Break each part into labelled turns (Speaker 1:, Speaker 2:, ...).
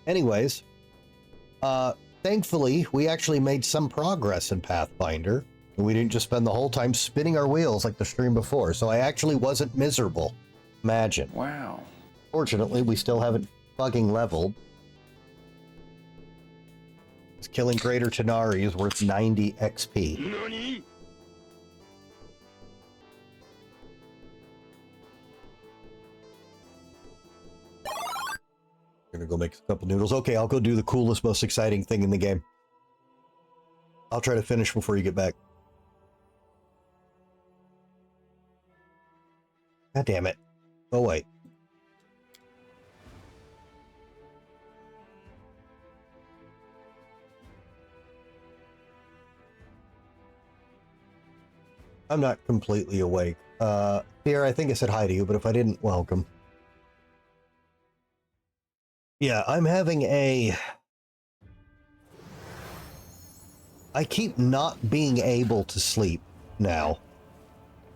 Speaker 1: Anyways, thankfully, we actually made some progress in Pathfinder. And we didn't just spend the whole time spinning our wheels like the stream before. So I actually wasn't miserable. Imagine.
Speaker 2: Wow.
Speaker 1: Fortunately, we still haven't fucking leveled. Killing Greater Tanari is worth 90 XP.
Speaker 3: NANI?
Speaker 1: Gonna go make a couple noodles. Okay, I'll go do the coolest, most exciting thing in the game. I'll try to finish before you get back. God damn it. Oh, wait. I'm not completely awake. Here, I think I said hi to you, but if I didn't, welcome. Yeah, I'm having a... I keep not being able to sleep now.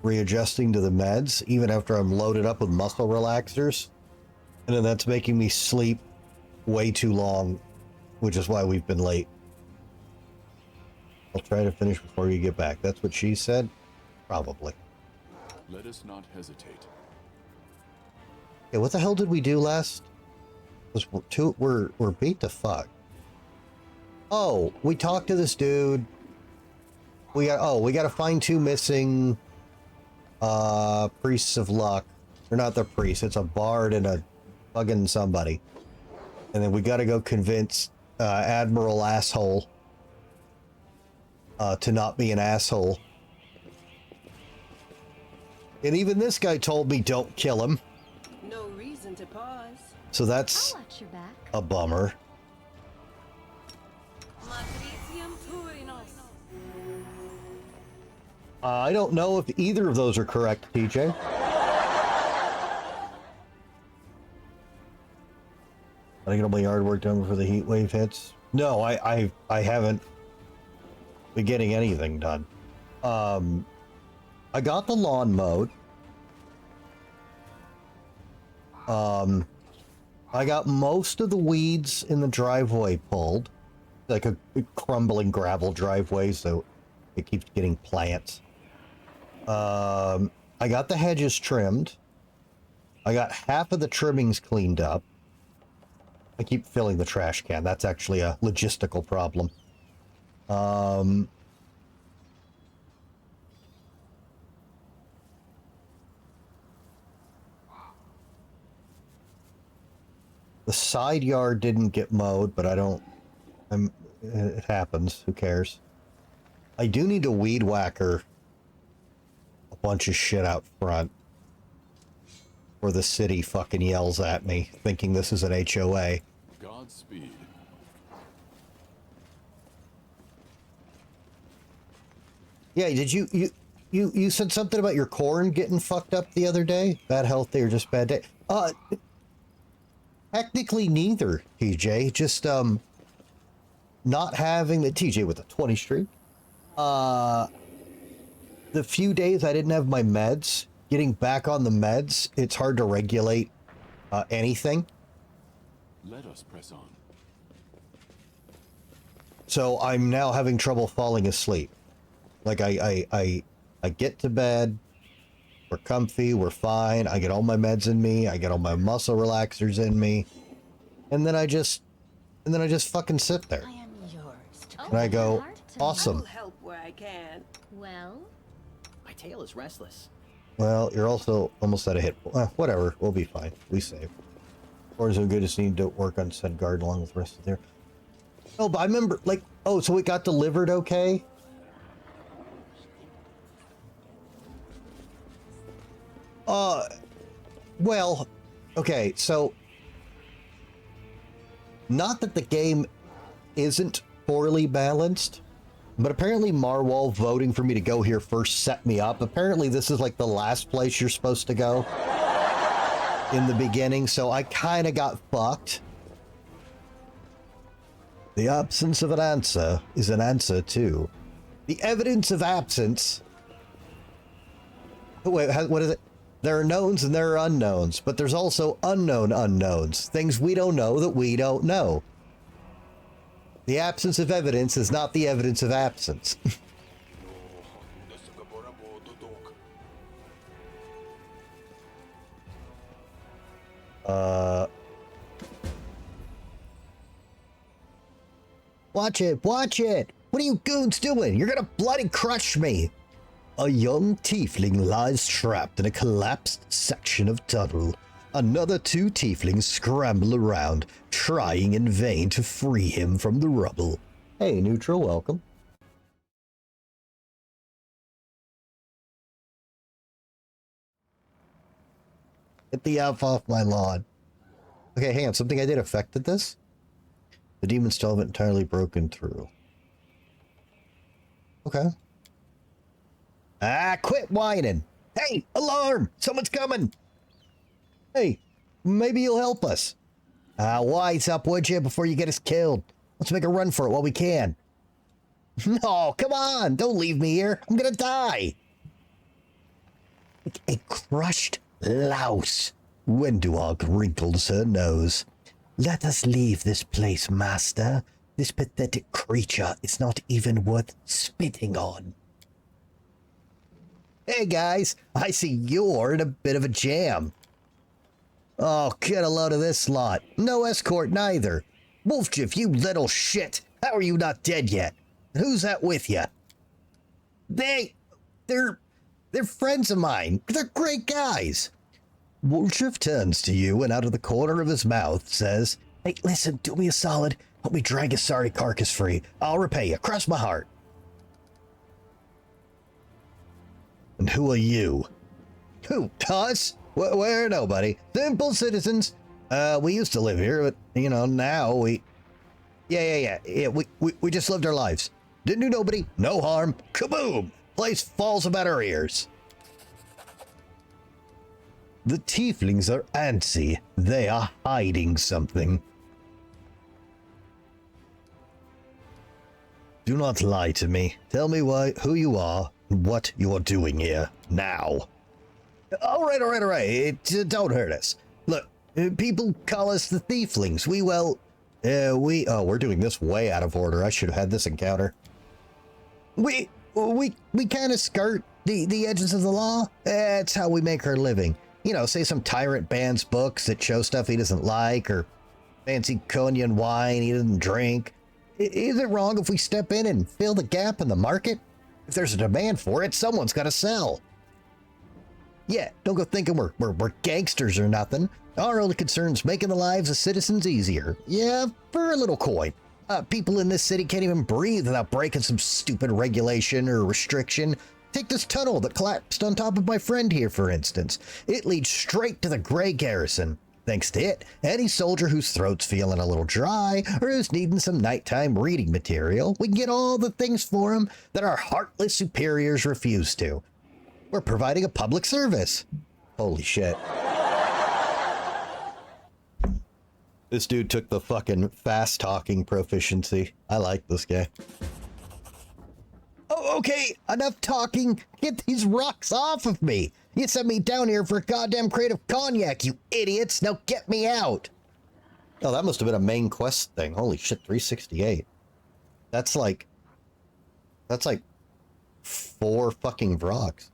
Speaker 1: Readjusting to the meds, even after I'm loaded up with muscle relaxers. And then that's making me sleep way too long, which is why we've been late. I'll try to finish before you get back. That's what she said? Probably.
Speaker 2: Let us not hesitate.
Speaker 1: Okay, what the hell did we do last? We're beat to fuck. Oh, we talked to this dude. We got to find 2 missing priests of luck. They're not the priests, it's a bard and a fucking somebody. And then we got to go convince Admiral Asshole to not be an asshole. And even this guy told me don't kill him.
Speaker 4: No reason to pause.
Speaker 1: So that's a bummer. I don't know if either of those are correct, TJ. I get all my yard work done before the heat wave hits. No, I haven't been getting anything done. I got the lawn mowed. I got most of the weeds in the driveway pulled. Like a crumbling gravel driveway, so it keeps getting plants. I got the hedges trimmed. I got half of the trimmings cleaned up. I keep filling the trash can. That's actually a logistical problem. The side yard didn't get mowed, but it happens. Who cares? I do need a weed whacker a bunch of shit out front, or the city fucking yells at me, thinking this is an HOA.
Speaker 2: Godspeed.
Speaker 1: Yeah, did you said something about your corn getting fucked up the other day? Bad health day or just bad day? Technically neither, TJ. Just not having the TJ with a 20 streak. The few days I didn't have my meds, getting back on the meds, it's hard to regulate anything.
Speaker 2: Let us press on.
Speaker 1: So I'm now having trouble falling asleep. Like I get to bed, we're comfy, we're fine, I get all my meds in me, I get all my muscle relaxers in me, and then I just fucking sit there.
Speaker 4: I am yours.
Speaker 1: And I go, awesome.
Speaker 4: I'll help where I can.
Speaker 5: Well,
Speaker 6: My tail is restless.
Speaker 1: Well, you're also almost at a hit. Whatever, we'll be fine. We save. Or is it good to need to work on said guard along with the rest of there? Oh, but I remember, like, oh, so it got delivered okay? Well, okay, so not that the game isn't poorly balanced, but apparently Marwal voting for me to go here first set me up. Apparently this is like the last place you're supposed to go in the beginning, so I kind of got fucked. The absence of an answer is an answer too. The evidence of absence... Wait, what is it? There are knowns and there are unknowns, but there's also unknown unknowns, things we don't know that we don't know. The absence of evidence is not the evidence of absence. Watch it, watch it! What are you goons doing? You're gonna bloody crush me! A young tiefling lies trapped in a collapsed section of tunnel. Another two tieflings scramble around, trying in vain to free him from the rubble. Hey, Neutral, welcome. Get the elf off my lawn. Okay, hang on, something I did affected this? The demons still haven't entirely broken through. Okay. Ah, quit whining! Hey, alarm! Someone's coming! Hey, maybe you'll help us. Wise up, would you, before you get us killed? Let's make a run for it while we can. No, come on! Don't leave me here! I'm gonna die! Like a crushed louse. Wendewog wrinkles her nose. Let us leave this place, master. This pathetic creature is not even worth spitting on. Hey guys, I see you're in a bit of a jam. Oh, get a load of this lot. No escort neither. Wolfjiff, you little shit. How are you not dead yet? Who's that with you? They're friends of mine. They're great guys. Wolfjiff turns to you and out of the corner of his mouth says, Hey, listen, do me a solid. Help me drag his sorry carcass free. I'll repay you. Cross my heart. And who are you? Who? Us? We're nobody. Simple citizens. We used to live here, but, you know, now we... Yeah, we just lived our lives. Didn't do nobody. No harm. Kaboom! Place falls about our ears. The tieflings are antsy. They are hiding something. Do not lie to me. Tell me who you are, and what you are doing here, now. All right. Don't hurt us. Look, people call us the tieflings. We're doing this way out of order. I should have had this encounter. We kind of skirt the edges of the law. It's how we make our living. You know, say some tyrant bans books that show stuff he doesn't like, or fancy cognac and wine he doesn't drink. Is it wrong if we step in and fill the gap in the market? If there's a demand for it, someone's got to sell. Yeah, don't go thinking we're gangsters or nothing. Our only concern's making the lives of citizens easier. Yeah, for a little coin. People in this city can't even breathe without breaking some stupid regulation or restriction. Take this tunnel that collapsed on top of my friend here, for instance. It leads straight to the Grey Garrison. Thanks to it, any soldier whose throat's feeling a little dry or who's needing some nighttime reading material, we can get all the things for him that our heartless superiors refuse to. We're providing a public service. Holy shit. This dude took the fucking fast-talking proficiency. I like this guy. Oh, okay, enough talking. Get these rocks off of me. You sent me down here for a goddamn crate of cognac, you idiots. Now get me out. Oh, that must have been a main quest thing. Holy shit, 368. That's like 4 fucking Vrocks.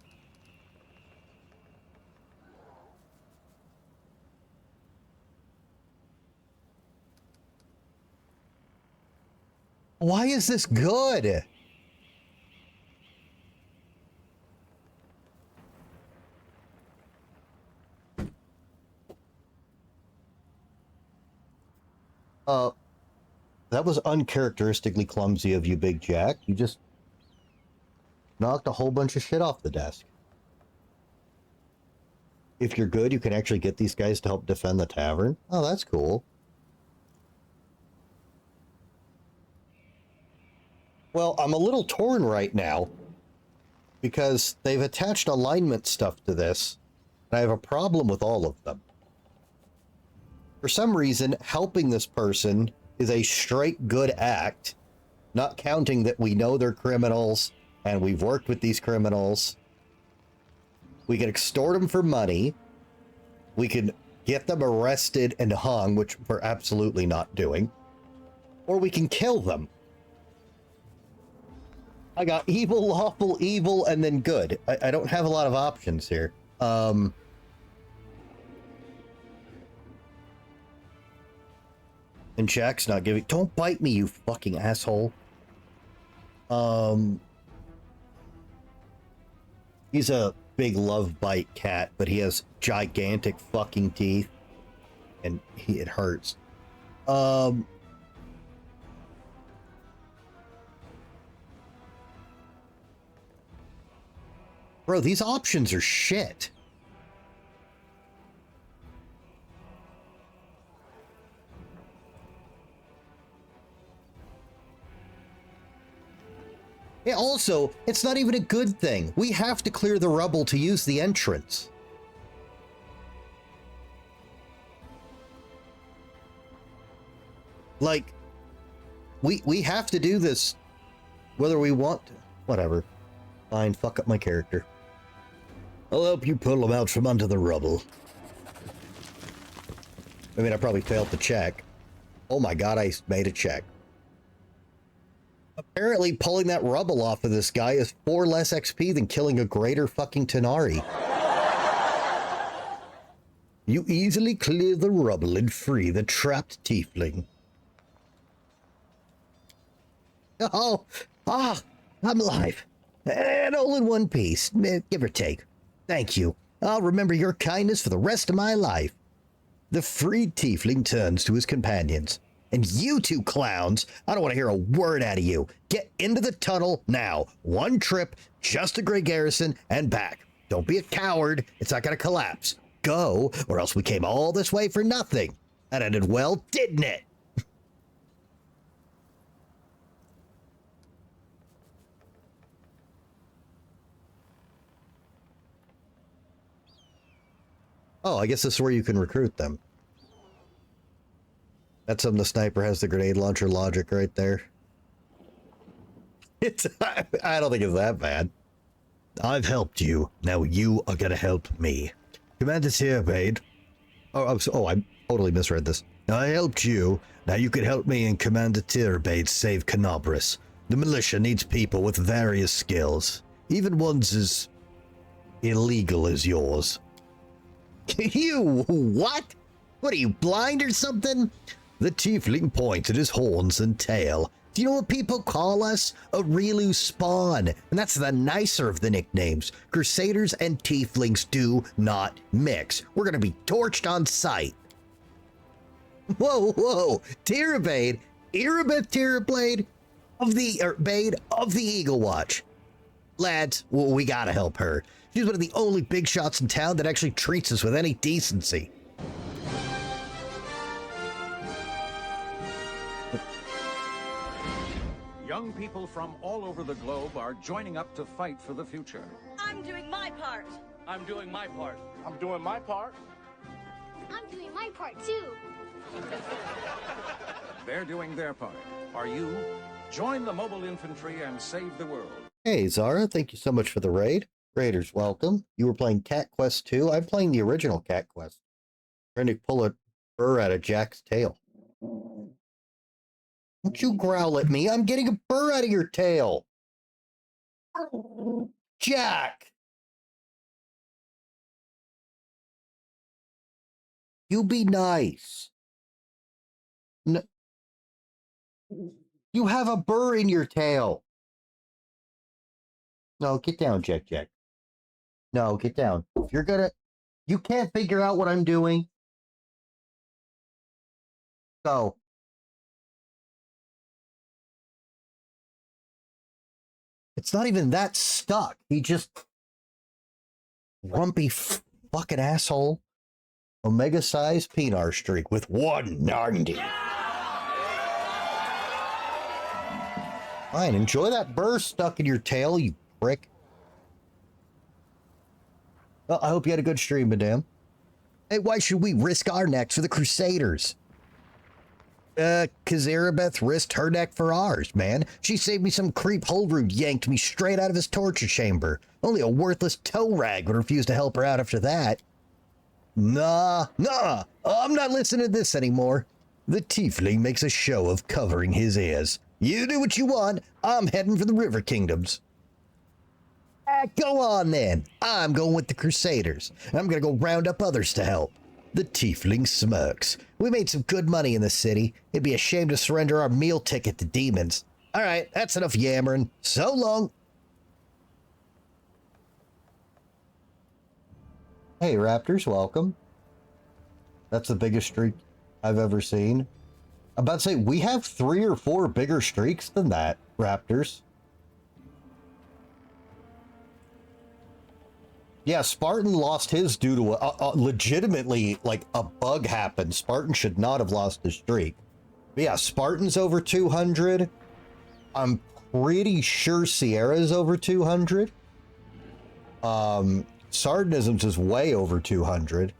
Speaker 1: Why is this good? That was uncharacteristically clumsy of you, Big Jack. You just knocked a whole bunch of shit off the desk. If you're good, you can actually get these guys to help defend the tavern. Oh, that's cool. Well, I'm a little torn right now because they've attached alignment stuff to this, and I have a problem with all of them. For some reason, helping this person is a straight good act, not counting that we know they're criminals and we've worked with these criminals. We can extort them for money. We can get them arrested and hung, which we're absolutely not doing. Or we can kill them. I got evil, lawful, evil, and then good. I don't have a lot of options here. And Jack's not giving... Don't bite me, you fucking asshole. He's a big love bite cat, but he has gigantic fucking teeth. And it hurts. Bro, these options are shit. Yeah, also, it's not even a good thing. We have to clear the rubble to use the entrance. Like, we have to do this whether we want to. Whatever. Fine, fuck up my character. I'll help you pull them out from under the rubble. I mean, I probably failed to check. Oh my god, I made a check. Apparently, pulling that rubble off of this guy is 4 less XP than killing a greater fucking Tenari. You easily clear the rubble and free the trapped tiefling. Oh, I'm alive. And all in one piece, give or take. Thank you. I'll remember your kindness for the rest of my life. The freed tiefling turns to his companions. And you two clowns, I don't want to hear a word out of you. Get into the tunnel now. 1 trip, just to Grey Garrison, and back. Don't be a coward. It's not going to collapse. Go, or else we came all this way for nothing. That ended well, didn't it? Oh, I guess this is where you can recruit them. That's something the sniper has the grenade launcher logic right there. I don't think it's that bad. I've helped you. Now you are gonna help me. Commander Tierbade. I totally misread this. I helped you. Now you can help me and Commander Tierbade save Canobris. The militia needs people with various skills. Even ones as illegal as yours. You what? What are you, blind or something? The tiefling pointed his horns and tail. Do you know what people call us? A Relu spawn. And that's the nicer of the nicknames. Crusaders and tieflings do not mix. We're gonna be torched on sight. Whoa. Tierblade. Erebeth Tierblade of the Bade of the Eagle Watch. Lads, well, we gotta help her. She's one of the only big shots in town that actually treats us with any decency.
Speaker 3: Young people from all over the globe are joining up to fight for the future.
Speaker 5: I'm doing my part.
Speaker 7: I'm doing my part.
Speaker 8: I'm doing my part.
Speaker 9: I'm doing my part too.
Speaker 3: They're doing their part. Are you? Join the mobile infantry and save the world.
Speaker 1: Hey, Zara, thank you so much for the raid. Raiders, welcome. You were playing Cat Quest 2. I'm playing the original Cat Quest. Trying to pull a burr out of Jack's tail. Don't you growl at me. I'm getting a burr out of your tail. Jack! You be nice. No. You have a burr in your tail. No, get down, Jack. No, get down. If you're gonna... You can't figure out what I'm doing. Go. It's not even that stuck. He just... Rumpy fucking asshole. Omega-sized Pinar streak with 190. Fine, enjoy that burr stuck in your tail, you prick. Well, I hope you had a good stream, madame. Hey, why should we risk our necks for the Crusaders? Kazirabeth risked her neck for ours, man. She saved me some creep Holroot yanked me straight out of his torture chamber. Only a worthless toe rag would refuse to help her out after that. Nah, I'm not listening to this anymore. The tiefling makes a show of covering his ears. You do what you want. I'm heading for the River Kingdoms. Go on then. I'm going with the Crusaders. I'm gonna go round up others to help. The tiefling smirks. We made some good money in the city. It'd be a shame to surrender our meal ticket to demons. All right, that's enough yammering. So long. Hey, Raptors, welcome. That's the biggest streak I've ever seen. I'm about to say, we have 3 or 4 bigger streaks than that, Raptors. Yeah, Spartan lost his due to legitimately, like, a bug happened. Spartan should not have lost his streak. But yeah, Spartan's over 200. I'm pretty sure Sierra's over 200. Sardinism's is way over 200.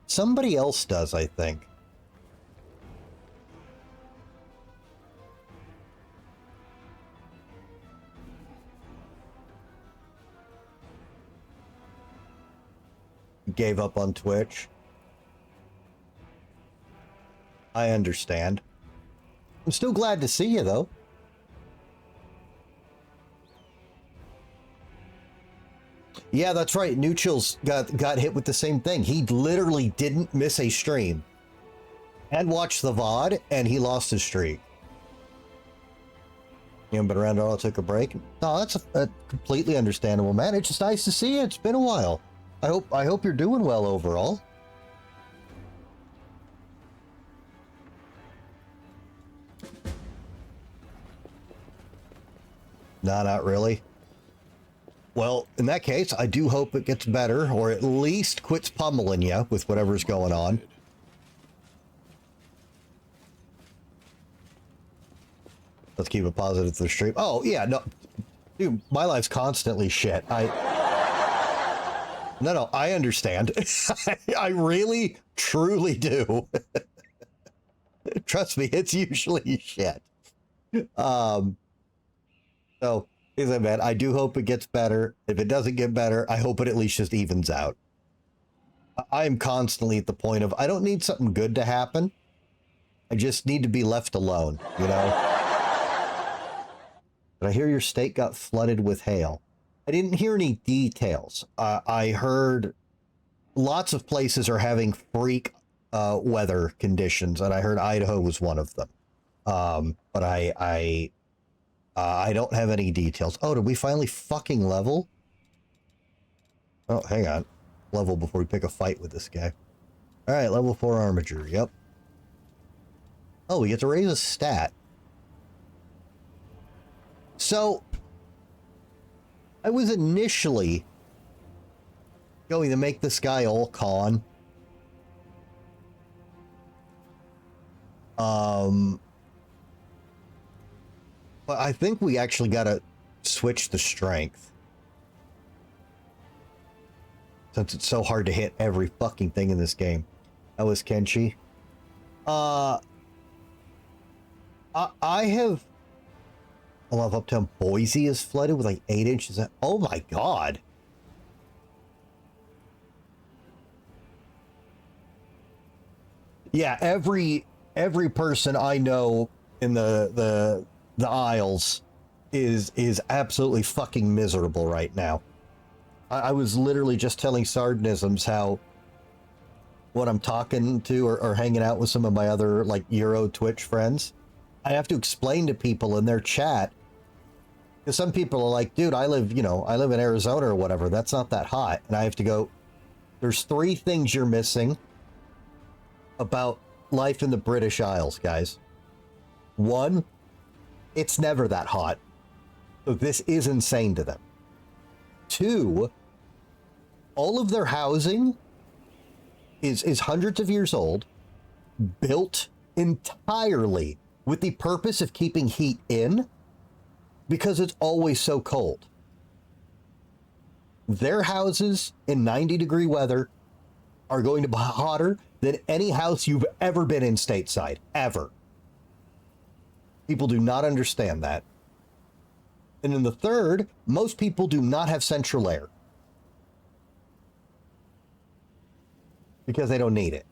Speaker 1: Somebody else does, I think. Gave up on Twitch. I understand. I'm still glad to see you, though. Yeah, that's right. New Chills got hit with the same thing. He literally didn't miss a stream and watched the VOD, and he lost his streak. You haven't been around at all, took a break? No, that's a completely understandable, man. It's just nice to see you. It's been a while. I hope you're doing well overall. No, not really. Well, in that case, I do hope it gets better, or at least quits pummeling you with whatever's going on. Let's keep it positive for the stream. Oh, yeah, no. Dude, my life's constantly shit. No, I understand. I really, truly do. Trust me, it's usually shit. So, as I said, I do hope it gets better. If it doesn't get better, I hope it at least just evens out. I am constantly at the point of, I don't need something good to happen. I just need to be left alone, you know? But I hear your state got flooded with hail. I didn't hear any details. I heard lots of places are having freak weather conditions, and I heard Idaho was one of them. But I don't have any details. Oh, did we finally fucking level? Oh, hang on. Level before we pick a fight with this guy. All right, level 4 armature. Yep. Oh, we get to raise a stat. So, I was initially going to make this guy all con. But I think we actually got to switch the strength. Since it's so hard to hit every fucking thing in this game. That was Kenshi. I have... I love Uptown Boise is flooded with like 8 inches. Oh my god. Yeah, every person I know in the Isles is absolutely fucking miserable right now. I was literally just telling Sardinisms how when I'm talking to or hanging out with some of my other like Euro Twitch friends, I have to explain to people in their chat, because some people are like, dude, I live in Arizona or whatever. That's not that hot. And I have to go, there's 3 things you're missing about life in the British Isles, guys. 1, it's never that hot. So this is insane to them. 2, all of their housing is hundreds of years old, built entirely with the purpose of keeping heat in, because it's always so cold. their houses in 90-degree weather are going to be hotter than any house you've ever been in stateside, ever. People do not understand that. And in the third, most people do not have central air because they don't need it.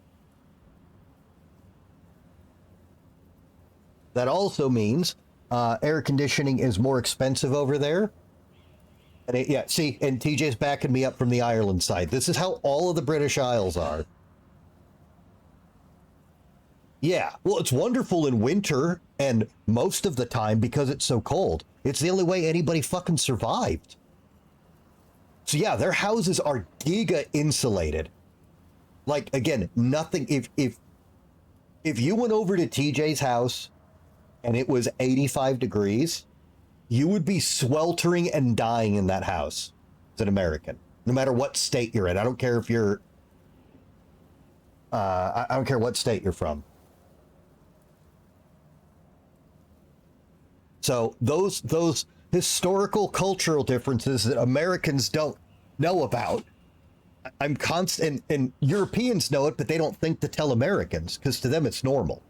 Speaker 1: That also means air conditioning is more expensive over there. And yeah, see, and TJ's backing me up from the Ireland side. This is how all of the British Isles are. Yeah, well, it's wonderful in winter and most of the time because it's so cold. It's the only way anybody fucking survived. So yeah, their houses are giga insulated. Like, again, nothing. If you went over to TJ's house and it was 85 degrees, you would be sweltering and dying in that house as an American, no matter what state you're in. I don't care if you're, I don't care what state you're from. So those historical cultural differences that Americans don't know about, I'm constant, and Europeans know it, but they don't think to tell Americans because to them it's normal.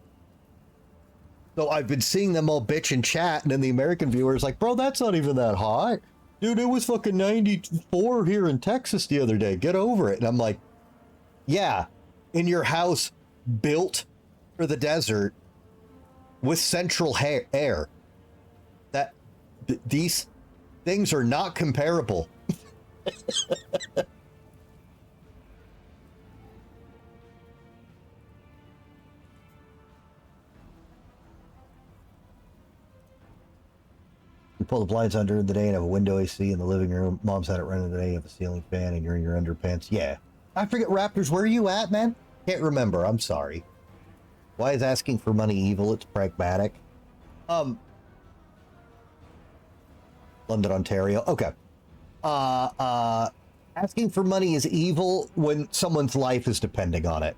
Speaker 1: So I've been seeing them all bitch and chat, and then the American viewers like, bro, that's not even that hot. Dude, it was fucking 94 here in Texas the other day. Get over it. And I'm like, yeah, in your house built for the desert with central air. These things are not comparable. You pull the blinds under in the day and have a window AC in the living room. Mom's had it running today. You have a ceiling fan and you're in your underpants. Yeah. I forget, Raptors, where are you at, man? Can't remember. I'm sorry. Why is asking for money evil? It's pragmatic. London, Ontario. Okay. Asking for money is evil when someone's life is depending on it.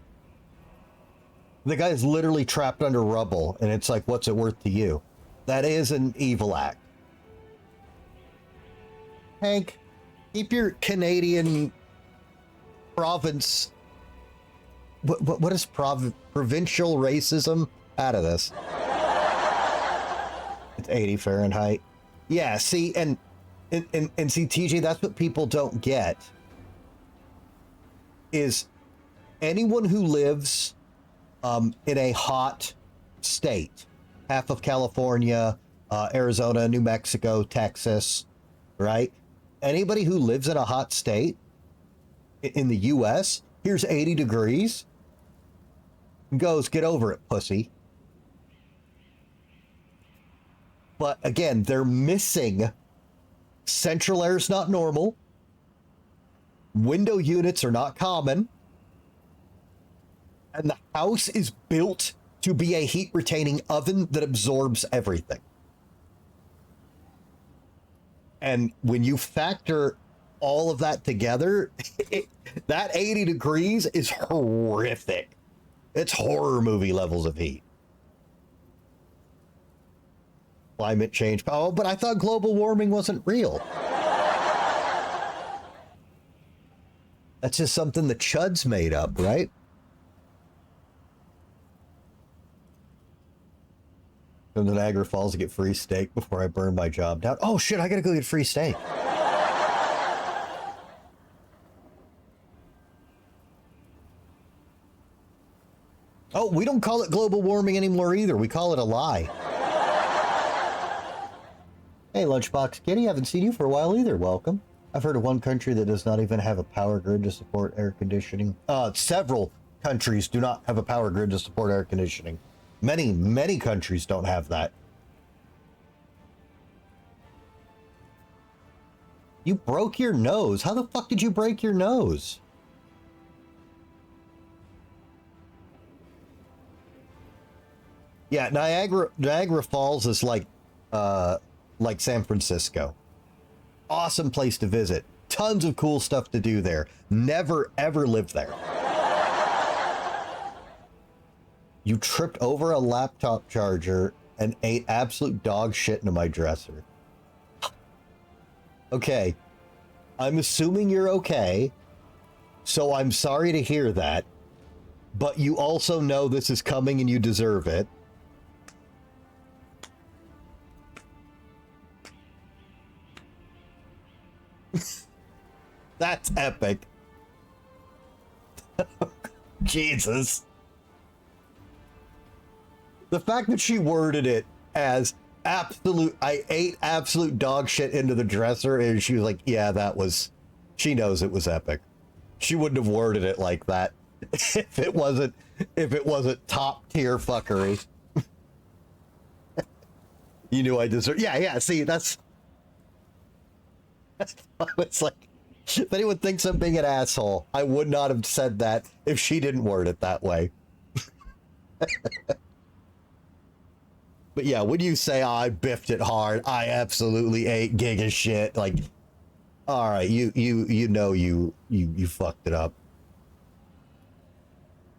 Speaker 1: The guy's literally trapped under rubble, and it's like, what's it worth to you? That is an evil act. Hank, keep your Canadian province... What is provincial racism out of this? It's 80 Fahrenheit. Yeah, see, and see, TJ, that's what people don't get, is anyone who lives in a hot state, half of California, Arizona, New Mexico, Texas, right? Anybody who lives in a hot state in the U.S., here's 80 degrees, goes, get over it, pussy. But again, they're missing central air is not normal. Window units are not common. And the house is built to be a heat retaining oven that absorbs everything. And when you factor all of that together, that 80 degrees is horrific. It's horror movie levels of heat. Climate change. Oh, but I thought global warming wasn't real. That's just something the chuds made up, right? Come to Niagara Falls to get free steak before I burn my job down. Oh shit, I gotta go get free steak. Oh, we don't call it global warming anymore either. We call it a lie. Hey, Lunchbox Kitty, haven't seen you for a while either. Welcome. I've heard of one country that does not even have a power grid to support air conditioning. Several countries do not have a power grid to support air conditioning. Many countries don't have that. You broke your nose. How the fuck did you break your nose? Yeah, Niagara Falls is like San Francisco. Awesome place to visit. Tons of cool stuff to do there. Never, ever lived there. You tripped over a laptop charger and ate absolute dog shit into my dresser. Okay. I'm assuming you're okay. So I'm sorry to hear that. But you also know this is coming and you deserve it. That's epic. Jesus. The fact that she worded it as absolute, I ate absolute dog shit into the dresser, and she was like, yeah, that was, she knows it was epic. She wouldn't have worded it like that if it wasn't top tier fuckery. You knew I deserved. Yeah. See, that's it's like, if anyone thinks I'm being an asshole, I would not have said that if she didn't word it that way. But yeah, when you say, oh, I biffed it hard, I absolutely ate giga shit. Like, all right, you know you fucked it up.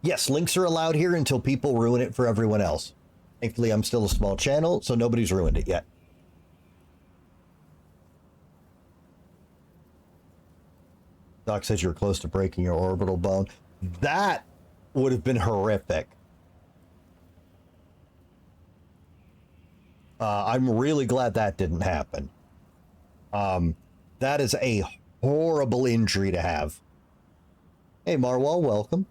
Speaker 1: Yes, links are allowed here until people ruin it for everyone else. Thankfully, I'm still a small channel, so nobody's ruined it yet. Doc says you're close to breaking your orbital bone. That would have been horrific. I'm really glad that didn't happen. That is a horrible injury to have. Hey, Marwal, welcome.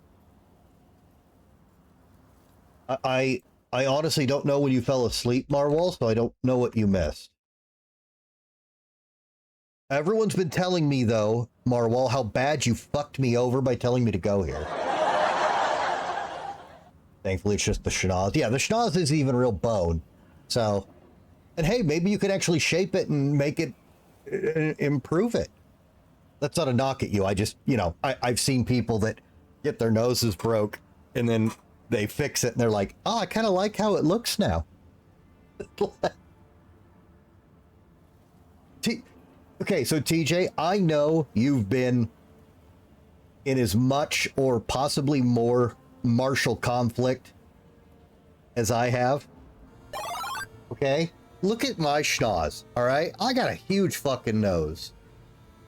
Speaker 1: I honestly don't know when you fell asleep, Marwal, so I don't know what you missed. Everyone's been telling me, though, Marwal, how bad you fucked me over by telling me to go here. Thankfully, it's just the schnoz. Yeah, the schnoz isn't even real bone. So, and hey, maybe you could actually shape it and make it, improve it. That's not a knock at you. I just, you know, I've seen people that get their noses broke and then they fix it and they're like, oh, I kind of like how it looks now. Okay, so TJ, I know you've been in as much or possibly more martial conflict as I have. Okay? Look at my schnoz, all right? I got a huge fucking nose.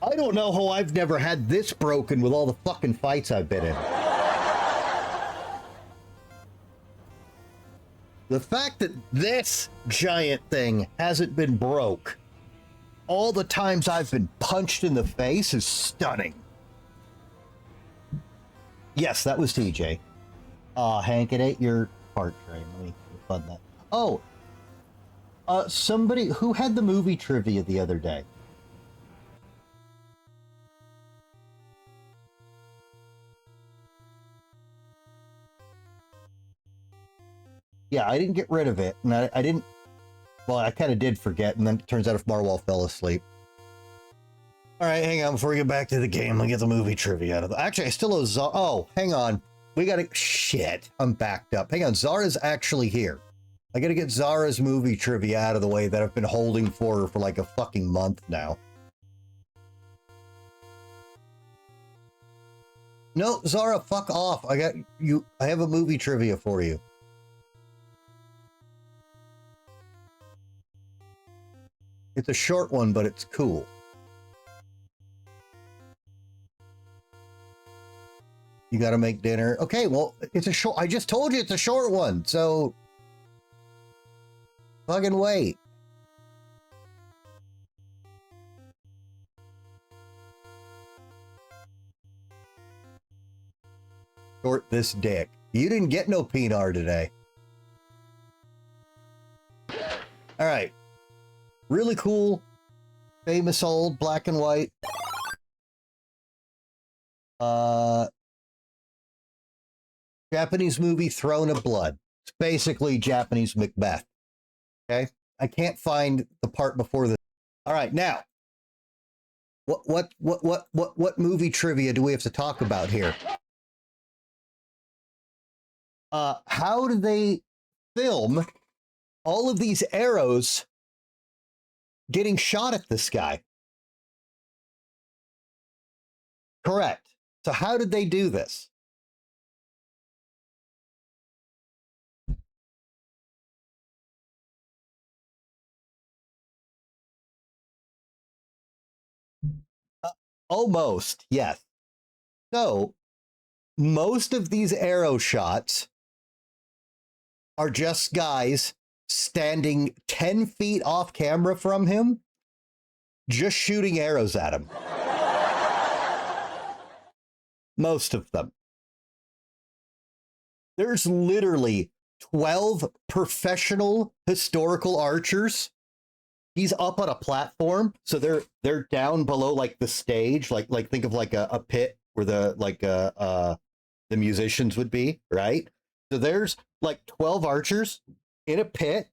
Speaker 1: I don't know how I've never had this broken with all the fucking fights I've been in. The fact that this giant thing hasn't been broke all the times I've been punched in the face is stunning. Yes, that was TJ. Hank, it ate your part train. Let me fund that. Oh, somebody who had the movie trivia the other day. Yeah, I didn't get rid of it, and I didn't. Well, I kind of did forget, and then it turns out if Marwal fell asleep. All right, hang on before we get back to the game. Let me get the movie trivia out of the. Actually, I still owe Zara. Oh, hang on. We gotta. Shit, I'm backed up. Hang on, Zara's actually here. I gotta get Zara's movie trivia out of the way that I've been holding for like a fucking month now. No, Zara, fuck off. I got you. I have a movie trivia for you. It's a short one, but it's cool. You got to make dinner. Okay, well, it's a short. I just told you it's a short one, so fucking wait. Short this dick. You didn't get no peanut today. All right. Really cool, famous old black and white. Japanese movie Throne of Blood. It's basically Japanese Macbeth. Okay? I can't find the part before the. All right, now. What movie trivia do we have to talk about here? How do they film all of these arrows getting shot at this guy? Correct. So how did they do this? Almost, yes. So most of these arrow shots are just guys standing 10 feet off camera from him, just shooting arrows at him. Most of them. There's literally 12 professional historical archers. He's up on a platform, so they're down below like the stage, like think of like a pit where the musicians would be, right? So there's like 12 archers in a pit,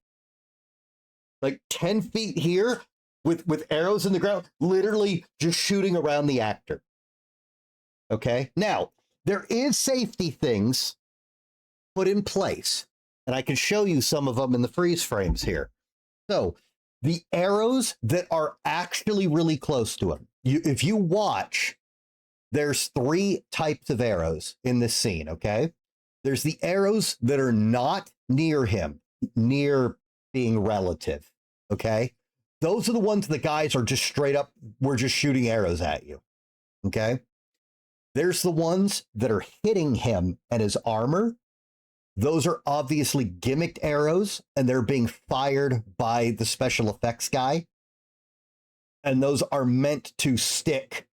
Speaker 1: like 10 feet here with arrows in the ground, literally just shooting around the actor. Okay. Now, there is safety things put in place, and I can show you some of them in the freeze frames here. So the arrows that are actually really close to him, if you watch, there's 3 types of arrows in this scene, okay? There's the arrows that are not near him, near being relative, okay? Those are the ones the guys are just straight up, we're just shooting arrows at you, okay? There's the ones that are hitting him and his armor. Those are obviously gimmicked arrows, and they're being fired by the special effects guy. And those are meant to stick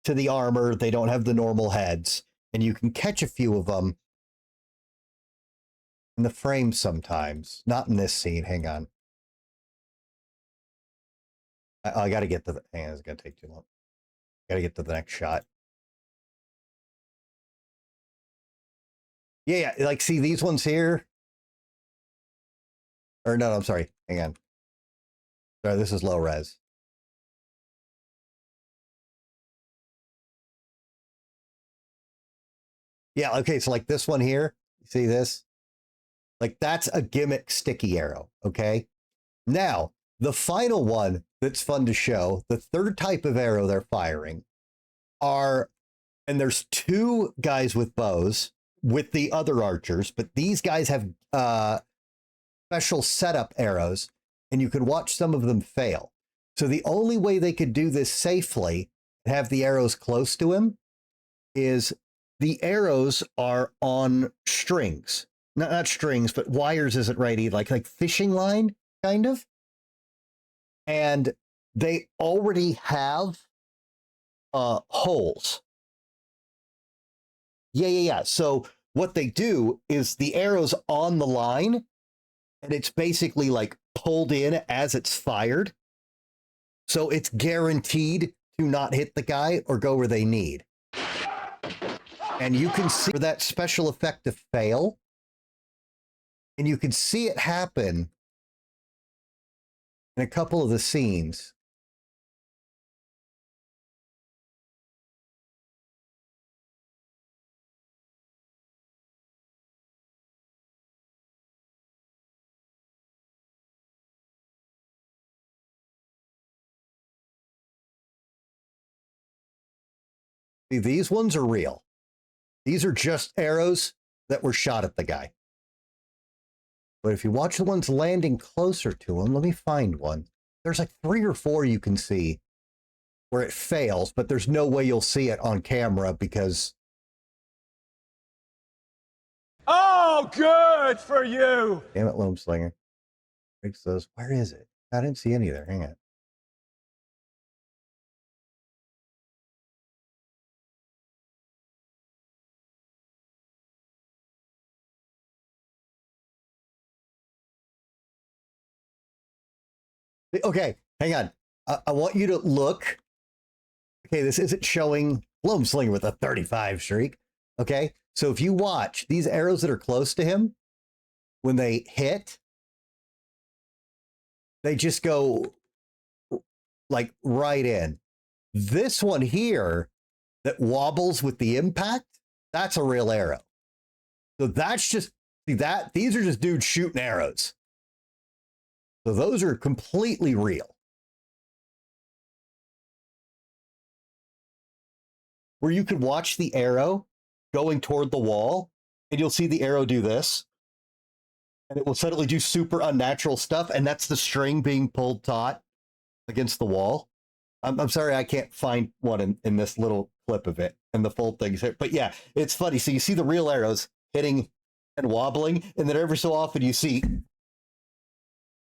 Speaker 1: to the armor. They don't have the normal heads, and you can catch a few of them in the frame sometimes. Not in this scene. Hang on. I got to get to the... Hang on, it's going to take too long. Got to get to the next shot. Yeah, like, see these ones here? Or no, I'm sorry. Hang on. Sorry, this is low res. Yeah, okay, so like this one here, see this? Like that's a gimmick sticky arrow, okay? Now, the final one that's fun to show, the third type of arrow they're firing are, and there's 2 guys with bows with the other archers, but these guys have special setup arrows, and you can watch some of them fail. So the only way they could do this safely and have the arrows close to him is the arrows are on strings. Not strings, but wires isn't right either, like fishing line, kind of. And they already have holes. Yeah. So what they do is the arrow's on the line, and it's basically like pulled in as it's fired. So it's guaranteed to not hit the guy or go where they need. And you can see that special effect to fail. And you can see it happen in a couple of the scenes. See, these ones are real. These are just arrows that were shot at the guy. But if you watch the ones landing closer to him, let me find one. There's like 3 or 4 you can see where it fails, but there's no way you'll see it on camera because...
Speaker 5: Oh, good for you!
Speaker 1: Damn it, Loam Slinger. Breaks those. Where is it? I didn't see any there. Hang on. Okay, hang on. I want you to look. Okay, this isn't showing Loam Slinger with a 35 streak. Okay, so if you watch these arrows that are close to him, when they hit, they just go like right in. This one here that wobbles with the impact, that's a real arrow. So that's just, see that? These are just dudes shooting arrows. So those are completely real. Where you could watch the arrow going toward the wall, and you'll see the arrow do this. And it will suddenly do super unnatural stuff, and that's the string being pulled taut against the wall. I'm sorry I can't find one in this little clip of it and the full thing. But yeah, it's funny. So you see the real arrows hitting and wobbling, and then every so often you see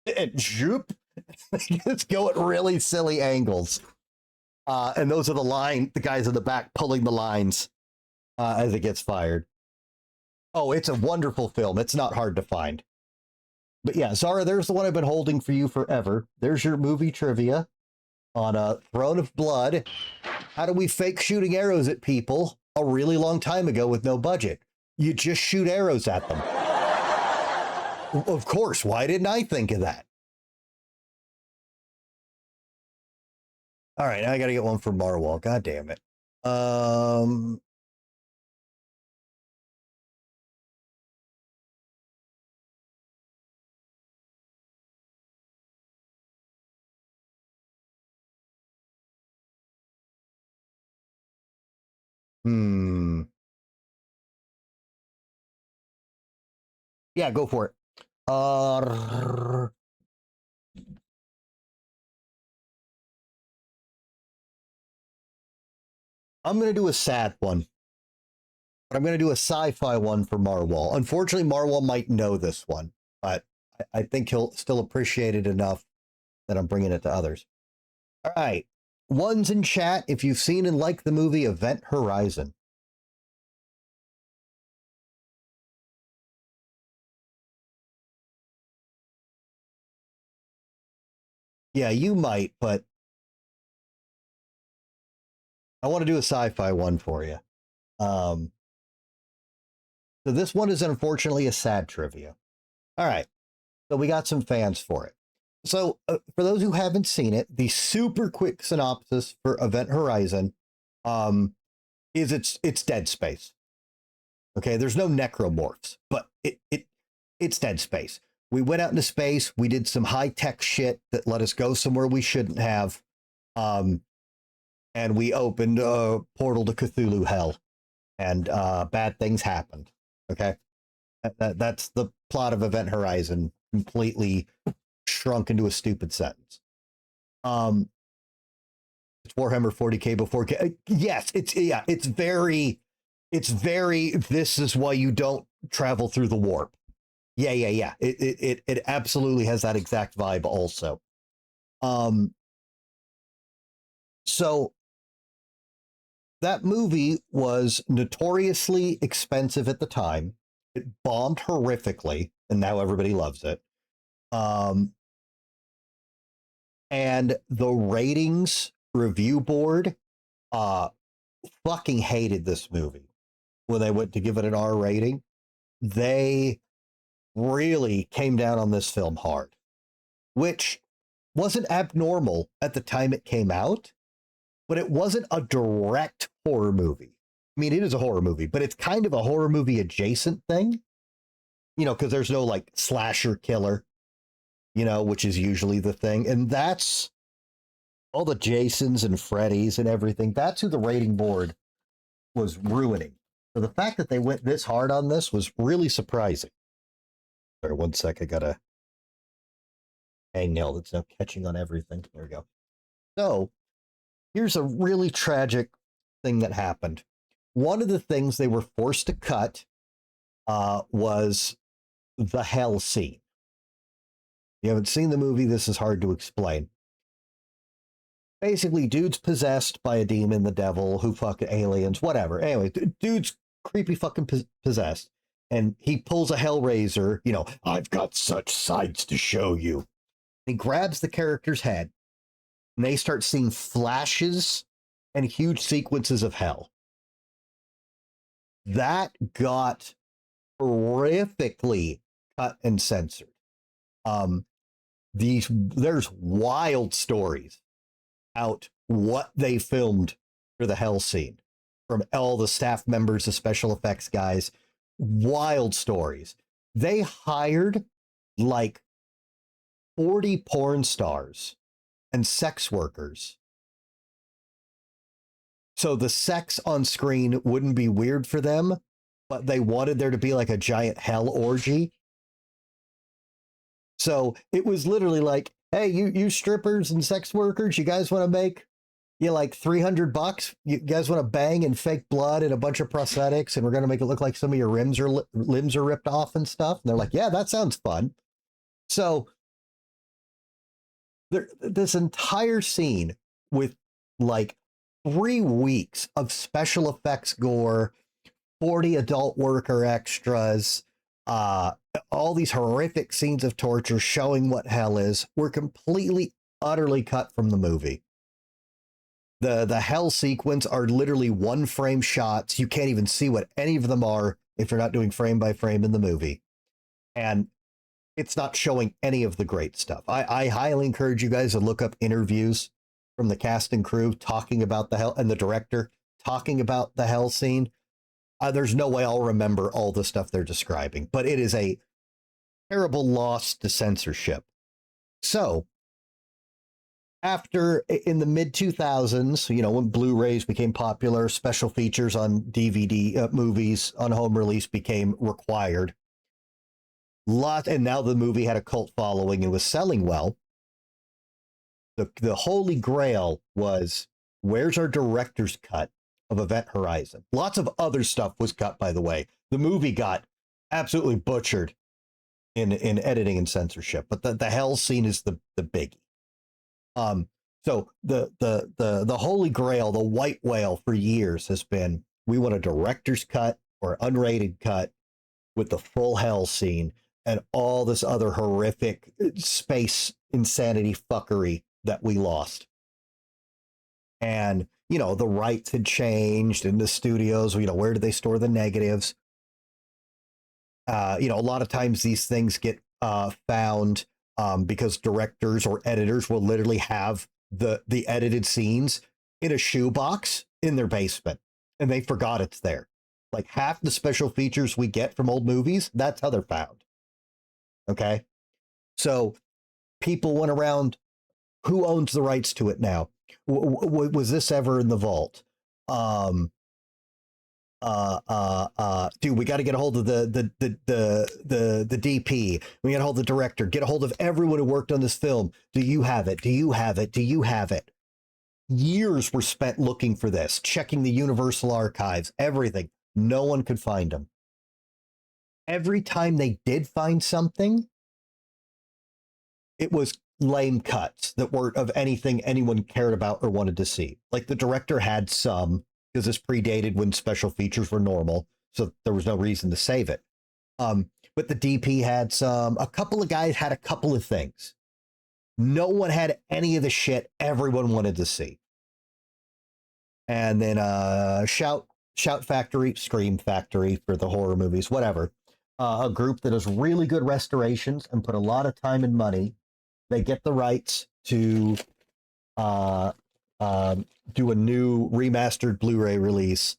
Speaker 1: it zoop. It's go at really silly angles. And those are the guys in the back pulling the lines as it gets fired. Oh, it's a wonderful film. It's not hard to find. But yeah, Zara, there's the one I've been holding for you forever. There's your movie trivia on Throne of Blood. How do we fake shooting arrows at people a really long time ago with no budget? You just shoot arrows at them. Of course. Why didn't I think of that? All right, now I got to get one for Marwell. God damn it. Yeah, go for it. I'm going to do a sad one. But I'm going to do a sci-fi one for Marwell. Unfortunately, Marwell might know this one, but I think he'll still appreciate it enough that I'm bringing it to others. All right. Ones in chat, if you've seen and liked the movie Event Horizon. Yeah, you might, but I want to do a sci-fi one for you. So this one is unfortunately a sad trivia. All right. So we got some fans for it. So for those who haven't seen it, the super quick synopsis for Event Horizon is it's Dead Space. Okay, there's no necromorphs, but it's Dead Space. We went out into space. We did some high-tech shit that let us go somewhere we shouldn't have. And we opened a portal to Cthulhu hell. And bad things happened. Okay? That's the plot of Event Horizon, completely shrunk into a stupid sentence. It's Warhammer 40K before yes, it's very this is why you don't travel through the warp. Yeah. It absolutely has that exact vibe also. So that movie was notoriously expensive at the time. It bombed horrifically, and now everybody loves it. And the ratings review board fucking hated this movie when they went to give it an R rating. They really came down on this film hard, which wasn't abnormal at the time it came out, but it wasn't a direct horror movie. I mean, it is a horror movie, but it's kind of a horror movie adjacent thing, because there's no like slasher killer, which is usually the thing. And that's all the Jasons and Freddys and everything. That's who the rating board was ruining. So the fact that they went this hard on this was really surprising. Sorry, 1 sec. I got a hangnail that's now catching on everything. There we go. So here's a really tragic thing that happened. One of the things they were forced to cut was the hell scene. If you haven't seen the movie, this is hard to explain. Basically, dude's possessed by a demon, the devil, who fucking aliens, whatever. Anyway, dude's creepy fucking possessed. And he pulls a Hellraiser, I've got such sights to show you. He grabs the character's head, and they start seeing flashes and huge sequences of hell. That got horrifically cut and censored. There's wild stories out what they filmed for the hell scene from all the staff members, the special effects guys. Wild stories. They hired like 40 porn stars and sex workers. So the sex on screen wouldn't be weird for them, but they wanted there to be like a giant hell orgy. So it was literally like, hey, you strippers and sex workers, you guys want to make You like $300? You guys want to bang and fake blood and a bunch of prosthetics, and we're going to make it look like some of your limbs are ripped off and stuff? And they're like, yeah, that sounds fun. So this entire scene with like 3 weeks of special effects gore, 40 adult worker extras, all these horrific scenes of torture showing what hell is, were completely, utterly cut from the movie. The hell sequence are literally 1-frame shots. You can't even see what any of them are if you're not doing frame by frame in the movie. And it's not showing any of the great stuff. I highly encourage you guys to look up interviews from the cast and crew talking about the hell, and the director talking about the hell scene. There's no way I'll remember all the stuff they're describing, but it is a terrible loss to censorship. So after, in the mid 2000s, you know, when Blu-rays became popular, special features on DVD movies on home release became required. And now the movie had a cult following and was selling well. The holy grail was, where's our director's cut of Event Horizon? Lots of other stuff was cut, by the way. The movie got absolutely butchered in editing and censorship, but the hell scene is the biggie. So the holy grail, the white whale for years has been, we want a director's cut or unrated cut with the full hell scene and all this other horrific space insanity fuckery that we lost. And, you know, the rights had changed in the studios, you know, where do they store the negatives? You know, a lot of times these things get found because directors or editors will literally have the edited scenes in a shoebox in their basement, and they forgot it's there. Like half the special features we get from old movies, that's how they're found. Okay. So people went around, who owns the rights to it now? Was this ever in the vault? Dude, we got to get a hold of the DP. We got to hold the director, get a hold of everyone who worked on this film. Do you have it? Do you have it? Do you have it? Years were spent looking for this, checking the Universal archives, everything. No one could find them. Every time they did find something, it was lame cuts that weren't of anything anyone cared about or wanted to see. Like the director had some, because this predated when special features were normal, so there was no reason to save it. But the DP had some. A couple of guys had a couple of things. No one had any of the shit everyone wanted to see. And then Shout Factory, Scream Factory for the horror movies, whatever. A group that does really good restorations and put a lot of time and money. They get the rights to do a new remastered Blu-ray release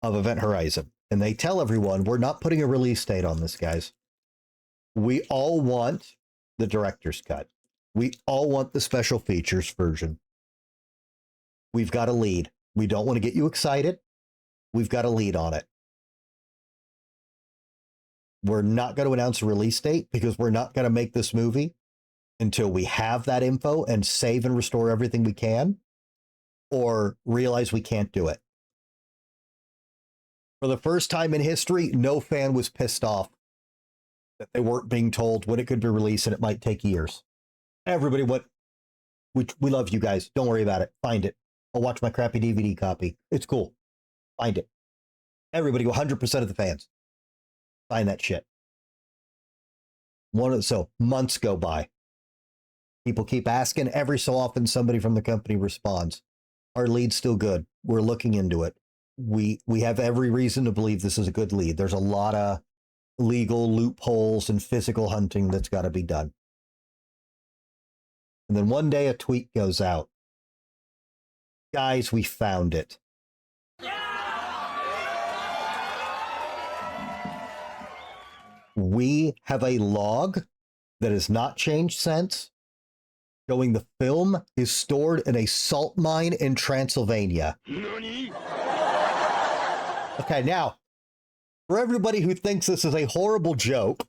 Speaker 1: of Event Horizon. And they tell everyone, we're not putting a release date on this, guys. We all want the director's cut. We all want the special features version. We've got a lead. We don't want to get you excited. We've got a lead on it. We're not going to announce a release date because we're not going to make this movie until we have that info and save and restore everything we can, or realize we can't do it. For the first time in history, no fan was pissed off that they weren't being told when it could be released and it might take years. Everybody went, we love you guys. Don't worry about it. Find it. I'll watch my crappy DVD copy. It's cool. Find it. Everybody, 100% of the fans. Find that shit. So months go by. People keep asking. Every so often, somebody from the company responds. Our lead's still good. We're looking into it. We have every reason to believe this is a good lead. There's a lot of legal loopholes and physical hunting that's got to be done. And then one day a tweet goes out. Guys, we found it. We have a log that has not changed since, showing the film is stored in a salt mine in Transylvania. Okay, now, for everybody who thinks this is a horrible joke,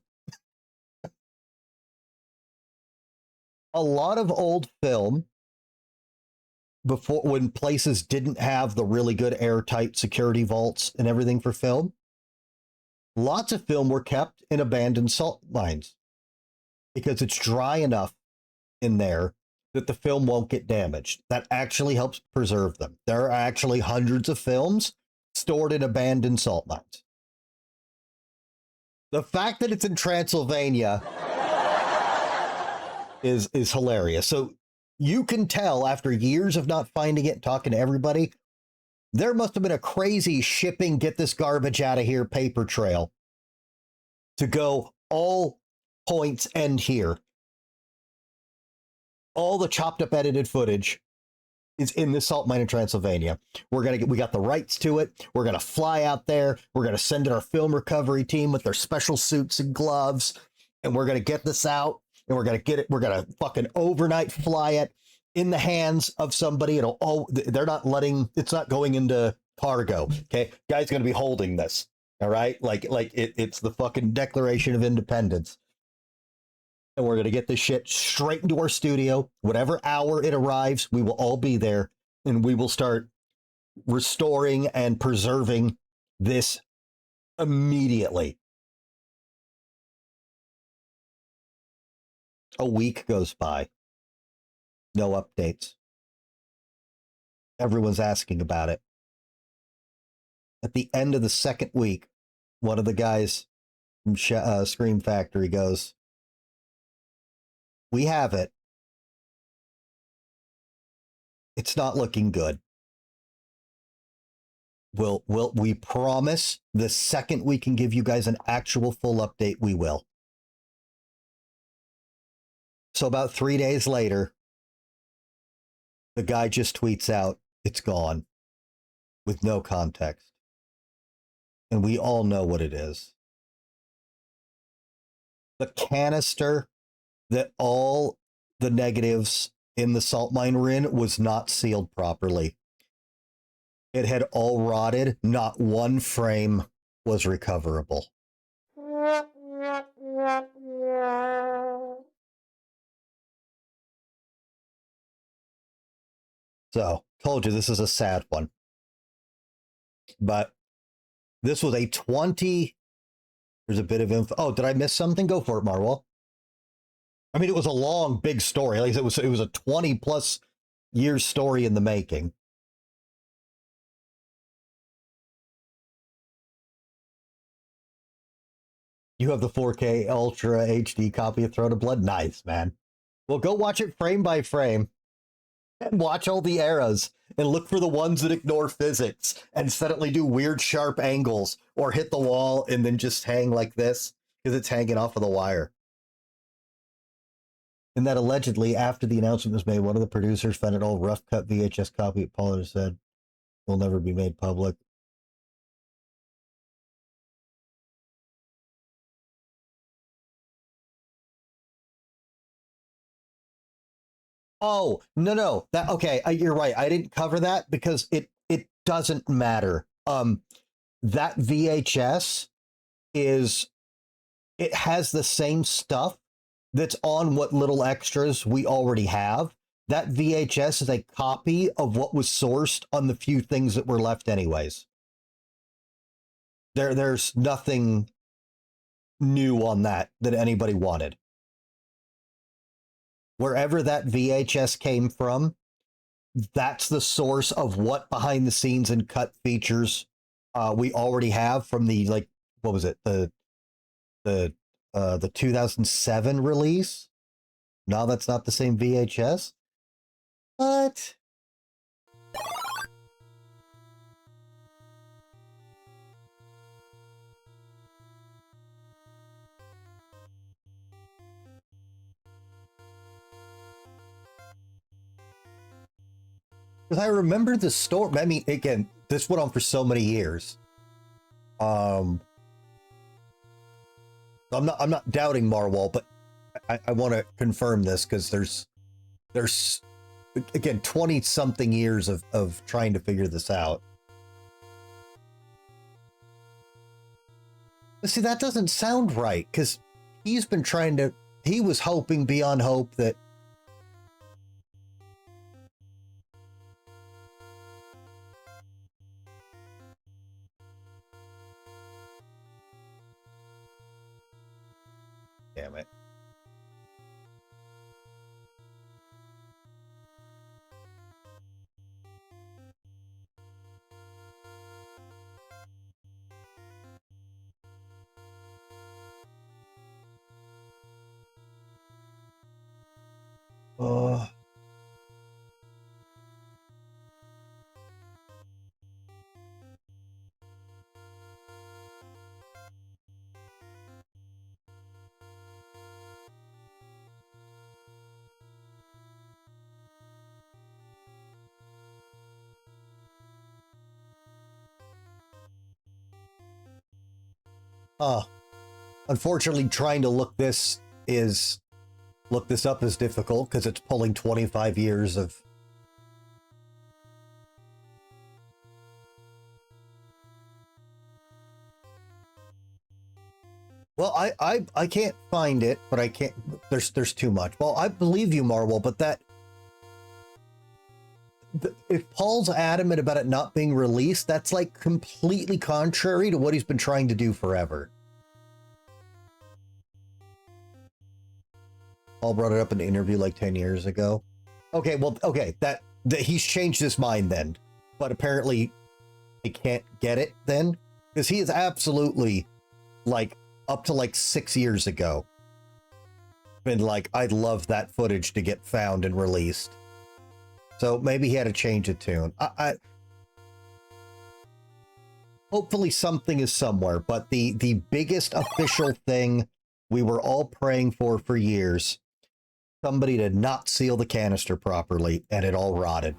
Speaker 1: a lot of old film before, when places didn't have the really good airtight security vaults and everything for film, lots of film were kept in abandoned salt mines because it's dry enough in there that the film won't get damaged. That actually helps preserve them. There are actually hundreds of films stored in abandoned salt mines. The fact that it's in Transylvania is hilarious. So you can tell after years of not finding it and talking to everybody, there must have been a crazy shipping, get this garbage out of here paper trail to go all points end here. All the chopped up edited footage is in this salt mine in Transylvania. We got the rights to it. We're going to fly out there. We're going to send in our film recovery team with their special suits and gloves. And we're going to get this out and we're going to get it. We're going to fucking overnight fly it in the hands of somebody. They're not letting, it's not going into cargo. Okay. Guy's going to be holding this. All right. It's the fucking Declaration of Independence. And we're going to get this shit straight into our studio. Whatever hour it arrives, we will all be there. And we will start restoring and preserving this immediately. A week goes by. No updates. Everyone's asking about it. At the end of the second week, one of the guys from Scream Factory goes, "We have it. It's not looking good. We promise the second we can give you guys an actual full update, we will." So about 3 days later, the guy just tweets out, "It's gone," with no context. And we all know what it is. The canister that all the negatives in the salt mine were in was not sealed properly. It had all rotted. Not one frame was recoverable. So, told you this is a sad one. But this was a 20... There's a bit of info. Oh, did I miss something? Go for it, Marwell. I mean, it was a long, big story. Like it was a 20-plus year story in the making. You have the 4K Ultra HD copy of Throne of Blood? Nice, man. Well, go watch it frame by frame. And watch all the eras and look for the ones that ignore physics and suddenly do weird sharp angles or hit the wall and then just hang like this because it's hanging off of the wire. And that allegedly, after the announcement was made, one of the producers found an old rough cut VHS copy of Pollard said will never be made public. Oh, no. Okay, you're right. I didn't cover that because it doesn't matter. That VHS it has the same stuff that's on what little extras we already have. That VHS is a copy of what was sourced on the few things that were left anyways. There's nothing new on that anybody wanted. Wherever that VHS came from, that's the source of what behind the scenes and cut features we already have from the, like, what was it? The 2007 release. No, that's not the same VHS. What? Because I remember the story. I mean, again, this went on for so many years. I'm not doubting Marwell, but I want to confirm this because there's again 20-something years of trying to figure this out. But see, that doesn't sound right because he was hoping beyond hope that Damn it. Uh, Unfortunately, trying to look this up is difficult because it's pulling 25 years of. Well, I can't find it, but I can't. There's too much. Well, I believe you, Marvel, but if Paul's adamant about it not being released, that's like completely contrary to what he's been trying to do forever. Paul brought it up in an interview like 10 years ago. Okay, well, okay, that he's changed his mind then, but apparently he can't get it then, because he is absolutely like up to like 6 years ago been like, I'd love that footage to get found and released. So maybe he had to change a tune. Hopefully something is somewhere, but the biggest official thing we were all praying for years, somebody to not seal the canister properly, and it all rotted.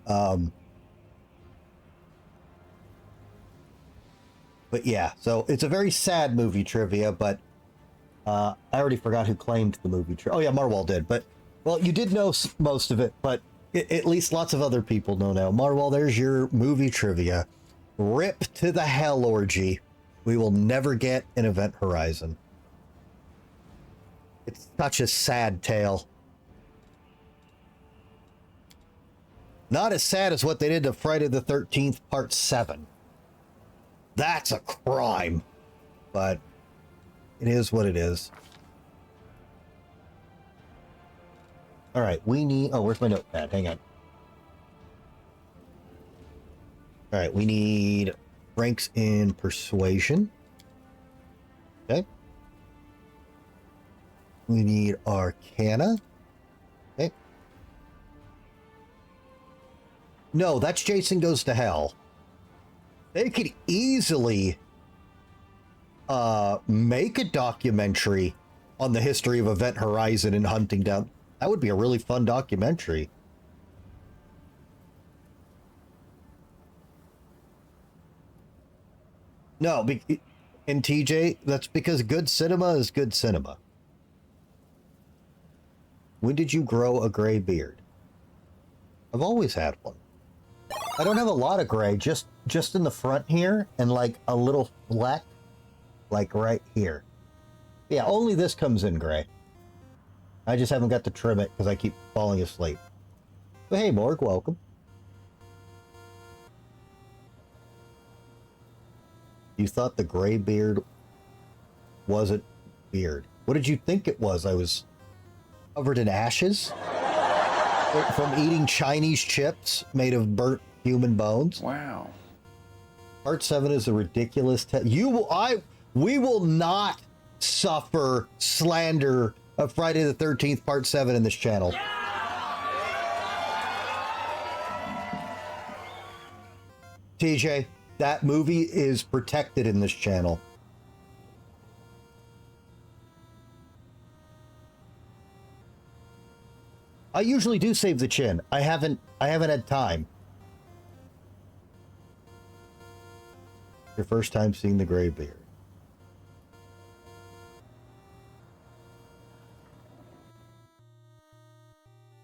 Speaker 1: But yeah, so it's a very sad movie trivia, but I already forgot who claimed the movie trivia. Oh yeah, Marwal did, but well, you did know most of it, but at least lots of other people know now. Marwal, there's your movie trivia. Rip to the hell orgy. We will never get an Event Horizon. It's such a sad tale. Not as sad as what they did to Friday the 13th Part 7. That's a crime. But it is what it is. All right, we need... Oh, where's my notepad? Hang on. All right, we need ranks in Persuasion. Okay. We need Arcana. Okay. No, that's Jason Goes to Hell. They could easily make a documentary on the history of Event Horizon and hunting down. That would be a really fun documentary. No, and TJ, that's because good cinema is good cinema. When did you grow a gray beard? I've always had one. I don't have a lot of gray, just in the front here, and like a little fleck, like right here. Yeah, only this comes in gray. I just haven't got to trim it because I keep falling asleep. But hey, Morg, welcome. You thought the gray beard wasn't beard. What did you think it was? I was covered in ashes from eating Chinese chips made of burnt human bones.
Speaker 3: Wow.
Speaker 1: Part 7 is a ridiculous. We will not suffer slander of Friday the 13th Part 7 in this channel. TJ, that movie is protected in this channel. I usually do save the chin. I haven't had time. Your first time seeing the gray beard.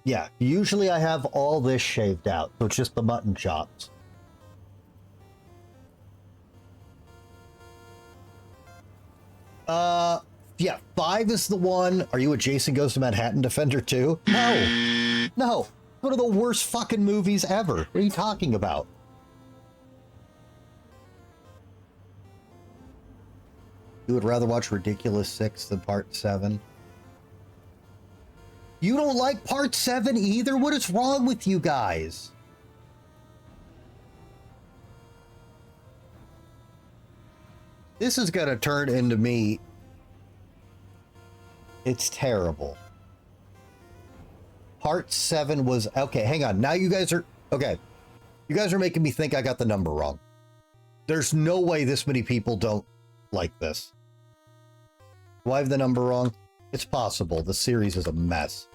Speaker 1: Yeah, usually I have all this shaved out, so it's just the mutton chops. Yeah, 5 is the one. Are you a Jason Goes to Manhattan Defender too? No. No. One of the worst fucking movies ever. What are you talking about? You would rather watch Ridiculous 6 than Part 7? You don't like Part 7 either? What is wrong with you guys? This is gonna turn into me. It's terrible. Part 7 was... Okay, hang on. Now you guys are... Okay. You guys are making me think I got the number wrong. There's no way this many people don't like this. Do I have the number wrong? It's possible. The series is a mess.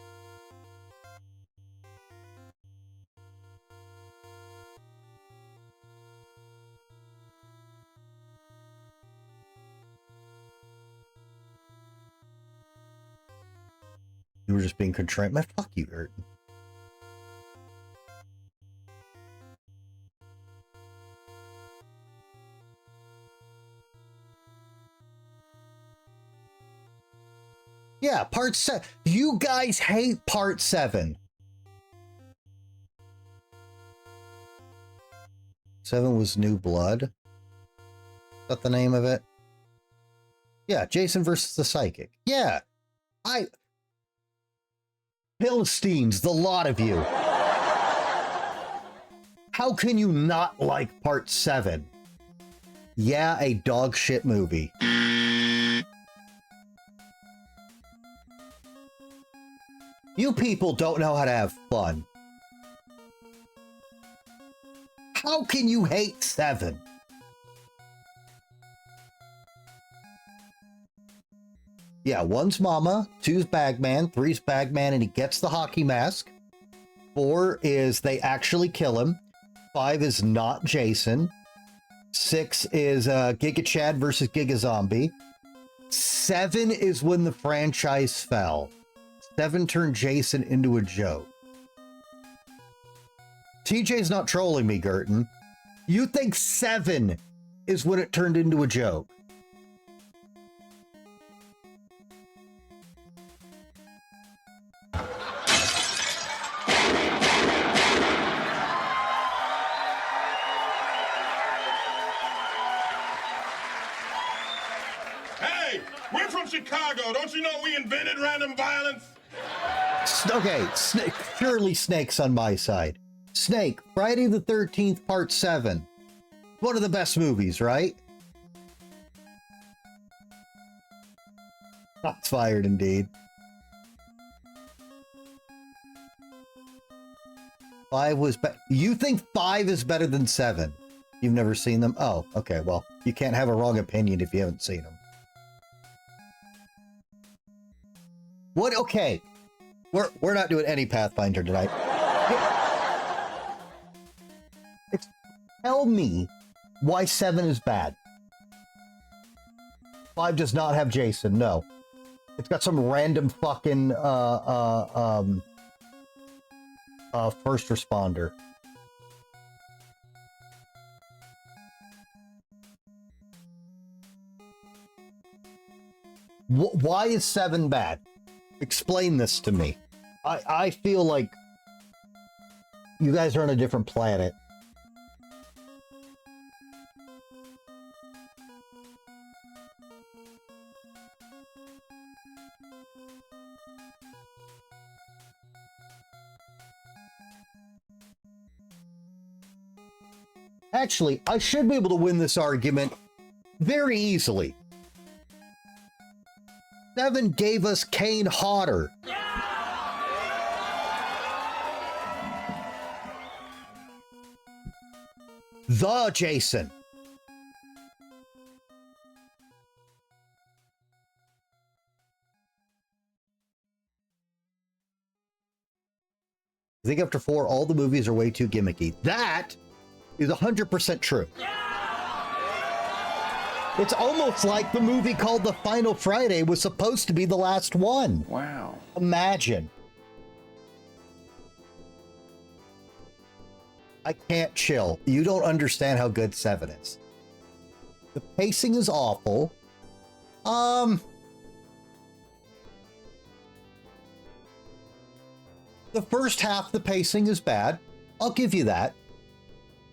Speaker 1: You were just being contrite. Man, fuck you, Burton. Yeah, Part 7. You guys hate Part 7. 7 was New Blood. Is that the name of it? Yeah, Jason versus the Psychic. Yeah. Philistines, the lot of you. How can you not like Part 7? Yeah, a dog shit movie. You people don't know how to have fun. How can you hate 7? Yeah, 1's Mama, 2's Bagman, 3's Bagman, and he gets the hockey mask. 4 is they actually kill him. 5 is not Jason. 6 is Giga Chad versus Giga Zombie. 7 is when the franchise fell. 7 turned Jason into a joke. TJ's not trolling me, Gerton. You think 7 is when it turned into a joke?
Speaker 7: Hey, we're from Chicago. Don't you know we invented random violence?
Speaker 1: Okay, surely Snake's on my side. Snake, Friday the 13th, Part 7. One of the best movies, right? Shots fired, indeed. 5 was better. You think 5 is better than 7? You've never seen them? Oh, okay, well, you can't have a wrong opinion if you haven't seen them. What? Okay. We're not doing any Pathfinder tonight. Tell me why 7 is bad. 5 does not have Jason, no. It's got some random fucking first responder. Why is 7 bad? Explain this to me. I feel like you guys are on a different planet. Actually, I should be able to win this argument very easily. 7 gave us Kane Hodder. The Jason. I think after 4, all the movies are way too gimmicky. That is 100% true. It's almost like the movie called The Final Friday was supposed to be the last one.
Speaker 3: Wow.
Speaker 1: Imagine. I can't chill. You don't understand how good 7 is. The pacing is awful. The first half, the pacing is bad. I'll give you that.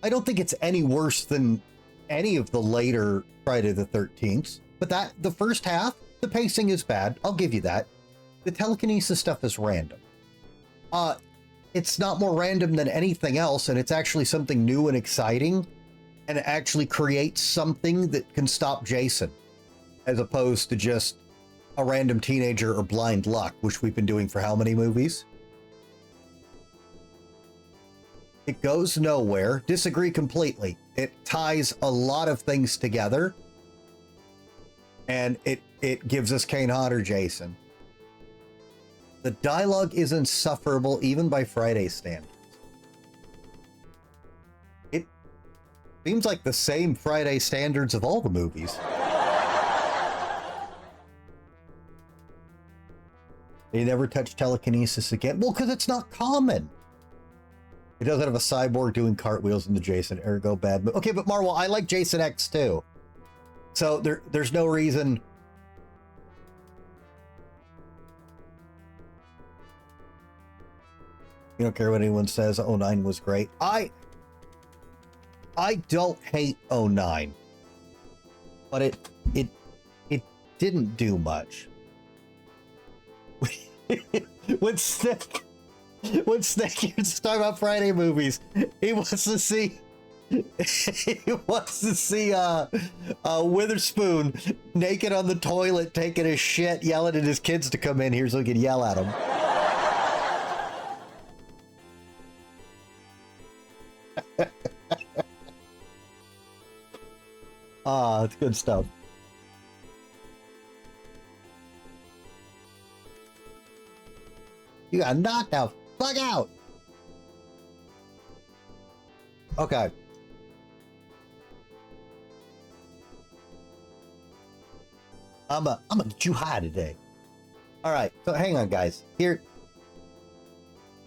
Speaker 1: I don't think it's any worse than any of the later Friday the 13th, but the first half, the pacing is bad. I'll give you that. The telekinesis stuff is random. It's not more random than anything else, and it's actually something new and exciting, and it actually creates something that can stop Jason, as opposed to just a random teenager or blind luck, which we've been doing for how many movies? It goes nowhere. Disagree completely. It ties a lot of things together, and it gives us Kane Hodder Jason. The dialogue is insufferable even by Friday standards. It seems like the same Friday standards of all the movies. They never touch telekinesis again. Well, because it's not common. It doesn't have a cyborg doing cartwheels in the Jason, ergo bad. Okay, but Marvel, I like Jason X too. So there's no reason. You don't care what anyone says. 09 was great. I don't hate 09, but it didn't do much. when Snake used to talk about Friday movies, he wants to see Witherspoon naked on the toilet taking a shit, yelling at his kids to come in here so he can yell at them. It's good stuff. You got knocked the fuck out. Okay. I'm gonna get you high today. All right. So hang on, guys. Here.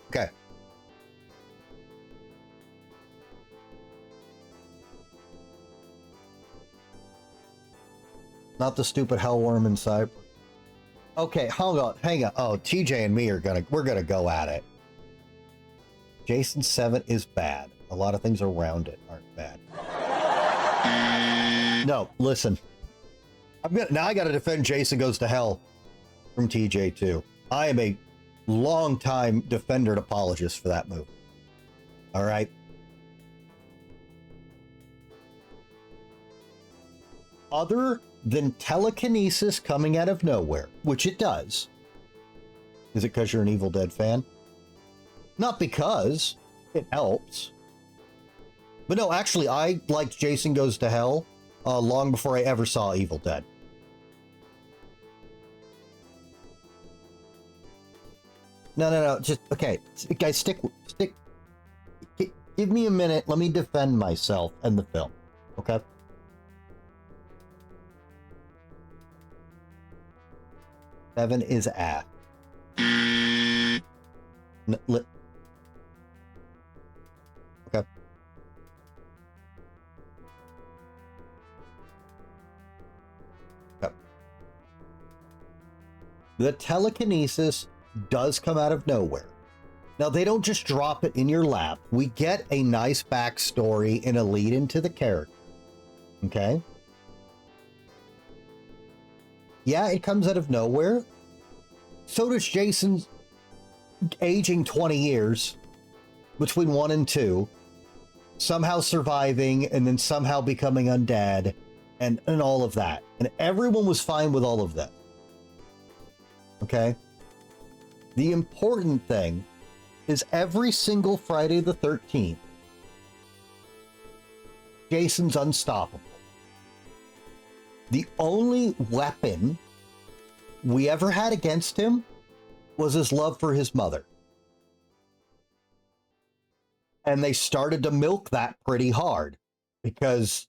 Speaker 1: Okay. Not the stupid hellworm inside. Okay, hold on, hang on. Oh, TJ and me we're gonna go at it. Jason 7 is bad. A lot of things around it aren't bad. No, listen. Now I gotta defend Jason Goes to Hell from TJ too. I am a long-time defender and apologist for that movie. All right. Other than telekinesis coming out of nowhere, which it does. Is it because you're an Evil Dead fan? Not because it helps. But no, actually, I liked Jason Goes to Hell long before I ever saw Evil Dead. No, just, okay, guys, give me a minute, let me defend myself and the film, okay? Seven is ass. Okay. The telekinesis does come out of nowhere. Now, they don't just drop it in your lap. We get a nice backstory and a lead into the character. Okay? Yeah, it comes out of nowhere. So does Jason's aging 20 years between 1 and 2, somehow surviving and then somehow becoming undead and all of that. And everyone was fine with all of that. Okay? The important thing is every single Friday the 13th, Jason's unstoppable. The only weapon we ever had against him was his love for his mother. And they started to milk that pretty hard because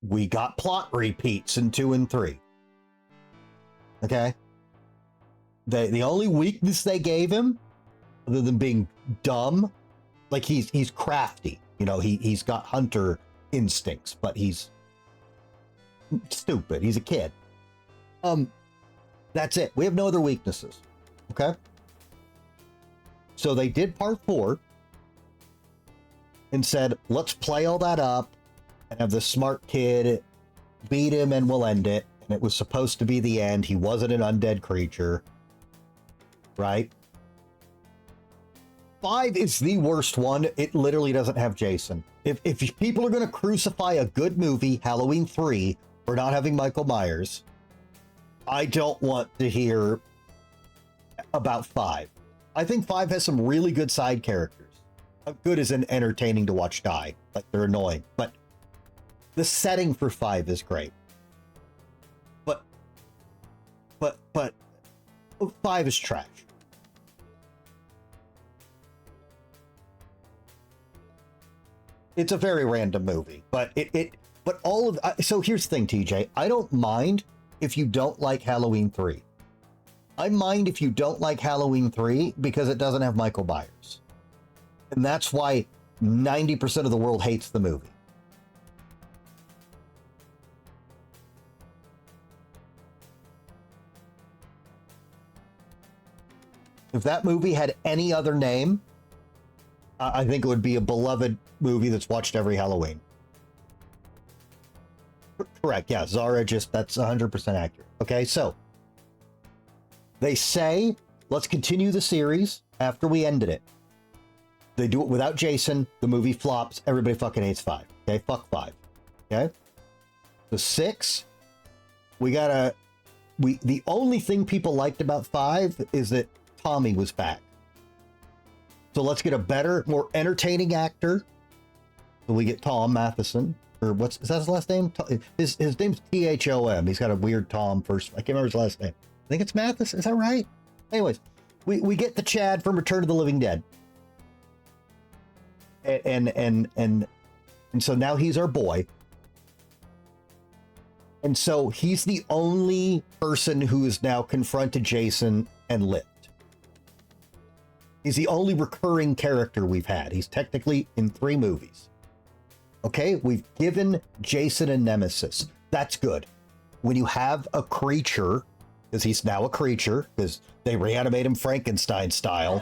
Speaker 1: we got plot repeats in 2 and 3. Okay? The only weakness they gave him, other than being dumb, like he's crafty. You know, he's got hunter instincts, but he's stupid. He's a kid. That's it. We have no other weaknesses. Okay? So they did part 4 and said, let's play all that up and have the smart kid beat him and we'll end it. And And it was supposed to be the end. He wasn't an undead creature. Right? 5 is the worst one. It literally doesn't have Jason. If people are going to crucify a good movie, Halloween 3, for not having Michael Myers, I don't want to hear about 5. I think 5 has some really good side characters. Good as in entertaining to watch die. Like, they're annoying. But the setting for 5 is great. But 5 is trash. It's a very random movie, but but all of, so here's the thing, TJ, I don't mind if you don't like Halloween 3. I mind if you don't like Halloween 3 because it doesn't have Michael Myers. And that's why 90% of the world hates the movie. If that movie had any other name, I think it would be a beloved movie that's watched every Halloween. Correct, yeah, Zara that's 100% accurate. Okay, so they say, let's continue the series after we ended it. They do it without Jason, the movie flops, everybody fucking hates 5. Okay, fuck 5. Okay? The 6, the only thing people liked about 5 is that Tommy was back. So let's get a better, more entertaining actor. So we get Tom Matheson, or is that his last name? His name's Thom. He's got a weird Tom first. I can't remember his last name. I think it's Matheson. Is that right? Anyways, we get the Chad from Return of the Living Dead, and so now he's our boy, and so he's the only person who has now confronted Jason and lived. He's the only recurring character we've had. He's technically in 3 movies. Okay, we've given Jason a nemesis. That's good. When you have a creature, because he's now a creature, because they reanimate him Frankenstein style,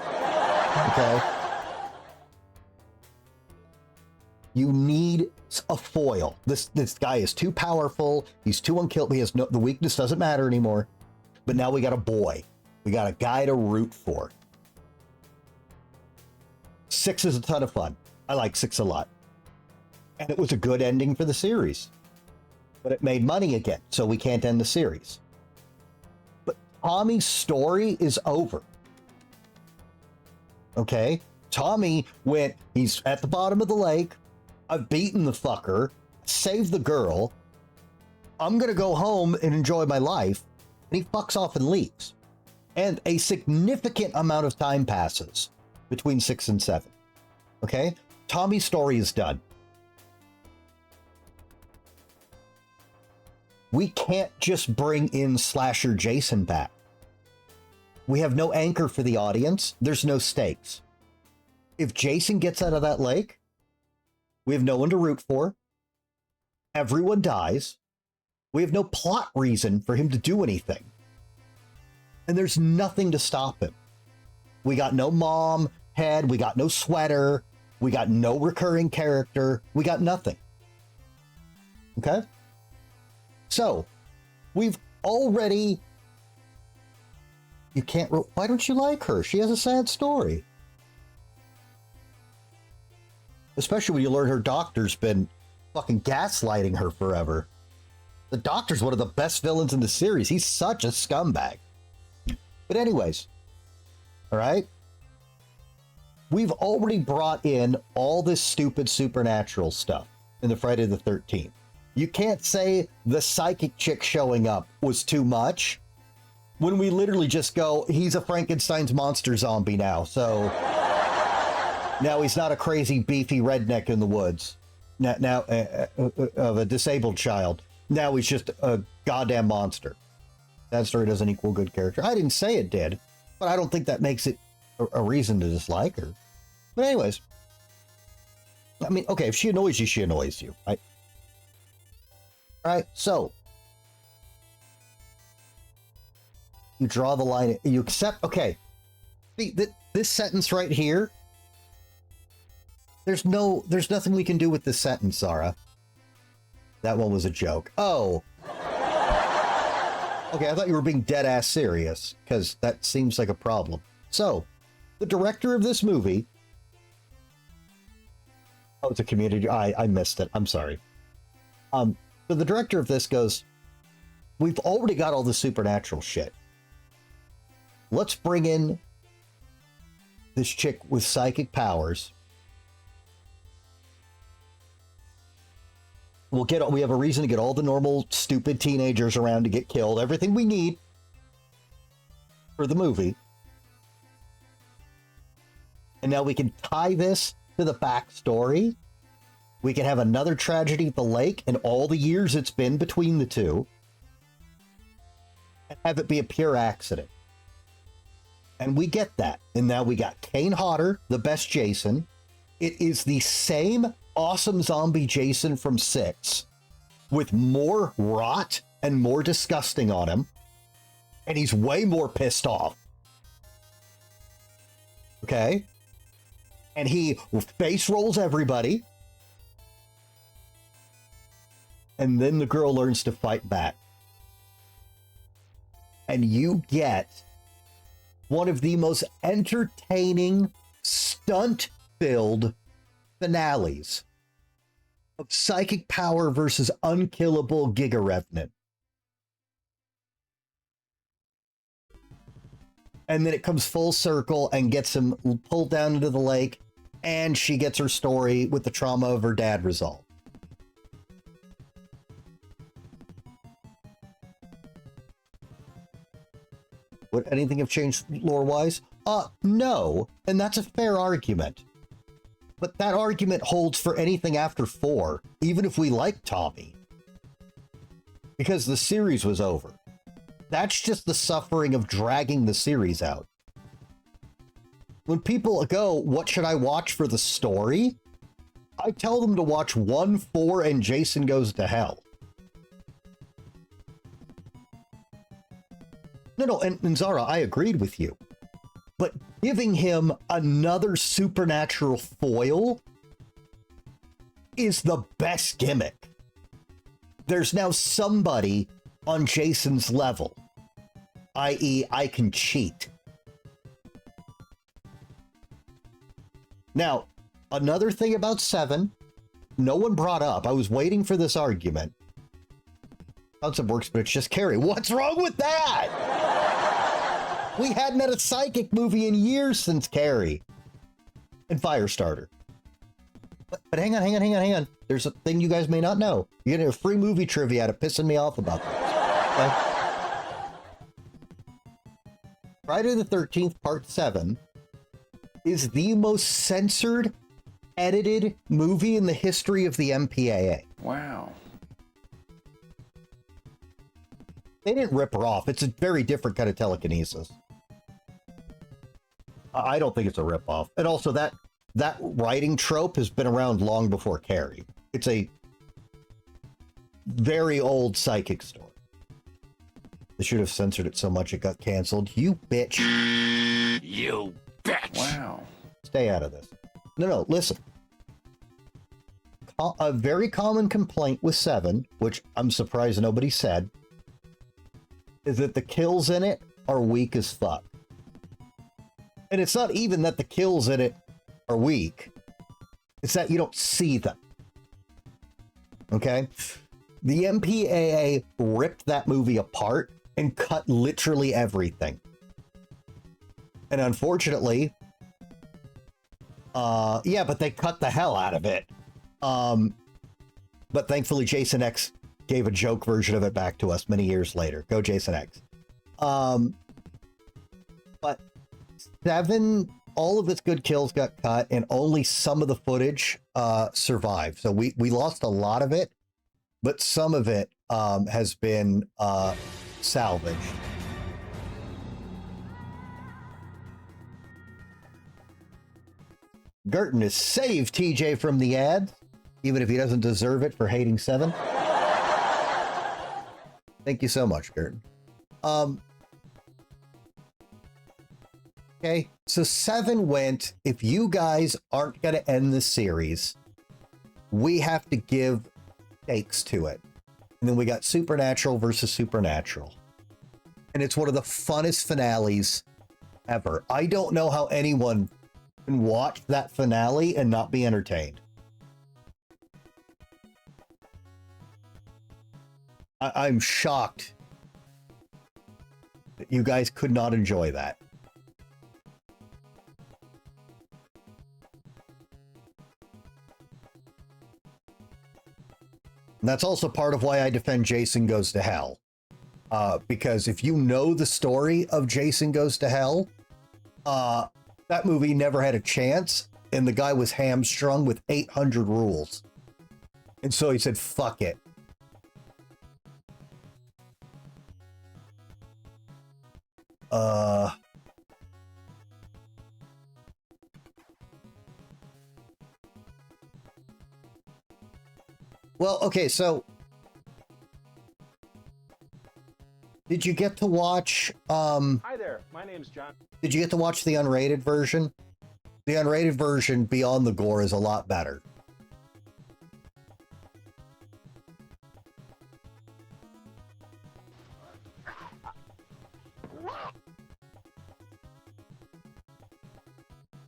Speaker 1: okay? You need a foil. This guy is too powerful. He's too unkillable. He has the weakness doesn't matter anymore. But now we got a boy. We got a guy to root for. 6 is a ton of fun. I like 6 a lot. And it was a good ending for the series. But it made money again, so we can't end the series. But Tommy's story is over. Okay? Tommy he's at the bottom of the lake. I've beaten the fucker, saved the girl. I'm gonna go home and enjoy my life. And he fucks off and leaves. And a significant amount of time passes between 6 and 7. Okay? Tommy's story is done. We can't just bring in Slasher Jason back. We have no anchor for the audience. There's no stakes. If Jason gets out of that lake, we have no one to root for. Everyone dies. We have no plot reason for him to do anything. And there's nothing to stop him. We got no mom head. We got no sweater. We got no recurring character. We got nothing. Okay? So, we've already... You can't... Why don't you like her? She has a sad story. Especially when you learn her doctor's been fucking gaslighting her forever. The Doctor's one of the best villains in the series. He's such a scumbag. But anyways, all right? We've already brought in all this stupid supernatural stuff in the Friday the 13th. You can't say the psychic chick showing up was too much when we literally just go, he's a Frankenstein's monster zombie now, so now he's not a crazy beefy redneck in the woods. Now of a disabled child. Now he's just a goddamn monster. That story doesn't equal good character. I didn't say it did, but I don't think that makes it a reason to dislike her. But anyways, I mean, okay, if she annoys you, she annoys you. Right? All right, so you draw the line. You accept. Okay, see this sentence right here. There's nothing we can do with this sentence, Zara. That one was a joke. Oh. Okay, I thought you were being dead-ass serious, because that seems like a problem. So, the director of this movie... Oh, it's a community... I missed it. I'm sorry. So the director of this goes, we've already got all the supernatural shit. Let's bring in this chick with psychic powers. We have a reason to get all the normal stupid teenagers around to get killed. Everything we need for the movie. And now we can tie this to the backstory. We can have another tragedy at the lake and all the years it's been between the two. And have it be a pure accident. And we get that. And now we got Kane Hodder, the best Jason. It is the same awesome zombie Jason from 6 with more rot and more disgusting on him. And he's way more pissed off. Okay? And he face rolls everybody. And then the girl learns to fight back. And you get one of the most entertaining, stunt-filled finales of psychic power versus unkillable Giga Revenant. And then it comes full circle and gets him pulled down into the lake, and she gets her story with the trauma of her dad resolved. Would anything have changed lore-wise? No, and that's a fair argument. But that argument holds for anything after 4, even if we like Tommy. Because the series was over. That's just the suffering of dragging the series out. When people go, what should I watch for the story? I tell them to watch 1, 4, and Jason Goes to Hell. No, and Zara, I agreed with you. But giving him another supernatural foil is the best gimmick. There's now somebody on Jason's level, i.e., I can cheat. Now, another thing about 7, no one brought up, I was waiting for this argument. Concept works, but it's just Carrie. What's wrong with that? We hadn't had a psychic movie in years since Carrie. And Firestarter. But hang on. There's a thing you guys may not know. You're getting a free movie trivia out of pissing me off about this. Okay? Friday the 13th, Part 7 is the most censored, edited movie in the history of the MPAA.
Speaker 3: Wow.
Speaker 1: They didn't rip her off. It's a very different kind of telekinesis. I don't think it's a ripoff. And also that writing trope has been around long before Carrie. It's a very old psychic story. They should have censored it so much it got canceled. You bitch.
Speaker 3: You bitch. Wow.
Speaker 1: Stay out of this. No, listen. A very common complaint with 7, which I'm surprised nobody said, is that the kills in it are weak as fuck. And it's not even that the kills in it are weak. It's that you don't see them. Okay? The MPAA ripped that movie apart and cut literally everything. And unfortunately, yeah, but they cut the hell out of it. But thankfully, Jason X gave a joke version of it back to us many years later. Go Jason X. But 7, all of its good kills got cut, and only some of the footage survived. So we lost a lot of it, but some of it has been salvaged. Gerton has saved TJ from the ad, even if he doesn't deserve it for hating 7. Thank you so much, Gerton. Okay, so 7 went, if you guys aren't going to end the series, we have to give stakes to it. And then we got Supernatural versus Supernatural. And it's one of the funnest finales ever. I don't know how anyone can watch that finale and not be entertained. I'm shocked that you guys could not enjoy that. And that's also part of why I defend Jason Goes to Hell. Because if you know the story of Jason Goes to Hell, that movie never had a chance, and the guy was hamstrung with 800 rules. And so he said, fuck it. Well, okay, so did you get to watch
Speaker 5: Hi there, my name's John.
Speaker 1: did you get to watch the unrated version? The unrated version beyond the gore is a lot better.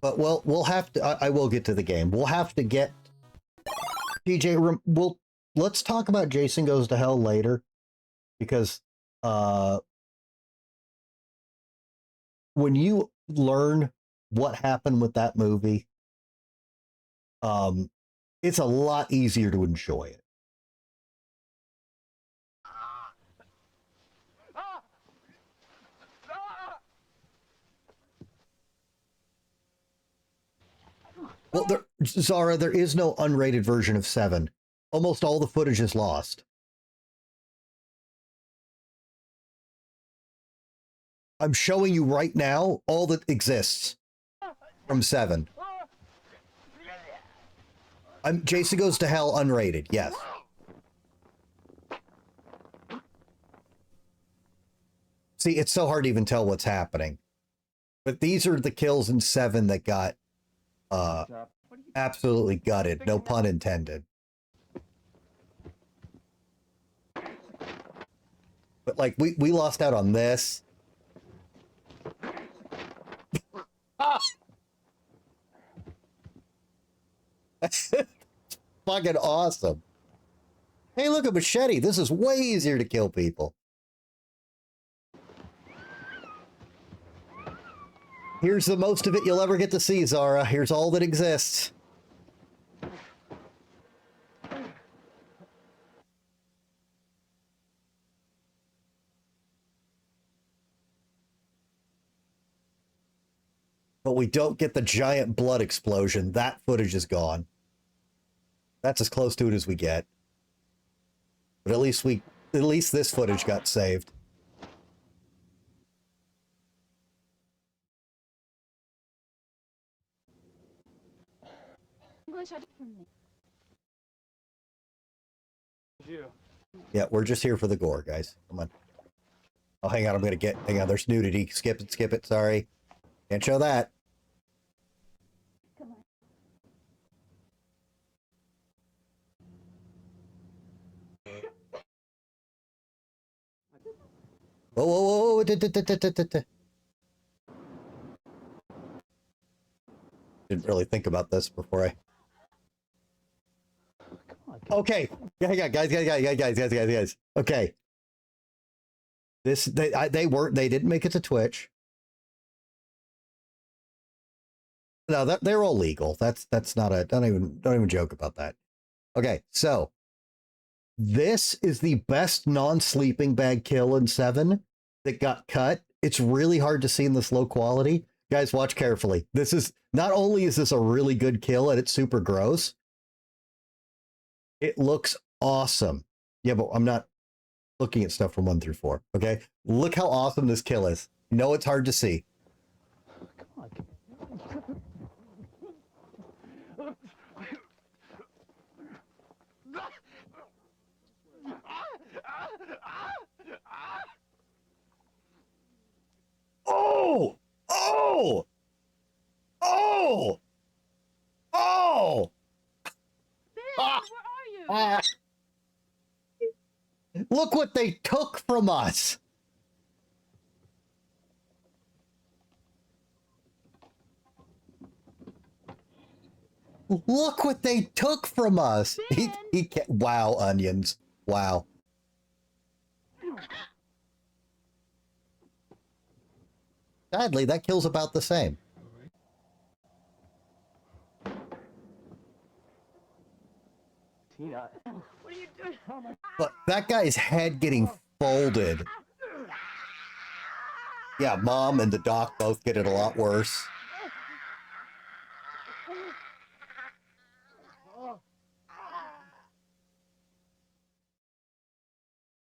Speaker 1: But we'll have to I will get to the game. We'll have to get TJ, let's talk about Jason Goes to Hell later, because when you learn what happened with that movie, it's a lot easier to enjoy it. Well, Zara, there is no unrated version of 7. Almost all the footage is lost. I'm showing you right now all that exists from 7. Jason Goes to Hell unrated, yes. See, it's so hard to even tell what's happening. But these are the kills in 7 that got absolutely gutted, no pun intended. But like we lost out on this. That's fucking awesome. Hey, look at machete. This is way easier to kill people. Here's the most of it you'll ever get to see, Zara. Here's all that exists. But we don't get the giant blood explosion. That footage is gone. That's as close to it as we get. But at least this footage got saved. Yeah, we're just here for the gore, guys. Come on. Oh, hang on. Hang on. There's nudity. Skip it. Sorry. Can't show that. Whoa. Didn't really think about this before I... Okay. Yeah, guys. Okay. They didn't make it to Twitch. No, they're all legal. That's not a, don't even joke about that. Okay, so this is the best non-sleeping bag kill in 7 that got cut. It's really hard to see in this low quality. Guys, watch carefully. This is, not only is this a really good kill and it's super gross, it looks awesome. Yeah, but I'm not looking at stuff from 1 through 4. Okay, look how awesome this kill is. You know it's hard to see. Oh! Oh! Oh! Oh!
Speaker 4: Where are you?
Speaker 1: Look what they took from us. Look what they took from us. He can't. Wow, onions. Wow. Sadly, that kills about the same.
Speaker 5: Tina.
Speaker 4: What are you doing?
Speaker 1: But that guy's head getting folded. Yeah, Mom and the doc both get it a lot worse.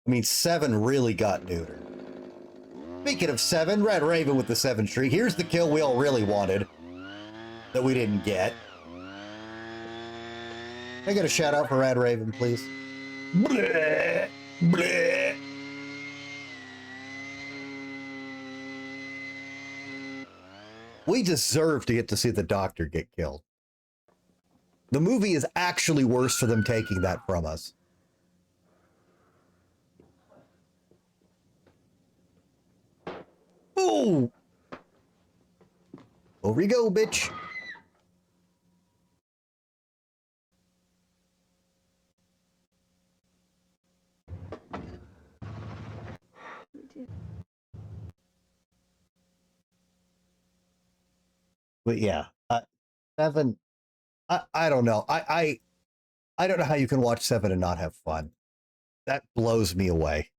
Speaker 1: I mean, Seven really got neutered. Speaking of Seven, Red Raven with the 7th streak. Here's the kill we all really wanted that we didn't get. Can I get a shout out for Red Raven, please? Bleh, bleh. We deserve to get to see the doctor get killed. The movie is actually worse for them taking that from us. Ooh! Over you go, bitch. But yeah, Seven. I don't know. I don't know how you can watch Seven and not have fun. That blows me away.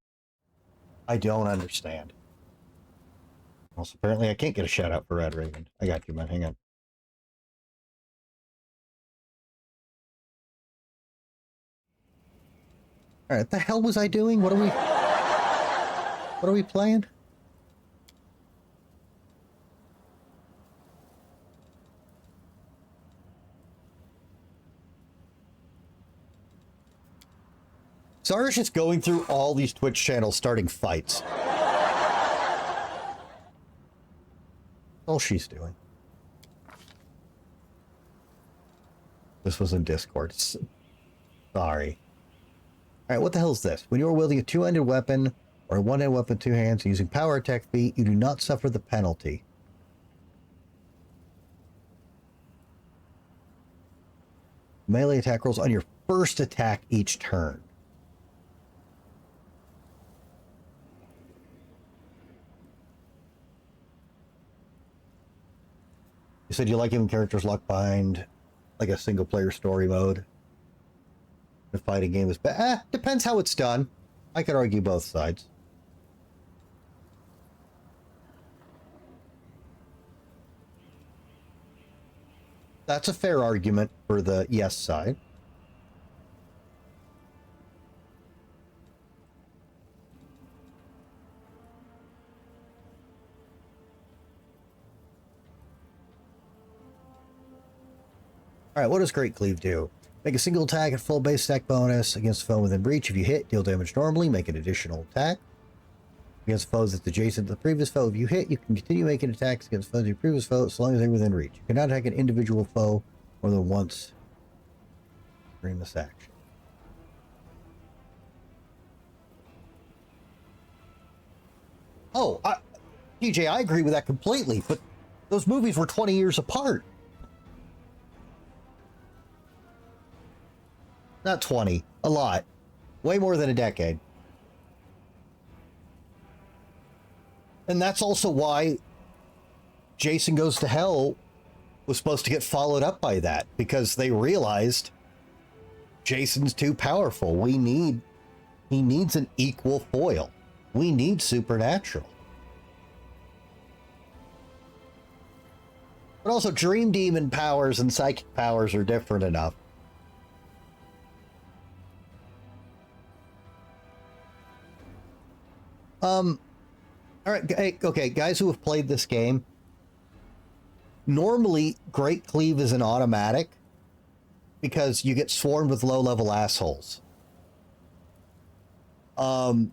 Speaker 1: I don't understand. Also, apparently I can't get a shout out for Red Raven. I got you, man. Hang on. All right, what the hell was I doing? What are we playing? Zara's just going through all these Twitch channels starting fights. All she's doing. This was in Discord. Sorry. Alright, what the hell is this? When you are wielding a two-handed weapon or a one-handed weapon with two hands using power attack feat, you do not suffer the penalty. Melee attack rolls on your first attack each turn. You said you like having characters locked behind like a single player story mode. The fighting game is depends how it's done. I could argue both sides. That's a fair argument for the yes side. Alright, what does Great Cleave do? Make a single attack at full base attack bonus against a foe within reach. If you hit, deal damage normally, make an additional attack. Against foes that's adjacent to the previous foe. If you hit, you can continue making attacks against foes of your previous foe as long as they're within reach. You cannot attack an individual foe more than once during this action. Oh, TJ, I agree with that completely, but those movies were 20 years apart. Not 20, a lot. Way more than a decade. And that's also why Jason Goes to Hell was supposed to get followed up by that, because they realized Jason's too powerful. He needs an equal foil. We need Supernatural. But also Dream Demon powers and psychic powers are different enough. All right, okay, guys who have played this game, normally Great Cleave is an automatic because you get swarmed with low-level assholes. But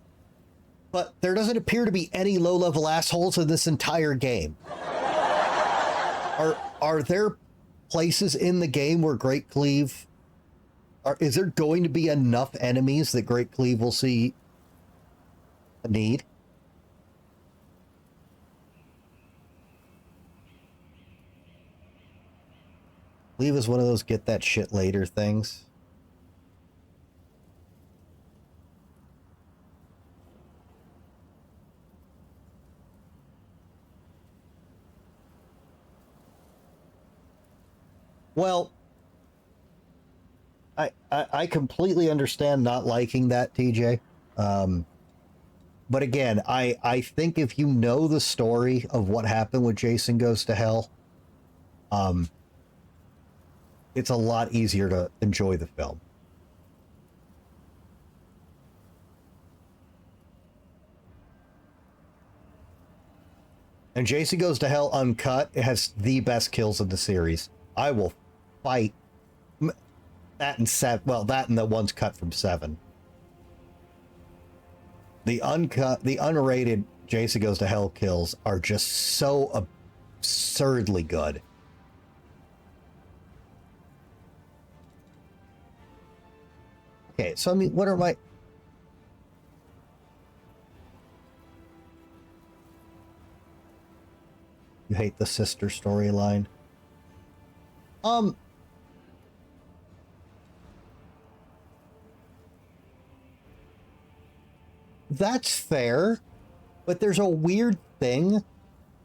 Speaker 1: there doesn't appear to be any low-level assholes in this entire game. Are there places in the game where Great Cleave... is there going to be enough enemies that Great Cleave will see a need? Leave is one of those get that shit later things. Well, I completely understand not liking that, TJ. But again, I think if you know the story of what happened with Jason Goes to Hell, it's a lot easier to enjoy the film. And Jason Goes to Hell Uncut, it has the best kills in the series. I will fight that and that and the ones cut from 7. The unrated Jason Goes to Hell kills are just so absurdly good. Okay, so I mean, what are my... You hate the sister storyline? That's fair, but there's a weird thing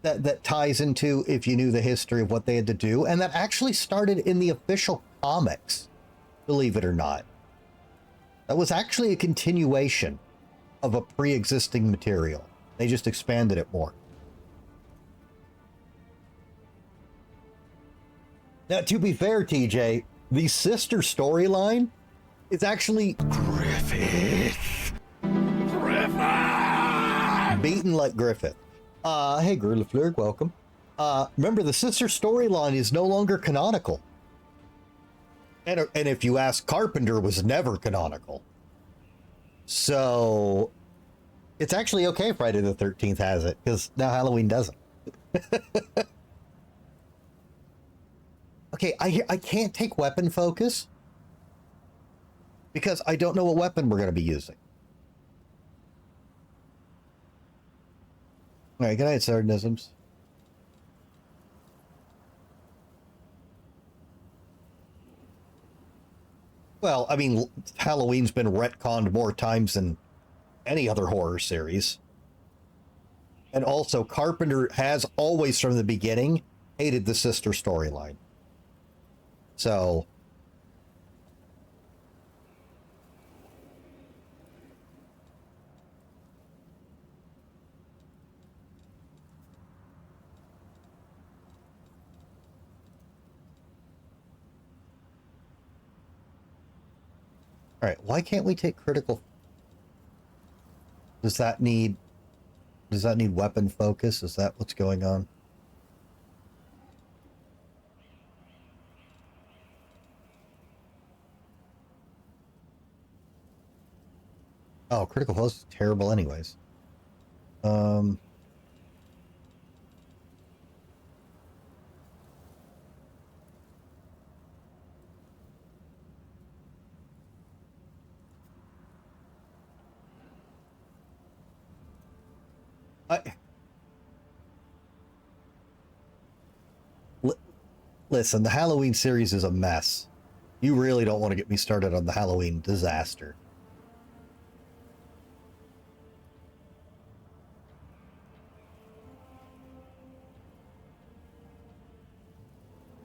Speaker 1: that ties into if you knew the history of what they had to do, and that actually started in the official comics, believe it or not. That was actually a continuation of a pre-existing material. They just expanded it more. Now, to be fair, TJ, the sister storyline is actually Griffith. Beaten like Griffith. Hey, Grillefleur, welcome. Remember, the sister storyline is no longer canonical. And if you ask, Carpenter was never canonical. So, it's actually okay Friday the 13th has it, because now Halloween doesn't. Okay, I can't take weapon focus, because I don't know what weapon we're going to be using. All right, good night, Sardinisms. Well, I mean, Halloween's been retconned more times than any other horror series. And also, Carpenter has always, from the beginning, hated the sister storyline. So... All right, why can't we take critical? Does that need weapon focus? Is that what's going on? Oh, critical focus is terrible anyways. Listen, the Halloween series is a mess. You really don't want to get me started on the Halloween disaster.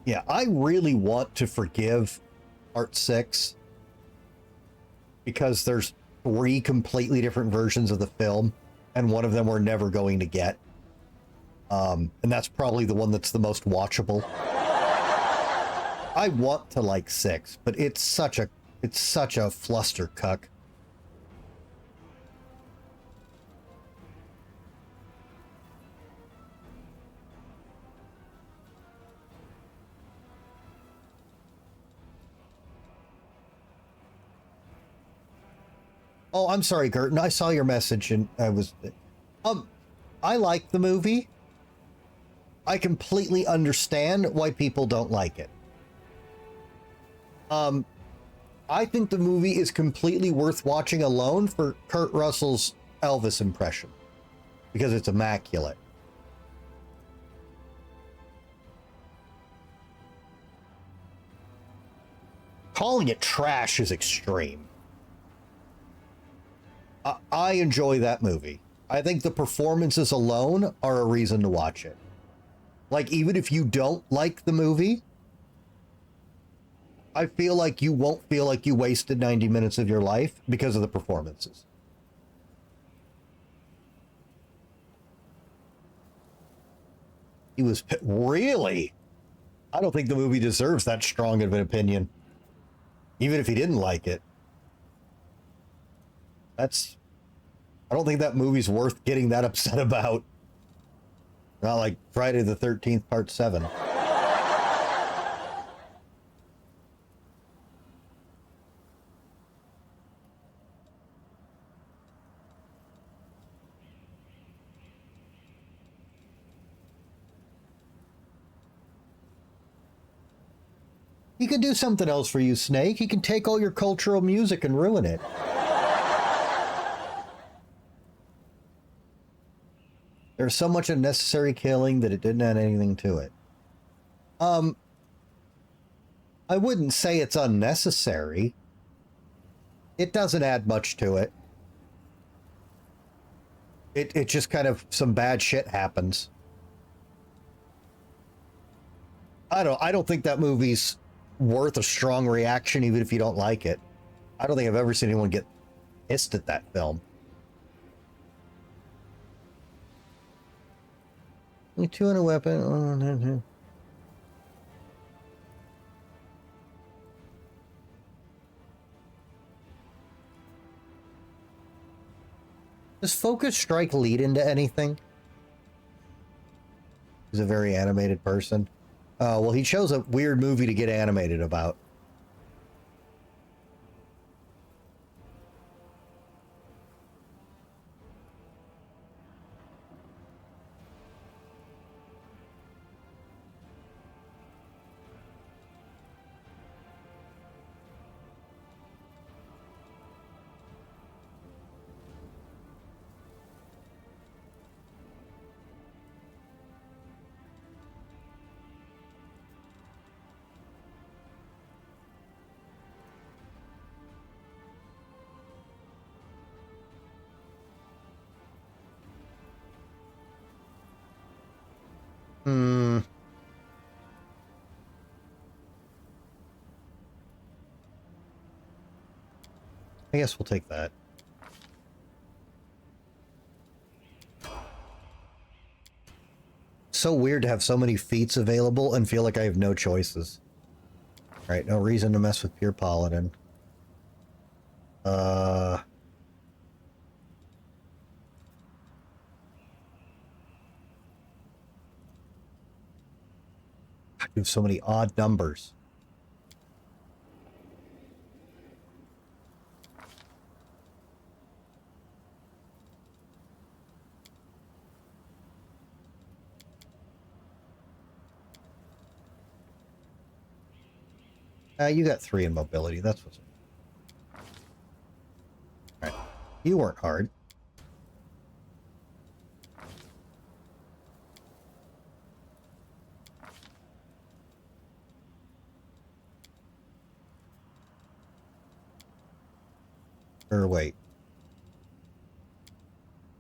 Speaker 1: Yeah, I really want to forgive Part 6 because there's 3 completely different versions of the film, and one of them we're never going to get. And that's probably the one that's the most watchable. I want to like 6, but it's such a flustercuck. Oh, I'm sorry, Gerton. I saw your message and I like the movie. I completely understand why people don't like it. I think the movie is completely worth watching alone for Kurt Russell's Elvis impression, because it's immaculate. calling it trash is extreme. I enjoy that movie. I think the performances alone are a reason to watch it. Like, even if you don't like the movie, I feel like you won't feel like you wasted 90 minutes of your life because of the performances. He was really? I don't think the movie deserves that strong of an opinion. Even if he didn't like it. I don't think that movie's worth getting that upset about. Not like Friday the 13th Part 7. He could do something else for you, Snake. He can take all your cultural music and ruin it. There's so much unnecessary killing that it didn't add anything to it. I wouldn't say it's unnecessary. It doesn't add much to it. It just kind of, some bad shit happens. I don't think that movie's worth a strong reaction even if you don't like it. I don't think I've ever seen anyone get pissed at that film. You 200 weapon. Oh, no. Does Focus Strike lead into anything? He's a very animated person. Well, he chose a weird movie to get animated about. I guess we'll take that. So weird to have so many feats available and feel like I have no choices. Alright, no reason to mess with pure paladin. You have so many odd numbers. You got 3 in mobility. That's what's... Alright. You weren't hard. Or wait.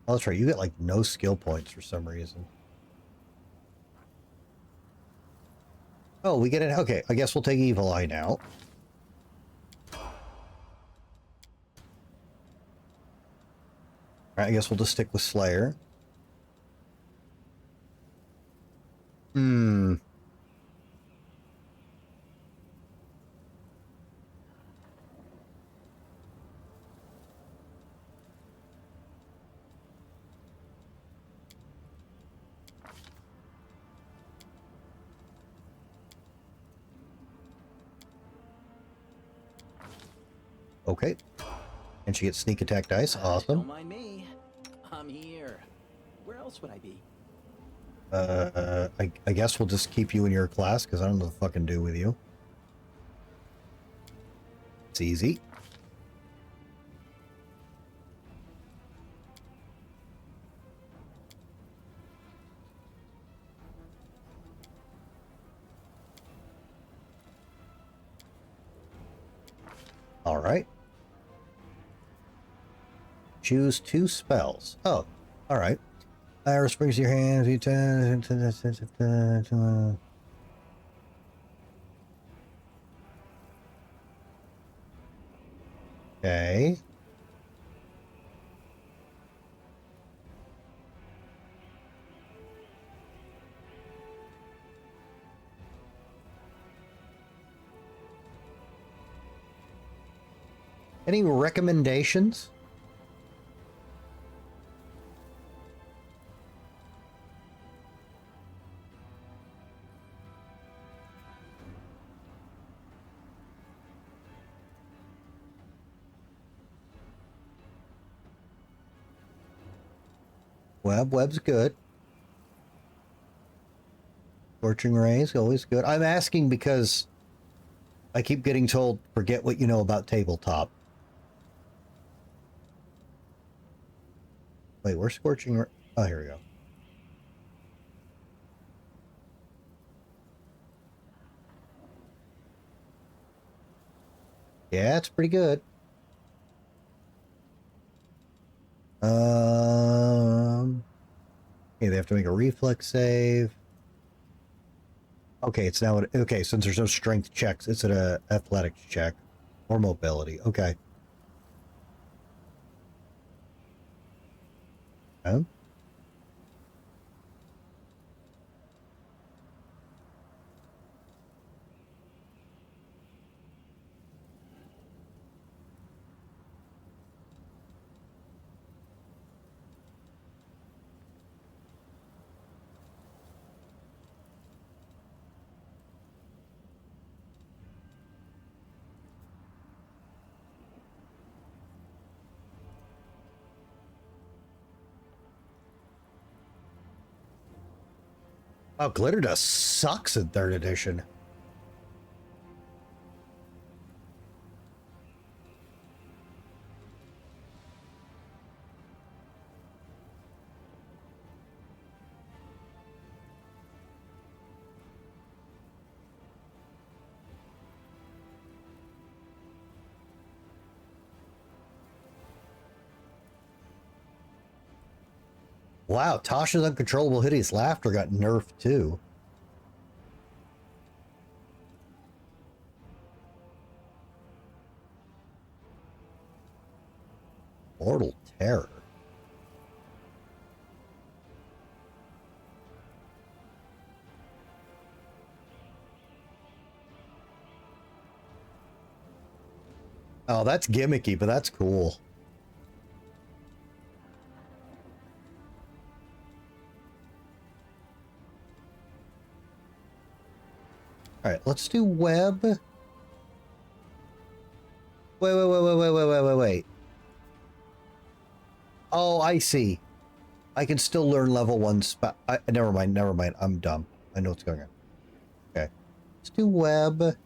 Speaker 1: Oh, that's right. You get like no skill points for some reason. Oh, we get it. Okay, I guess we'll take Evil Eye now. Alright, I guess we'll just stick with Slayer. Okay. And she gets sneak attack dice. Awesome.
Speaker 6: Don't mind me. I'm here. Where else would I be?
Speaker 1: I guess we'll just keep you in your class because I don't know what to fucking do with you. It's easy. right. Choose 2 spells. Oh, all right. Arrow springs to your hand. Okay. Any recommendations? Web's good. Scorching rays, always good. I'm asking because I keep getting told, forget what you know about tabletop. Wait, where's scorching? Oh, here we go. Yeah, it's pretty good. Okay, they have to make a reflex save. Okay, it's now okay. Since there's no strength checks, it's an athletics check or mobility. Okay. Oh. Oh, glitter dust sucks in 3rd edition. Wow, Tasha's uncontrollable hideous laughter got nerfed too. Mortal terror. Oh, that's gimmicky, but that's cool. All right, let's do web. Wait. Oh, I see. I can still learn level 1 spell. Never mind. I'm dumb. I know what's going on. Okay. Let's do web.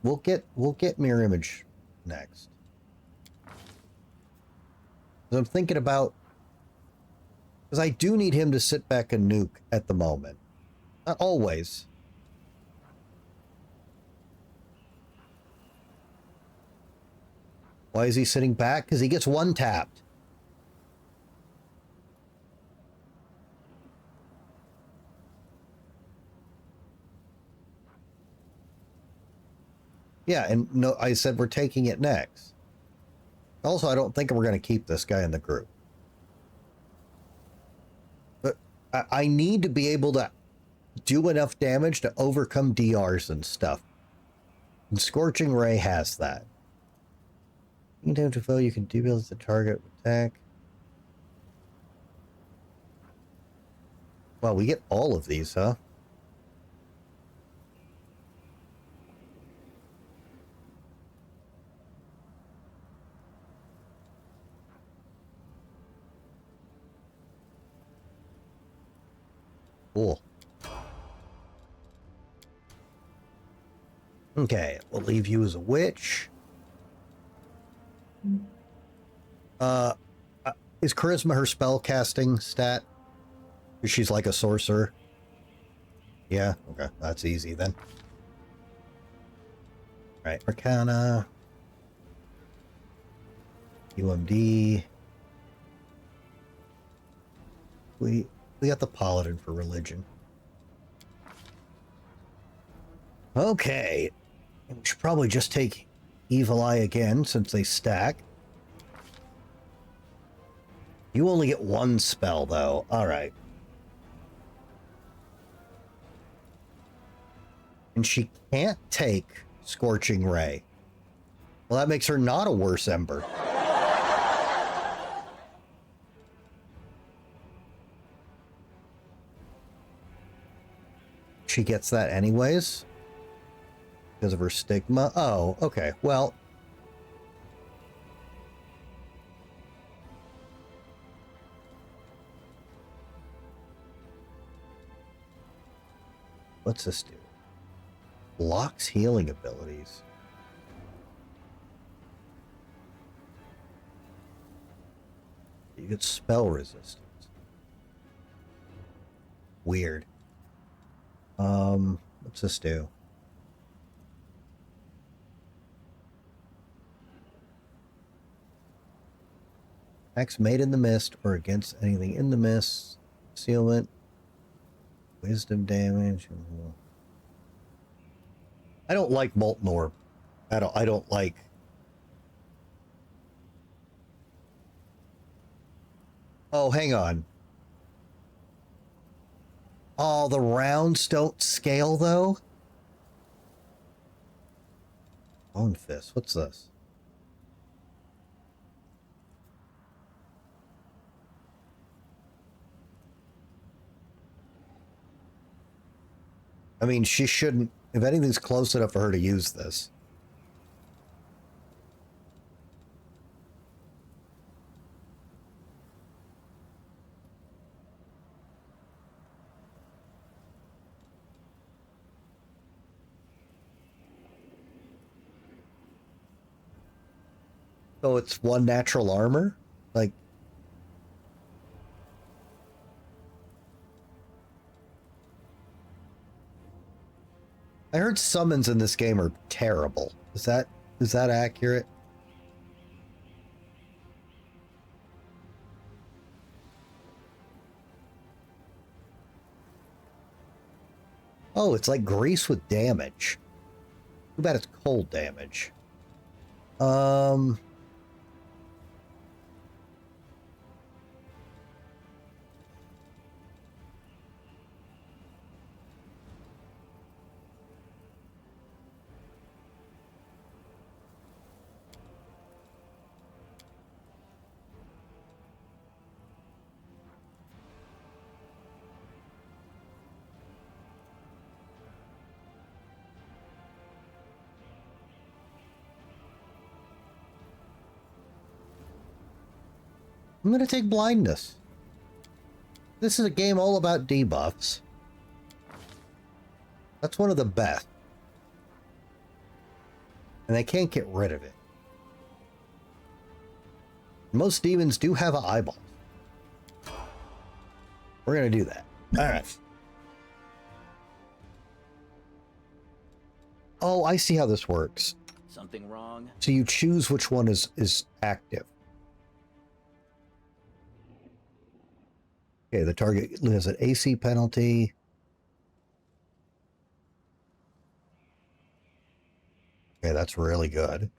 Speaker 1: We'll get mirror image next. I'm thinking about, because I do need him to sit back and nuke at the moment. Not always. Why is he sitting back? Because he gets 1 tapped. Yeah, and no, I said we're taking it next. Also, I don't think we're going to keep this guy in the group. But I need to be able to do enough damage to overcome DRs and stuff. And Scorching Ray has that. Anytime to foe, you can debilate the target with attack. Well, we get all of these, huh? Cool. Okay, we'll leave you as a witch. Is charisma her spell casting stat? She's like a sorcerer. Yeah, okay, that's easy then. Right, Arcana. UMD. We got the Paladin for religion. Okay. We should probably just take Evil Eye again since they stack. You only get one spell though. Alright. And she can't take Scorching Ray. Well, that makes her not a worse Ember. She gets that anyways because of her stigma. Oh, okay. Well, what's this do? Blocks healing abilities. You get spell resistance. Weird. What's this do? Attacks made in the mist or against anything in the mist. Concealment. Wisdom damage. I don't like Molten Orb. I don't like. Oh, hang on. Oh, the rounds don't scale, though? Bone Fist. What's this? I mean, she shouldn't... If anything's close enough for her to use this. So it's one natural armor? Like... I heard summons in this game are terrible. Is that accurate? Oh, it's like grease with damage. Too bad it's cold damage. I'm going to take blindness. This is a game all about debuffs. That's one of the best. And they can't get rid of it. Most demons do have an eyeball. We're going to do that. All right. Oh, I see how this works.
Speaker 6: Something wrong?
Speaker 1: So you choose which one is active. Okay, the target has an AC penalty. Okay, that's really good.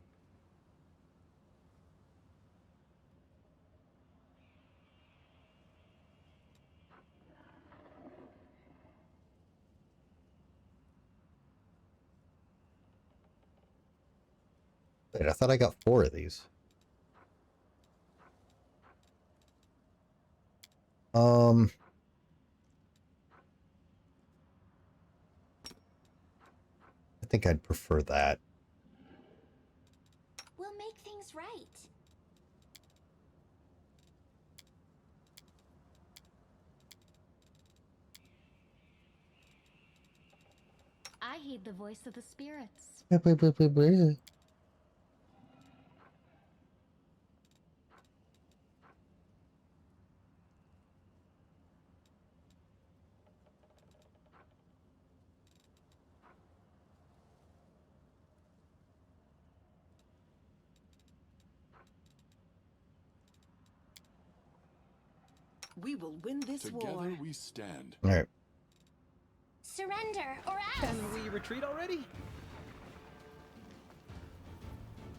Speaker 1: Wait, I thought I got 4 of these. I think I'd prefer that.
Speaker 9: We'll make things right.
Speaker 4: I heed the voice of the spirits.
Speaker 8: We will win this war.
Speaker 2: Together we stand.
Speaker 1: All right.
Speaker 9: Surrender or else.
Speaker 6: Can we retreat already?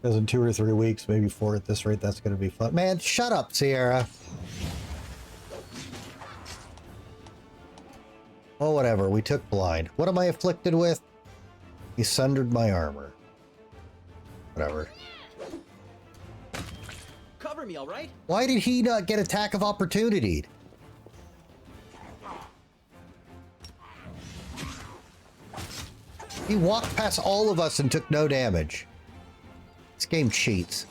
Speaker 1: Because in 2 or 3 weeks, maybe 4 at this rate, that's going to be fun. Man, shut up, Sierra. Oh, whatever. We took blind. What am I afflicted with? He sundered my armor. Whatever.
Speaker 6: Cover me, all right?
Speaker 1: Why did he not get attack of opportunity? He walked past all of us and took no damage. This game cheats.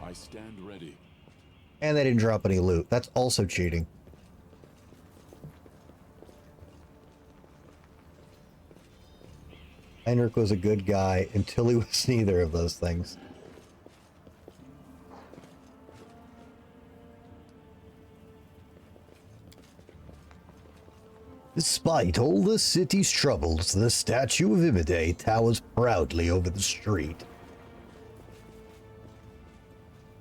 Speaker 2: I stand ready.
Speaker 1: And they didn't drop any loot. That's also cheating. Heinrich was a good guy until he was neither of those things. Despite all the city's troubles, the statue of Imide towers proudly over the street.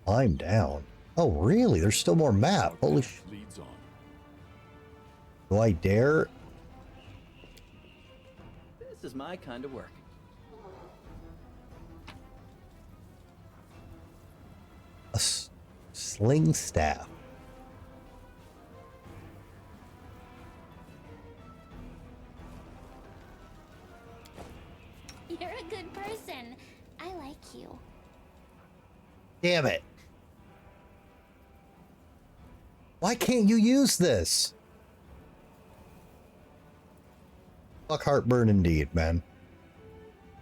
Speaker 1: I'm down. Oh, really? There's still more map. Holy sh...
Speaker 2: Leads on.
Speaker 1: Do I dare?
Speaker 6: This is my kind of work.
Speaker 1: A sling staff.
Speaker 9: You're a good person. I like you.
Speaker 1: Damn it. Why can't you use this? Fuck heartburn indeed, man.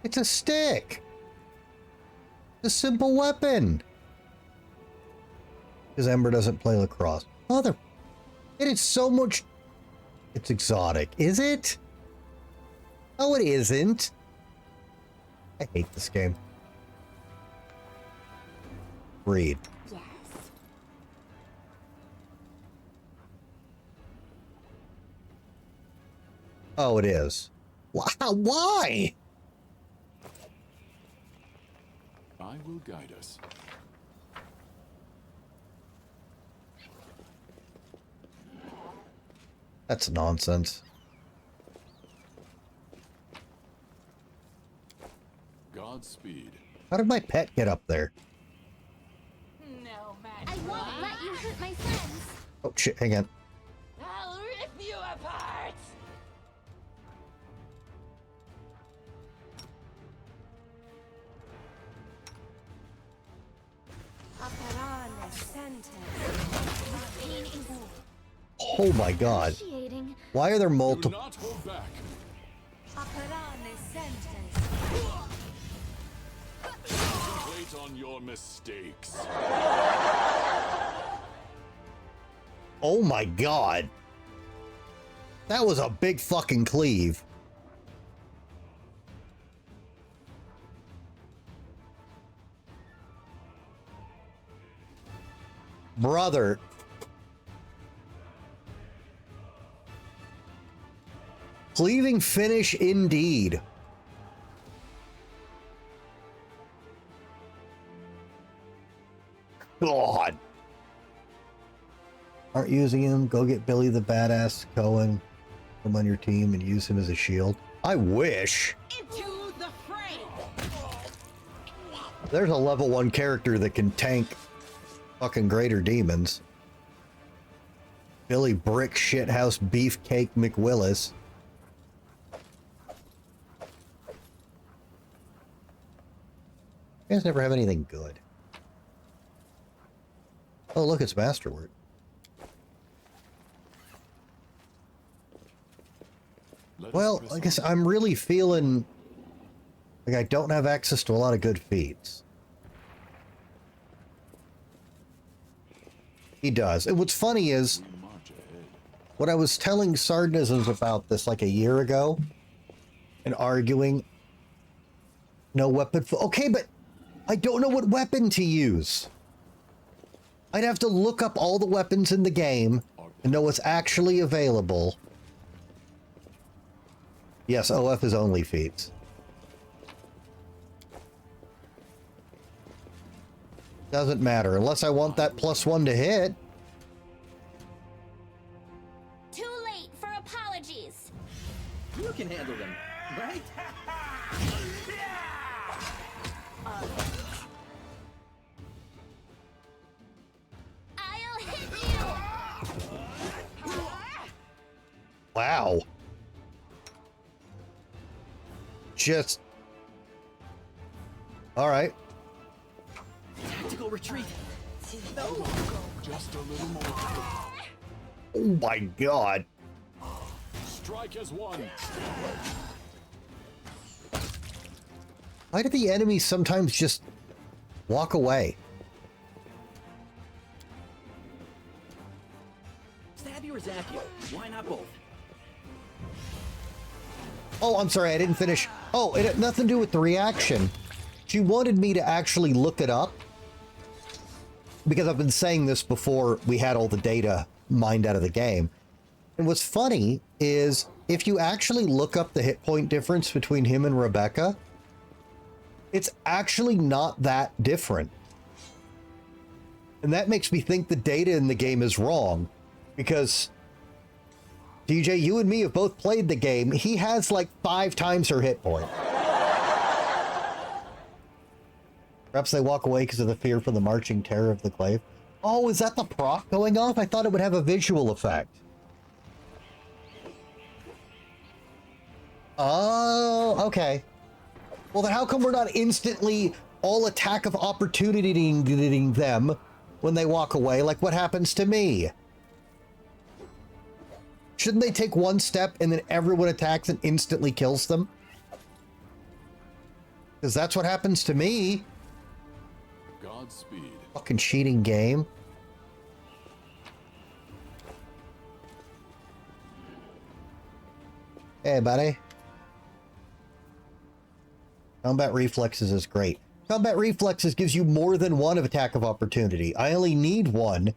Speaker 1: It's a stick. It's a simple weapon. Because Ember doesn't play lacrosse. Mother... It is so much... It's exotic. Is it? No, it isn't. I hate this game. Read.
Speaker 9: Yes.
Speaker 1: Oh, it is. Why?
Speaker 2: I will guide us.
Speaker 1: That's nonsense.
Speaker 2: Godspeed.
Speaker 1: How did my pet get up there?
Speaker 4: No, man.
Speaker 9: I won't let you hurt my friends.
Speaker 1: Oh, shit, hang on.
Speaker 4: I'll rip you apart.
Speaker 9: Pain is
Speaker 1: Oh my god.
Speaker 9: excruciating.
Speaker 1: Why are there
Speaker 2: Do
Speaker 1: multiple...
Speaker 2: not hold back. Concentrate on your mistakes.
Speaker 1: Oh my god. That was a big fucking cleave. Brother. Cleaving finish indeed. God. Aren't using him? Go get Billy the Badass Cohen from on your team and use him as a shield. I wish.
Speaker 8: Into the fray.
Speaker 1: There's a level 1 character that can tank fucking greater demons. Billy Brick Shithouse Beefcake McWillis. You guys never have anything good. Oh, look, it's Masterwork. Well, I guess I'm really feeling like I don't have access to a lot of good feats. He does. And what's funny is,
Speaker 2: We march ahead.
Speaker 1: When I was telling Sardinisms about this like a year ago and arguing, no weapon. Okay, but I don't know what weapon to use. I'd have to look up all the weapons in the game and know what's actually available. Yes, OF is only feats. Doesn't matter unless I want that +1 to hit.
Speaker 9: Too late for apologies.
Speaker 6: You can handle them, right?
Speaker 9: I'll hit you.
Speaker 1: Wow. Just... All right.
Speaker 6: Tactical retreat.
Speaker 2: Just a little more.
Speaker 1: Oh my god.
Speaker 2: Strike as one.
Speaker 1: Why do the enemies sometimes just walk away?
Speaker 6: Stab you or zap you? Why not both?
Speaker 1: Oh, I'm sorry, I didn't finish. Oh, it had nothing to do with the reaction. She wanted me to actually look it up. Because I've been saying this before we had all the data mined out of the game. And what's funny is if you actually look up the hit point difference between him and Rebecca, it's actually not that different. And that makes me think the data in the game is wrong. Because, DJ, you and me have both played the game. He has like 5 times her hit point. Perhaps they walk away because of the fear from the marching terror of the glaive. Oh, is that the proc going off? I thought it would have a visual effect. Oh, okay. Well, then how come we're not instantly all attack of opportunity them when they walk away, like what happens to me? Shouldn't they take one step and then everyone attacks and instantly kills them? Because that's what happens to me.
Speaker 2: Godspeed.
Speaker 1: Fucking cheating game. Hey, buddy. Combat reflexes is great. Combat reflexes gives you more than one of attack of opportunity. I only need one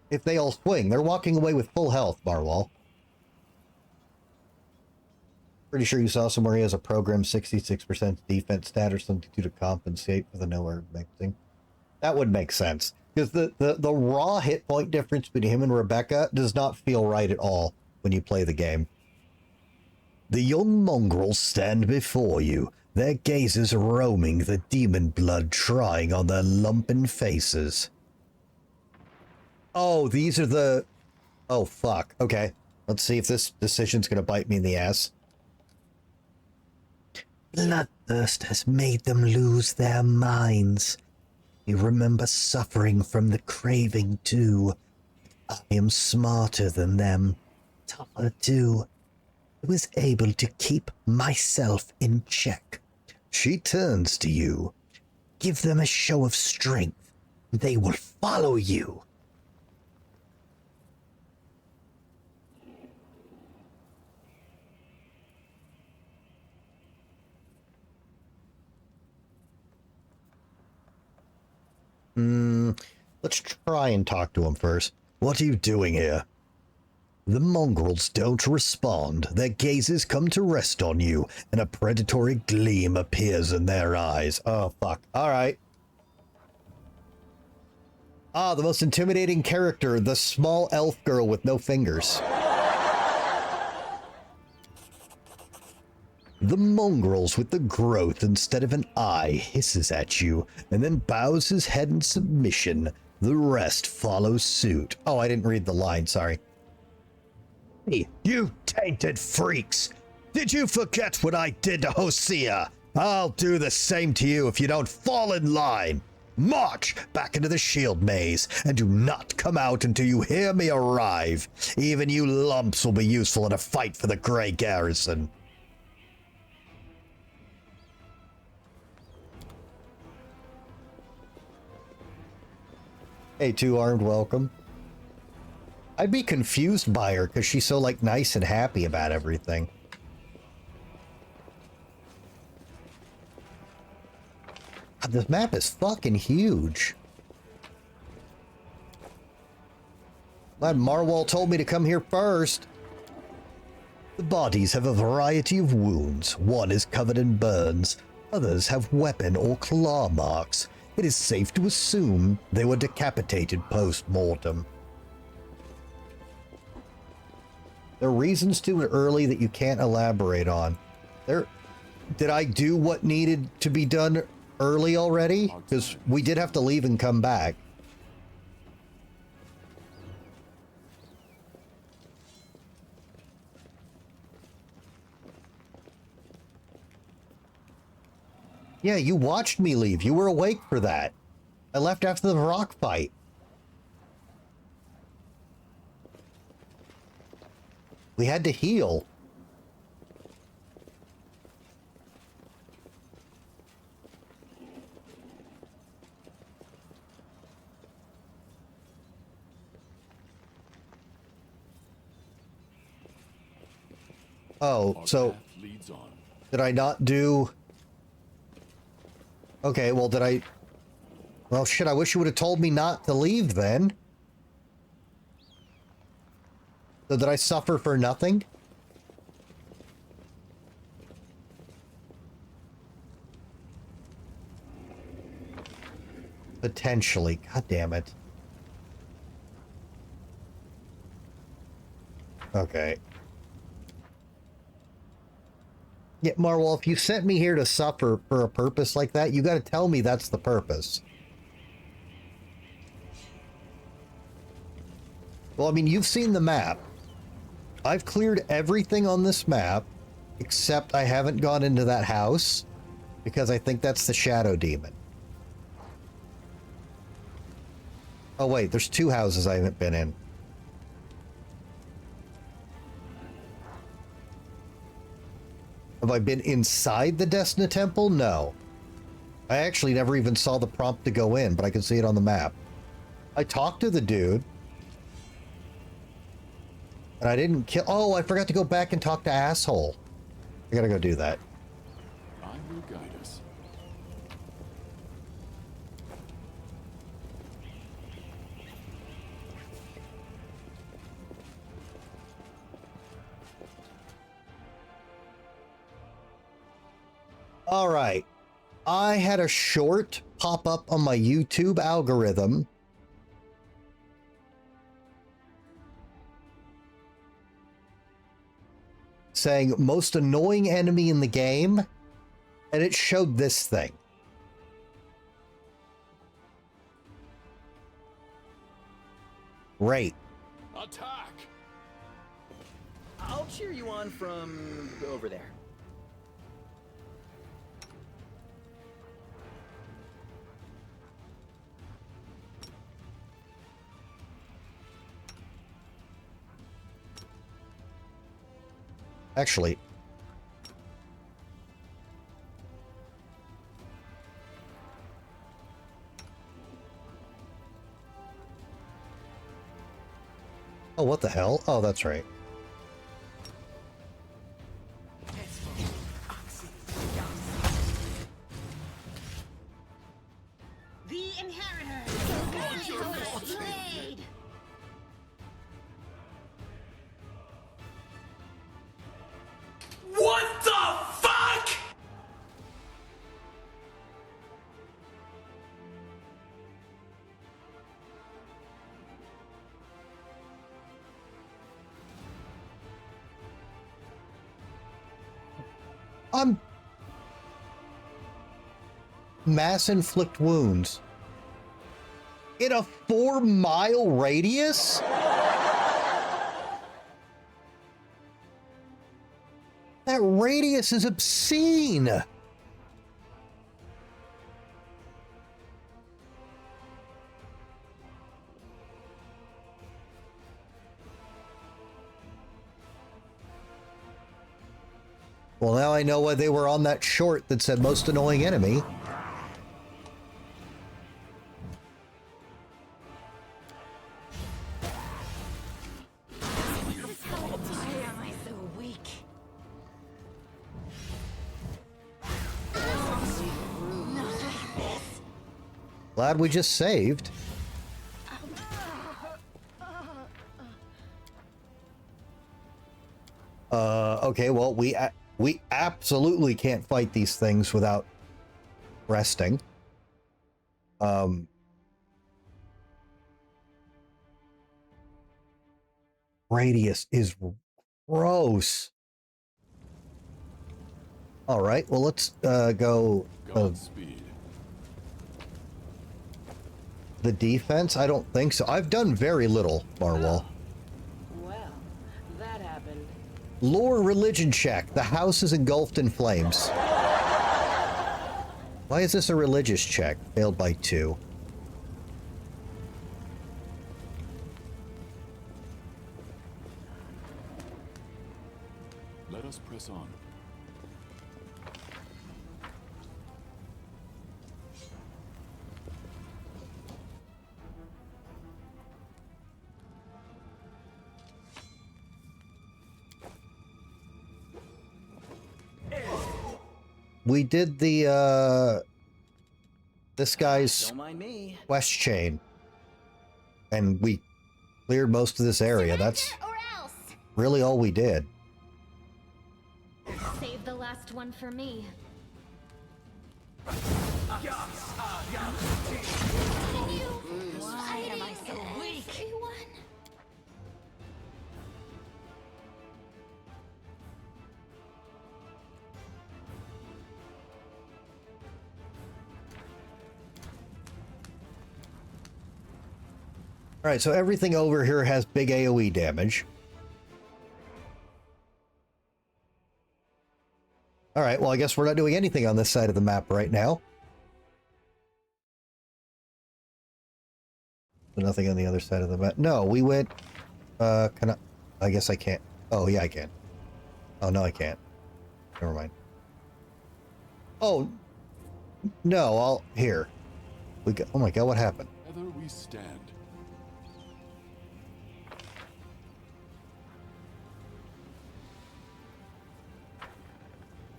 Speaker 1: if they all swing. They're walking away with full health, Barwall. Pretty sure you saw somewhere he has a program 66% defense stat or something to compensate for the nowhere mixing. That would make sense. Because the raw hit point difference between him and Rebecca does not feel right at all when you play the game. The young mongrels stand before you, their gazes roaming, the demon blood trying on their lumpen faces. Oh, these are the... Oh, fuck. Okay. Let's see if this decision's gonna bite me in the ass. Bloodthirst has made them lose their minds. You remember suffering from the craving too. I am smarter than them, tougher too. I was able to keep myself in check. She turns to you. Give them a show of strength. They will follow you. Let's try and talk to him first. What are you doing here? The mongrels don't respond. Their gazes come to rest on you, and a predatory gleam appears in their eyes. Oh, fuck. All right. Ah, the most intimidating character, the small elf girl with no fingers. The mongrels with the growth instead of an eye hisses at you, and then bows his head in submission. The rest follows suit. Oh, I didn't read the line, sorry. Hey, you tainted freaks! Did you forget what I did to Hosea? I'll do the same to you if you don't fall in line. March back into the shield maze, and do not come out until you hear me arrive. Even you lumps will be useful in a fight for the Grey Garrison. Hey, two-armed, welcome. I'd be confused by her because she's so, like, nice and happy about everything. God, this map is fucking huge. Glad Marwal told me to come here first. The bodies have a variety of wounds. One is covered in burns. Others have weapon or claw marks. It is safe to assume they were decapitated post-mortem. There are reasons too early that you can't elaborate on. Did I do what needed to be done early already? Because we did have to leave and come back. Yeah, you watched me leave. You were awake for that. I left after the Vrock fight. We had to heal. Oh, so did I not do... Okay, well, did I... Well, shit, I wish you would have told me not to leave then. So did I suffer for nothing? Potentially. God damn it. Okay. Yeah, Marwal, if you sent me here to suffer for a purpose like that, you got to tell me that's the purpose. Well, I mean, you've seen the map. I've cleared everything on this map, except I haven't gone into that house, because I think that's the Shadow Demon. Oh, wait, there's two houses I haven't been in. Have I been inside the Desna Temple? No. I actually never even saw the prompt to go in, but I can see it on the map. I talked to the dude. And I didn't kill... Oh, I forgot to go back and talk to Asshole. I gotta go do that.
Speaker 2: I will guide us.
Speaker 1: All right. I had a short pop up on my YouTube algorithm saying most annoying enemy in the game, and it showed this thing. Great.
Speaker 2: Attack!
Speaker 6: I'll cheer you on from over there.
Speaker 1: Actually, oh, what the hell? Oh, that's right.
Speaker 8: The inheritor.
Speaker 9: Blade.
Speaker 7: What the fuck?
Speaker 1: Mass inflict wounds in a 4-mile radius? That radius is obscene. Well, now I know why they were on that short that said most annoying enemy. Glad we just saved. Okay, well, we absolutely can't fight these things without resting. Radius is gross. All right, well, let's go
Speaker 2: Godspeed.
Speaker 1: the defense. I don't think so. I've done very little, Marwell.
Speaker 8: Well, that happened.
Speaker 1: Lore religion check. The house is engulfed in flames. Why is this a religious check? Failed by 2.
Speaker 2: Let us press on.
Speaker 1: We did the, this guy's
Speaker 6: Don't mind me.
Speaker 1: quest chain. And we cleared most of this area. That's
Speaker 9: Surrender or else.
Speaker 1: really all we did.
Speaker 4: Save the last one for me.
Speaker 9: Why am I so weak? Everyone.
Speaker 1: All right, so everything over here has big AoE damage. All right, well, I guess we're not doing anything on this side of the map right now. Nothing on the other side of the map. No, we went... can I guess I can't. Oh, yeah, I can. Oh, no, I can't. Never mind. Oh, no, I'll... Here. We got... Oh, my God, what happened?
Speaker 2: Together we stand.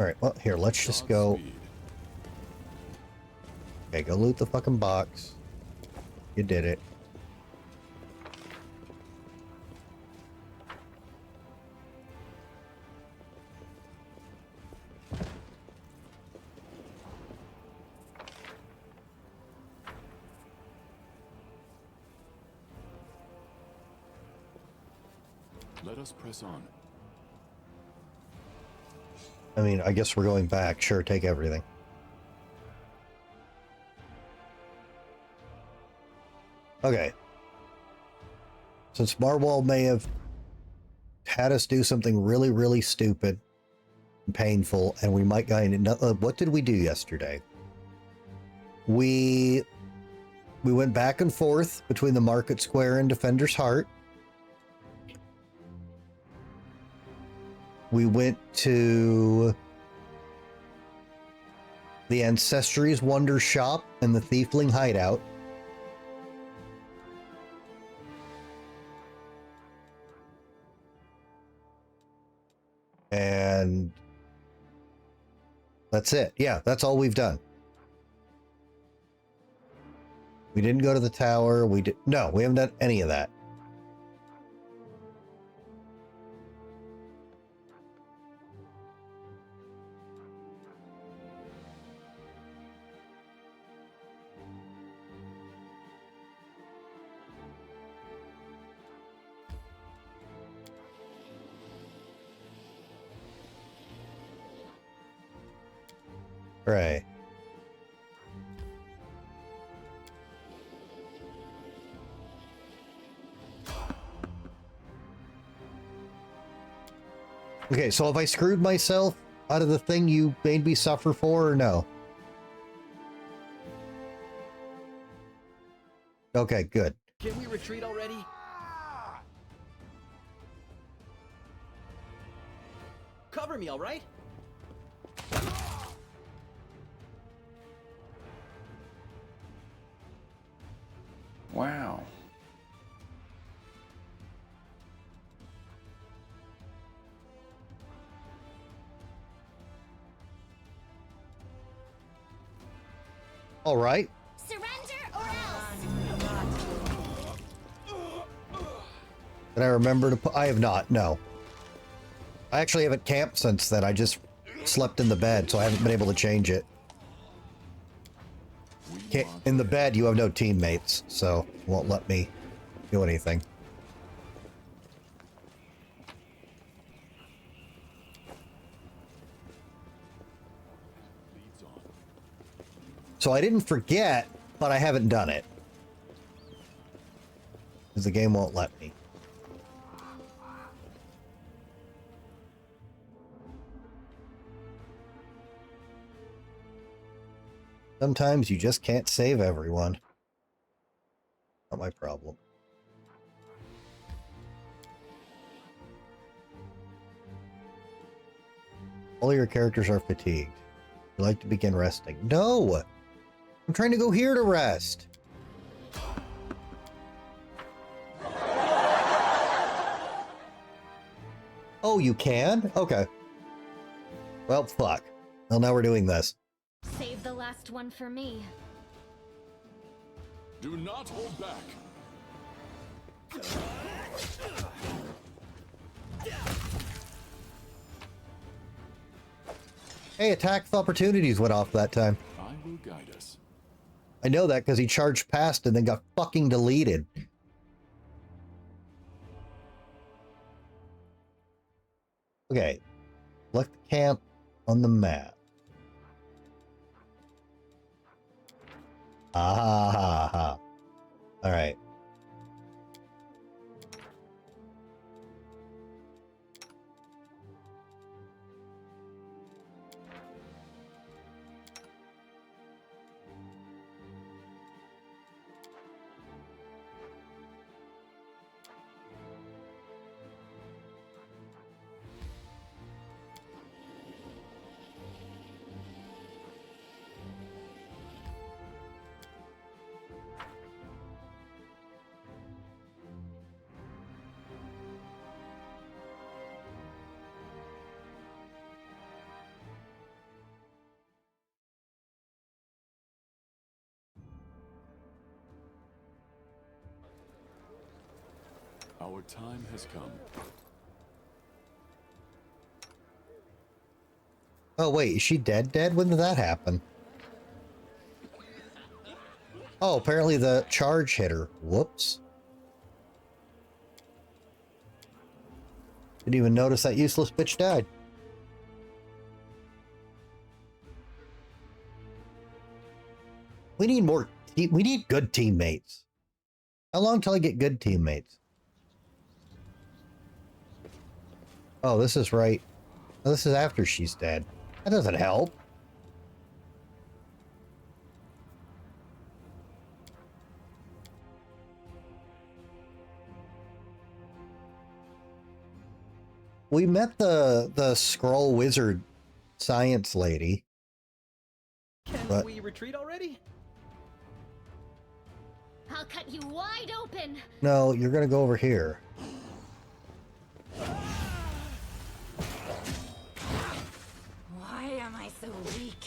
Speaker 1: All right, well, here, let's just go...
Speaker 2: Godspeed.
Speaker 1: Okay, go loot the fucking box. You did it.
Speaker 2: Let us press on.
Speaker 1: I mean, I guess we're going back. Sure, take everything. Okay. Since Marwell may have had us do something really, really stupid and painful, and we might go into... what did we do yesterday? We went back and forth between the Market Square and Defender's Heart. We went to the Ancestry's Wonder Shop and the Thiefling Hideout. And that's it. Yeah, that's all we've done. We didn't go to the tower. No, we haven't done any of that. Right. Okay, so have I screwed myself out of the thing you made me suffer for, or no? Okay, good.
Speaker 6: Can we retreat already? Cover me, all right?
Speaker 3: Wow.
Speaker 1: All right.
Speaker 9: Surrender or
Speaker 1: Did I remember to put... I have not, no. I actually haven't camped since then. I just slept in the bed, so I haven't been able to change it. Can't, in the bed, you have no teammates, so it won't let me do anything. So I didn't forget, but I haven't done it. Because the game won't let me. Sometimes you just can't save everyone. Not my problem. All your characters are fatigued. You like to begin resting. No! I'm trying to go here to rest. Oh, you can? Okay. Well, fuck. Well, now we're doing this.
Speaker 4: Save the last one for me.
Speaker 2: Do not hold back.
Speaker 1: Hey, attack of opportunities went off that time.
Speaker 2: I will guide us.
Speaker 1: I know that because he charged past and then got fucking deleted. Okay. Select the camp on the map. Ah ha ha. Alright.
Speaker 2: Our time has come.
Speaker 1: Oh, wait, is she dead? When did that happen? Oh, apparently the charge hit her. Whoops. Didn't even notice that useless bitch died. We need more... We need good teammates. How long till I get good teammates? Oh, this is right. Oh, this is after she's dead. That doesn't help. We met the scroll wizard science lady.
Speaker 6: Can we retreat already?
Speaker 4: I'll cut you wide open.
Speaker 1: No, you're gonna go over here.
Speaker 9: Why am I so weak?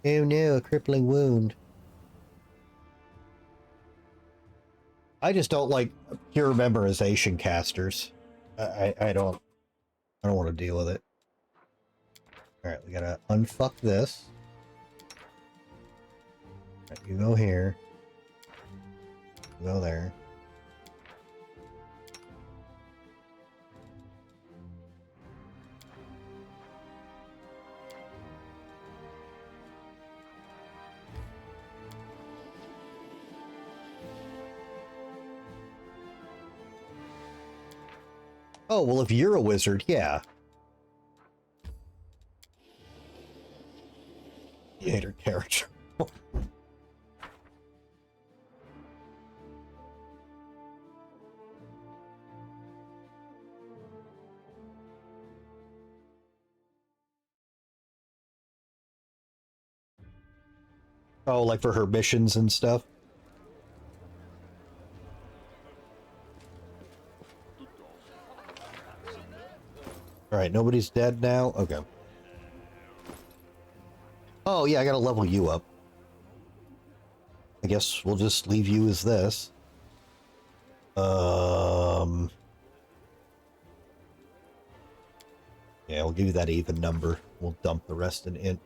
Speaker 1: Oh no, a crippling wound. I just don't like pure memorization casters. I don't want to deal with it. Alright, we gotta unfuck this. Right, you go here. You go there. Oh, well, if you're a wizard, yeah. You hate her character. Oh, like for her missions and stuff? Alright, nobody's dead now? Okay. Oh, yeah, I gotta level you up. I guess we'll just leave you as this. Yeah, we'll give you that even number. We'll dump the rest in int.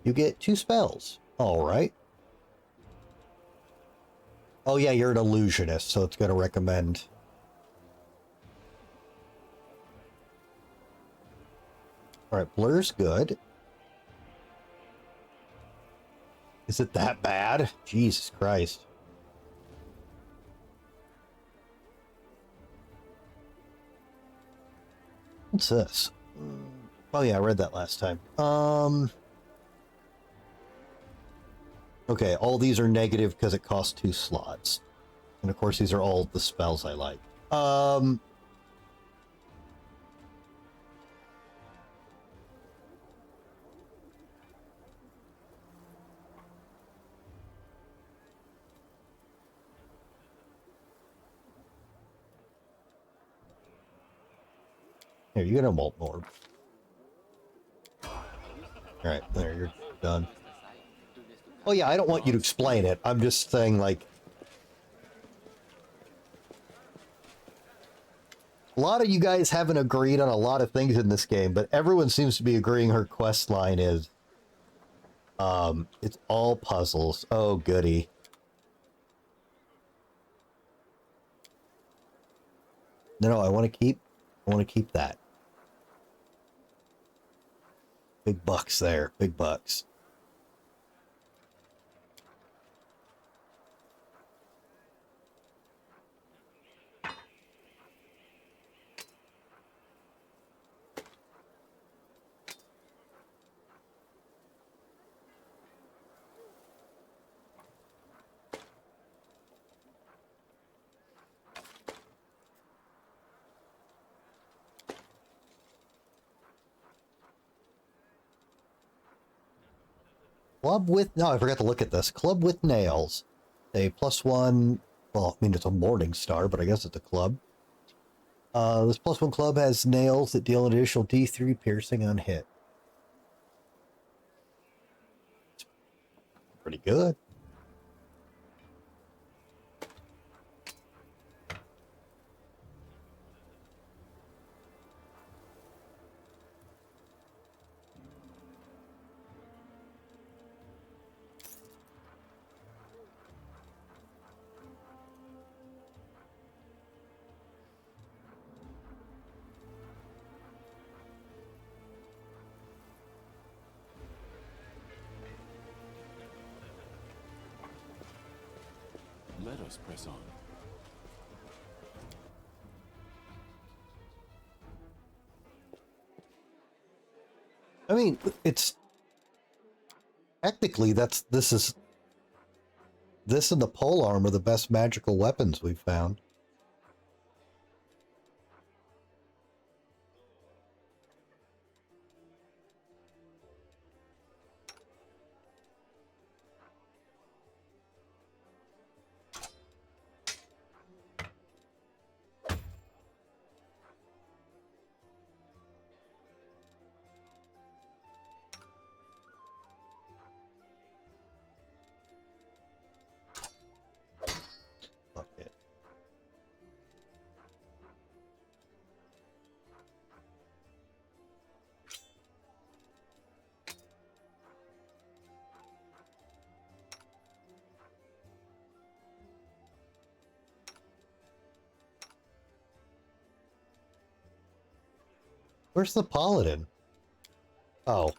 Speaker 1: You get 2 spells. All right. Oh, yeah, you're an illusionist, so it's going to recommend. All right, blur's good. Is it that bad? Jesus Christ. What's this? Oh, yeah, I read that last time. Okay, all these are negative because it costs 2 slots. And of course, these are all the spells I like. Here, you get a molten orb. Alright, there, you're done. Oh yeah, I don't want you to explain it. I'm just saying, like... A lot of you guys haven't agreed on a lot of things in this game, but everyone seems to be agreeing her quest line is... it's all puzzles. Oh, goody. No, I want to keep that. Big bucks there, big bucks. Club with... No, I forgot to look at this. Club with nails. A +1... Well, I mean, it's a morning star, but I guess it's a club. This +1 club has nails that deal an additional D3 piercing on hit. It's pretty good.
Speaker 2: Let us press on.
Speaker 1: I mean, it's... Technically, this and the pole arm are the best magical weapons we've found. Fuck it. Where's the paladin? Oh.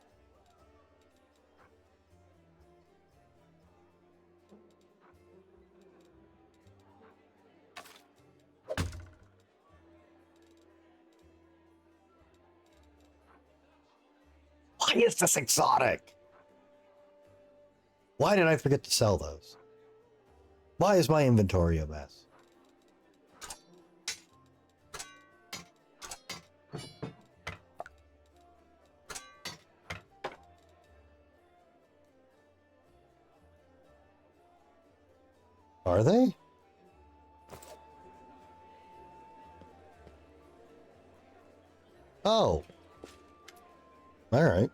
Speaker 1: Why is this exotic? Why did I forget to sell those? Why is my inventory a mess? Are they? Oh. All right.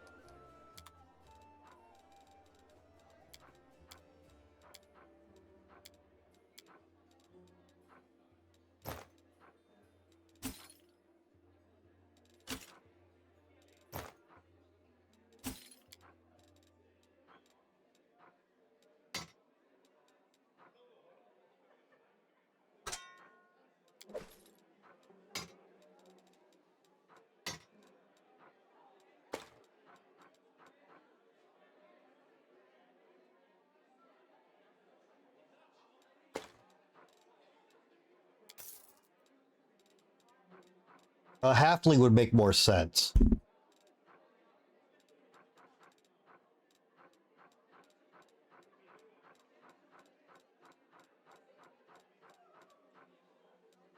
Speaker 1: A halfling would make more sense.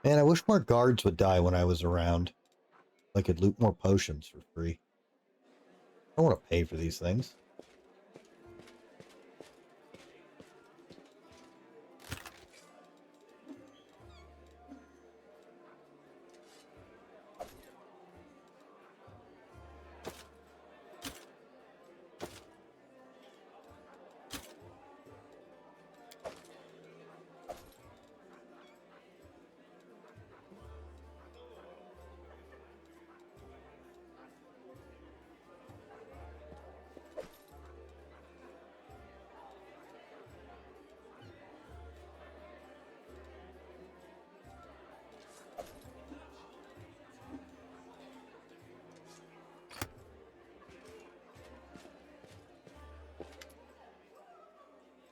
Speaker 1: Man, I wish more guards would die when I was around. I could loot more potions for free. I don't want to pay for these things.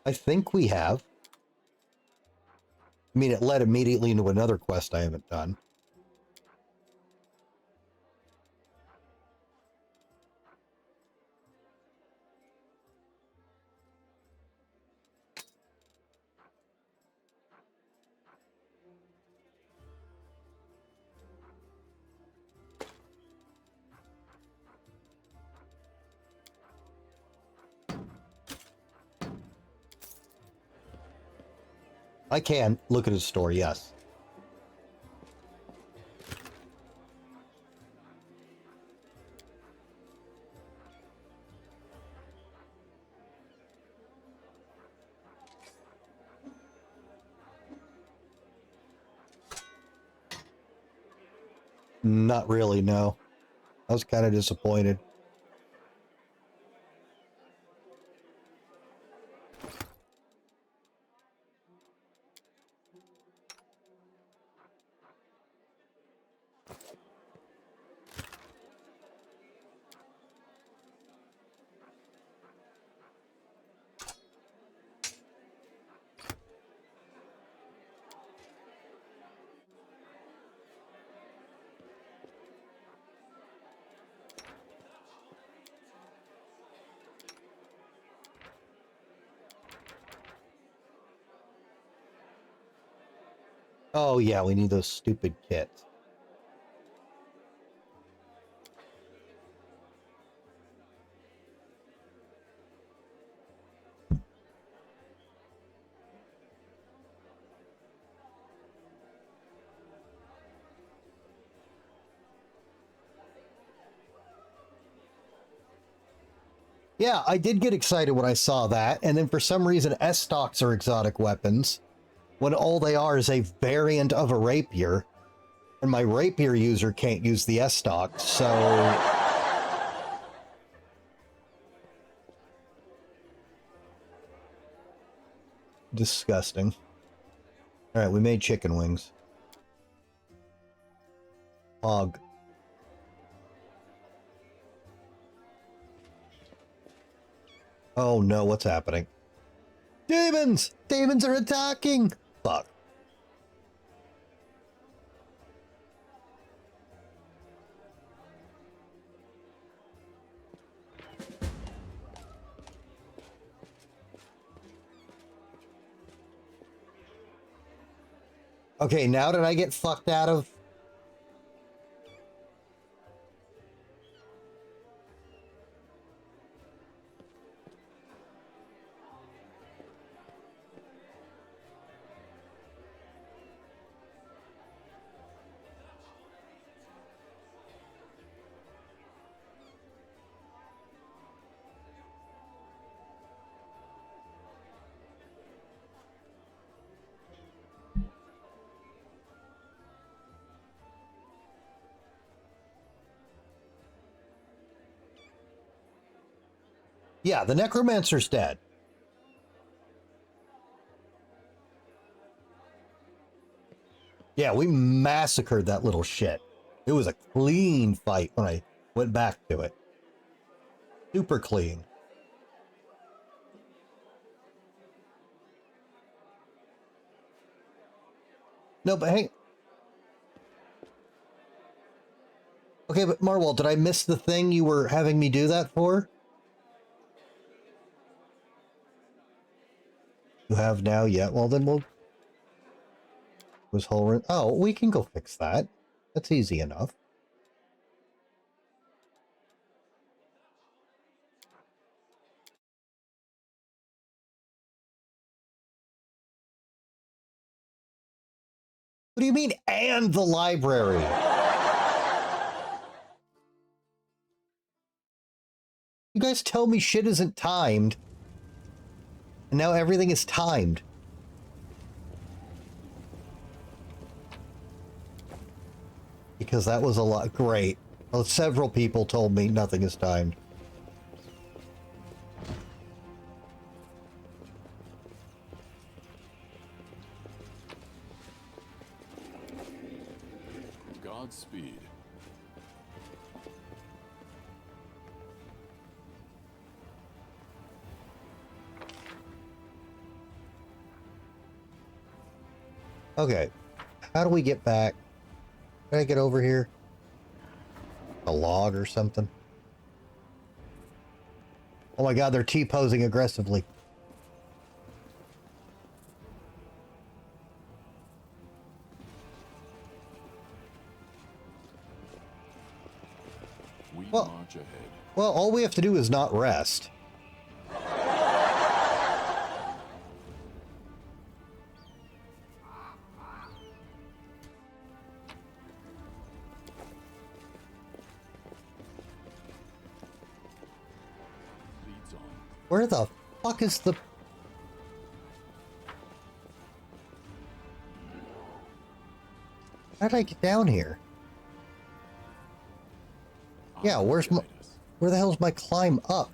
Speaker 1: I think we have. I mean, it led immediately into another quest I haven't done. I can look at his store, yes. Not really, no. I was kind of disappointed. Oh, yeah, we need those stupid kits. Yeah, I did get excited when I saw that, and then for some reason S-stocks are exotic weapons, when all they are is a variant of a rapier, and my rapier user can't use the S-stock, so... Disgusting. Alright, we made chicken wings. Hog. Oh no, what's happening? Demons! Demons are attacking! Fuck. Okay, now did I get fucked out of... Yeah, the necromancer's dead. Yeah, we massacred that little shit. It was a clean fight when I went back to it. Super clean. No, but hey. Okay, but Marwell, did I miss the thing you were having me do that for? You have now yet? Well, then we'll... Was whole... Oh, we can go fix that. That's easy enough. What do you mean, and the library? You guys tell me shit isn't timed. And now everything is timed. Because that was a lot. Great. Well, several people told me nothing is timed.
Speaker 2: Godspeed.
Speaker 1: Okay. How do we get back? Can I get over here? A log or something? Oh my god, they're T-posing aggressively.
Speaker 2: We
Speaker 1: Well-
Speaker 2: march ahead.
Speaker 1: Well, all we have to do is not rest.
Speaker 2: Leads on.
Speaker 1: Where the fuck is the... How did I get down here? Yeah, where's my...
Speaker 2: Guide us.
Speaker 1: Where the hell's my climb up?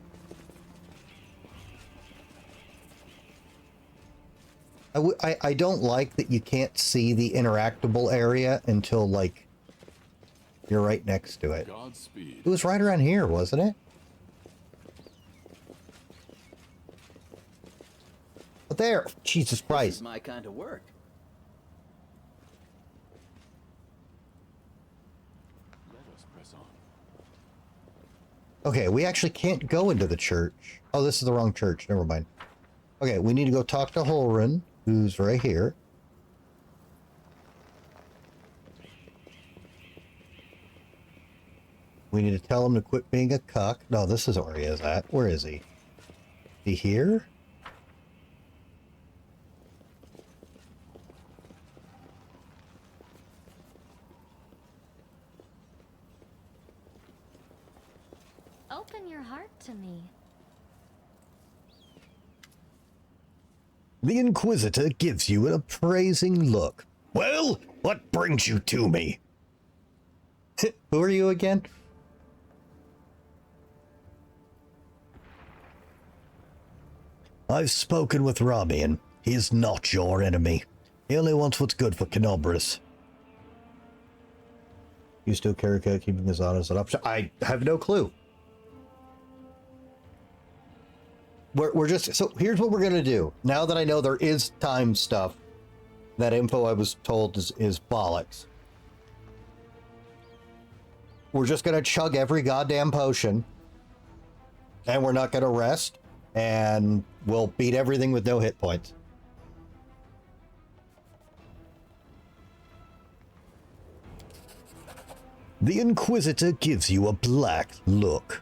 Speaker 1: I don't like that you can't see the interactable area until, like, you're right next to it.
Speaker 2: Godspeed.
Speaker 1: It was right around here, wasn't it? But there! Jesus
Speaker 6: This is
Speaker 1: Christ.
Speaker 6: my kind of work.
Speaker 2: Let us press on.
Speaker 1: Okay, we actually can't go into the church. Oh, this is the wrong church. Never mind. Okay, we need to go talk to Holren, who's right here. We need to tell him to quit being a cuck. No, this isn't where he is at. Where is he? Is he here?
Speaker 4: Open your heart to me.
Speaker 1: The Inquisitor gives you an appraising look. Well, what brings you to me? Who are you again? I've spoken with Ramian. He is not your enemy. He only wants what's good for Canobris. You still carry keeping his honor as an option? I have no clue. We're just... So here's what we're going to do. Now that I know there is time stuff, that info I was told is bollocks. We're just going to chug every goddamn potion. And we're not going to rest. And we'll beat everything with no hit points. The Inquisitor gives you a black look.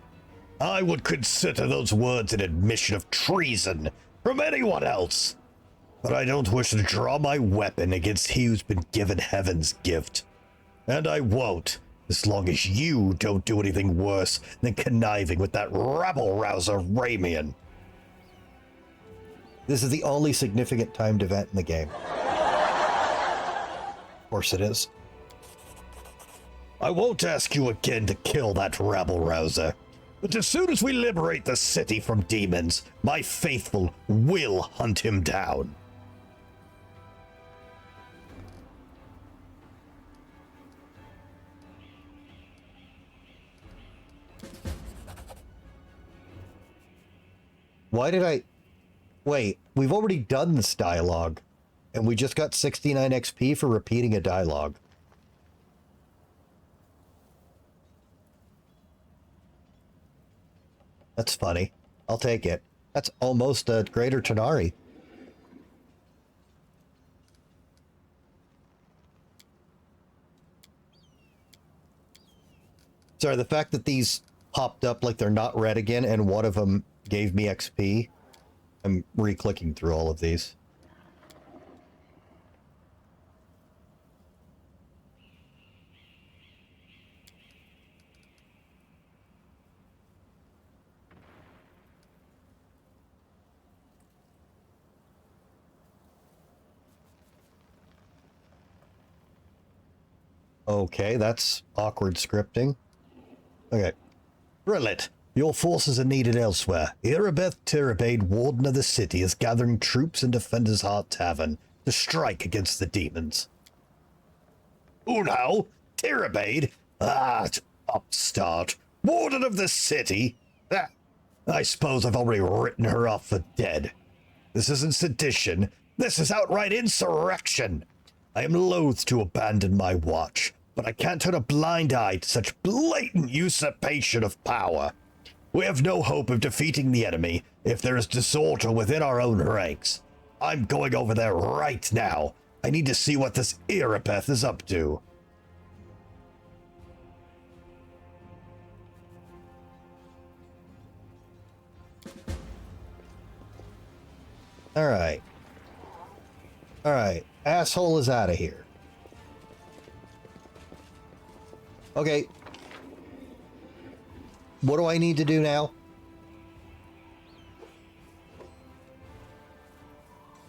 Speaker 1: I would consider those words an admission of treason from anyone else. But I don't wish to draw my weapon against he who's been given heaven's gift. And I won't, as long as you don't do anything worse than conniving with that rabble-rouser Ramian. This is the only significant timed event in the game. Of course it is. I won't ask you again to kill that rabble-rouser. But as soon as we liberate the city from demons, my faithful will hunt him down. Why did I... Wait, we've already done this dialogue, and we just got 69 XP for repeating a dialogue. That's funny. I'll take it. That's almost a greater Tanari. Sorry, the fact that these popped up like they're not red again, and one of them gave me XP. I'm re-clicking through all of these. Okay, that's awkward scripting. Okay. Brilliant. Your forces are needed elsewhere. Erebeth Tirabade, Warden of the City, is gathering troops in Defender's Heart Tavern to strike against the demons. Who now? Tirabade? Ah, upstart. Warden of the City? Ah, I suppose I've already written her off for dead. This isn't sedition. This is outright insurrection. I am loath to abandon my watch, but I can't turn a blind eye to such blatant usurpation of power. We have no hope of defeating the enemy if there is disorder within our own ranks. I'm going over there right now. I need to see what this Erebeth is up to. Alright. Alright. Asshole is out of here. Okay. What do I need to do now?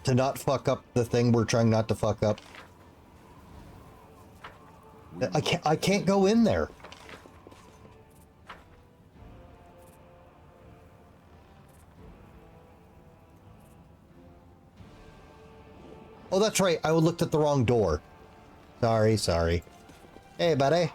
Speaker 1: To not fuck up the thing we're trying not to fuck up. I can't go in there. Oh, that's right. I looked at the wrong door. Sorry. Hey, buddy.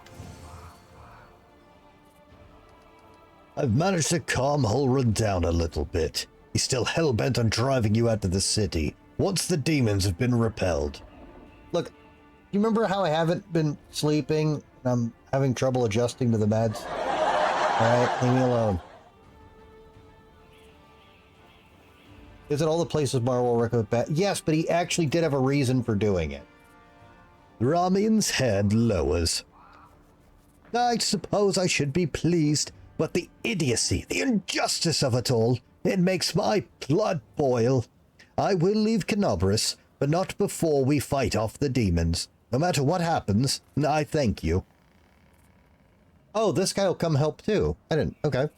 Speaker 1: I've managed to calm Holrun down a little bit. He's still hell-bent on driving you out of the city, once the demons have been repelled. Look, you remember how I haven't been sleeping, and I'm having trouble adjusting to the meds? Alright, leave me alone. Is it all the places Marwell recommended bad? Yes, but he actually did have a reason for doing it. Ramian's head lowers. I suppose I should be pleased, but the idiocy, the injustice of it all, it makes my blood boil. I will leave Canobris, but not before we fight off the demons. No matter what happens, I thank you. Oh, this guy will come help too. I didn't. Okay.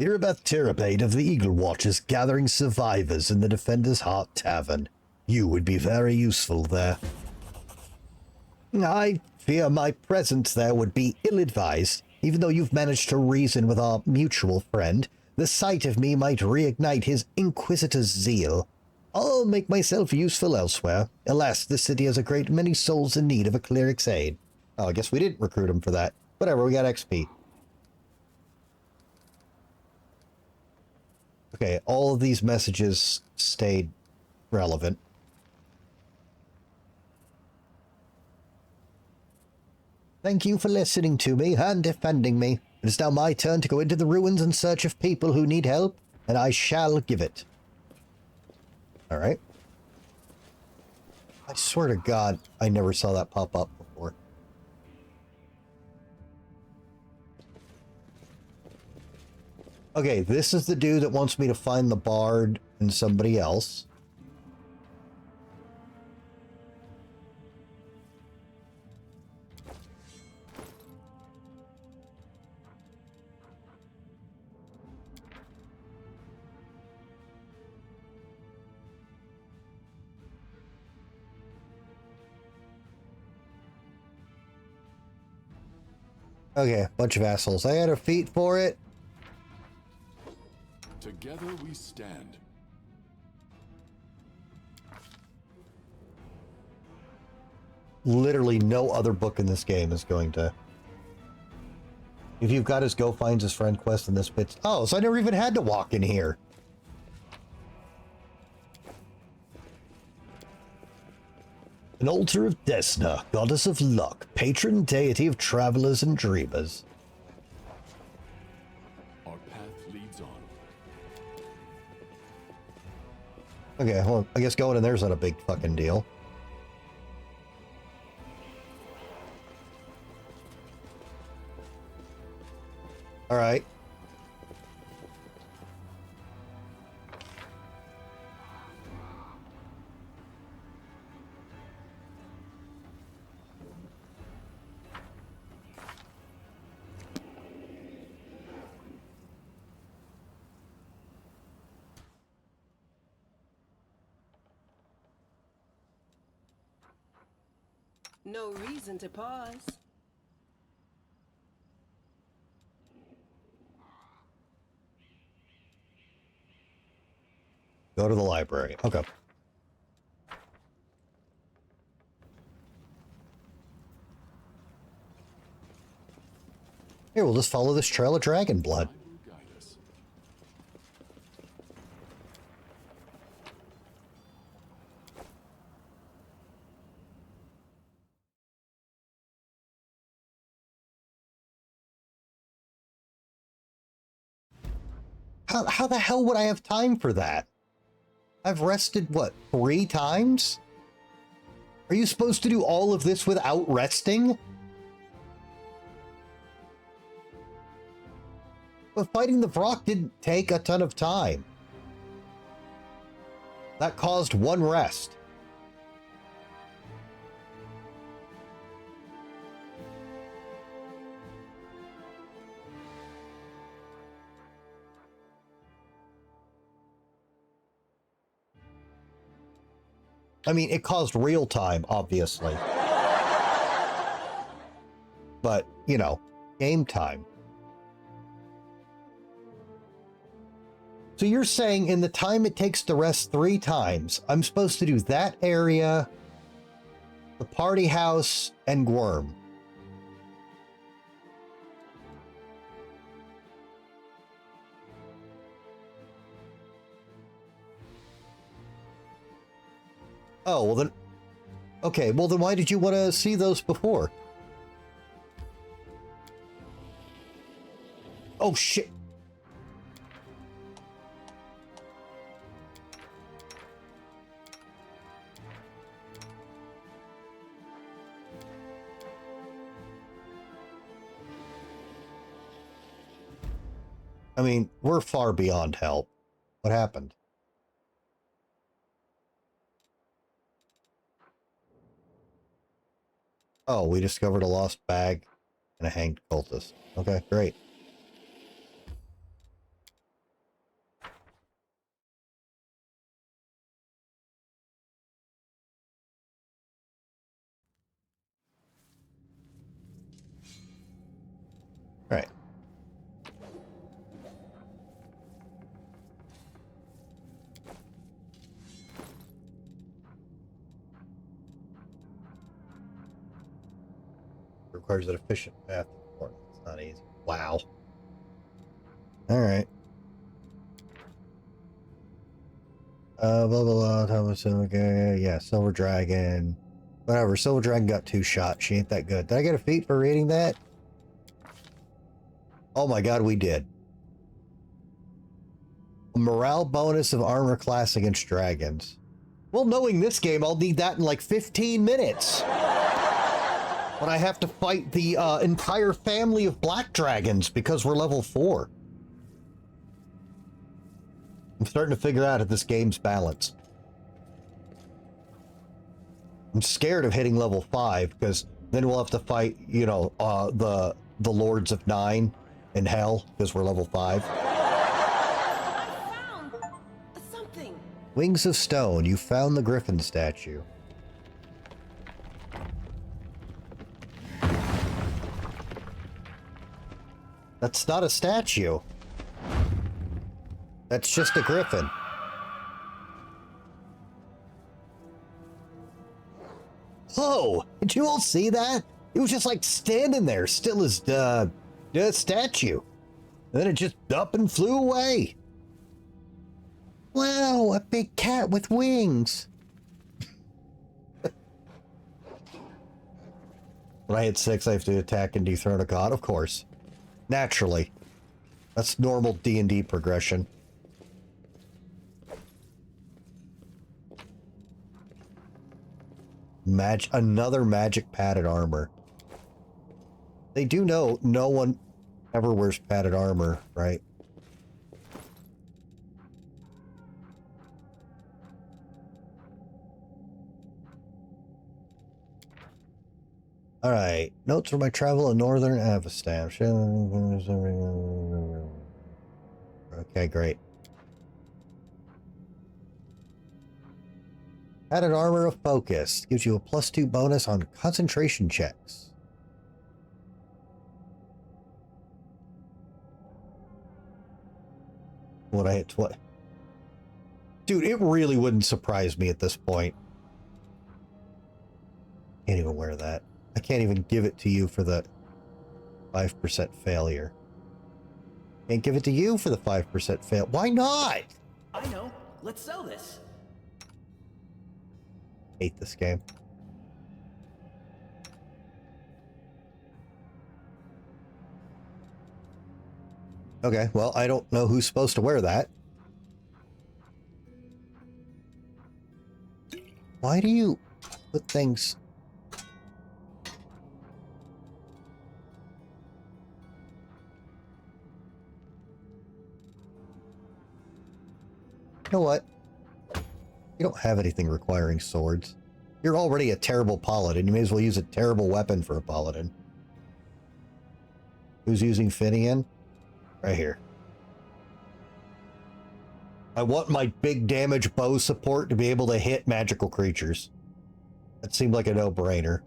Speaker 1: Erebeth Tirabade of the Eagle Watch is gathering survivors in the Defender's Heart Tavern. You would be very useful there. I fear my presence there would be ill-advised. Even though you've managed to reason with our mutual friend, the sight of me might reignite his inquisitor's zeal. I'll make myself useful elsewhere. Alas, the city has a great many souls in need of a cleric's aid. Oh, I guess we didn't recruit him for that. Whatever, we got XP. Okay, all of these messages stayed relevant. Thank you for listening to me and defending me. It is now my turn to go into the ruins in search of people who need help, and I shall give it. Alright. I swear to God, I never saw that pop up before. Okay, this is the dude that wants me to find the bard and somebody else. Okay, bunch of assholes. I had a feat for it.
Speaker 2: Together we stand.
Speaker 1: Literally no other book in this game is going to... If you've got his Go Finds His Friend quest in this bit... Oh, so I never even had to walk in here. An altar of Desna, goddess of luck, patron deity of travelers and dreamers.
Speaker 2: Our path leads on.
Speaker 1: Okay, well, I guess going in there's not a big fucking deal. Alright.
Speaker 8: No reason to pause.
Speaker 1: Go to the library. Okay. Here, we'll just follow this trail of dragon blood.
Speaker 2: I will guide us.
Speaker 1: How the hell would I have time for that? I've rested, what, 3 times? Are you supposed to do all of this without resting? But fighting the Vrock didn't take a ton of time. That caused 1 rest. I mean, it caused real time, obviously. But, you know, game time. So you're saying in the time it takes to rest 3 times, I'm supposed to do that area, the party house, and Gwyrm. Oh, well then... Okay, well then why did you want to see those before? Oh, shit. I mean, we're far beyond help. What happened? Oh, we discovered a lost bag and a hanged cultist. Okay, great. All right. Requires an efficient path. It's not easy. Wow. All right. Blah blah blah. Thomas. Okay. Yeah. Silver Dragon. Whatever. Silver Dragon got 2 shots. She ain't that good. Did I get a feat for reading that? Oh my god, we did. A morale bonus of armor class against dragons. Well, knowing this game, I'll need that in like 15 minutes. When I have to fight the entire family of black dragons because we're level 4. I'm starting to figure out if this game's balanced. I'm scared of hitting level 5 because then we'll have to fight, you know, the Lords of 9 in hell because we're level 5.
Speaker 8: I found something.
Speaker 1: Wings of Stone, you found the griffin statue. That's not a statue. That's just a griffin. Whoa! Did you all see that? It was just like standing there, still as a statue. And then it just up and flew away. Wow, a big cat with wings. When I hit 6, I have to attack and dethrone a god, of course. Naturally. That's normal D&D progression. Another magic padded armor. They do know no one ever wears padded armor, right? Alright. Notes from my travel in northern Avestan. Okay, great. Added armor of focus. Gives you a +2 bonus on concentration checks. What I hit what? Dude, it really wouldn't surprise me at this point. Can't even wear that. I can't even give it to you for the 5% failure. Can't give it to you for the 5% fail. Why not?
Speaker 6: I know. Let's sell this.
Speaker 1: Hate this game. Okay, well, I don't know who's supposed to wear that. Why do you put things... You know what? You don't have anything requiring swords. You're already a terrible paladin. You may as well use a terrible weapon for a paladin. Who's using Finian? Right here. I want my big damage bow support to be able to hit magical creatures. That seemed like a no-brainer.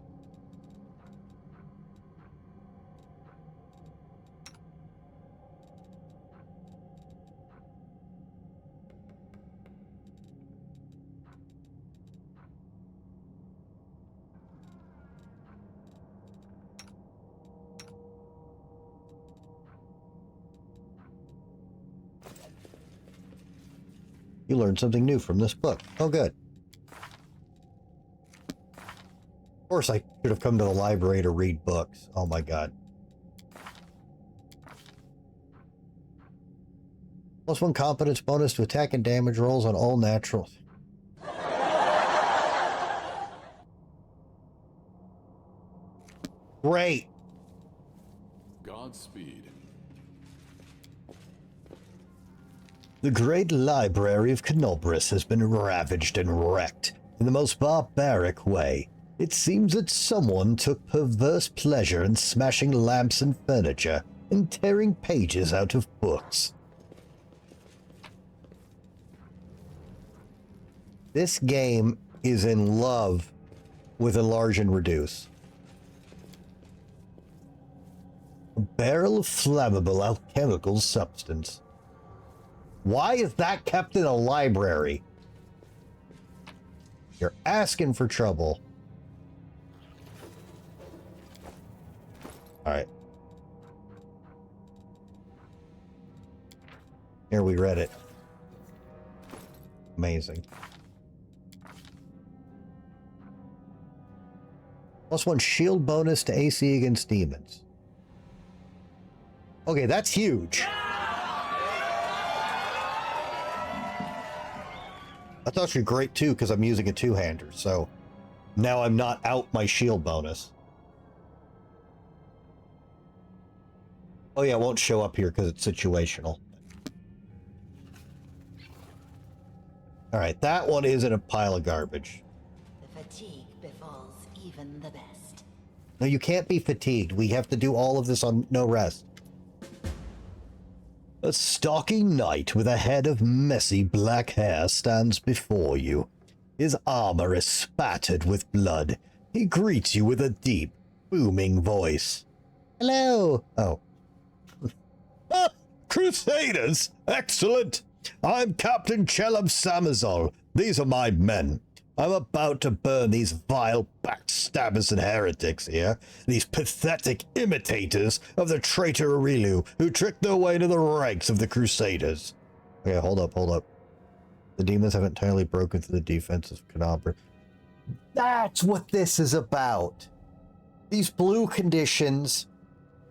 Speaker 1: You learned something new from this book. Oh, good. Of course, I should have come to the library to read books. Oh my god. +1 competence bonus to attack and damage rolls on all naturals. Great.
Speaker 2: Godspeed.
Speaker 1: The great library of Canobris has been ravaged and wrecked in the most barbaric way. It seems that someone took perverse pleasure in smashing lamps and furniture and tearing pages out of books. This game is in love with enlarge and reduce. A barrel of flammable alchemical substance. Why is that kept in a library? You're asking for trouble. All right. Here, we read it. Amazing. +1 shield bonus to AC against demons. Okay, that's huge. That's actually great too, because I'm using a two-hander, so now I'm not out my shield bonus. Oh yeah, it won't show up here because it's situational. Alright, that one isn't a pile of garbage.
Speaker 9: The fatigue befalls even the best.
Speaker 1: No, you can't be fatigued. We have to do all of this on no rest. A stocky knight with a head of messy black hair stands before you. His armor is spattered with blood. He greets you with a deep, booming voice. Hello! Oh. Ah, Crusaders! Excellent! I'm Captain Chelum Samazol. These are my men. I'm about to burn these vile backstabbers and heretics here, these pathetic imitators of the traitor Aurilu who tricked their way to the ranks of the Crusaders. Okay, hold up. The demons have entirely broken through the defense of Canabra. That's what this is about. These blue conditions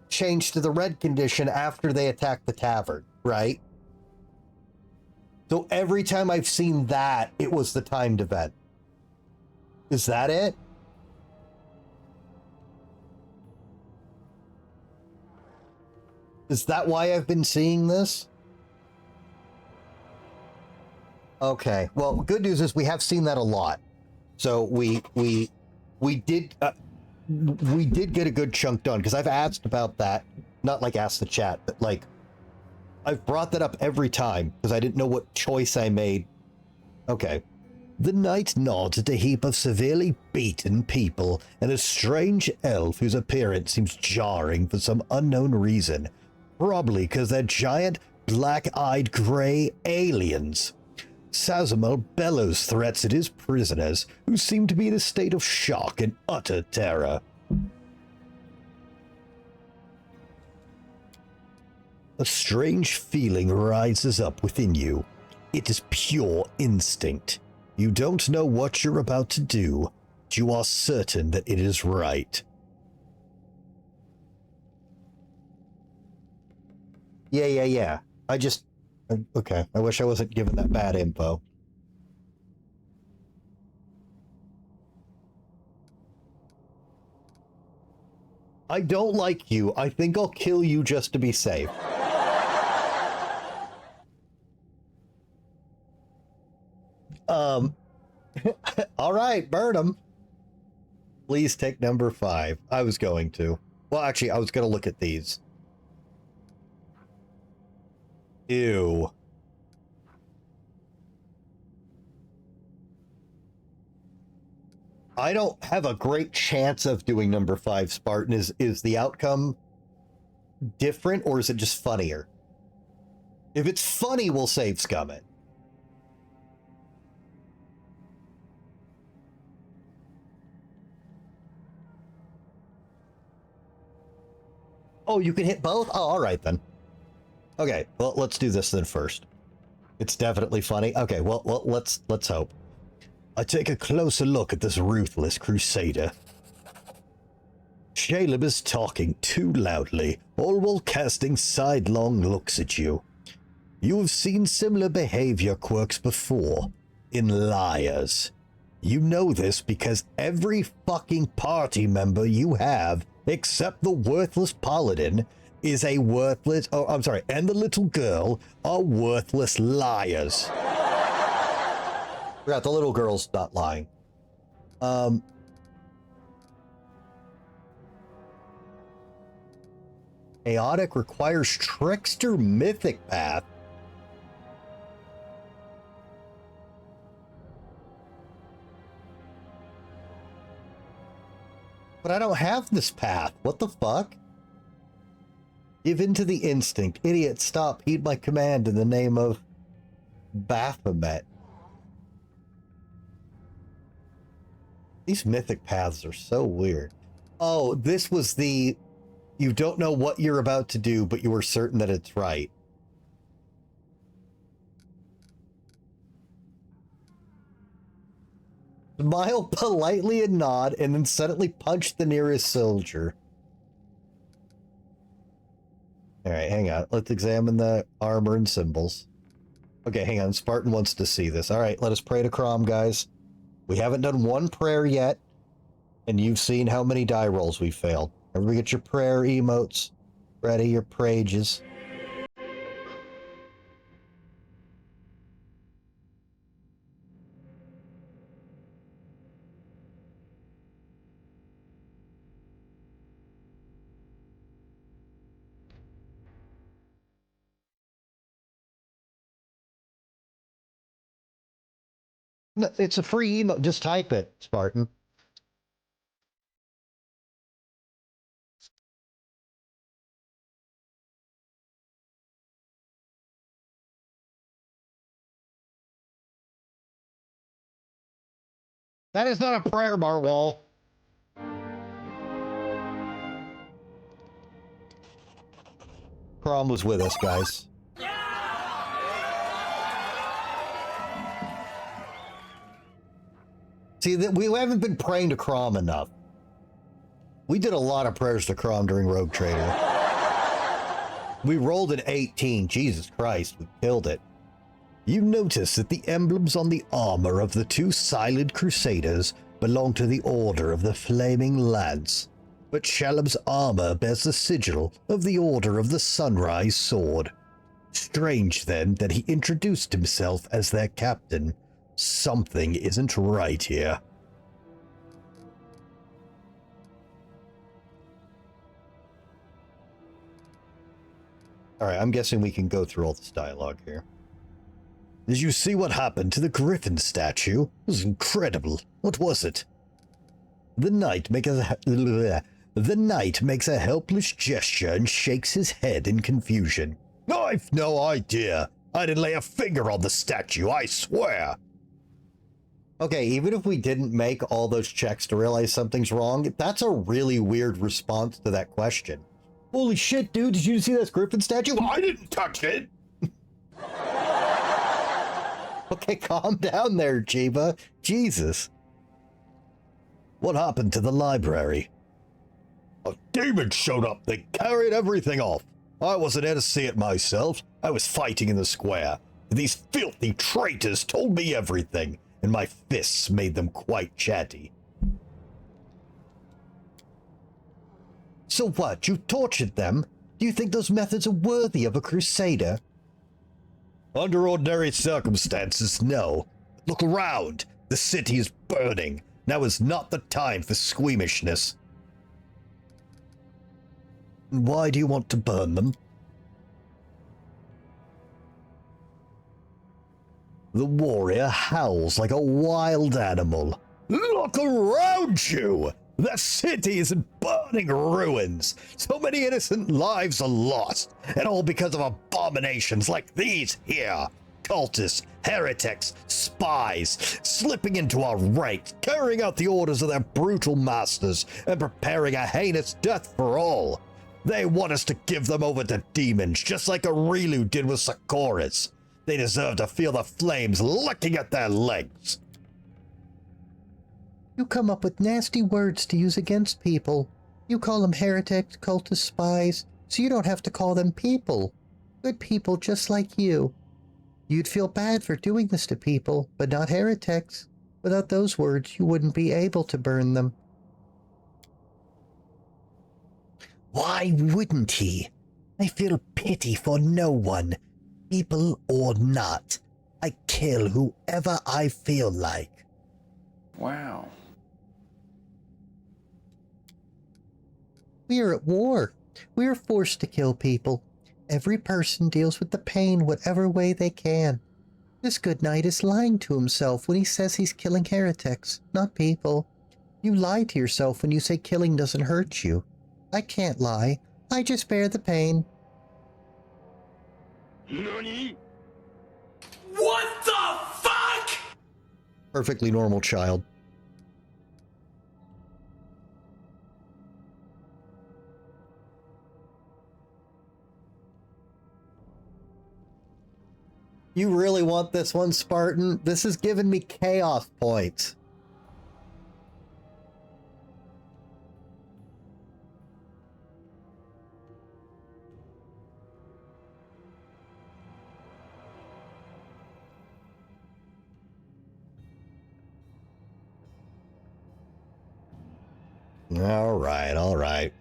Speaker 1: changed to the red condition after they attacked the tavern, right? So every time I've seen that, it was the timed event. Is that it? Is that why I've been seeing this? Okay. Well, good news is we have seen that a lot. So we did get a good chunk done because I've asked about that. Not like asked the chat, but like I've brought that up every time because I didn't know what choice I made. Okay. The knight nods at a heap of severely beaten people and a strange elf whose appearance seems jarring for some unknown reason. Probably because they're giant, black-eyed grey aliens. Sazamel bellows threats at his prisoners, who seem to be in a state of shock and utter terror. A strange feeling rises up within you. It is pure instinct. You don't know what you're about to do, but you are certain that it is right. Yeah. Okay, I wish I wasn't given that bad info. I don't like you. I think I'll kill you just to be safe. All right, burn him. Please take number 5. I was going to. Well, actually, I was going to look at these. Ew. I don't have a great chance of doing number 5, Spartan. Is the outcome different, or is it just funnier? If it's funny, we'll save scum it. Oh, you can hit both? Oh, all right then. Okay, well, let's do this then first. It's definitely funny. Okay, well, let's hope. I take a closer look at this ruthless crusader. Caleb is talking too loudly, all while casting sidelong looks at you. You have seen similar behavior quirks before, in liars. You know this because every fucking party member you have, except the worthless paladin, is a worthless, oh, I'm sorry, and the little girl are worthless liars. Forgot the little girl's not lying. Chaotic requires Trickster Mythic Path. But I don't have this path. What the fuck? Give in to the instinct. Idiot, stop. Heed my command in the name of Baphomet. These mythic paths are so weird. Oh, this was the... You don't know what you're about to do, but you are certain that it's right. Smile politely and nod, and then suddenly punch the nearest soldier. Alright, hang on. Let's examine the armor and symbols. Okay, hang on. Spartan wants to see this. Alright, let us pray to Crom, guys. We haven't done one prayer yet, and you've seen how many die rolls we failed. Everybody get your prayer emotes ready, your prages. No, it's a free emote. Just type it, Spartan. That is not a prayer, Marwall. Crom was with us, guys. See, that we haven't been praying to Crom enough. We did a lot of prayers to Crom during Rogue Trader. We rolled an 18. Jesus Christ, we killed it. You notice that the emblems on the armor of the two silent crusaders belong to the Order of the Flaming Lance, but Shalom's armor bears the sigil of the Order of the Sunrise Sword. Strange, then, that he introduced himself as their captain. Something isn't right here. Alright, I'm guessing we can go through all this dialogue here. Did you see what happened to the griffin statue? It was incredible. What was it? The knight makes a helpless gesture and shakes his head in confusion. I've no idea. I didn't lay a finger on the statue, I swear. Okay, even if we didn't make all those checks to realize something's wrong, that's a really weird response to that question. Holy shit, dude, did you see that griffin statue? I didn't touch it! Okay, calm down there, Chiba. Jesus. What happened to the library? A demon showed up. They carried everything off. I wasn't there to see it myself. I was fighting in the square. These filthy traitors told me everything, and my fists made them quite chatty. So what? You tortured them? Do you think those methods are worthy of a crusader? Under ordinary circumstances, no. Look around. The city is burning. Now is not the time for squeamishness. Why do you want to burn them? The warrior howls like a wild animal. Look around you! The city is in burning ruins. So many innocent lives are lost, and all because of abominations like these here. Cultists, heretics, spies, slipping into our ranks, carrying out the orders of their brutal masters, and preparing a heinous death for all. They want us to give them over to demons, just like Arilu did with Sakoris. They deserve to feel the flames licking at their legs. You come up with nasty words to use against people. You call them heretics, cultists, spies, so you don't have to call them people. Good people just like you. You'd feel bad for doing this to people, but not heretics. Without those words, you wouldn't be able to burn them. Why wouldn't he? I feel pity for no one, people or not. I kill whoever I feel like.
Speaker 6: Wow.
Speaker 1: We are at war. We are forced to kill people. Every person deals with the pain whatever way they can. This good knight is lying to himself when he says he's killing heretics, not people. You lie to yourself when you say killing doesn't hurt you. I can't lie. I just bear the pain.
Speaker 7: Nani?
Speaker 10: What the fuck?
Speaker 1: Perfectly normal child. You really want this one, Spartan? This is giving me chaos points. All right.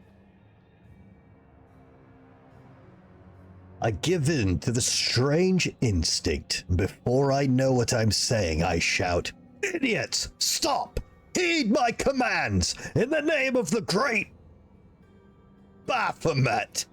Speaker 1: I give in to the strange instinct. Before I know what I'm saying, I shout, "Idiots! Stop! Heed my commands! In the name of the great Baphomet!"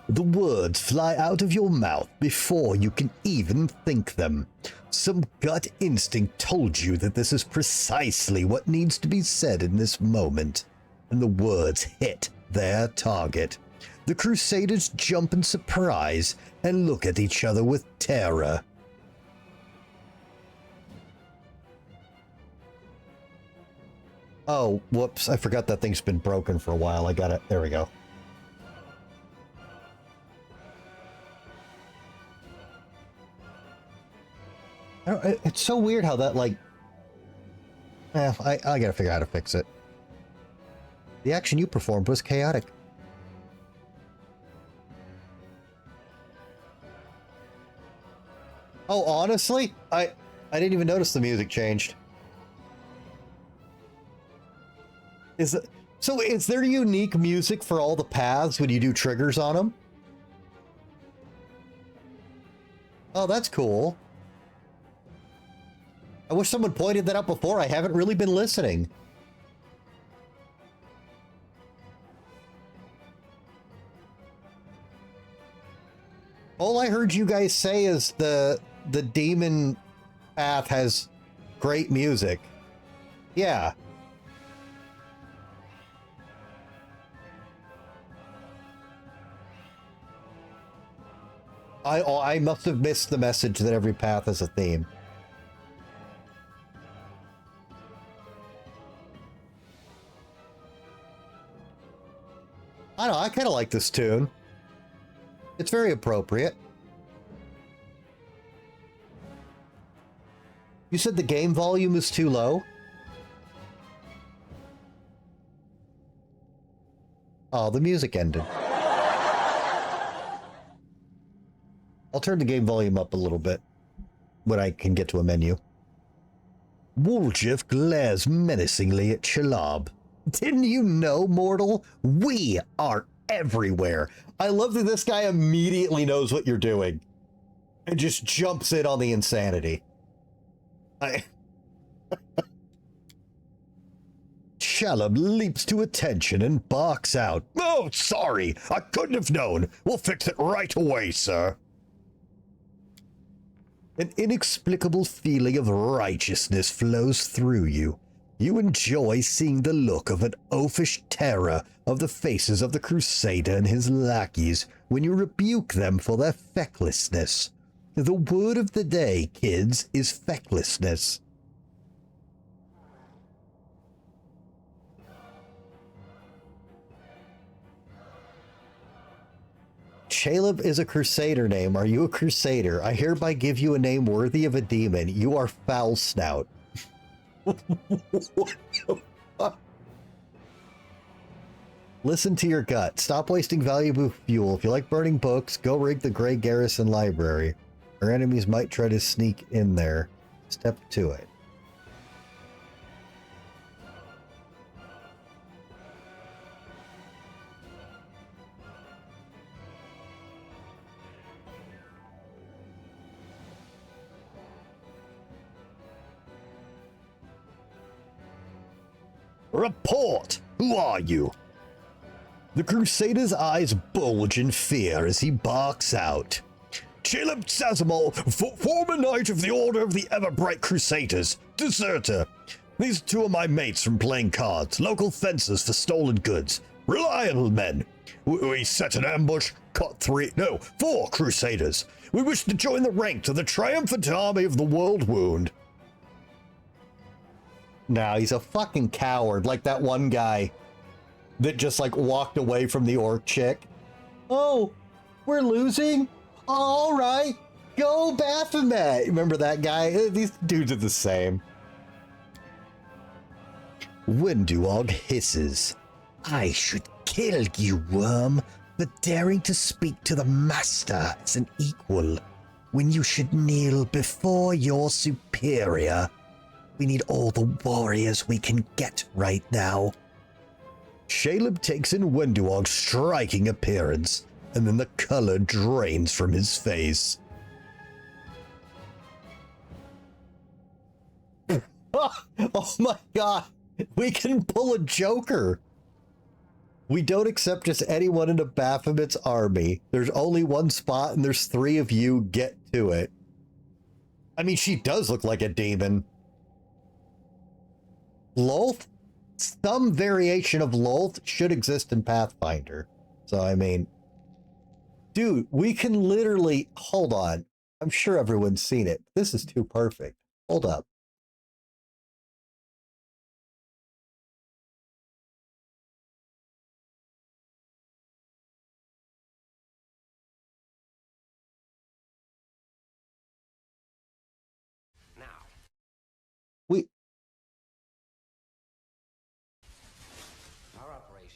Speaker 1: The words fly out of your mouth before you can even think them. Some gut instinct told you that this is precisely what needs to be said in this moment, and the words hit their target. The Crusaders jump in surprise and look at each other with terror. Oh, whoops. I forgot that thing's been broken for a while. I got it. There we go. It's so weird how that, like... I gotta figure out how to fix it. The action you performed was chaotic. Oh, honestly? I didn't even notice the music changed. So is there unique music for all the paths when you do triggers on them? Oh, that's cool. I wish someone pointed that out before. I haven't really been listening. All I heard you guys say is the demon path has great music. Yeah. I must have missed the message that every path has a theme. I don't know, I kind of like this tune. It's very appropriate. You said the game volume is too low? Oh, the music ended. I'll turn the game volume up a little bit when I can get to a menu. Woljif glares menacingly at Shalab. Didn't you know, mortal? We are everywhere. I love that this guy immediately knows what you're doing and just jumps in on the insanity. Shalab leaps to attention and barks out. Oh, sorry. I couldn't have known. We'll fix it right away, sir. An inexplicable feeling of righteousness flows through you. You enjoy seeing the look of an oafish terror of the faces of the Crusader and his lackeys when you rebuke them for their fecklessness. The word of the day, kids, is fecklessness. Caleb is a Crusader name. Are you a Crusader? I hereby give you a name worthy of a demon. You are Foul Snout. What the fuck? Listen to your gut. Stop wasting valuable fuel. If you like burning books, go rig the Grey Garrison Library. Our enemies might try to sneak in there. Step to it. Report! Who are you? The Crusader's eyes bulge in fear as he barks out. Caleb Sazamol, former knight of the Order of the Ever-Bright Crusaders, deserter. These two are my mates from playing cards, local fencers for stolen goods. Reliable men. We set an ambush, caught 4 Crusaders. We wish to join the ranks of the triumphant army of the World Wound. No, he's a fucking coward, like that one guy that just, like, walked away from the orc chick. Oh, we're losing? All right, go Baphomet. Remember that guy? These dudes are the same. Wenduog hisses. I should kill you, worm, for daring to speak to the master as an equal, when you should kneel before your superior. We need all the warriors we can get right now. Caleb takes in Wenduog's striking appearance, and then the color drains from his face. Oh my god, we can pull a Joker. We don't accept just anyone into Baphomet's army. There's only one spot and there's 3 of you. Get to it. I mean, she does look like a demon. Lolth? Some variation of Lolth should exist in Pathfinder. So, I mean... Dude, we can literally... Hold on. I'm sure everyone's seen it. This is too perfect. Hold up.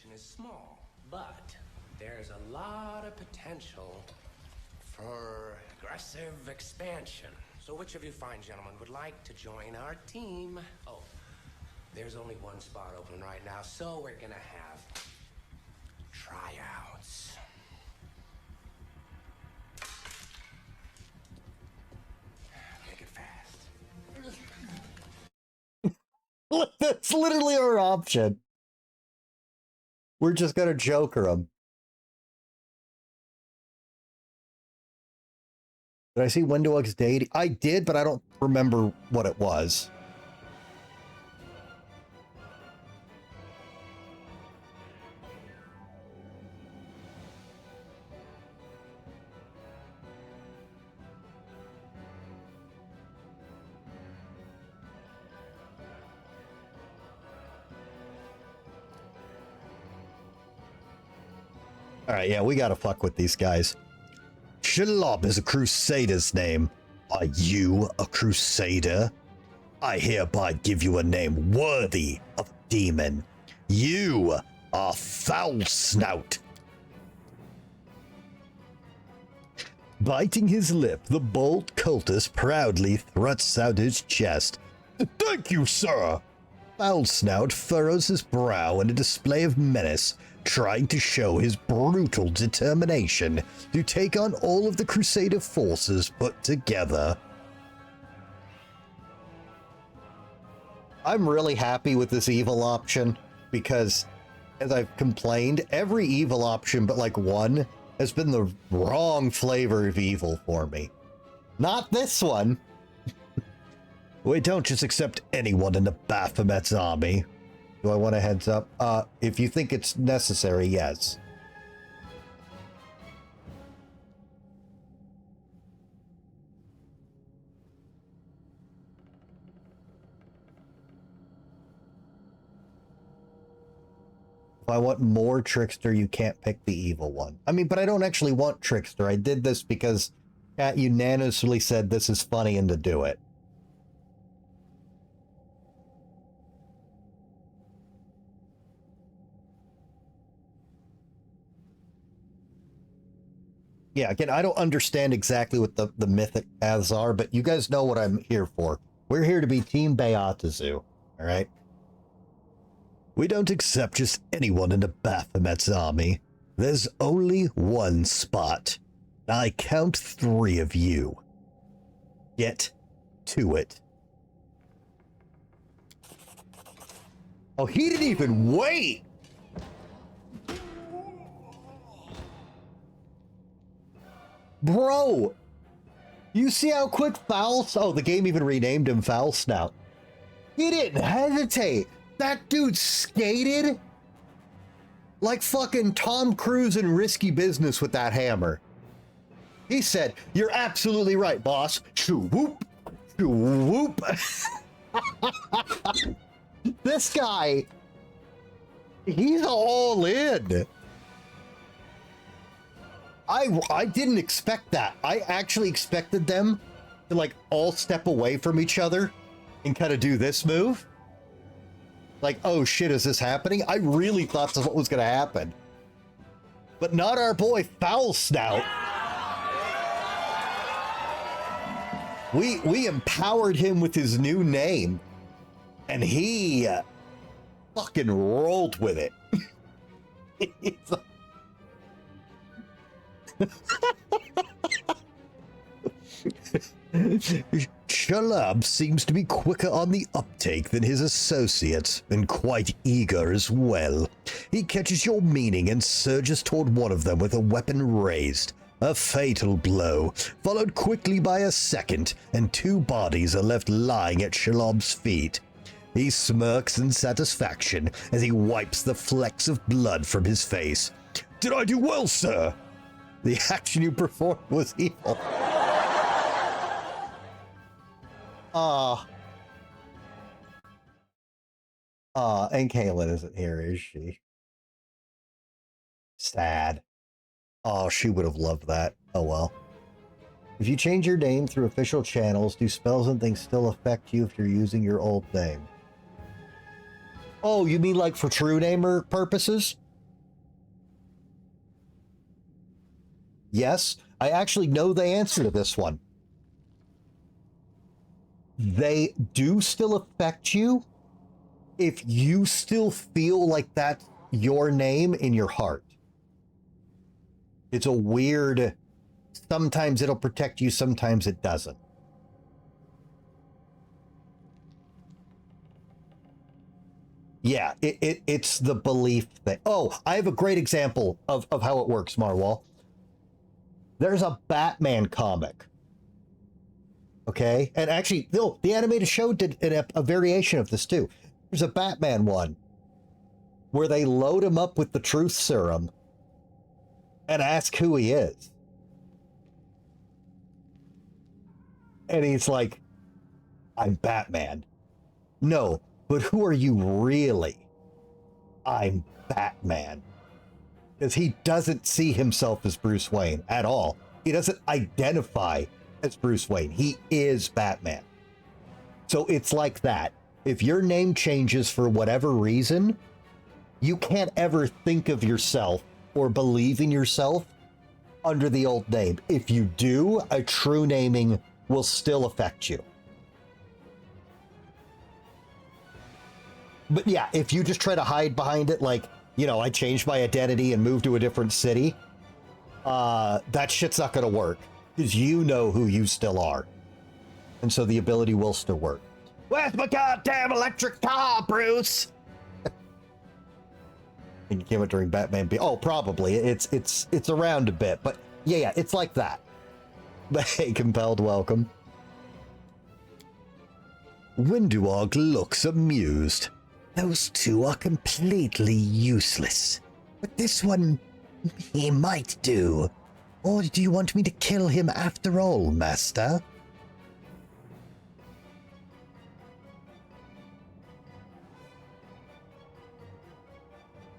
Speaker 10: population is small, but there's a lot of potential for aggressive expansion. So which of you fine gentlemen would like to join our team? Oh, there's only one spot open right now, so we're gonna have tryouts. Make it fast.
Speaker 1: That's literally our option. We're just gonna joker them. Did I see Window X dating? I did, but I don't remember what it was. Alright, yeah, we gotta fuck with these guys. Shelob is a crusader's name. Are you a crusader? I hereby give you a name worthy of a demon. You are Foul Snout. Biting his lip, the bold cultist proudly thrusts out his chest. Thank you, sir. Foul Snout furrows his brow in a display of menace, trying to show his brutal determination to take on all of the Crusader forces put together. I'm really happy with this evil option because, as I've complained, every evil option but like one has been the wrong flavor of evil for me. Not this one. We don't just accept anyone in the Baphomet's army. Do I want a heads up? If you think it's necessary, yes. If I want more Trickster, you can't pick the evil one. I mean, but I don't actually want Trickster. I did this because Cat unanimously said this is funny and to do it. Yeah, again, I don't understand exactly what the mythic paths are, but you guys know what I'm here for. We're here to be Team Beatazu, all right? We don't accept just anyone in the Baphomet's army. There's only one spot. I count 3 of you. Get to it. Oh, he didn't even wait! Bro! You see how quick Foul... Oh, the game even renamed him Foul Snout. He didn't hesitate. That dude skated like fucking Tom Cruise in Risky Business with that hammer. He said, "You're absolutely right, boss." Shoo whoop. Shoo whoop. This guy, he's all in. I didn't expect that. I actually expected them to like all step away from each other and kind of do this move. Like, oh shit, is this happening? I really thought that's what was going to happen. But not our boy Foul Snout. We empowered him with his new name, and he fucking rolled with it. Shalab seems to be quicker on the uptake than his associates, and quite eager as well. He catches your meaning and surges toward one of them with a weapon raised. A fatal blow, followed quickly by a second, and 2 bodies are left lying at Shalab's feet. He smirks in satisfaction as he wipes the flecks of blood from his face. Did I do well, sir? The action you performed was evil. And Kaylin isn't here, is she? Sad. Oh, she would have loved that. Oh well. If you change your name through official channels, do spells and things still affect you if you're using your old name? Oh, you mean like for true namer purposes? Yes, I actually know the answer to this one. They do still affect you if you still feel like that's your name in your heart. It's a weird, sometimes it'll protect you, sometimes it doesn't. Yeah, it's the belief thing. Oh, I have a great example of how it works, Marwal. There's a Batman comic. Okay? And actually, no, the animated show did a variation of this too. There's a Batman one where they load him up with the truth serum and ask who he is. And he's like, I'm Batman. No, but who are you really? I'm Batman. Because he doesn't see himself as Bruce Wayne at all. He doesn't identify as Bruce Wayne. He is Batman. So it's like that. If your name changes for whatever reason, you can't ever think of yourself or believe in yourself under the old name. If you do, a true naming will still affect you. But yeah, if you just try to hide behind it, like, you know, I changed my identity and moved to a different city, that shit's not going to work because you know who you still are. And so the ability will still work. Where's my goddamn electric car, Bruce? And you came out during Batman. Oh, probably. It's around a bit, but yeah, it's like that. But hey, compelled welcome. Winduog looks amused. Those two are completely useless. But this one, he might do. Or do you want me to kill him after all, Master?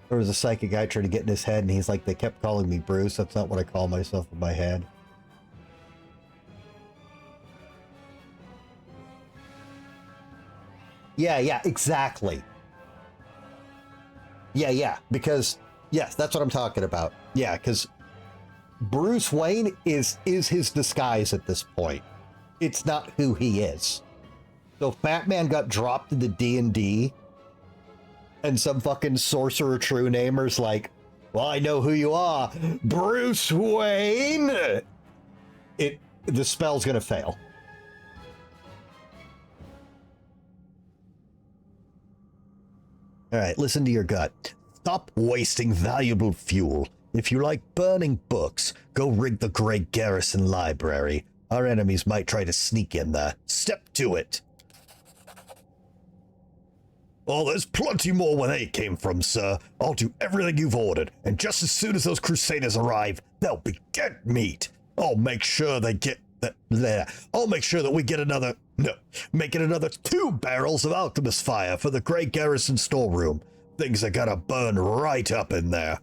Speaker 1: There was a psychic guy trying to get in his head, and he's like, they kept calling me Bruce. That's not what I call myself in my head. Yeah, exactly. Yeah, because, yes, that's what I'm talking about. Yeah, because Bruce Wayne is his disguise at this point. It's not who he is. So if Batman got dropped into D&D, and some fucking sorcerer true namer's like, well, I know who you are, Bruce Wayne! The spell's gonna fail. All right, listen to your gut. Stop wasting valuable fuel. If you like burning books, go rig the Great Garrison Library. Our enemies might try to sneak in there. Step to it. Oh, there's plenty more where they came from, sir. I'll do everything you've ordered, and just as soon as those Crusaders arrive, they'll be dead meat. I'll make sure they get that there. I'll make sure that we get make it another 2 barrels of alchemist fire for the Great Garrison storeroom. Things are gonna burn right up in there.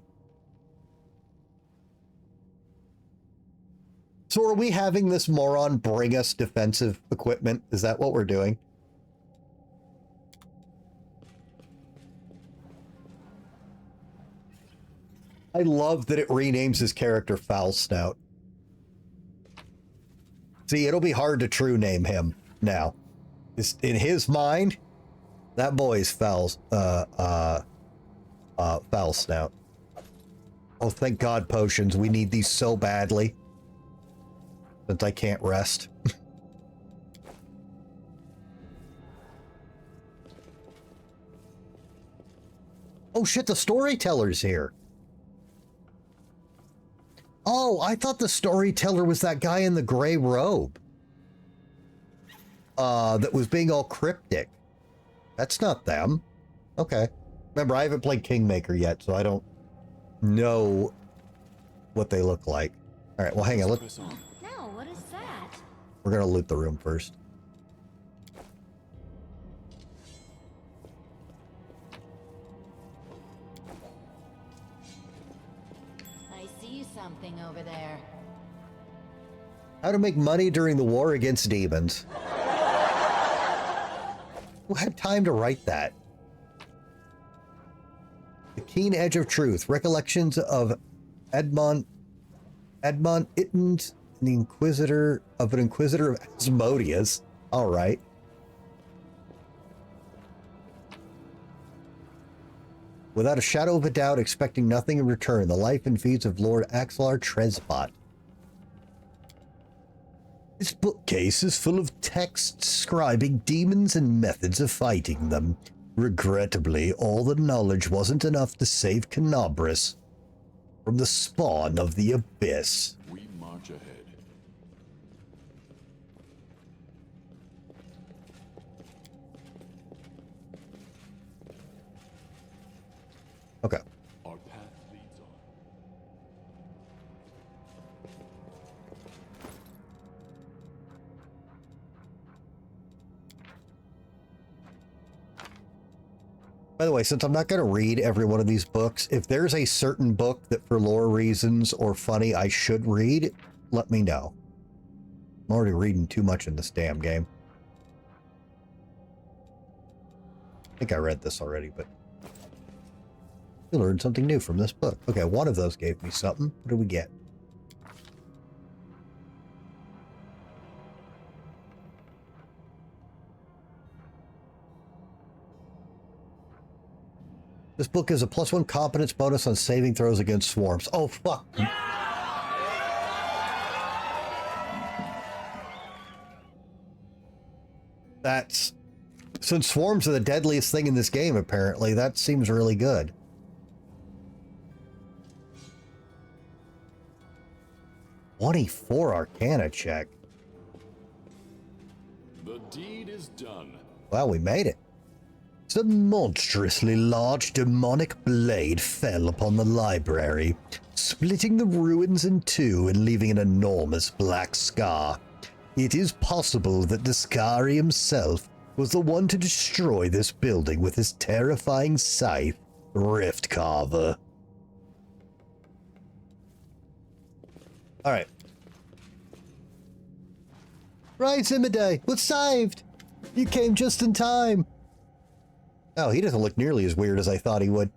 Speaker 1: So are we having this moron bring us defensive equipment? Is that what we're doing? I love that it renames his character Foul Snout. See, it'll be hard to true name him now. In his mind, that boy's Foul Snout. Oh, thank God, potions. We need these so badly. Since I can't rest. Oh shit, the storyteller's here. Oh, I thought the storyteller was that guy in the gray robe. That was being all cryptic. That's not them. Okay. Remember, I haven't played Kingmaker yet, so I don't know what they look like. All right, well, hang on.
Speaker 4: No, what is that?
Speaker 1: We're going to loot the room first.
Speaker 9: I see something over there.
Speaker 1: How to make money during the war against demons. Who had time to write that? The Keen Edge of Truth. Recollections of Edmond Edmund Ittens, the Inquisitor of Asmodeus. All right. Without a shadow of a doubt, expecting nothing in return, the life and feats of Lord Axelar Tresbot. This bookcase is full of texts describing demons and methods of fighting them. Regrettably, all the knowledge wasn't enough to save Canobris from the spawn of the Abyss.
Speaker 2: We march ahead.
Speaker 1: Okay.
Speaker 2: Our path leads on.
Speaker 1: By the way, since I'm not going to read every one of these books, if there's a certain book that for lore reasons or funny I should read, let me know. I'm already reading too much in this damn game. I think I read this already, but you learned something new from this book. Okay, one of those gave me something. What do we get? This book is a +1 competence bonus on saving throws against swarms. Oh, fuck. That's... Since swarms are the deadliest thing in this game, apparently, that seems really good. '24 Arcana check.
Speaker 2: The deed is done.
Speaker 1: Well, we made it. The monstrously large demonic blade fell upon the library, splitting the ruins in two and leaving an enormous black scar. It is possible that Discari himself was the one to destroy this building with his terrifying scythe, Rift Carver. Alright. Right, Zimiday, we're saved! You came just in time! Oh, he doesn't look nearly as weird as I thought he would.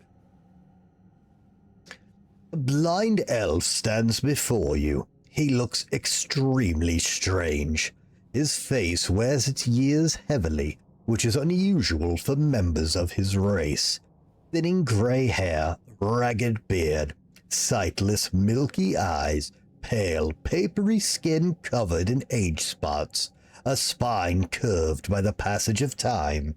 Speaker 1: A blind elf stands before you. He looks extremely strange. His face wears its years heavily, which is unusual for members of his race. Thinning gray hair, ragged beard, sightless milky eyes, pale, papery skin covered in age spots, a spine curved by the passage of time.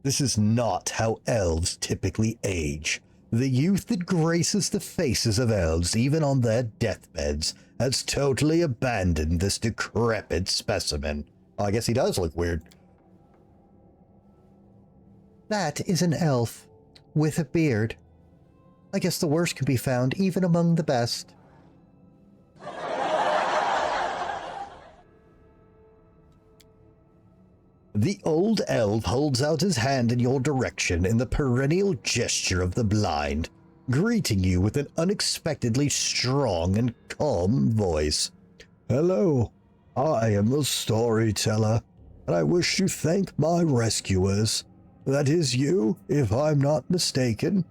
Speaker 1: This is not how elves typically age. The youth that graces the faces of elves, even on their deathbeds, has totally abandoned this decrepit specimen. Oh, I guess he does look weird. That is an elf with a beard. I guess the worst can be found even among the best. The old elf holds out his hand in your direction in the perennial gesture of the blind, greeting you with an unexpectedly strong and calm voice. Hello, I am the storyteller, and I wish to thank my rescuers. That is you, if I'm not mistaken.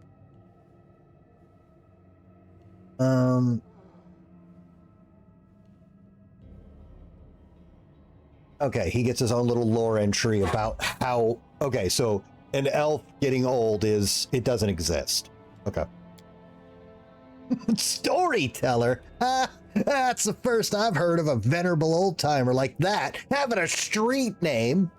Speaker 1: Okay, he gets his own little lore entry about how... Okay, so an elf getting old is... It doesn't exist. Okay. Storyteller? That's the first I've heard of a venerable old-timer like that having a street name.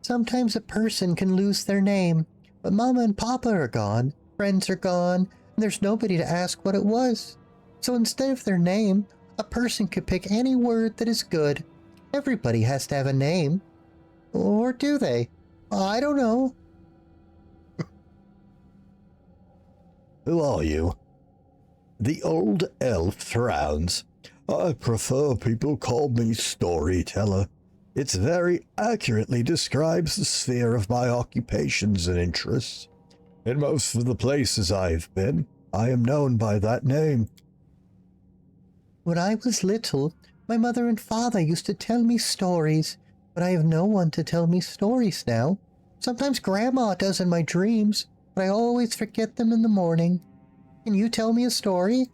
Speaker 1: Sometimes a person can lose their name, but Mama and Papa are gone, friends are gone, and there's nobody to ask what it was. So instead of their name, a person could pick any word that is good. Everybody has to have a name. Or do they? I don't know. Who are you? The old elf frowns. I prefer people call me storyteller. It very accurately describes the sphere of my occupations and interests. In most of the places I've been, I am known by that name. When I was little, my mother and father used to tell me stories, but I have no one to tell me stories now. Sometimes Grandma does in my dreams, but I always forget them in the morning. Can you tell me a story?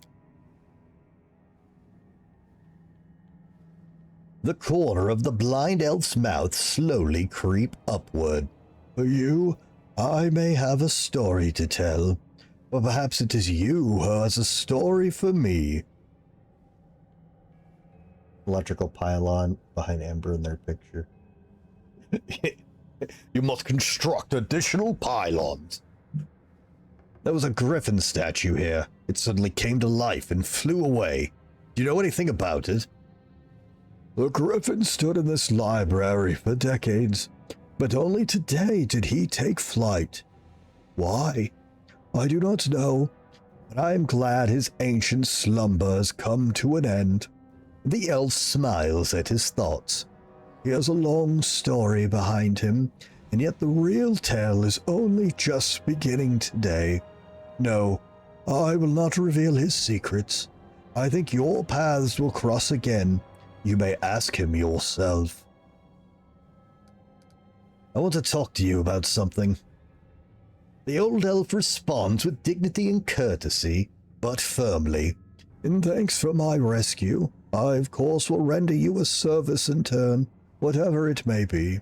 Speaker 1: the corner of the blind elf's mouth slowly creep upward. For you, I may have a story to tell, but perhaps it is you who has a story for me. Electrical pylon behind Ember in their picture. You must construct additional pylons. There was a griffin statue here. It suddenly came to life and flew away. Do you know anything about it? The griffin stood in this library for decades, but only today did he take flight. Why? I do not know, but I am glad his ancient slumber has come to an end. The elf smiles at his thoughts. He has a long story behind him, and yet the real tale is only just beginning today. No, I will not reveal his secrets. I think your paths will cross again. You may ask him yourself. I want to talk to you about something. The old elf responds with dignity and courtesy, but firmly. In thanks for my rescue, I of course will render you a service in turn, whatever it may be.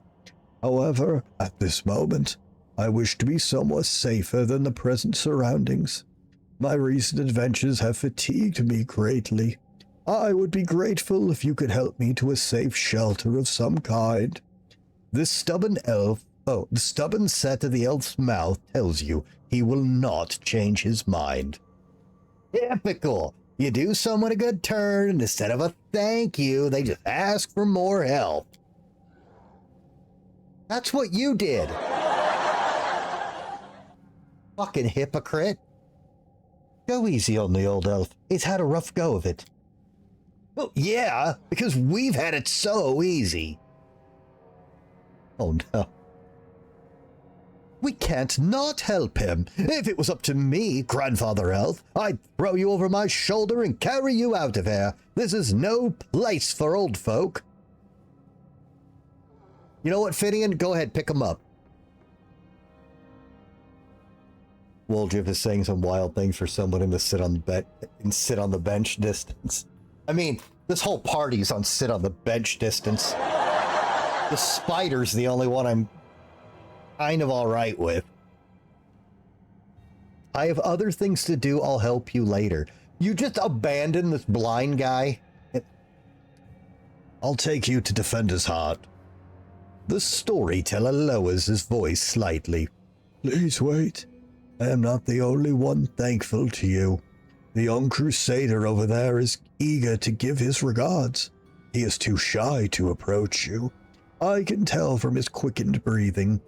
Speaker 1: However, at this moment, I wish to be somewhat safer than the present surroundings. My recent adventures have fatigued me greatly. I would be grateful if you could help me to a safe shelter of some kind. The stubborn set of the elf's mouth tells you he will not change his mind. Typical. You do someone a good turn, and instead of a thank you, they just ask for more help. That's what you did. Fucking hypocrite. Go easy on the old elf. He's had a rough go of it. Well, yeah, because we've had it so easy. Oh no. We can't not help him. If it was up to me, Grandfather Elf, I'd throw you over my shoulder and carry you out of here. This is no place for old folk. You know what, Finian? Go ahead, pick him up. Woljif is saying some wild things for someone to sit on the bench distance. I mean, this whole party's on sit on the bench distance. The spider's the only one I'm kind of all right with. I have other things to do. I'll help you later. You just abandon this blind guy. I'll take you to Defender's Heart. The storyteller lowers his voice slightly. Please wait. I am not the only one thankful to you. The young crusader over there is eager to give his regards. He is too shy to approach you. I can tell from his quickened breathing.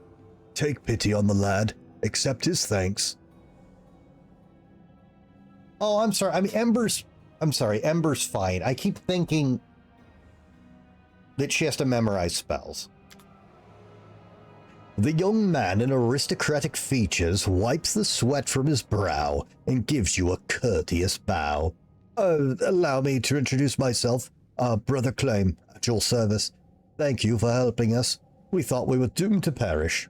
Speaker 1: Take pity on the lad. Accept his thanks. Oh, I'm sorry. I mean, Ember's fine. I keep thinking that she has to memorize spells. The young man in aristocratic features wipes the sweat from his brow and gives you a courteous bow. Allow me to introduce myself, Brother Claim, at your service. Thank you for helping us. We thought we were doomed to perish.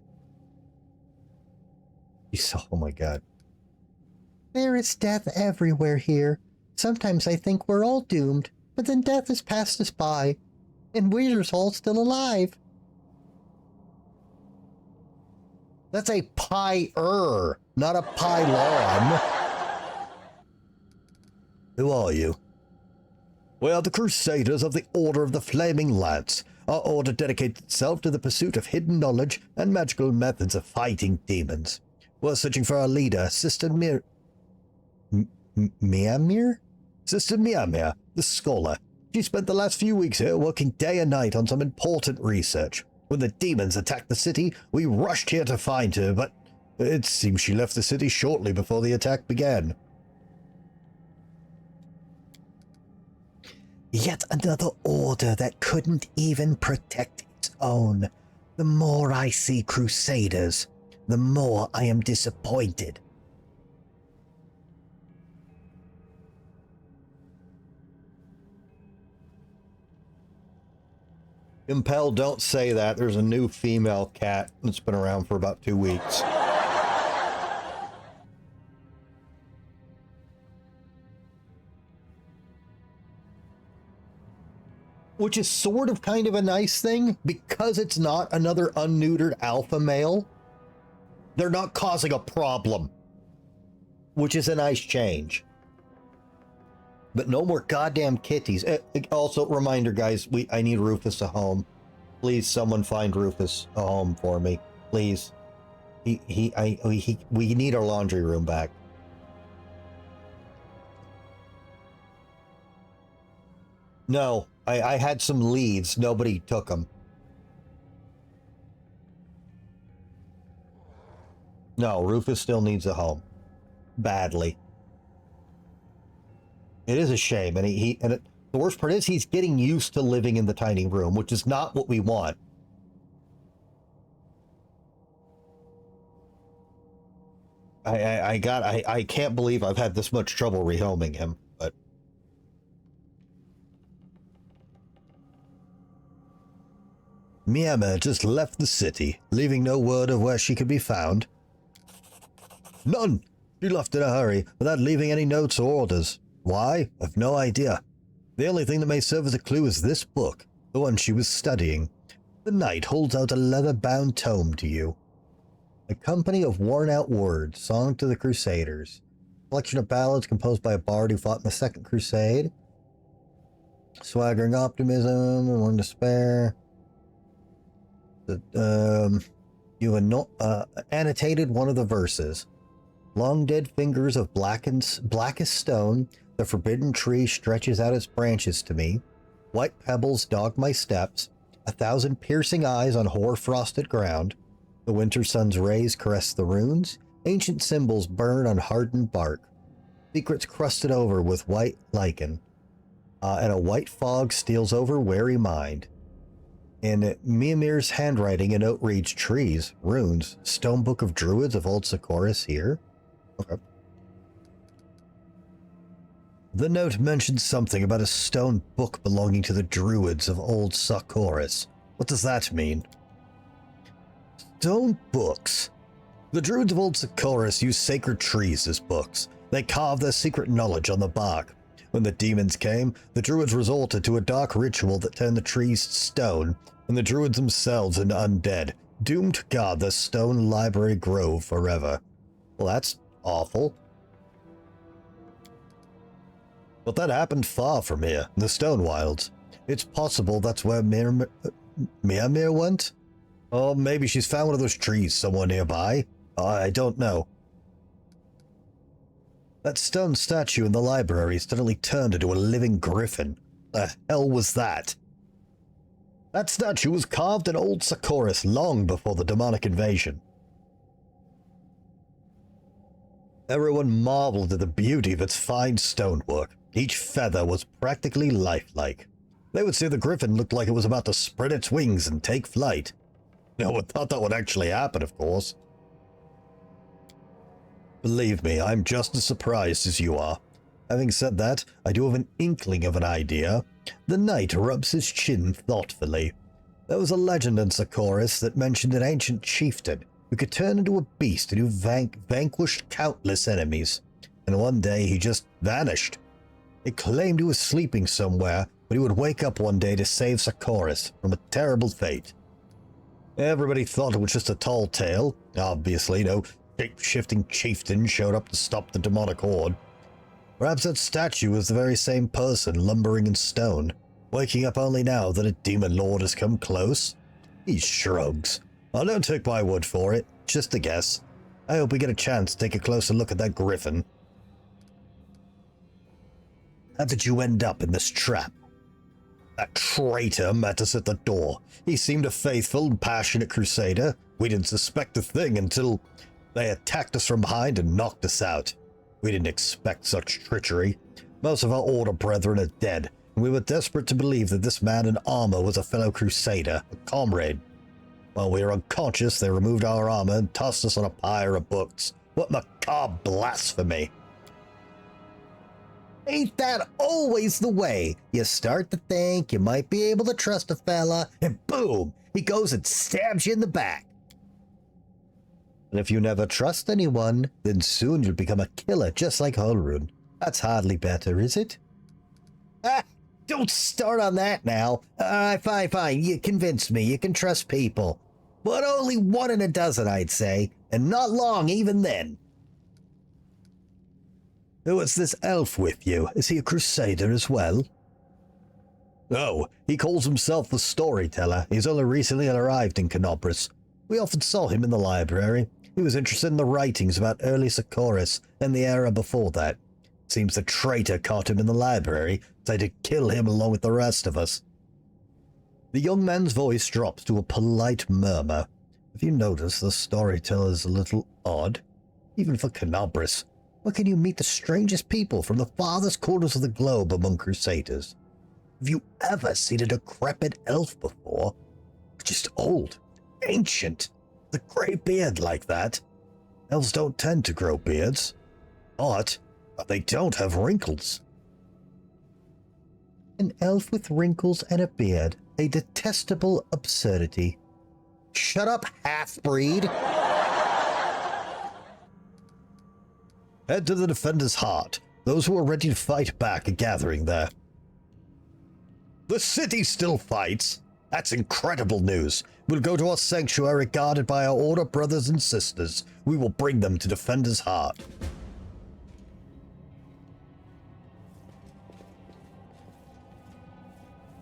Speaker 1: Oh my god. There is death everywhere here. Sometimes I think we're all doomed, but then death has passed us by, and we're all still alive. That's a pie-er, not a pylon. Who are you? We are the Crusaders of the Order of the Flaming Lance. Our order dedicates itself to the pursuit of hidden knowledge and magical methods of fighting demons. We're searching for our leader, Sister Miamir? Sister Miamir, the scholar. She spent the last few weeks here working day and night on some important research. When the demons attacked the city, we rushed here to find her, but it seems she left the city shortly before the attack began. Yet another order that couldn't even protect its own. The more I see Crusaders, the more I am disappointed. Impel, don't say that. There's a new female cat that's been around for about 2 weeks. which is sort of kind of a nice thing because it's not another unneutered alpha male. They're not causing a problem, which is a nice change. But no more goddamn kitties. Also, reminder, guys, I need Rufus a home. Please, someone find Rufus a home for me, please. We need our laundry room back. No, I had some leads. Nobody took them. No, Rufus still needs a home. Badly. It is a shame, and the worst part is he's getting used to living in the tiny room, which is not what we want. I can't believe I've had this much trouble rehoming him, but Miama just left the city, leaving no word of where she could be found. None. She left in a hurry, without leaving any notes or orders. Why? I've no idea. The only thing that may serve as a clue is this book, the one she was studying. The knight holds out a leather-bound tome to you. A company of worn-out words, song to the Crusaders. Collection of ballads composed by a bard who fought in the Second Crusade. Swaggering optimism and one despair. You have annotated one of the verses. Long dead fingers of blackest stone, the forbidden tree stretches out its branches to me. White pebbles dog my steps. 1,000 piercing eyes on hoar-frosted ground. The winter sun's rays caress the runes. Ancient symbols burn on hardened bark. Secrets crusted over with white lichen. And a white fog steals over wary mind. In Miamir's handwriting, a note reads, trees, runes, stone book of druids of old Socorus here. Okay. The note mentions something about a stone book belonging to the druids of old Socorus. What does that mean? Stone books. The druids of old Socorus use sacred trees as books. They carved their secret knowledge on the bark. When the demons came, the druids resorted to a dark ritual that turned the trees to stone, and the druids themselves into undead, doomed to guard their stone library grove forever. Well, that's awful. But that happened far from here, in the Stone Wilds. It's possible that's where Miamir went? Or maybe she's found one of those trees somewhere nearby. I don't know. That stone statue in the library suddenly turned into a living griffin. The hell was that? That statue was carved in old Socorus long before the demonic invasion. Everyone marveled at the beauty of its fine stonework. Each feather was practically lifelike. They would say the griffin looked like it was about to spread its wings and take flight. No one thought that would actually happen, of course. Believe me, I'm just as surprised as you are. Having said that, I do have an inkling of an idea. The knight rubs his chin thoughtfully. There was a legend in Socorus that mentioned an ancient chieftain who could turn into a beast and who vanquished countless enemies. And one day he just vanished. It claimed he was sleeping somewhere, but he would wake up one day to save Socorus from a terrible fate. Everybody thought it was just a tall tale. Obviously, no shape-shifting chieftain showed up to stop the demonic horde. Perhaps that statue was the very same person lumbering in stone, waking up only now that a demon lord has come close. He shrugs. I don't take my word for it, just a guess. I hope we get a chance to take a closer look at that griffin. How did you end up in this trap? That traitor met us at the door. He seemed a faithful and passionate crusader. We didn't suspect a thing until they attacked us from behind and knocked us out. We didn't expect such treachery. Most of our order brethren are dead, and we were desperate to believe that this man in armor was a fellow crusader, a comrade. While we were unconscious, they removed our armor and tossed us on a pyre of books. What macabre blasphemy! Ain't that always the way? You start to think you might be able to trust a fella, and boom, he goes and stabs you in the back. And if you never trust anyone, then soon you'll become a killer just like Holrun. That's hardly better, is it? Ah, Don't start on that now. Fine. You convinced me. You can trust people. But only 1 in a dozen, I'd say. And not long, even then. What's this elf with you? Is he a crusader as well? Oh, he calls himself the storyteller. He's only recently arrived in Canopus. We often saw him in the library. He was interested in the writings about early Socorus and the era before that. Seems the traitor caught him in the library, decided to kill him along with the rest of us. The young man's voice drops to a polite murmur. Have you noticed the storyteller's a little odd? Even for Canopus. Where can you meet the strangest people from the farthest corners of the globe among crusaders? Have you ever seen a decrepit elf before? Just old, ancient, with a grey beard like that. Elves don't tend to grow beards. But they don't have wrinkles. An elf with wrinkles and a beard. A detestable absurdity. Shut up, half-breed! Head to the Defender's Heart. Those who are ready to fight back are gathering there. The city still fights? That's incredible news. We'll go to our sanctuary guarded by our Order brothers and sisters. We will bring them to Defender's Heart.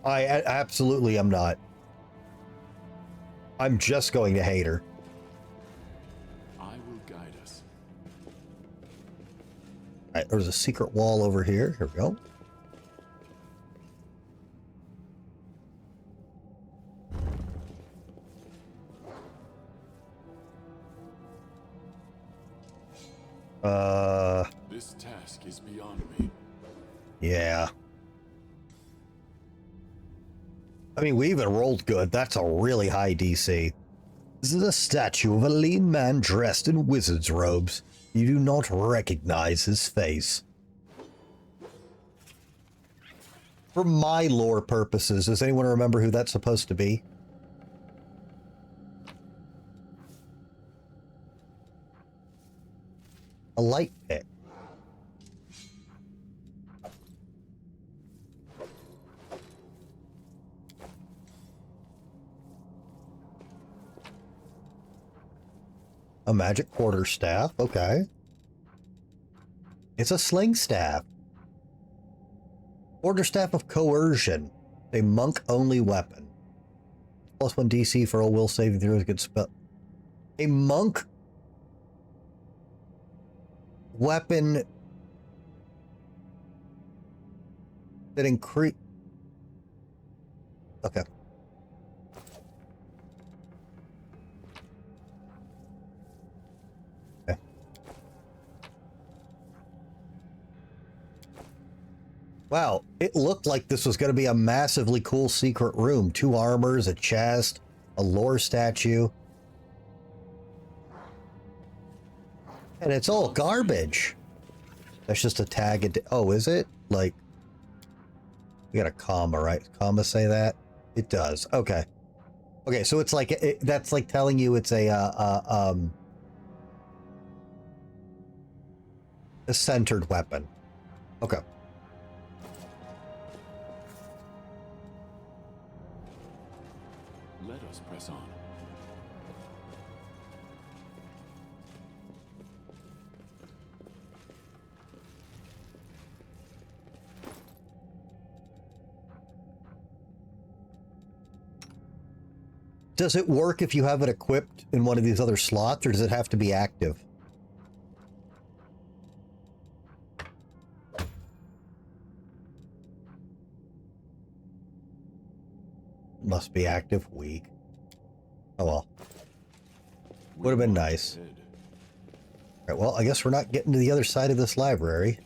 Speaker 1: I absolutely am not. I'm just going to hate her.
Speaker 2: I will guide us.
Speaker 1: Alright, there's a secret wall over here. Here we go.
Speaker 2: This task is beyond me.
Speaker 1: Yeah. I mean, we even rolled good. That's a really high DC. This is a statue of a lean man dressed in wizard's robes. You do not recognize his face. For my lore purposes, does anyone remember who that's supposed to be? A light pick. A magic quarterstaff, okay. It's a sling staff. Quarterstaff of coercion. A monk-only weapon. +1 DC for all will saving throws against spell. A monk weapon that increase. Okay. Wow, it looked like this was going to be a massively cool secret room. 2 armors, a chest, a lore statue. And it's all garbage. That's just a tag. Oh, is it? Like, we got a comma, right? Comma say that? It does. Okay. Okay, so it's like, that's like telling you it's a centered weapon. Okay.
Speaker 2: Let us press on.
Speaker 1: Does it work if you have it equipped in one of these other slots, or does it have to be active? Must be active. Weak. Oh well. Would have been nice. Alright, well, I guess we're not getting to the other side of this library.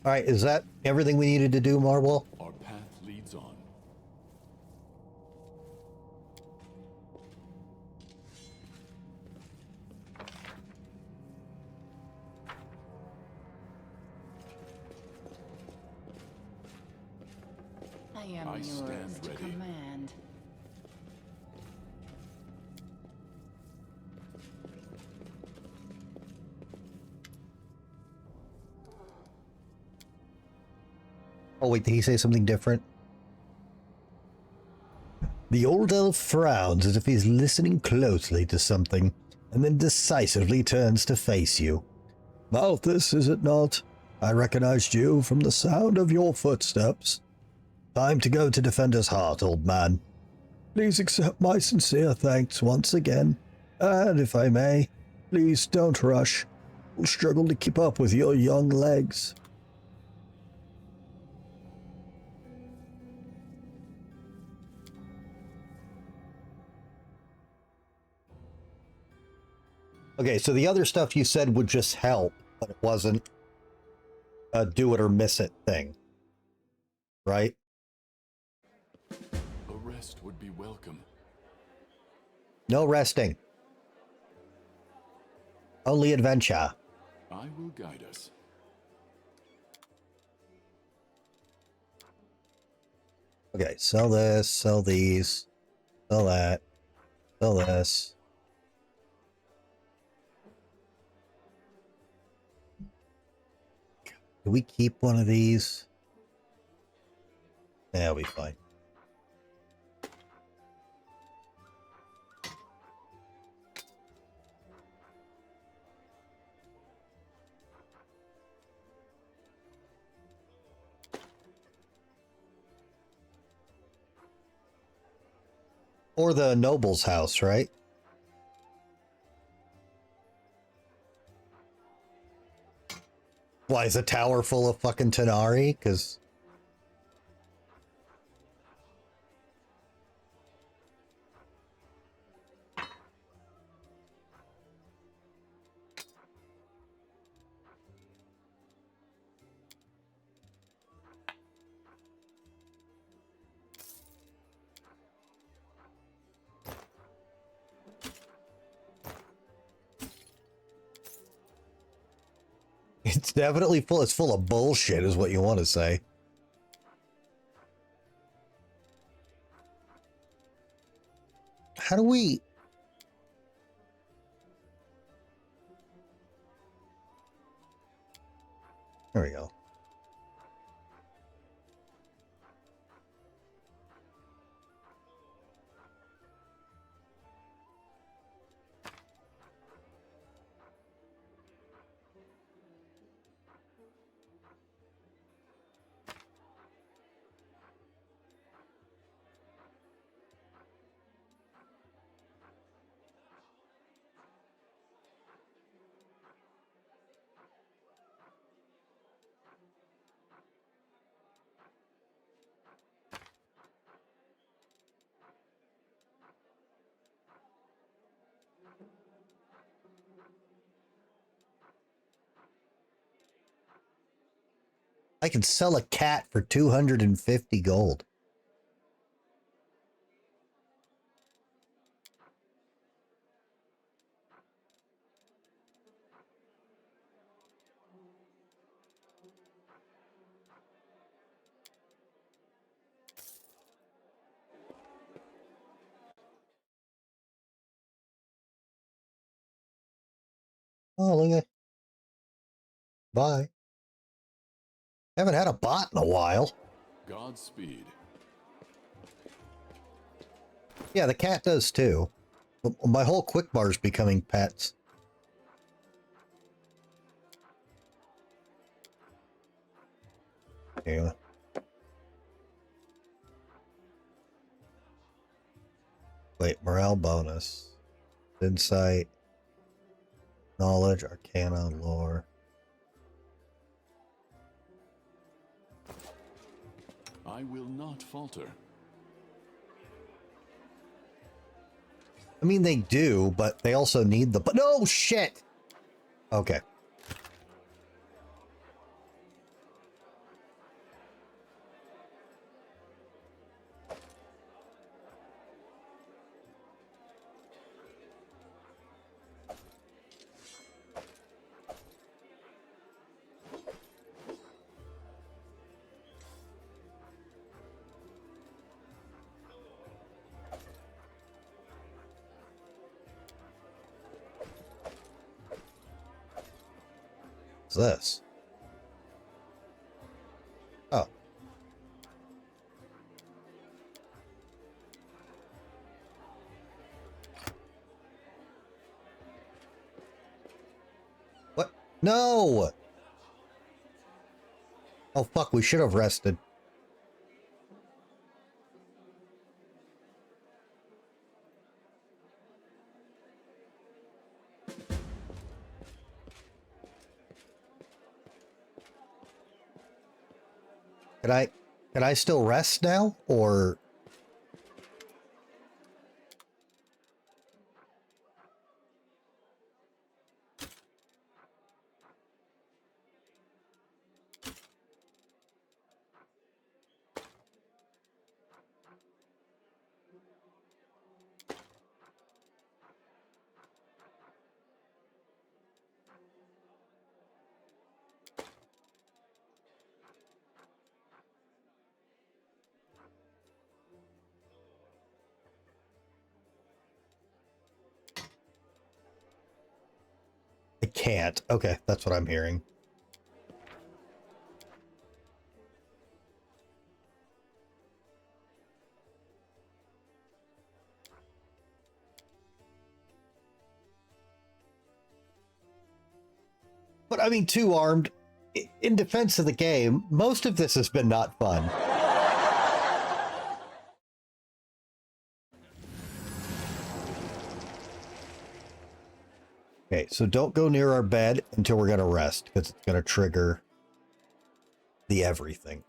Speaker 1: Alright, is that everything we needed to do, Marble?
Speaker 2: Our path leads on.
Speaker 9: I am
Speaker 2: I
Speaker 9: yours
Speaker 2: stand
Speaker 9: to
Speaker 2: ready.
Speaker 9: command.
Speaker 1: Oh wait, did he say something different? The old elf frowns as if he's listening closely to something, and then decisively turns to face you. Malthus, is it not? I recognized you from the sound of your footsteps. Time to go to Defender's Heart, old man. Please accept my sincere thanks once again, and if I may, please don't rush. You'll struggle to keep up with your young legs. Okay, so the other stuff you said would just help, but it wasn't a do it or miss it thing, right?
Speaker 2: A rest would be welcome.
Speaker 1: No resting. Only adventure.
Speaker 2: I will guide us.
Speaker 1: Okay, sell this, sell these, sell that, sell this. Do we keep one of these? Yeah, we'll be fine. Or the noble's house, right? Why is a tower full of fucking Tanari? Because it's definitely full. It's full of bullshit, is what you want to say. How do we? There we go. I can sell a cat for 250 gold. Oh, look at. Bye. Haven't had a bot in a while.
Speaker 2: Godspeed.
Speaker 1: Yeah, the cat does too. My whole quick bar's becoming pets. Yeah. Wait, morale bonus. Insight. Knowledge, Arcana, Lore.
Speaker 2: I will not falter.
Speaker 1: I mean, they do, but they also need the... No, shit! Okay. What's this? Oh. No! Oh fuck, we should have rested. Can I still rest now, or? I can't. Okay, that's what I'm hearing. But I mean, two armed, in defense of the game, most of this has been not fun. Okay, so don't go near our bed until we're going to rest, because it's going to trigger the everything.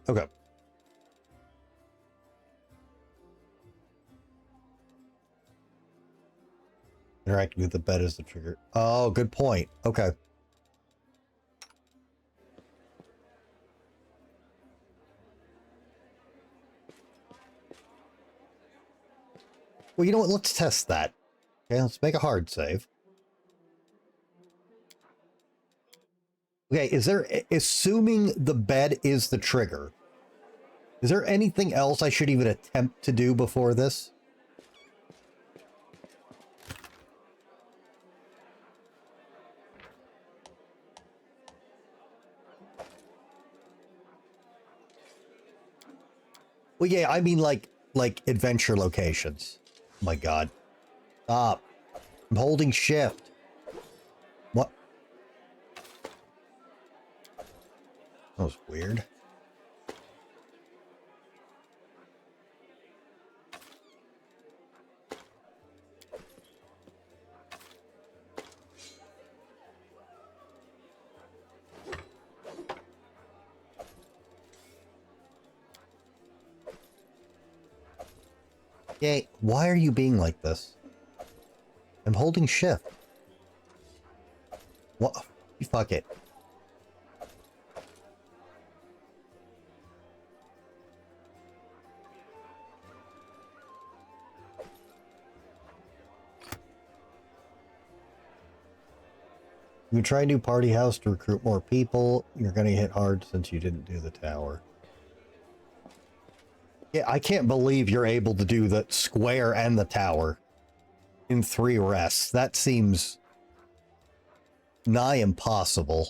Speaker 1: Okay. Interacting with the bed is the trigger. Oh, good point. Okay. Well, you know what? Let's test that. Okay, let's make a hard save. Okay, is there, assuming the bed is the trigger, is there anything else I should even attempt to do before this? Well, yeah, I mean like adventure locations. Oh my God. Stop. I'm holding shift. What? That was weird. Yay, why are you being like this? I'm holding shift. What? Fuck it. You can try new party house to recruit more people. You're going to hit hard since you didn't do the tower. Yeah, I can't believe you're able to do the square and the tower in 3 rests. That seems nigh impossible.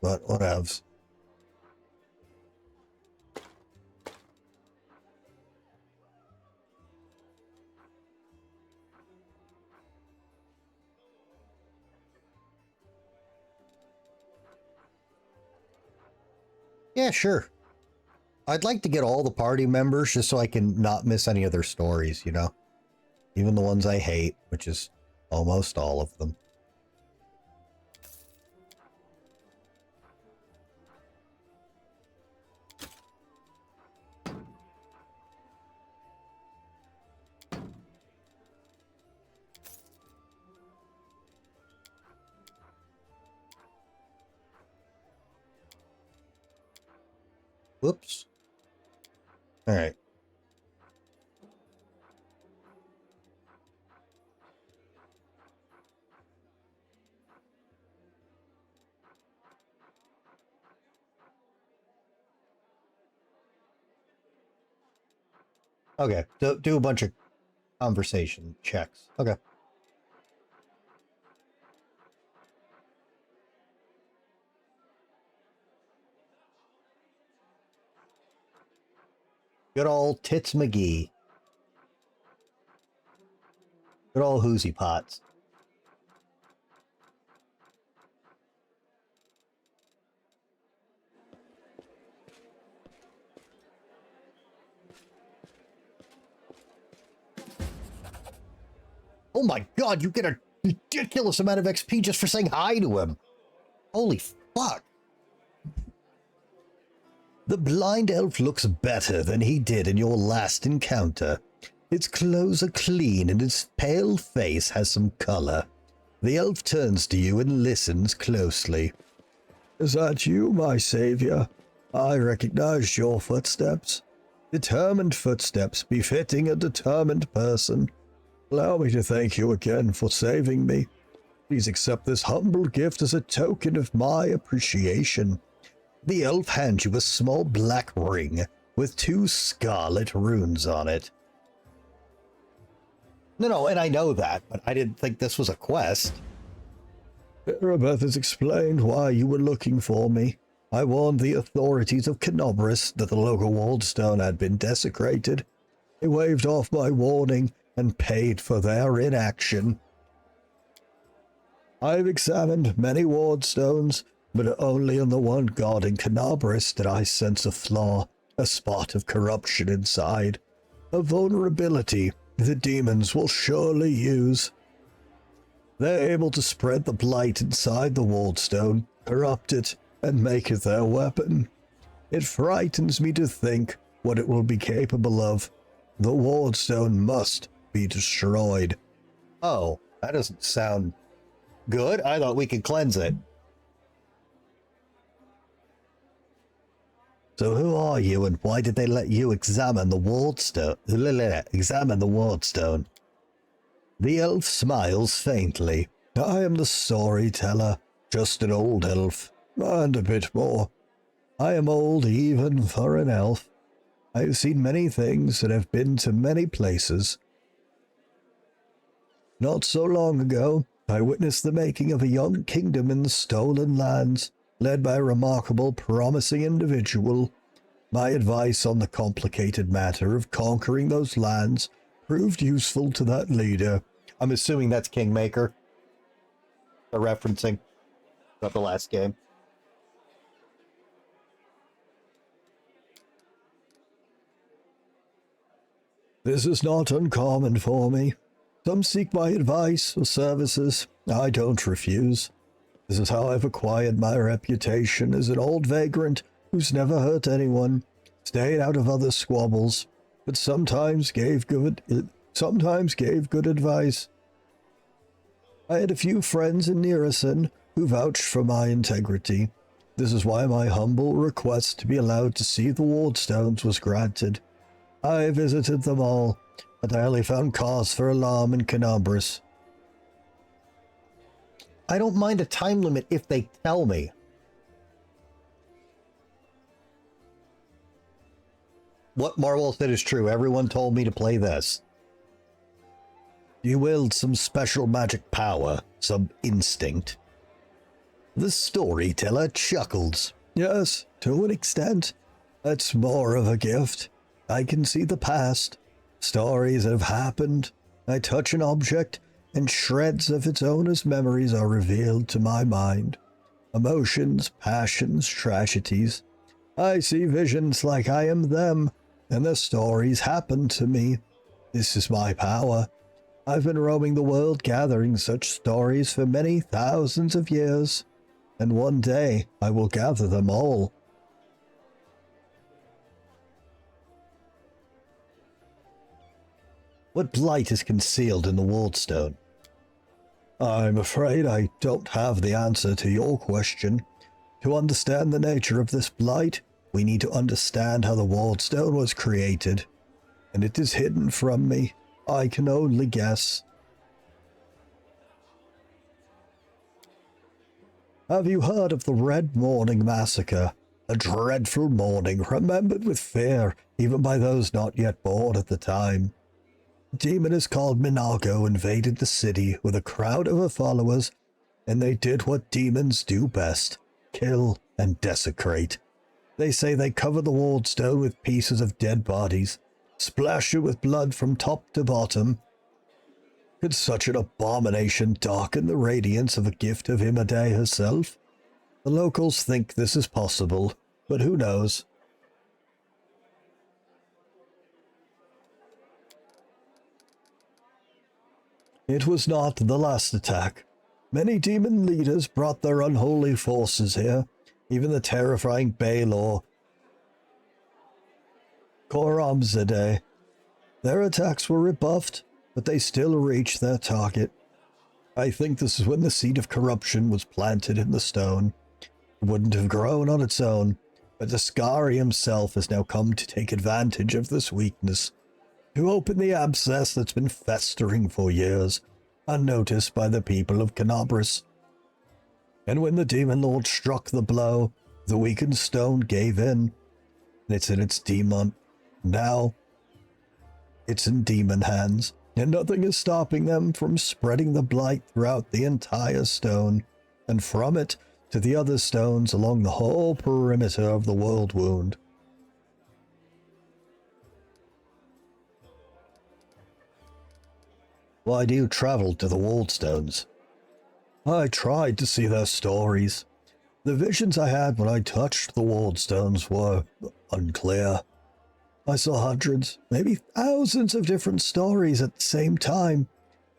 Speaker 1: But whatevs. Yeah, sure. I'd like to get all the party members just so I can not miss any of their stories, you know? Even the ones I hate, which is almost all of them. Whoops. All right. Okay, do a bunch of conversation checks. Okay. Good old Tits McGee. Good old Hoosie Pots. Oh my god, you get a ridiculous amount of XP just for saying hi to him. Holy fuck. The blind elf looks better than he did in your last encounter. Its clothes are clean and its pale face has some color. The elf turns to you and listens closely. Is that you, my savior? I recognized your footsteps. Determined footsteps befitting a determined person. Allow me to thank you again for saving me. Please accept this humble gift as a token of my appreciation. The elf hands you a small black ring with 2 scarlet runes on it. No, and I know that, but I didn't think this was a quest. Erebeth has explained why you were looking for me. I warned the authorities of Canobris that the local wardstone had been desecrated. They waved off my warning and paid for their inaction. I've examined many wardstones, but only in the one god in Canobris did I sense a flaw, a spot of corruption inside, a vulnerability the demons will surely use. They're able to spread the blight inside the wardstone, corrupt it, and make it their weapon. It frightens me to think what it will be capable of. The wardstone must be destroyed. Oh, that doesn't sound good. I thought we could cleanse it. So who are you and why did they let you examine the wardstone? The elf smiles faintly. I am the storyteller, just an old elf, and a bit more. I am old even for an elf. I have seen many things and have been to many places. Not so long ago, I witnessed the making of a young kingdom in the stolen lands, led by a remarkable, promising individual. My advice on the complicated matter of conquering those lands proved useful to that leader. I'm assuming that's Kingmaker. They're referencing about the last game. This is not uncommon for me. Some seek my advice or services. I don't refuse. This is how I've acquired my reputation as an old vagrant who's never hurt anyone, stayed out of other squabbles, but sometimes gave good advice. I had a few friends in Nearison who vouched for my integrity. This is why my humble request to be allowed to see the wardstones was granted. I visited them all, but I only found cause for alarm in Canobris. I don't mind a time limit if they tell me. What Marvel said is true. Everyone told me to play this. You wield some special magic power, some instinct. The storyteller chuckles. Yes, to an extent. That's more of a gift. I can see the past, stories that have happened. I touch an object, and shreds of its owner's memories are revealed to my mind. Emotions, passions, tragedies. I see visions like I am them, and their stories happen to me. This is my power. I've been roaming the world gathering such stories for many thousands of years, and one day I will gather them all. What blight is concealed in the wardstone? I'm afraid I don't have the answer to your question. To understand the nature of this blight, we need to understand how the wardstone was created, and it is hidden from me. I can only guess. Have you heard of the Red Morning Massacre? A dreadful morning remembered with fear even by those not yet born at the time. A demon is called Minago invaded the city with a crowd of her followers, and they did what demons do best: kill and desecrate. They say they cover the wardstone with pieces of dead bodies, splash it with blood from top to bottom. Could such an abomination darken the radiance of a gift of Imade herself? The locals think this is possible, but who knows? It was not the last attack. Many demon leaders brought their unholy forces here, even the terrifying Baylor Koramzadeh. Their attacks were rebuffed, but they still reached their target. I think this is when the seed of corruption was planted in the stone. It wouldn't have grown on its own, but Daskari himself has now come to take advantage of this weakness, to open the abscess that's been festering for years, unnoticed by the people of Canabris. And when the demon lord struck the blow, the weakened stone gave in, and it's in its demon. Now, it's in demon hands, and nothing is stopping them from spreading the blight throughout the entire stone, and from it to the other stones along the whole perimeter of the world wound. Why do you travel to the wardstones? I tried to see their stories. The visions I had when I touched the wardstones were unclear. I saw hundreds, maybe thousands of different stories at the same time.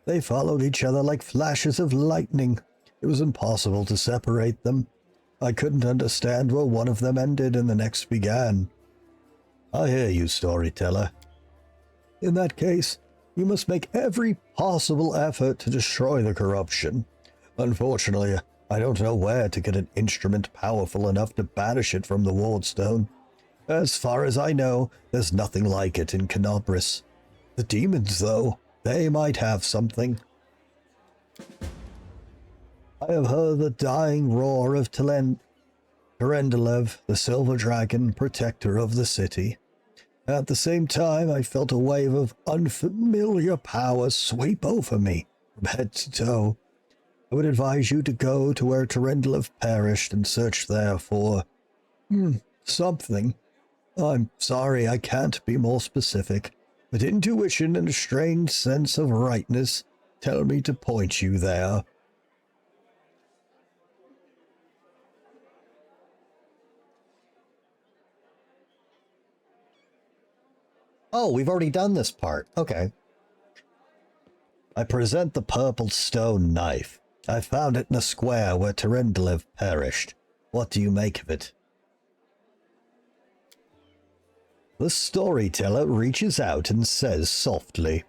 Speaker 1: They followed each other like flashes of lightning. It was impossible to separate them. I couldn't understand where one of them ended and the next began. I hear you, storyteller. In that case, you must make every possible effort to destroy the corruption. Unfortunately, I don't know where to get an instrument powerful enough to banish it from the wardstone. As far as I know, there's nothing like it in Canabris. The demons, though, they might have something. I have heard the dying roar of Terendelev, the silver dragon, protector of the city. At the same time, I felt a wave of unfamiliar power sweep over me from head to toe. I would advise you to go to where Terendelev perished and search there for something. I'm sorry I can't be more specific, but intuition and a strange sense of rightness tell me to point you there. Oh, we've already done this part. Okay. I present the purple stone knife. I found it in a square where Terendelev perished. What do you make of it? The storyteller reaches out and says softly,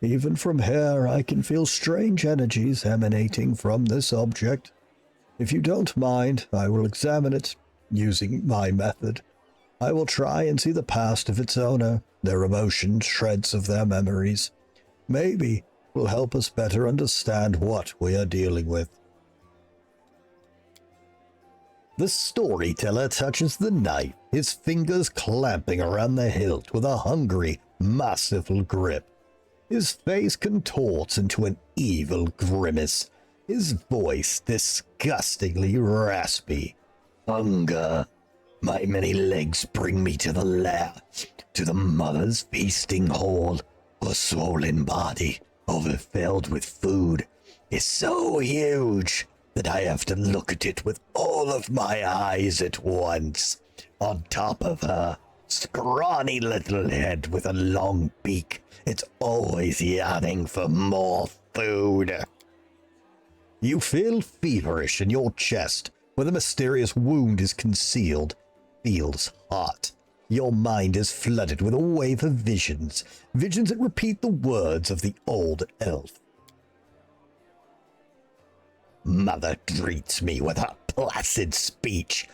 Speaker 1: "Even from here I can feel strange energies emanating from this object. If you don't mind, I will examine it using my method. I will try and see the past of its owner, their emotions, shreds of their memories. Maybe it will help us better understand what we are dealing with." The storyteller touches the knife, his fingers clamping around the hilt with a hungry, masterful grip. His face contorts into an evil grimace, his voice disgustingly raspy. "Hunger. My many legs bring me to the lair, to the mother's feasting hall. Her swollen body, overfilled with food, is so huge that I have to look at it with all of my eyes at once. On top of her scrawny little head with a long beak, it's always yawning for more food. You feel feverish in your chest where the mysterious wound is concealed. Feels hot. Your mind is flooded with a wave of visions. Visions that repeat the words of the old elf. Mother greets me with her placid speech.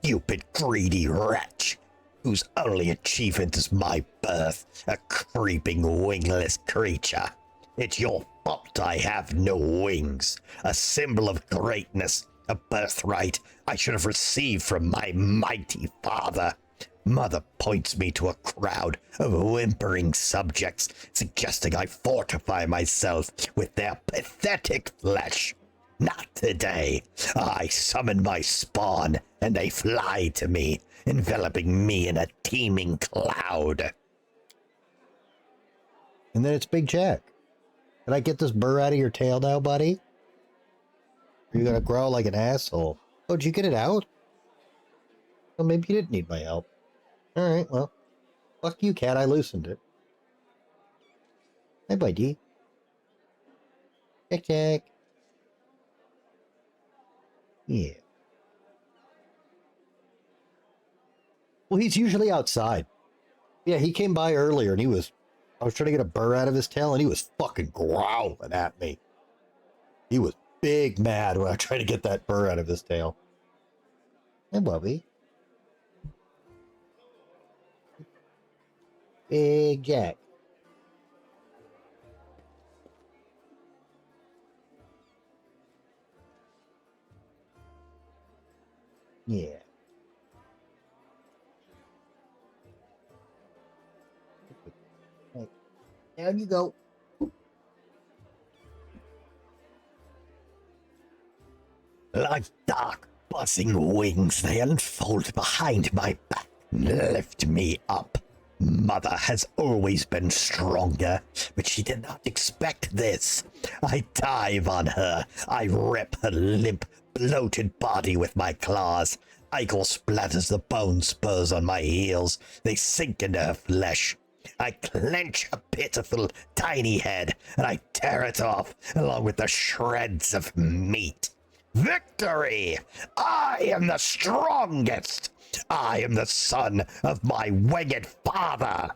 Speaker 1: Stupid, greedy wretch, whose only achievement is my birth, a creeping, wingless creature. It's your fault I have no wings, a symbol of greatness, a birthright I should have received from my mighty father. Mother points me to a crowd of whimpering subjects, suggesting I fortify myself with their pathetic flesh. Not today. I summon my spawn, and they fly to me, enveloping me in a teeming cloud. And then it's Big Jack. Can I get this burr out of your tail now, buddy? Are you gonna growl like an asshole? Oh, did you get it out? Well, maybe you didn't need my help. Alright, well. Fuck you, cat. I loosened it. Hey, buddy. Jack, Jack. Yeah. Well, he's usually outside. Yeah, he came by earlier and I was trying to get a burr out of his tail and he was fucking growling at me. He was big mad when I tried to get that burr out of his tail. Hey, Bubby. Big Jack. Yeah. Right. Down you go. Like dark, buzzing wings, they unfold behind my back and lift me up. Mother has always been stronger, but she did not expect this. I dive on her. I rip her limp, bloated body with my claws. Ichor splatters the bone spurs on my heels. They sink into her flesh. I clench her pitiful, tiny head, and I tear it off, along with the shreds of meat. Victory! I am the strongest! I am the son of my winged father!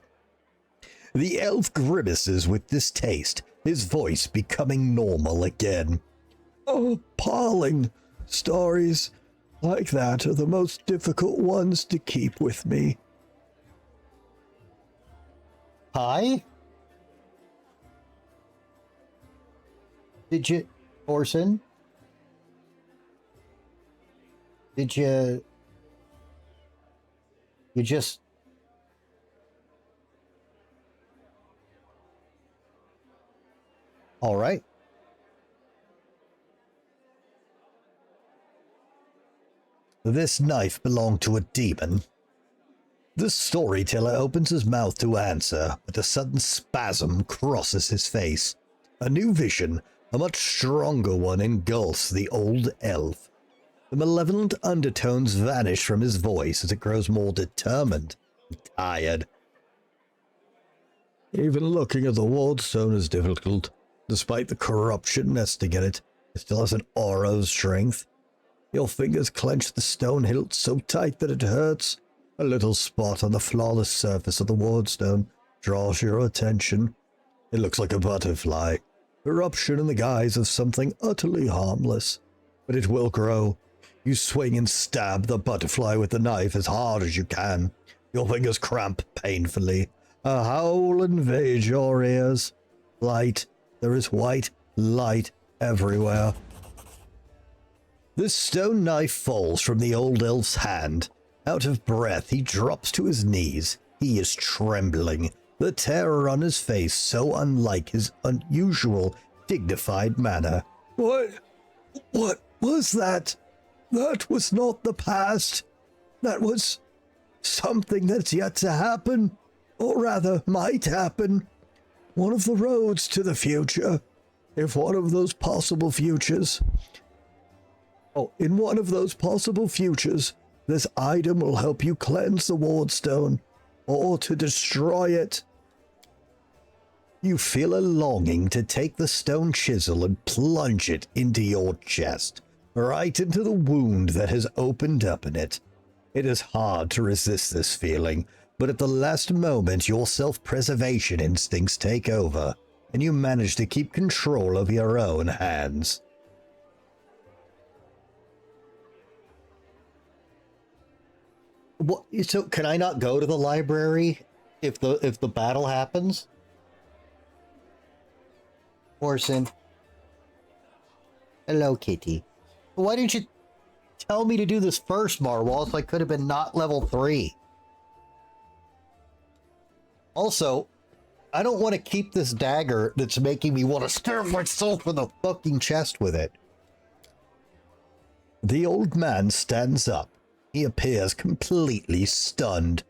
Speaker 1: The elf grimaces with distaste, his voice becoming normal again. Oh, Appalling! Stories like that are the most difficult ones to keep with me. Hi? Did you... Orson? Did you... You just... All right. This knife belonged to a demon. The storyteller opens his mouth to answer, but a sudden spasm crosses his face. A new vision, a much stronger one, engulfs the old elf. The malevolent undertones vanish from his voice as it grows more determined and tired. Even looking at the wardstone is difficult. Despite the corruption nesting in it, it still has an aura of strength. Your fingers clench the stone hilt so tight that it hurts. A little spot on the flawless surface of the wardstone draws your attention. It looks like a butterfly. Corruption in the guise of something utterly harmless. But it will grow. You swing and stab the butterfly with the knife as hard as you can. Your fingers cramp painfully. A howl invades your ears. Light. There is white light everywhere. This stone knife falls from the old elf's hand. Out of breath, he drops to his knees. He is trembling, the terror on his face so unlike his unusual, dignified manner. What was that? That was not the past. That was something that's yet to happen, or rather might happen. One of the roads to the future. If one of those possible futures... in one of those possible futures, This item will help you cleanse the ward stone, or to destroy it. You feel a longing to take the stone chisel and plunge it into your chest, right into the wound that has opened up in it. It is hard to resist this feeling, but at the last moment your self-preservation instincts take over, and you manage to keep control of your own hands. What, so can I not go to the library if the battle happens? Orson. Hello, Kitty. Why didn't you tell me to do this first, Marwal, so I could have been not level 3? Also, I don't want to keep this dagger that's making me want to stab myself in the fucking chest with it. The old man stands up. He appears completely stunned.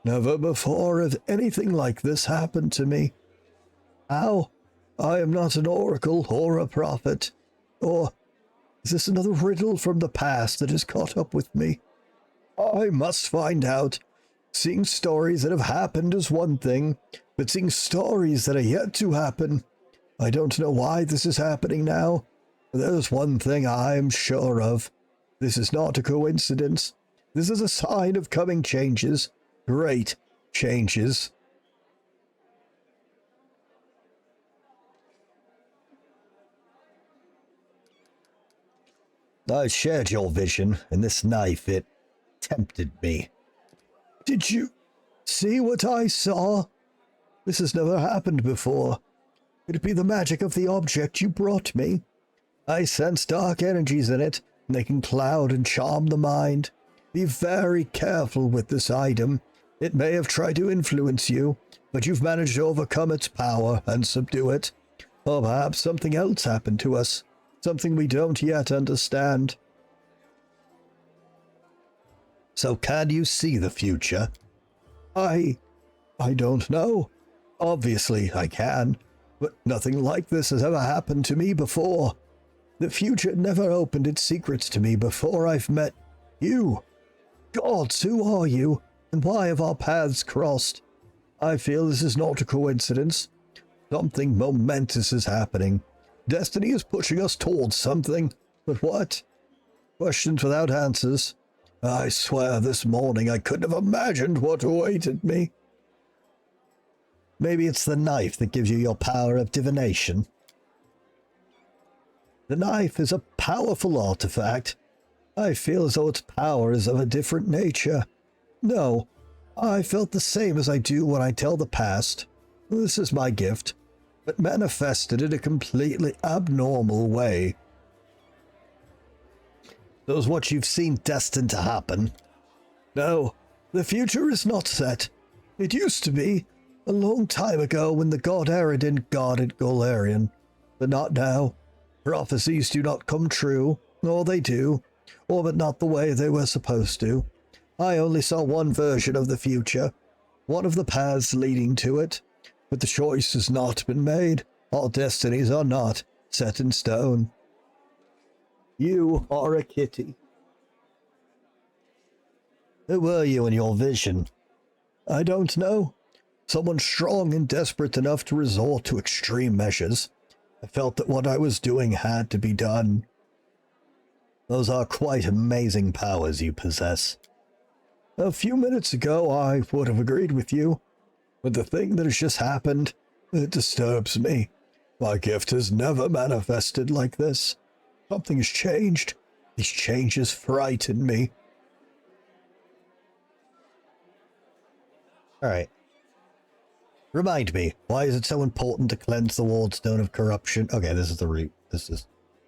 Speaker 1: Never before have anything like this happened to me. How? I am not an oracle or a prophet. Or is this another riddle from the past that has caught up with me? I must find out. Seeing stories that have happened is one thing, but seeing stories that are yet to happen, I don't know why this is happening now. There's one thing I am sure of. This is not a coincidence. This is a sign of coming changes. Great changes. I shared your vision, and this knife, it tempted me. Did you see what I saw? This has never happened before. Could it be the magic of the object you brought me? I sense dark energies in it, and they can cloud and charm the mind. Be very careful with this item. It may have tried to influence you, but you've managed to overcome its power and subdue it. Or perhaps something else happened to us. Something we don't yet understand. So can you see the future? I don't know. Obviously I can, but nothing like this has ever happened to me before. The future never opened its secrets to me before I've met you. Gods, who are you, and why have our paths crossed? I feel this is not a coincidence. Something momentous is happening. Destiny is pushing us towards something, but what? Questions without answers. I swear this morning I couldn't have imagined what awaited me. Maybe it's the knife that gives you your power of divination. The knife is a powerful artifact. I feel as though its power is of a different nature. No, I felt the same as I do when I tell the past. This is my gift, but manifested in a completely abnormal way. So is what you've seen destined to happen? No, the future is not set. It used to be, a long time ago when the god Eredin guarded Golarion. But not now. Prophecies do not come true, or they do, or but not the way they were supposed to. I only saw one version of the future, one of the paths leading to it, but the choice has not been made. Our destinies are not set in stone. You are a kitty. Who were you in your vision? I don't know. Someone strong and desperate enough to resort to extreme measures. I felt that what I was doing had to be done. Those are quite amazing powers you possess. A few minutes ago I would have agreed with you, but the thing that has just happened, it disturbs me. My gift has never manifested like this. Something has changed. These changes frighten me. Alright. Remind me, why is it so important to cleanse the walled stone of corruption? Okay, this is the root.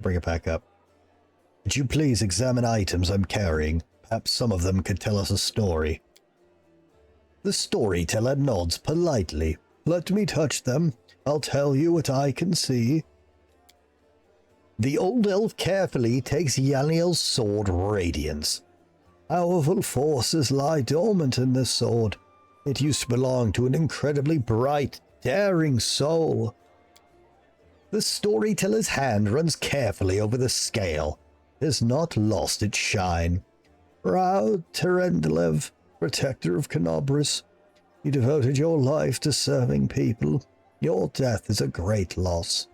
Speaker 1: Bring it back up. Would you please examine items I'm carrying? Perhaps some of them could tell us a story. The storyteller nods politely. Let me touch them. I'll tell you what I can see. The old elf carefully takes Yaniel's sword Radiance. Powerful forces lie dormant in this sword. It used to belong to an incredibly bright, daring soul. The storyteller's hand runs carefully over the scale. It has not lost its shine. Proud Terendelev, protector of Canobris, you devoted your life to serving people. Your death is a great loss.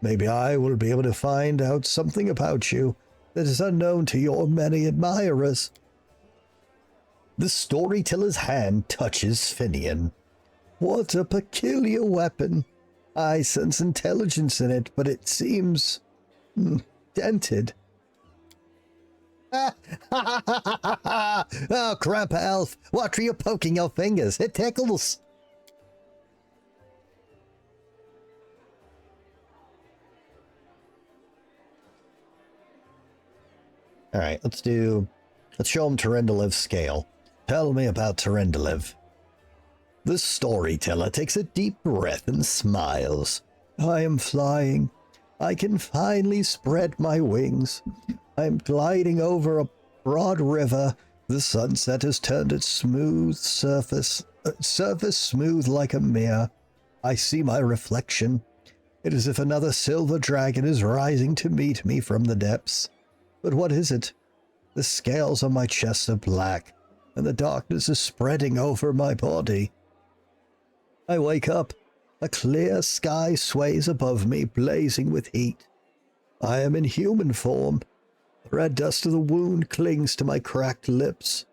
Speaker 1: Maybe I will be able to find out something about you that is unknown to your many admirers. The storyteller's hand touches Finian. What a peculiar weapon. I sense intelligence in it, but it seems dented. Oh, crap, Elf. What are you poking your fingers? It tickles. All right, let's show him Terendelev's scale. Tell me about Terendelev. The storyteller takes a deep breath and smiles. I am flying. I can finally spread my wings. I am gliding over a broad river. The sunset has turned its smooth surface smooth like a mirror. I see my reflection. It is as if another silver dragon is rising to meet me from the depths. But what is it? The scales on my chest are black, and the darkness is spreading over my body. I wake up. A clear sky sways above me, blazing with heat. I am in human form. The red dust of the wound clings to my cracked lips.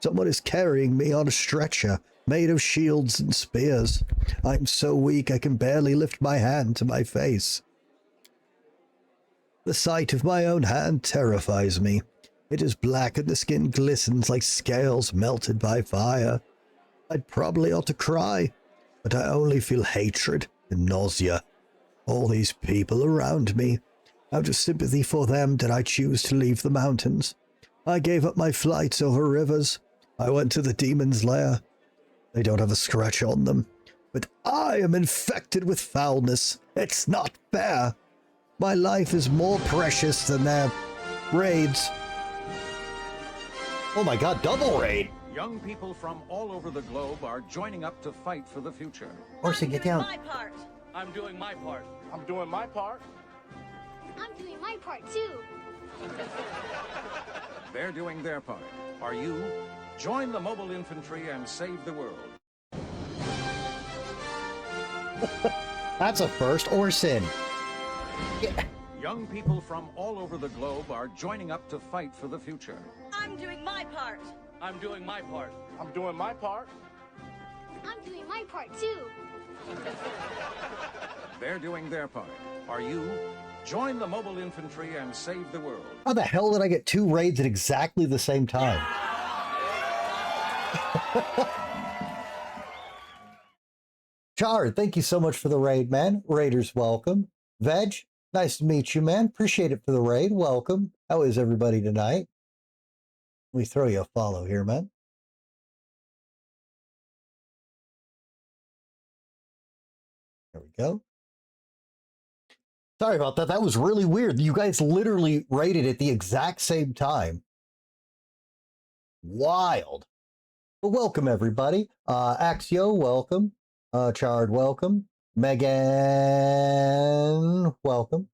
Speaker 1: Someone is carrying me on a stretcher made of shields and spears. I am so weak I can barely lift my hand to my face. The sight of my own hand terrifies me. It is black and the skin glistens like scales melted by fire. I'd probably ought to cry, but I only feel hatred and nausea. All these people around me. Out of sympathy for them did I choose to leave the mountains. I gave up my flights over rivers. I went to the demon's lair. They don't have a scratch on them, but I am infected with foulness. It's not fair. My life is more precious than their raids. Oh my god, double raid!
Speaker 3: Young people from all over the globe are joining up to fight for the future.
Speaker 1: Orson, get down.
Speaker 9: My part.
Speaker 5: I'm doing my part. I'm doing my part.
Speaker 4: I'm doing my part too.
Speaker 3: They're doing their part. Are you? Join the mobile infantry and save the world.
Speaker 1: That's a first. Orson. Yeah.
Speaker 3: Young people from all over the globe are joining up to fight for the future.
Speaker 9: I'm doing my part.
Speaker 5: I'm doing my part. I'm doing my part.
Speaker 4: I'm doing my part too.
Speaker 3: They're doing their part. Are you? Join the mobile infantry and save the world.
Speaker 1: How the hell did I get two raids at exactly the same time? Chard, thank you so much for the raid, man. Raiders, welcome. Veg, nice to meet you, man. Appreciate it for the raid. Welcome. How is everybody tonight? Let me throw you a follow here, man. There we go. Sorry about that. That was really weird. You guys literally raided at the exact same time. Wild. But welcome, everybody. Axio, welcome. Chard, welcome. Megan, welcome.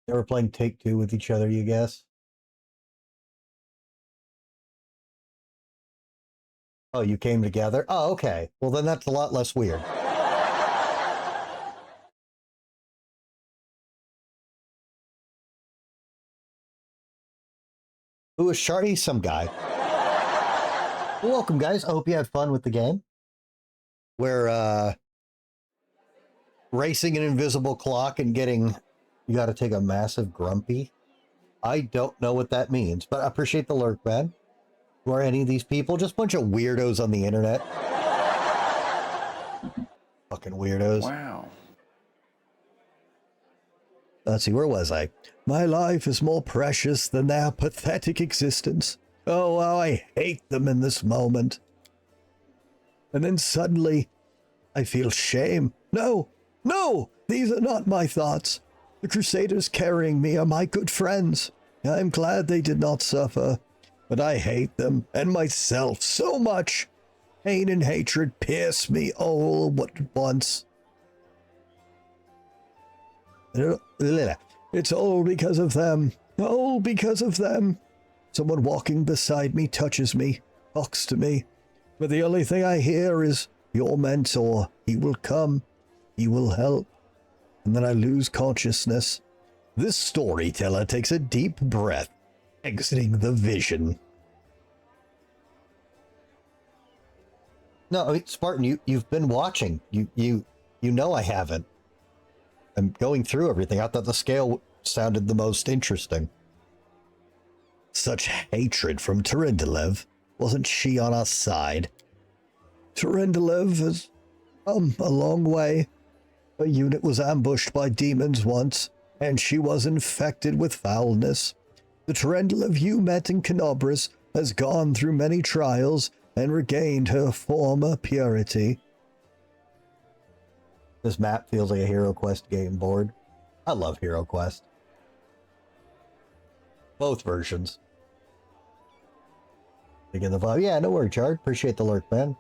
Speaker 1: They were playing Take-Two with each other, you guess? Oh, you came together? Oh, okay. Well, then that's a lot less weird. Who is Shardy? Some guy. Well, welcome, guys. I hope you had fun with the game. We're racing an invisible clock and getting... You got to take a massive grumpy. I don't know what that means, but I appreciate the lurk, man. Who are any of these people? Just a bunch of weirdos on the internet. Fucking weirdos.
Speaker 6: Wow.
Speaker 1: Let's see, where was I? My life is more precious than their pathetic existence. Oh, how I hate them in this moment. And then suddenly, I feel shame. No, no, these are not my thoughts. The Crusaders carrying me are my good friends. I'm glad they did not suffer, but I hate them and myself so much. Pain and hatred pierce me all at once. It's all because of them. All because of them. Someone walking beside me touches me, talks to me, but the only thing I hear is, your mentor, he will come, he will help. And then I lose consciousness. This storyteller takes a deep breath, exiting the vision. No, I mean, Spartan, you've been watching. You know I haven't. I'm going through everything. I thought the scale sounded the most interesting. Such hatred from Terendelev. Wasn't she on our side? Terendelev has come a long way. Her unit was ambushed by demons once, and she was infected with foulness. The Terendelev you met in Canobras has gone through many trials and regained her former purity. This map feels like a Hero Quest game board. I love Hero Quest. Both versions. Digging the vibe. Yeah, no worry, Chard. Appreciate the lurk, man.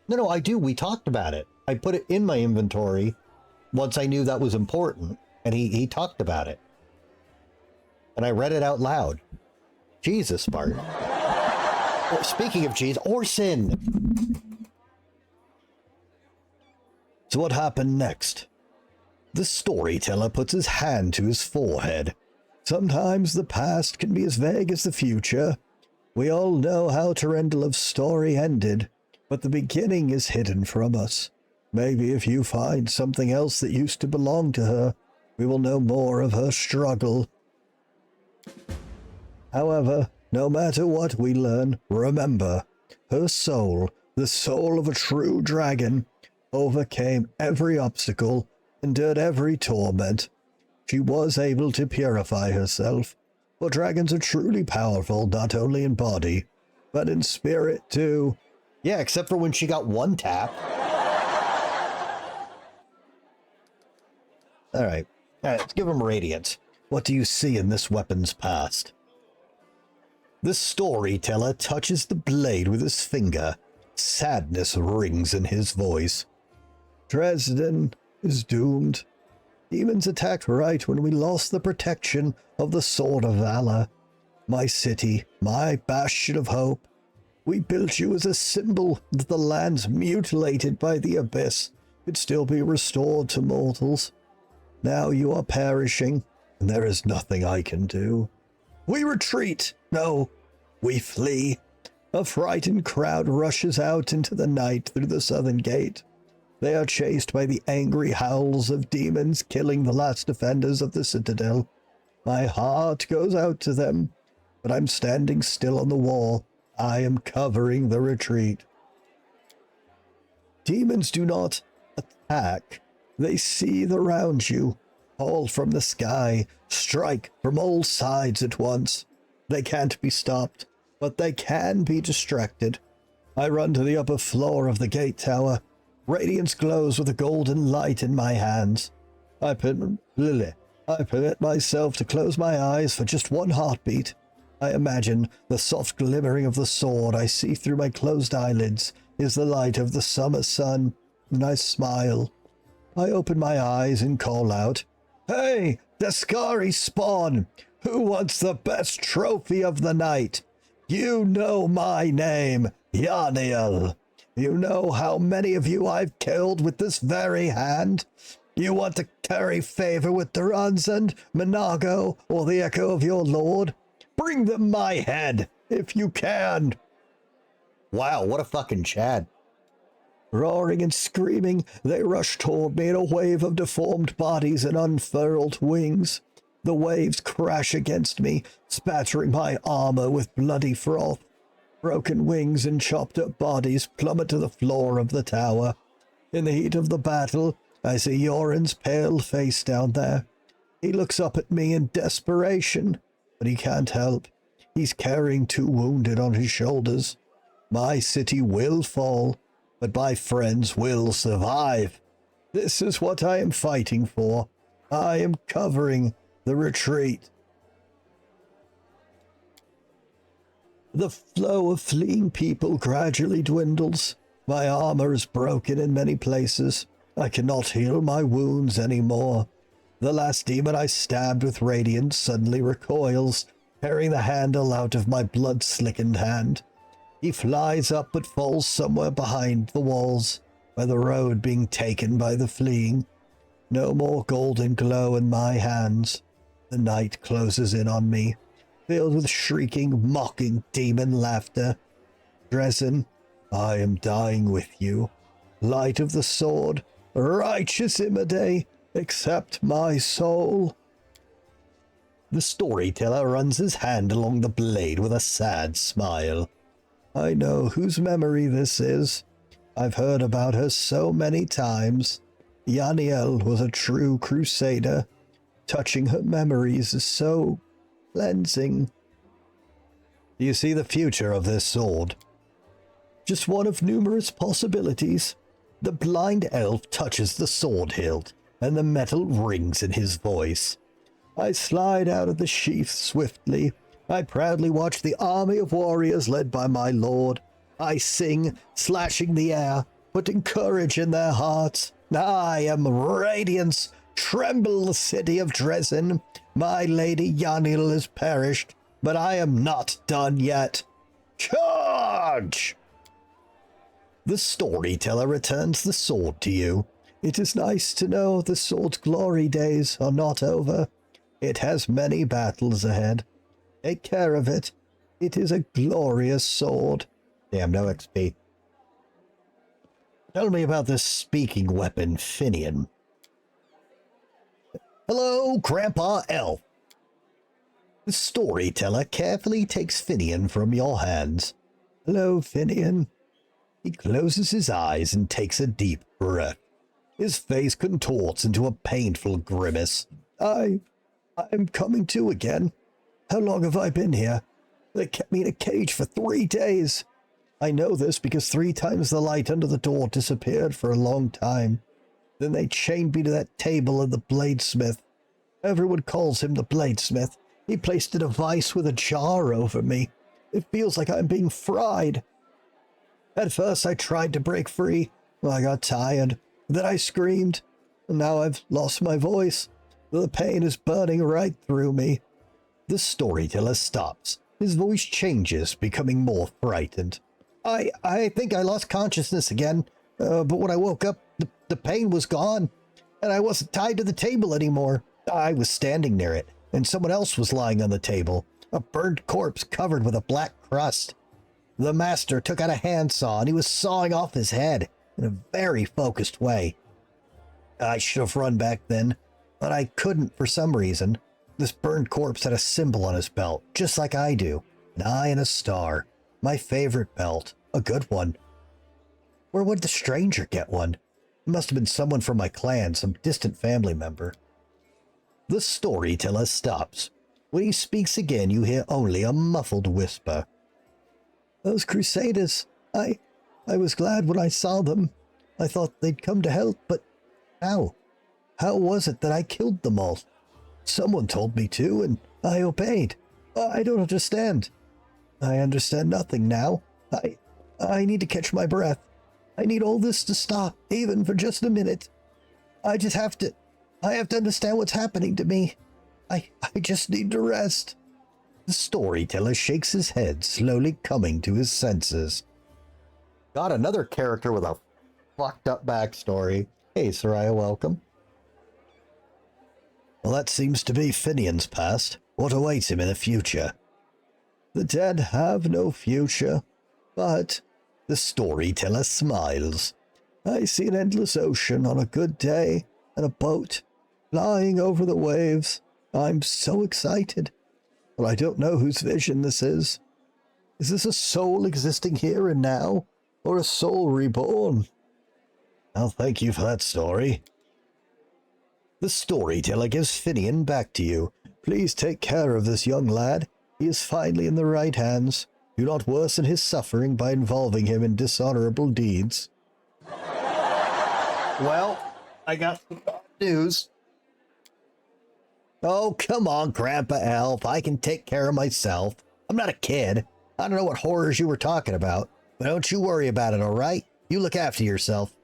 Speaker 1: No, I do. We talked about it. I put it in my inventory once I knew that was important, and he talked about it. And I read it out loud. Jesus, Spartan. Oh, speaking of Jesus, Orson! So what happened next? The storyteller puts his hand to his forehead. Sometimes the past can be as vague as the future. We all know how Terendelev's story ended, but the beginning is hidden from us. Maybe if you find something else that used to belong to her, we will know more of her struggle. However, no matter what we learn, remember, her soul, the soul of a true dragon, overcame every obstacle, endured every torment. She was able to purify herself, for dragons are truly powerful not only in body, but in spirit too. Yeah, except for when she got one tap. Alright, let's give him radiance. What do you see in this weapon's past? The storyteller touches the blade with his finger. Sadness rings in his voice. Dresden is doomed. Demons attacked right when we lost the protection of the Sword of Valor. My city, my bastion of hope. We built you as a symbol that the lands mutilated by the abyss could still be restored to mortals. Now you are perishing, and there is nothing I can do. We retreat! No, we flee. A frightened crowd rushes out into the night through the southern gate. They are chased by the angry howls of demons killing the last defenders of the citadel. My heart goes out to them, but I'm standing still on the wall. I am covering the retreat. Demons do not attack. They seethe around you, fall from the sky, strike from all sides at once. They can't be stopped, but they can be distracted. I run to the upper floor of the gate tower. Radiance glows with a golden light in my hands. I permit myself to close my eyes for just one heartbeat. I imagine the soft glimmering of the sword I see through my closed eyelids is the light of the summer sun, and I smile. I open my eyes and call out, "Hey, Daskari spawn! Who wants the best trophy of the night? You know my name, Yaniel. You know how many of you I've killed with this very hand? You want to curry favor with Duranzand, Minago, or the echo of your lord? Bring them my head, if you can." Wow, what a fucking Chad. Roaring and screaming, they rush toward me in a wave of deformed bodies and unfurled wings. The waves crash against me, spattering my armor with bloody froth. Broken wings and chopped up bodies plummet to the floor of the tower. In the heat of the battle, I see Yoren's pale face down there. He looks up at me in desperation, but he can't help. He's carrying two wounded on his shoulders. My city will fall, but my friends will survive. This is what I am fighting for. I am covering the retreat. The flow of fleeing people gradually dwindles. My armor is broken in many places. I cannot heal my wounds anymore. The last demon I stabbed with radiance suddenly recoils, tearing the handle out of my blood-slickened hand. He flies up but falls somewhere behind the walls, by the road being taken by the fleeing. No more golden glow in my hands. The night closes in on me, filled with shrieking, mocking demon laughter. Dresden, I am dying with you. Light of the sword, righteous Imade, accept my soul. The storyteller runs his hand along the blade with a sad smile. I know whose memory this is. I've heard about her so many times. Yaniel was a true crusader. Touching her memories is so cleansing. Do you see the future of this sword? Just one of numerous possibilities. The blind elf touches the sword hilt, and the metal rings in his voice. I slide out of the sheath swiftly. I proudly watch the army of warriors led by my lord. I sing, slashing the air, putting courage in their hearts. I am radiance. Tremble, the city of Dresden. My lady Yanil has perished, but I am not done yet. Charge! The storyteller returns the sword to you. It is nice to know the sword's glory days are not over. It has many battles ahead. Take care of it. It is a glorious sword. Damn, no XP. Tell me about this speaking weapon, Finian. Hello, Grandpa Elf. The storyteller carefully takes Finian from your hands. Hello, Finian. He closes his eyes and takes a deep breath. His face contorts into a painful grimace. I'm coming to again. How long have I been here? They kept me in a cage for 3 days. I know this because 3 times the light under the door disappeared for a long time. Then they chained me to that table of the bladesmith. Everyone calls him the bladesmith. He placed a device with a jar over me. It feels like I'm being fried. At first I tried to break free. I got tired. Then I screamed. And now I've lost my voice. The pain is burning right through me. The storyteller stops. His voice changes, becoming more frightened. I think I lost consciousness again. But when I woke up, the pain was gone. And I wasn't tied to the table anymore. I was standing near it, and someone else was lying on the table. A burnt corpse covered with a black crust. The master took out a handsaw, and he was sawing off his head in a very focused way. I should have run back then, but I couldn't for some reason. This burned corpse had a symbol on his belt, just like I do. An eye and a star. My favorite belt. A good one. Where would the stranger get one? It must have been someone from my clan, some distant family member. The storyteller stops. When he speaks again, you hear only a muffled whisper. Those crusaders. I was glad when I saw them. I thought they'd come to help, but how? How was it that I killed them all? Someone told me to, and I obeyed. I don't understand. I understand nothing now. I need to catch my breath. I need all this to stop, even for just a minute. I have to understand what's happening to me. I just need to rest. The storyteller shakes his head, slowly coming to his senses. Got another character with a fucked up backstory. Hey, Soraya, welcome. Well, that seems to be Finian's past. What awaits him in the future? The dead have no future, but the storyteller smiles. I see an endless ocean on a good day and a boat flying over the waves. I'm so excited, but I don't know whose vision this is. Is this a soul existing here and now, or a soul reborn? I'll thank you for that story. The storyteller gives Finian back to you. Please take care of this young lad. He is finally in the right hands. Do not worsen his suffering by involving him in dishonorable deeds. Well, I got some bad news. Oh, come on, Grandpa Elf. I can take care of myself. I'm not a kid. I don't know what horrors you were talking about, but don't you worry about it, all right? You look after yourself.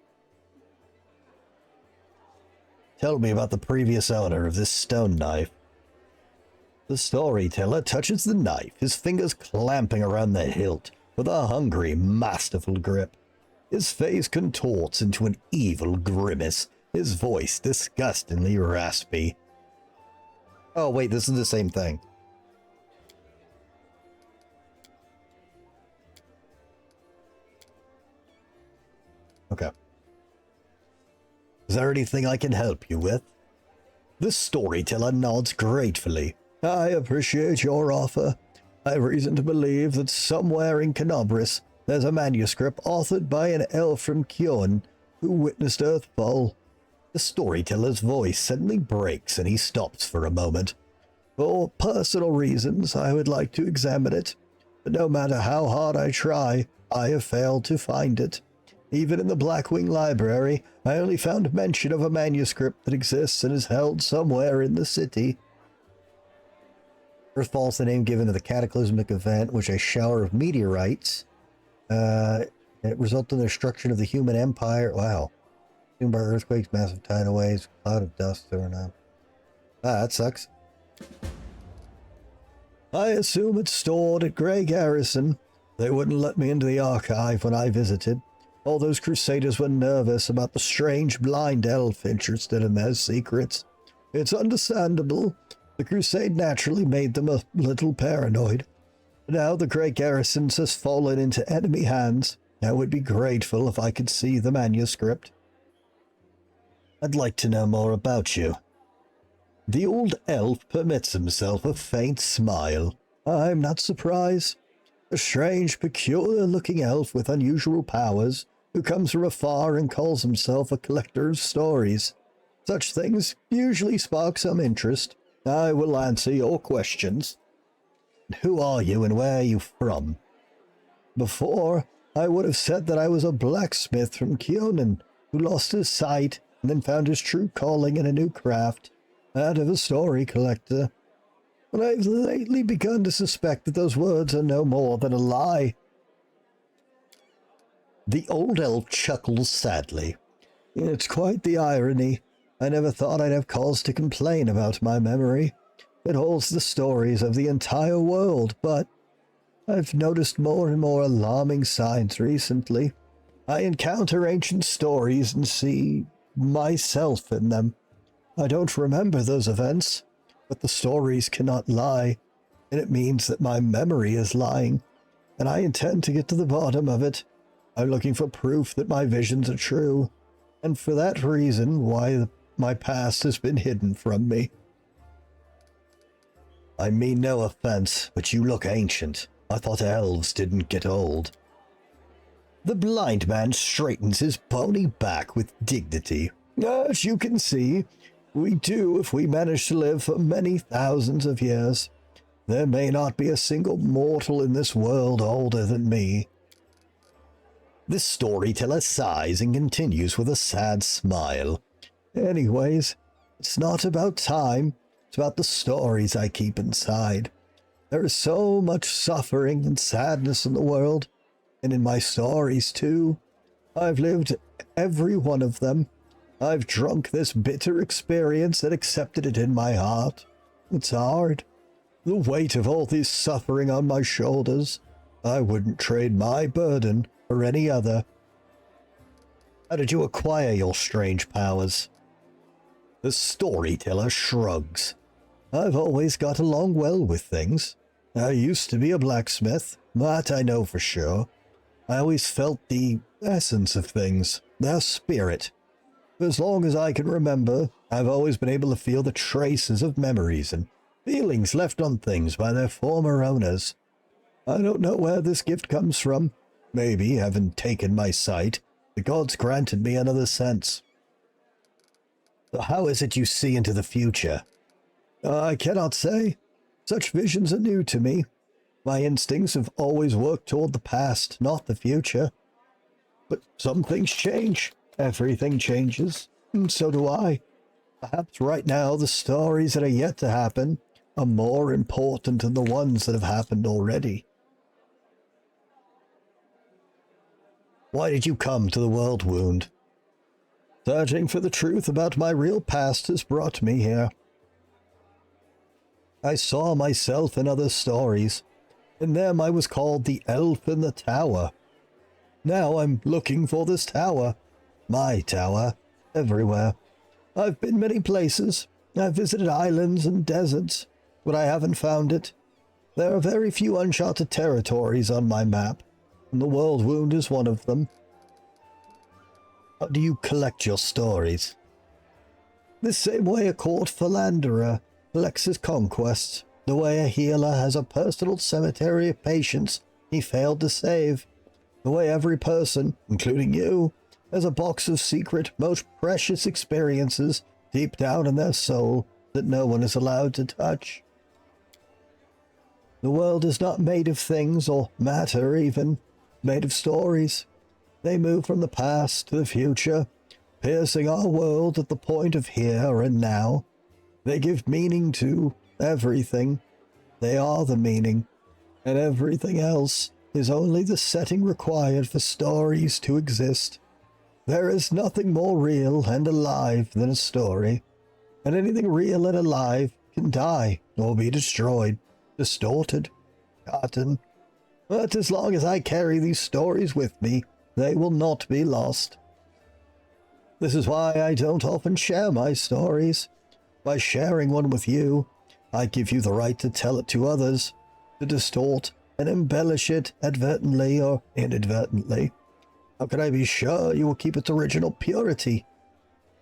Speaker 1: Tell me about the previous owner of this stone knife. The storyteller touches the knife, his fingers clamping around the hilt with a hungry, masterful grip. His face contorts into an evil grimace, his voice disgustingly raspy. Oh wait, this is the same thing. Okay. Is there anything I can help you with? The storyteller nods gratefully. I appreciate your offer. I have reason to believe that somewhere in Canobris there's a manuscript authored by an elf from Kyon who witnessed Earthfall. The storyteller's voice suddenly breaks and he stops for a moment. For personal reasons, I would like to examine it, but no matter how hard I try, I have failed to find it. Even in the Blackwing Library, I only found mention of a manuscript that exists and is held somewhere in the city. Earthfall is the name given to the cataclysmic event, which a shower of meteorites. It resulted in the destruction of the human empire. Wow. Consumed by earthquakes, massive tidal waves, cloud of dust thrown up. Ah, that sucks. I assume it's stored at Grey Garrison. They wouldn't let me into the archive when I visited. All those crusaders were nervous about the strange blind elf interested in their secrets. It's understandable. The crusade naturally made them a little paranoid. Now the Grey Garrison has fallen into enemy hands. I would be grateful if I could see the manuscript. I'd like to know more about you. The old elf permits himself a faint smile. I'm not surprised. A strange, peculiar-looking elf with unusual powers who comes from afar and calls himself a collector of stories. Such things usually spark some interest. I will answer your questions. Who are you and where are you from? Before, I would have said that I was a blacksmith from Kyonan who lost his sight and then found his true calling in a new craft, that of a story collector. But I've lately begun to suspect that those words are no more than a lie. The old elf chuckles sadly. It's quite the irony. I never thought I'd have cause to complain about my memory. It holds the stories of the entire world, but I've noticed more and more alarming signs recently. I encounter ancient stories and see myself in them. I don't remember those events, but the stories cannot lie, and it means that my memory is lying, and I intend to get to the bottom of it. I'm looking for proof that my visions are true, and for that reason why my past has been hidden from me. I mean no offense, but you look ancient. I thought elves didn't get old. The blind man straightens his bony back with dignity. As you can see, we do if we manage to live for many thousands of years. There may not be a single mortal in this world older than me. The storyteller sighs and continues with a sad smile. Anyways, it's not about time. It's about the stories I keep inside. There is so much suffering and sadness in the world, and in my stories too. I've lived every one of them. I've drunk this bitter experience and accepted it in my heart. It's hard. The weight of all this suffering on my shoulders. I wouldn't trade my burden for any other. How did you acquire your strange powers? The storyteller shrugs. I've always got along well with things. I used to be a blacksmith, that I know for sure. I always felt the essence of things, their spirit. For as long as I can remember, I've always been able to feel the traces of memories and feelings left on things by their former owners. I don't know where this gift comes from. Maybe, having taken my sight, the gods granted me another sense. So how is it you see into the future? I cannot say. Such visions are new to me. My instincts have always worked toward the past, not the future. But some things change. Everything changes. And so do I. Perhaps right now the stories that are yet to happen are more important than the ones that have happened already. Why did you come to the World Wound? Searching for the truth about my real past has brought me here. I saw myself in other stories. In them I was called the elf in the tower. Now I'm looking for this tower. My tower. Everywhere. I've been many places. I've visited islands and deserts, but I haven't found it. There are very few uncharted territories on my map, and the World Wound is one of them. How do you collect your stories? The same way a court philanderer collects his conquests, the way a healer has a personal cemetery of patients he failed to save, the way every person, including you, has a box of secret, most precious experiences deep down in their soul that no one is allowed to touch. The world is not made of things or matter even, made of stories. They move from the past to the future, piercing our world at the point of here and now. They give meaning to everything. They are the meaning, and everything else is only the setting required for stories to exist. There is nothing more real and alive than a story, and anything real and alive can die or be destroyed, distorted, forgotten. But as long as I carry these stories with me, they will not be lost. This is why I don't often share my stories. By sharing one with you, I give you the right to tell it to others, to distort and embellish it advertently or inadvertently. How can I be sure you will keep its original purity?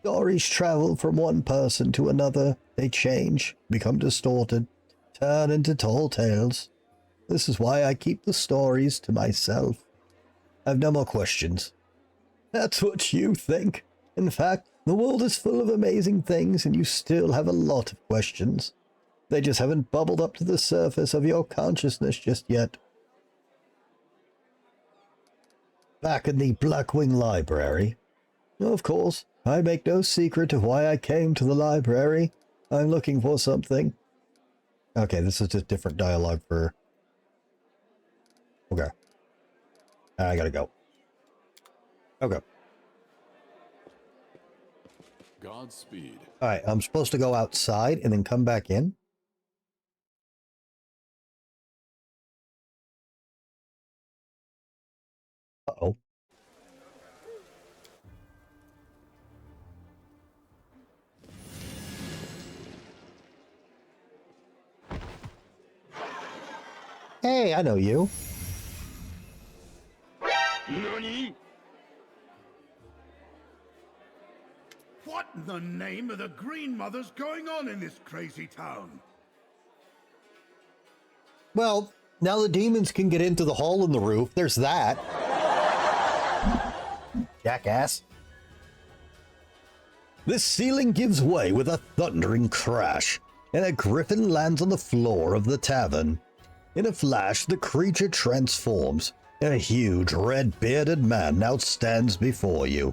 Speaker 1: Stories travel from one person to another. They change, become distorted, turn into tall tales. This is why I keep the stories to myself. I've no more questions. That's what you think. In fact, the world is full of amazing things and you still have a lot of questions. They just haven't bubbled up to the surface of your consciousness just yet. Back in the Blackwing Library. Of course, I make no secret of why I came to the library. I'm looking for something. Okay, this is just different dialogue for... Okay. I gotta go. Okay.
Speaker 2: Godspeed.
Speaker 1: Alright, I'm supposed to go outside and then come back in? Uh-oh. Hey, I know you.
Speaker 7: Nani?
Speaker 11: What in the name of the Green Mother's going on in this crazy town?
Speaker 1: Well, now the demons can get into the hole in the roof. There's that. Jackass. This ceiling gives way with a thundering crash, and a griffin lands on the floor of the tavern. In a flash, the creature transforms. A huge, red-bearded man now stands before you.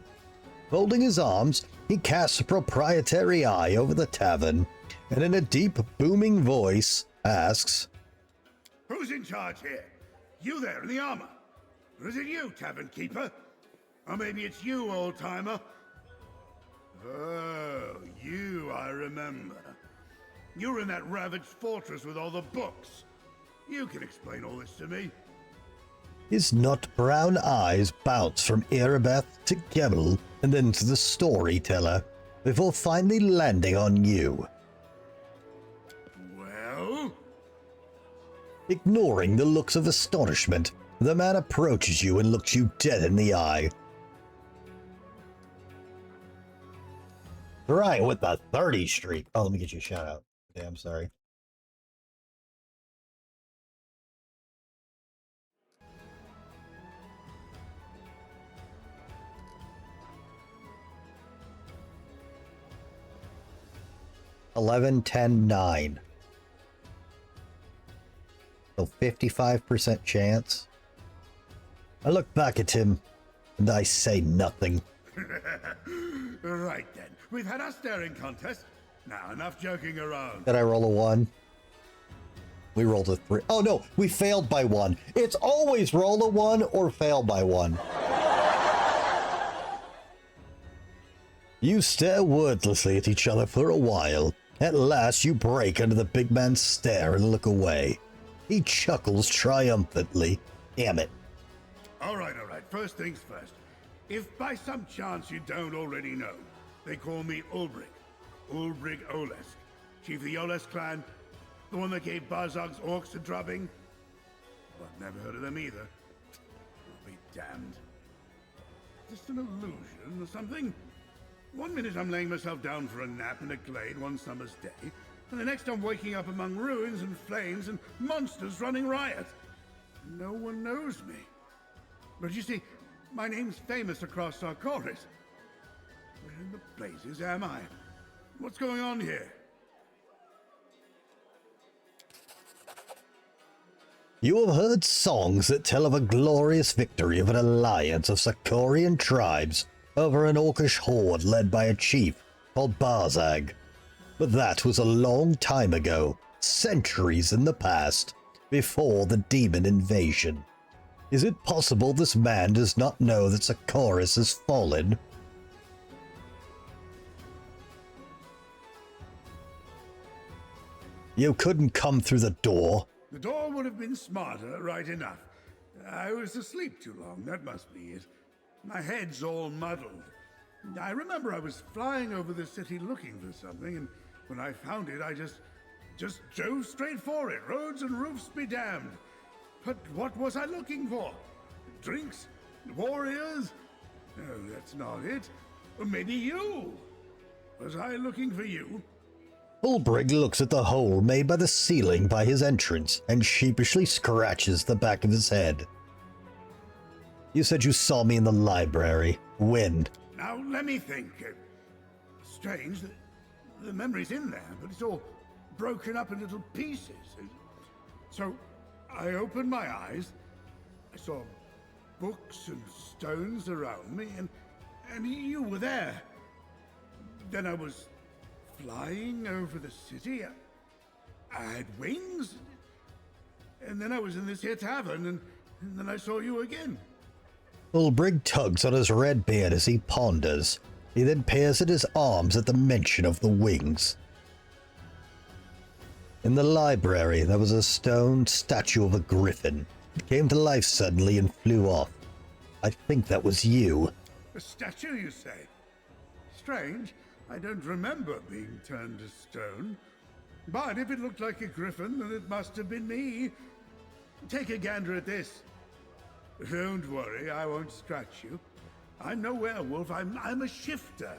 Speaker 1: Folding his arms, he casts a proprietary eye over the tavern, and in a deep, booming voice, asks,
Speaker 11: Who's in charge here? You there in the armor? Or is it you, tavern keeper? Or maybe it's you, old-timer? Oh, you, I remember. You were in that ravaged fortress with all the books. You can explain all this to me.
Speaker 1: His nut-brown eyes bounce from Erebeth to Gebel and then to the storyteller, before finally landing on you.
Speaker 11: Well?
Speaker 1: Ignoring the looks of astonishment, the man approaches you and looks you dead in the eye. Right, with the 30 streak. Oh, let me get you a shout out. Damn, sorry. $11, $10, $9. So 55% chance. I look back at him and I say nothing.
Speaker 11: Right then, we've had our staring contest. Now enough joking around.
Speaker 1: Did I roll a 1? We rolled a 3. Oh no, we failed by 1. It's always roll a 1 or fail by 1. You stare wordlessly at each other for a while. At last you break under the big man's stare and look away. He chuckles triumphantly. Damn it.
Speaker 11: All right. First things first. If by some chance you don't already know, they call me Ulbrig. Ulbrig Olesk. Chief of the Olesk clan. The one that gave Barzog's orcs a drubbing. Well, I've never heard of them either. I'll be damned. Just an illusion or something? One minute I'm laying myself down for a nap in a glade one summer's day, and the next I'm waking up among ruins and flames and monsters running riot. No one knows me. But you see, my name's famous across Sarkoris. Where in the blazes am I? What's going on here?
Speaker 1: You have heard songs that tell of a glorious victory of an alliance of Sarkorian tribes over an orcish horde led by a chief called Barzag. But that was a long time ago, centuries in the past, before the demon invasion. Is it possible this man does not know that Sarkoris has fallen? You couldn't come through the door.
Speaker 11: The door would have been smarter, right enough. I was asleep too long, that must be it. My head's all muddled. I remember I was flying over the city looking for something, and when I found it, I just drove straight for it. Roads and roofs be damned. But what was I looking for? Drinks? Warriors? No, that's not it. Or maybe you. Was I looking for you?
Speaker 1: Ulbrig looks at the hole made by the ceiling by his entrance and sheepishly scratches the back of his head. You said you saw me in the library. When?
Speaker 11: Now, let me think. Strange. The memory's in there, but it's all broken up in little pieces. So, I opened my eyes. I saw books and stones around me, and you were there. Then I was flying over the city. I had wings. And then I was in this here tavern, and then I saw you again.
Speaker 1: Ulbrig tugs on his red beard as he ponders. He then peers at his arms at the mention of the wings. In the library, there was a stone statue of a griffin. It came to life suddenly and flew off. I think that was you.
Speaker 11: A statue, you say? Strange. I don't remember being turned to stone. But if it looked like a griffin, then it must have been me. Take a gander at this. Don't worry, I won't scratch you. I'm no werewolf, I'm a shifter.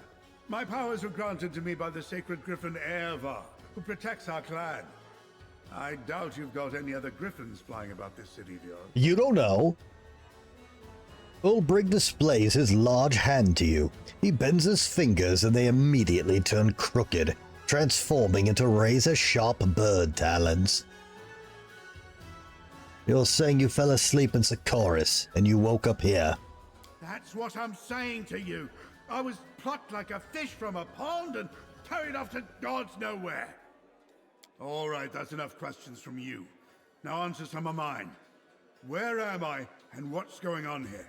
Speaker 11: My powers were granted to me by the sacred griffin Vrock, who protects our clan. I doubt you've got any other griffins flying about this city of yours.
Speaker 1: You don't know. Ulbrig displays his large hand to you. He bends his fingers and they immediately turn crooked, transforming into razor-sharp bird talons. You're saying you fell asleep in Sarkoris and you woke up here.
Speaker 11: That's what I'm saying to you. I was plucked like a fish from a pond and carried off to God's nowhere. All right, that's enough questions from you. Now answer some of mine. Where am I and what's going on here?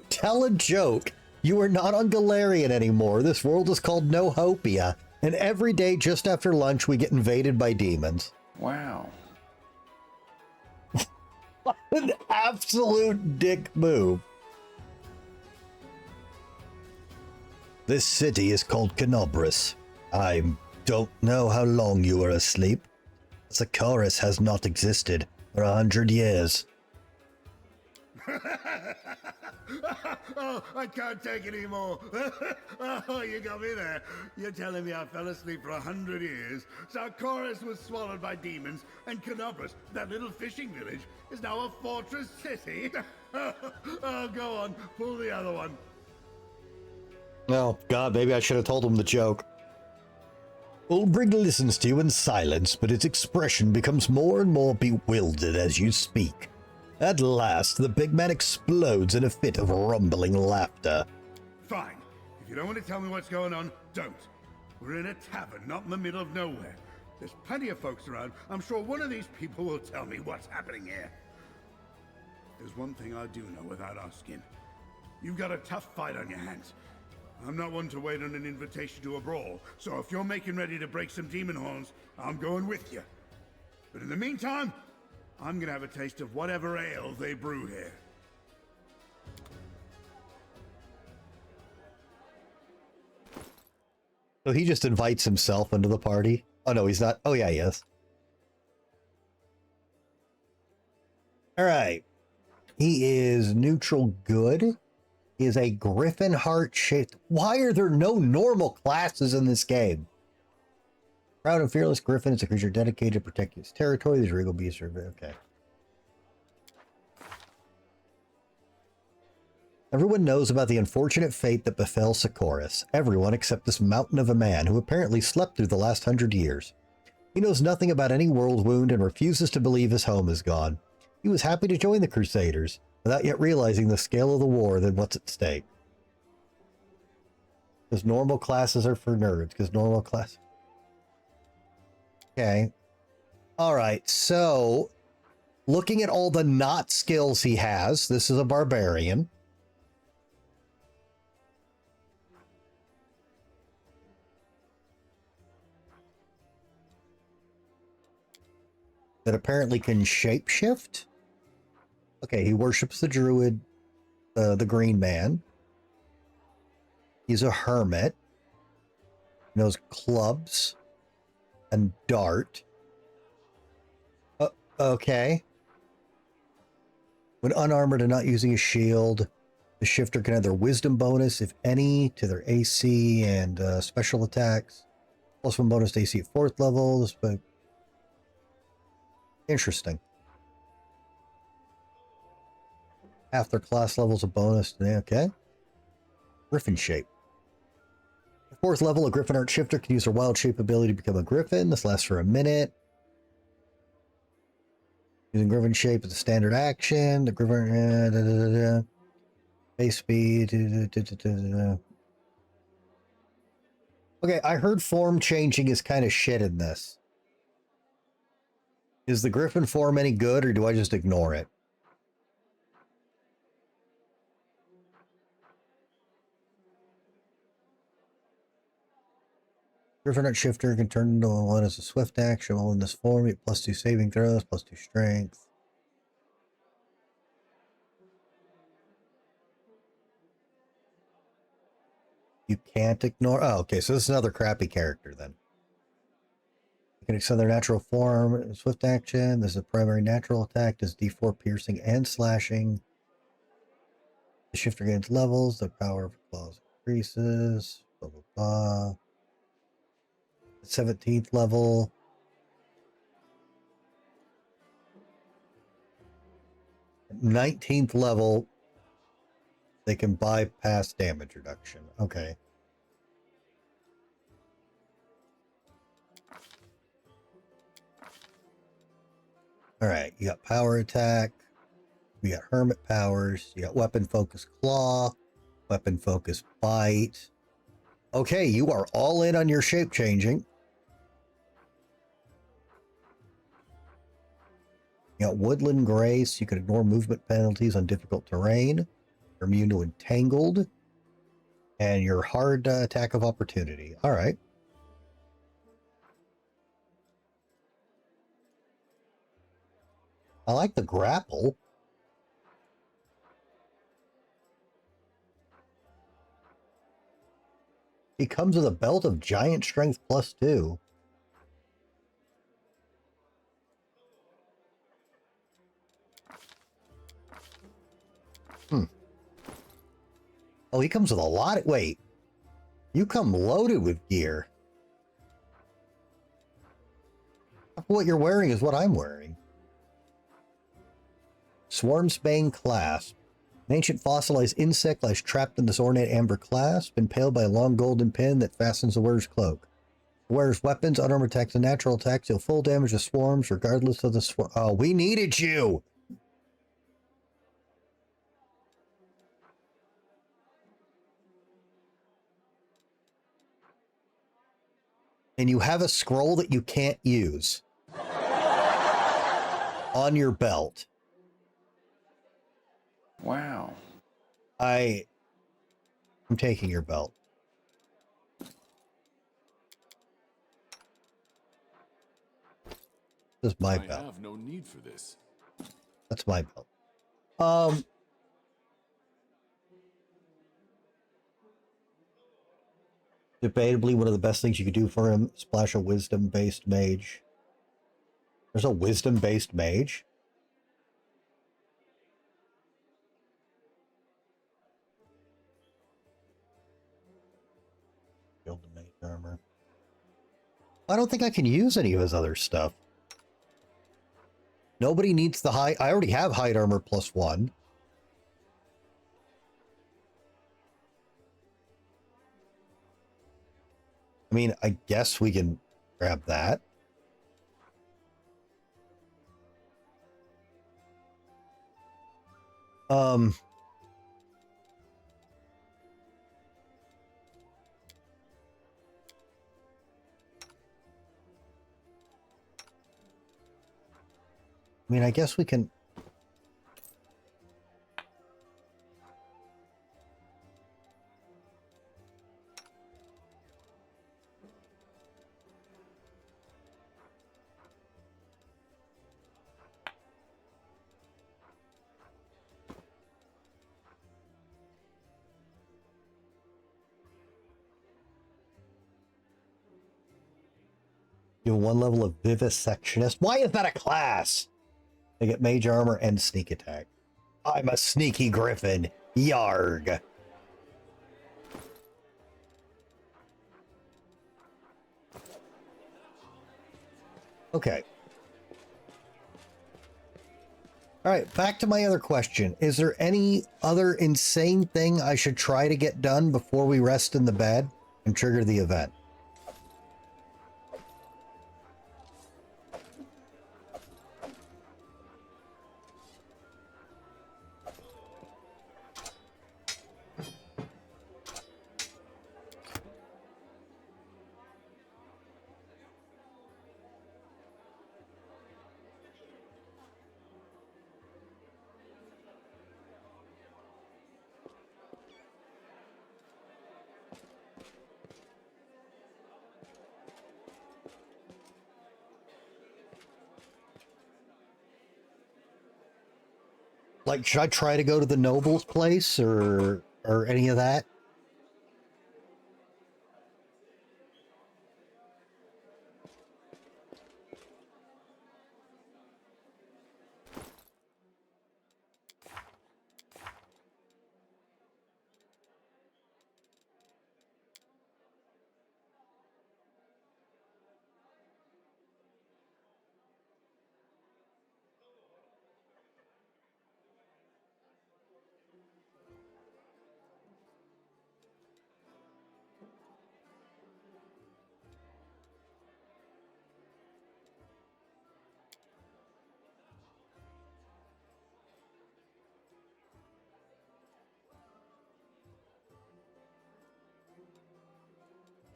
Speaker 1: Tell a joke. You are not on Galarian anymore. This world is called No-Hopia. And every day just after lunch we get invaded by demons.
Speaker 6: Wow.
Speaker 1: An absolute dick move. This city is called Canobris. I don't know how long you were asleep. Sarkoris has not existed for 100 years.
Speaker 11: Oh, I can't take it anymore. Oh, you got me there. You're telling me I fell asleep for 100 years. Sarkoris was swallowed by demons, and Canobris, that little fishing village, is now a fortress city. Oh, go on, pull the other one.
Speaker 1: Oh, God, maybe I should have told him the joke. Ulbrig listens to you in silence, but his expression becomes more and more bewildered as you speak. At last, the big man explodes in a fit of rumbling laughter.
Speaker 11: Fine. If you don't want to tell me what's going on, don't. We're in a tavern, not in the middle of nowhere. There's plenty of folks around. I'm sure one of these people will tell me what's happening here. There's one thing I do know without asking. You've got a tough fight on your hands. I'm not one to wait on an invitation to a brawl, so if you're making ready to break some demon horns, I'm going with you. But in the meantime, I'm gonna have a taste of whatever ale they brew here.
Speaker 1: So he just invites himself into the party? Oh, no, he's not. Oh, yeah, he is. All right. He is neutral good. He is a griffin heart shaped. Why are there no normal classes in this game? Proud and fearless griffin is a creature dedicated to protecting his territory. These regal beasts are okay. Everyone knows about the unfortunate fate that befell Sikoris. Everyone except this mountain of a man who apparently slept through the last 100 years. He knows nothing about any world wound and refuses to believe his home is gone. He was happy to join the Crusaders, without yet realizing the scale of the war and what's at stake. Because normal classes are for nerds, because normal class... Okay. Alright, so... Looking at all the not skills he has, this is a barbarian. That apparently can shapeshift. Okay, he worships the druid, the green man. He's a hermit. He knows clubs and dart. Okay. When unarmored and not using a shield, the shifter can add their wisdom bonus, if any, to their AC and special attacks. Plus one bonus to AC at 4th level. But interesting. Half their class levels a bonus. Okay. Griffin shape. 4th level, a Griffin Art Shifter can use their wild shape ability to become a Griffin. This lasts for a minute. Using Griffin shape as a standard action. The Griffin... base speed... Okay, I heard form changing is kind of shit in this. Is the Griffin form any good, or do I just ignore it? Griffin Art Shifter can turn into one as a swift action while in this form. You get +2 saving throws, +2 strength. You can't ignore... Oh, okay, so this is another crappy character then. You can extend their natural form, swift action. This is a primary natural attack. Does D4 piercing and slashing. The shifter gains levels. The power of claws increases. Blah, blah, blah. 17th level. At 19th level, they can bypass damage reduction. Okay. All right, you got power attack. You got hermit powers. You got weapon focus claw, weapon focus bite. Okay, you are all in on your shape changing. You got woodland grace. You can ignore movement penalties on difficult terrain. You're immune to entangled. And your hard attack of opportunity. All right. I like the grapple. He comes with a belt of giant strength +2. Oh, he comes with a lot of... Wait. You come loaded with gear. What you're wearing is what I'm wearing. Swarmsbane clasp. An ancient fossilized insect lies trapped in this ornate amber clasp, impaled by a long golden pin that fastens the wearer's cloak. The wearer's weapons, unarmored attacks, and natural attacks deal full damage to swarms regardless of the swarm. Oh, we needed you! And you have a scroll that you can't use on your belt.
Speaker 3: Wow.
Speaker 1: I'm taking your belt. This is my belt.
Speaker 2: I have no need for this.
Speaker 1: That's my belt. Debatably one of the best things you could do for him, splash a wisdom-based mage. There's a wisdom-based mage? Build the mage armor. I don't think I can use any of his other stuff. Nobody needs the high. I already have hide armor +1. I mean, I guess we can grab that. I mean, I guess we can. Do one level of vivisectionist. Why is that a class? They get mage armor and sneak attack. I'm a sneaky griffin. Yarg. Okay. All right, back to my other question. Is there any other insane thing I should try to get done before we rest in the bed and trigger the event? Like, should I try to go to the noble's place or any of that?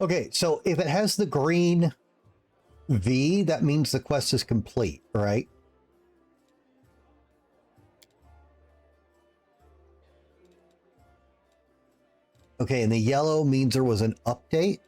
Speaker 1: Okay, so if it has the green V, that means the quest is complete, right? Okay, and the yellow means there was an update.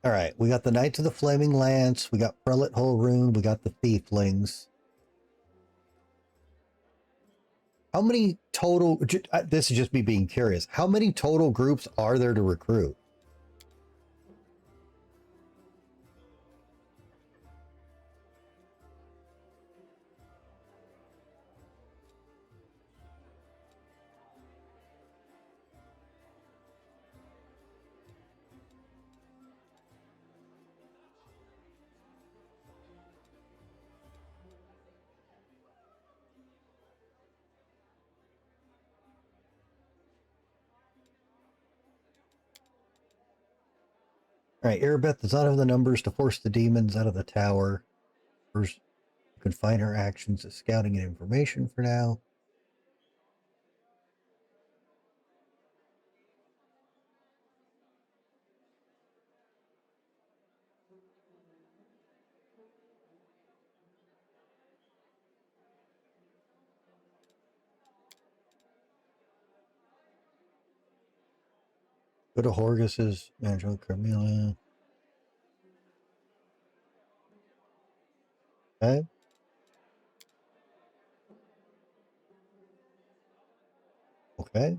Speaker 1: All right, we got the Knights of the Flaming Lance, we got Prelate Hole Rune, we got the Thieflings. How many total, this is just me being curious, how many total groups are there to recruit? All right, Erebeth does not have the numbers to force the demons out of the tower. Confine our actions to scouting and information for now. Go to Horgus's Angela Carmilla. Okay. Okay.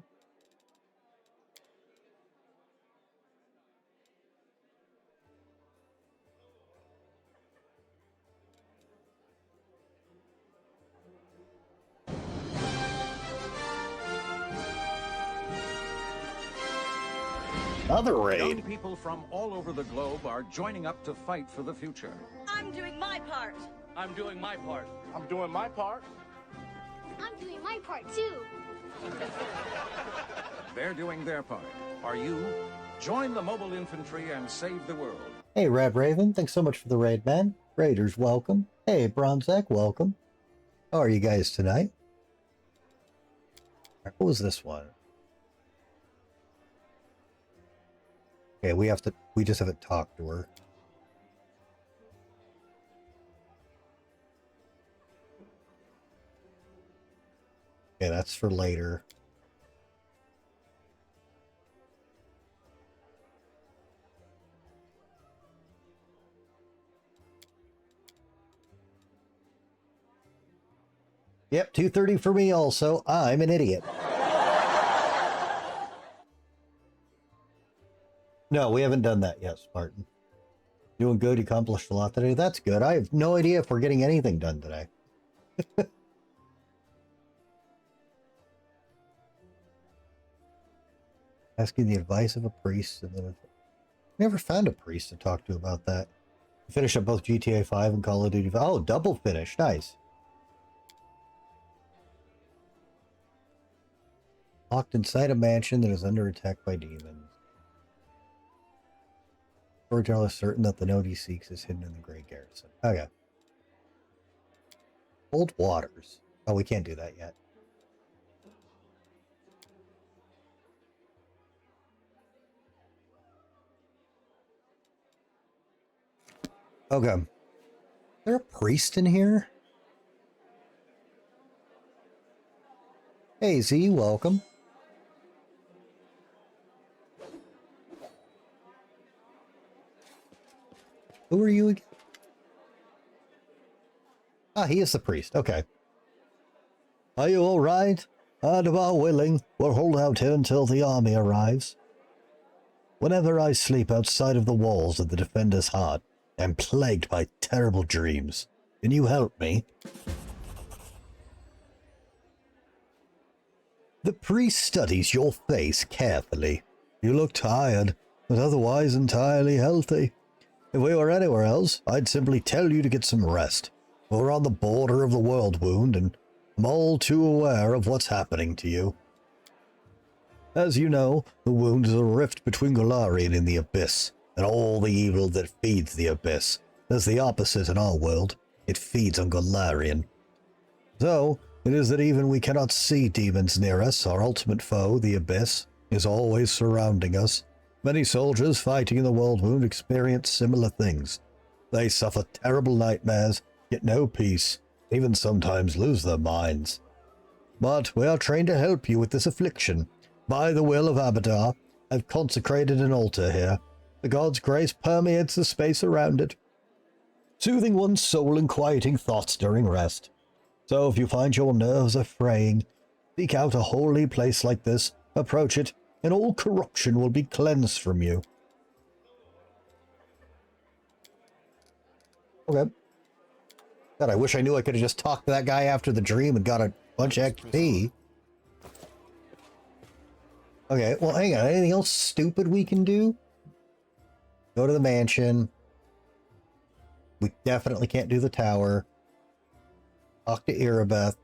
Speaker 1: Another raid.
Speaker 3: Young people from all over the globe are joining up to fight for the future.
Speaker 9: I'm doing my part.
Speaker 5: I'm doing my part. I'm doing my part.
Speaker 4: I'm doing my part too.
Speaker 3: They're doing their part. Are you? Join the mobile infantry and save the world.
Speaker 1: Hey, Red Raven, thanks so much for the raid, man. Raiders, welcome. Hey, Bronzek, welcome. How are you guys tonight? What was this one? Okay, we just haven't talked to her. Okay, that's for later. Yep, 2:30 for me also. I'm an idiot. No, we haven't done that yet, Spartan. Doing good, you accomplished a lot today. That's good. I have no idea if we're getting anything done today. Asking the advice of a priest, and then never found a priest to talk to about that. Finish up both GTA 5 and Call of Duty 5. Oh, double finish. Nice. Locked inside a mansion that is under attack by demons. Storyteller is certain that the note he seeks is hidden in the Great Garrison. Okay. Cold Waters. Oh, we can't do that yet. Okay. Is there a priest in here? Hey, Z, welcome. Who are you again? Ah, he is the priest. Okay. Are you all right? Adamar willing. We'll hold out here until the army arrives. Whenever I sleep outside of the walls of the defender's heart, I'm plagued by terrible dreams. Can you help me? The priest studies your face carefully. You look tired, but otherwise entirely healthy. If we were anywhere else, I'd simply tell you to get some rest. We're on the border of the world wound, and I'm all too aware of what's happening to you. As you know, the wound is a rift between Golarion and the Abyss, and all the evil that feeds the Abyss. There's the opposite in our world. It feeds on Golarion. So, it is that even we cannot see demons near us, our ultimate foe, the Abyss, is always surrounding us. Many soldiers fighting in the world wound experience similar things. They suffer terrible nightmares, get no peace, even sometimes lose their minds. But we are trained to help you with this affliction. By the will of Abadar, I've consecrated an altar here. The god's grace permeates the space around it, soothing one's soul and quieting thoughts during rest. So if you find your nerves are fraying, seek out a holy place like this, approach it, and all corruption will be cleansed from you. Okay. God, I wish I knew I could have just talked to that guy after the dream and got a bunch of XP. Okay, well, hang on. Anything else stupid we can do? Go to the mansion. We definitely can't do the tower. Talk to Irabeth.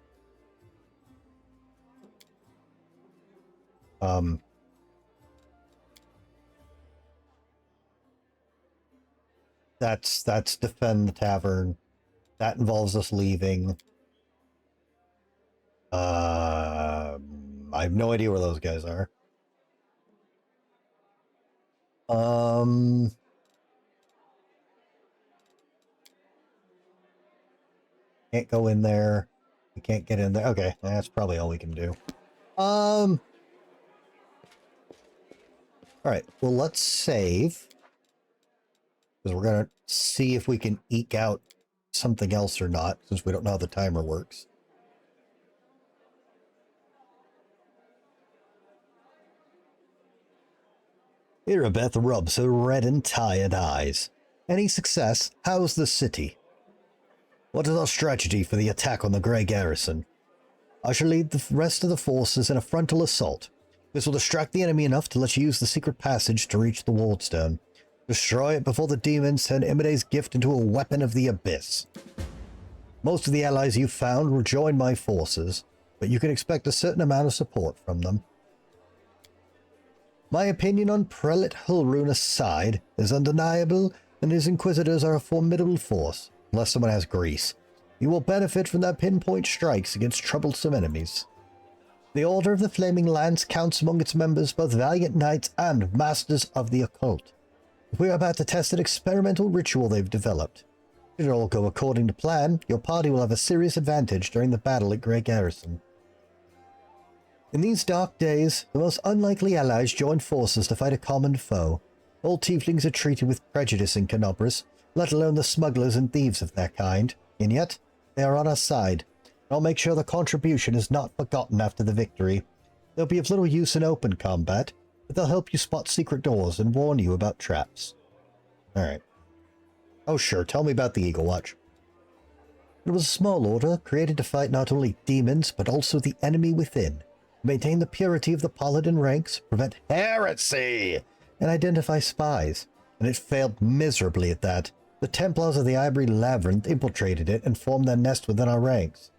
Speaker 1: That's defend the tavern. That involves us leaving. I have no idea where those guys are. Can't go in there. We can't get in there. Okay, that's probably all we can do. All right, well, let's save. Because we're going to see if we can eke out something else or not, since we don't know how the timer works. Irabeth rubs her red and tired eyes. Any success? How's the city? What is our strategy for the attack on the Grey Garrison? I shall lead the rest of the forces in a frontal assault. This will distract the enemy enough to let you use the secret passage to reach the wardstone. Destroy it before the demons turn Imide's gift into a weapon of the abyss. Most of the allies you've found will join my forces, but you can expect a certain amount of support from them. My opinion on Prelate Hulrun aside is undeniable, and his Inquisitors are a formidable force, unless someone has grease. You will benefit from their pinpoint strikes against troublesome enemies. The Order of the Flaming Lance counts among its members both valiant knights and masters of the occult. We are about to test an experimental ritual they've developed. Should it all go according to plan, your party will have a serious advantage during the battle at Grey Garrison. In these dark days, the most unlikely allies join forces to fight a common foe. All tieflings are treated with prejudice in Canobris, let alone the smugglers and thieves of their kind, and yet they are on our side. I'll make sure the contribution is not forgotten after the victory. They'll be of little use in open combat, but they'll help you spot secret doors and warn you about traps. Alright. Oh sure, tell me about the Eagle Watch. It was a small order, created to fight not only demons, but also the enemy within. Maintain the purity of the Paladin ranks, prevent heresy, and identify spies. And it failed miserably at that. The Templars of the Ivory Labyrinth infiltrated it and formed their nest within our ranks.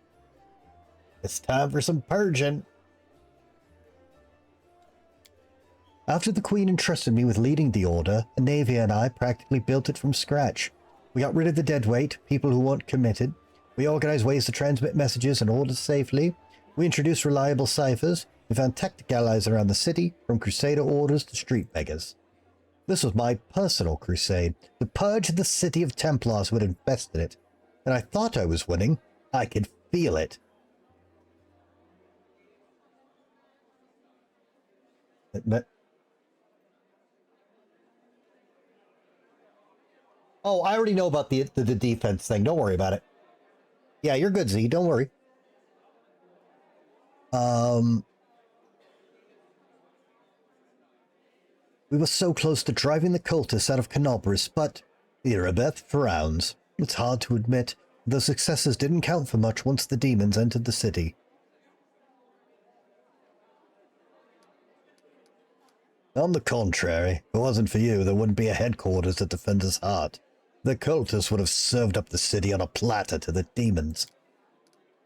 Speaker 1: It's time for some purging. After the Queen entrusted me with leading the Order, Anavia and I practically built it from scratch. We got rid of the deadweight, people who weren't committed. We organized ways to transmit messages and orders safely. We introduced reliable ciphers. We found tactic allies around the city, from Crusader orders to street beggars. This was my personal crusade, to purge the city of Templars who had infested it. And I thought I was winning. I could feel it. Oh, I already know about the defense thing. Don't worry about it. Yeah, you're good, Z. Don't worry. We were so close to driving the cultists out of Canobris, but Irabeth frowns. It's hard to admit, the successes didn't count for much once the demons entered the city. On the contrary, if it wasn't for you, there wouldn't be a headquarters at Defender's Heart. The cultists would have served up the city on a platter to the demons.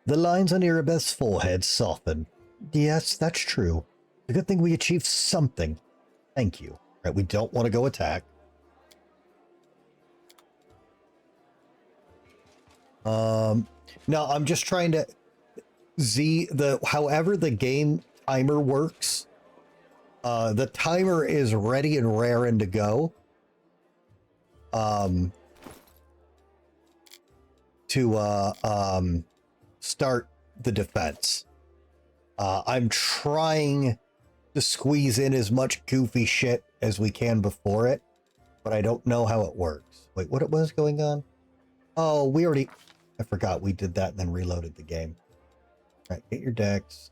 Speaker 1: The lines on Irabeth's forehead soften. Yes, that's true. The good thing we achieved something. Thank you. Right, we don't want to go attack. No, I'm just trying to however the game timer works. The timer is ready and raring to go. To start the defense. I'm trying to squeeze in as much goofy shit as we can before it, but I don't know how it works. Wait, what was going on? Oh, I forgot we did that and then reloaded the game. All right, get your decks.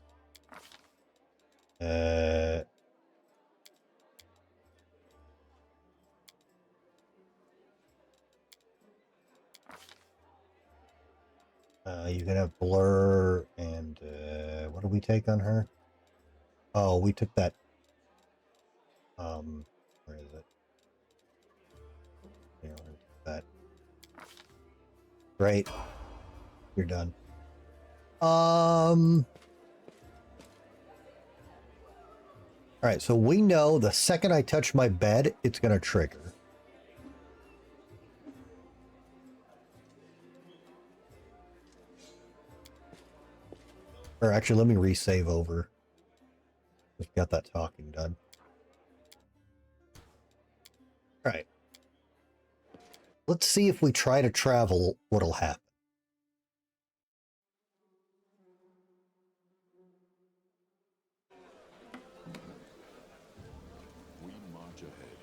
Speaker 1: You can have blur and what do we take on her? Oh, we took that. Where is it? Here, we'll take that. Great. You're done. All right, so we know the second I touch my bed, it's going to trigger. Or actually, let me resave over. Just got that talking done. All right. Let's see if we try to travel, what'll happen.
Speaker 2: We march ahead.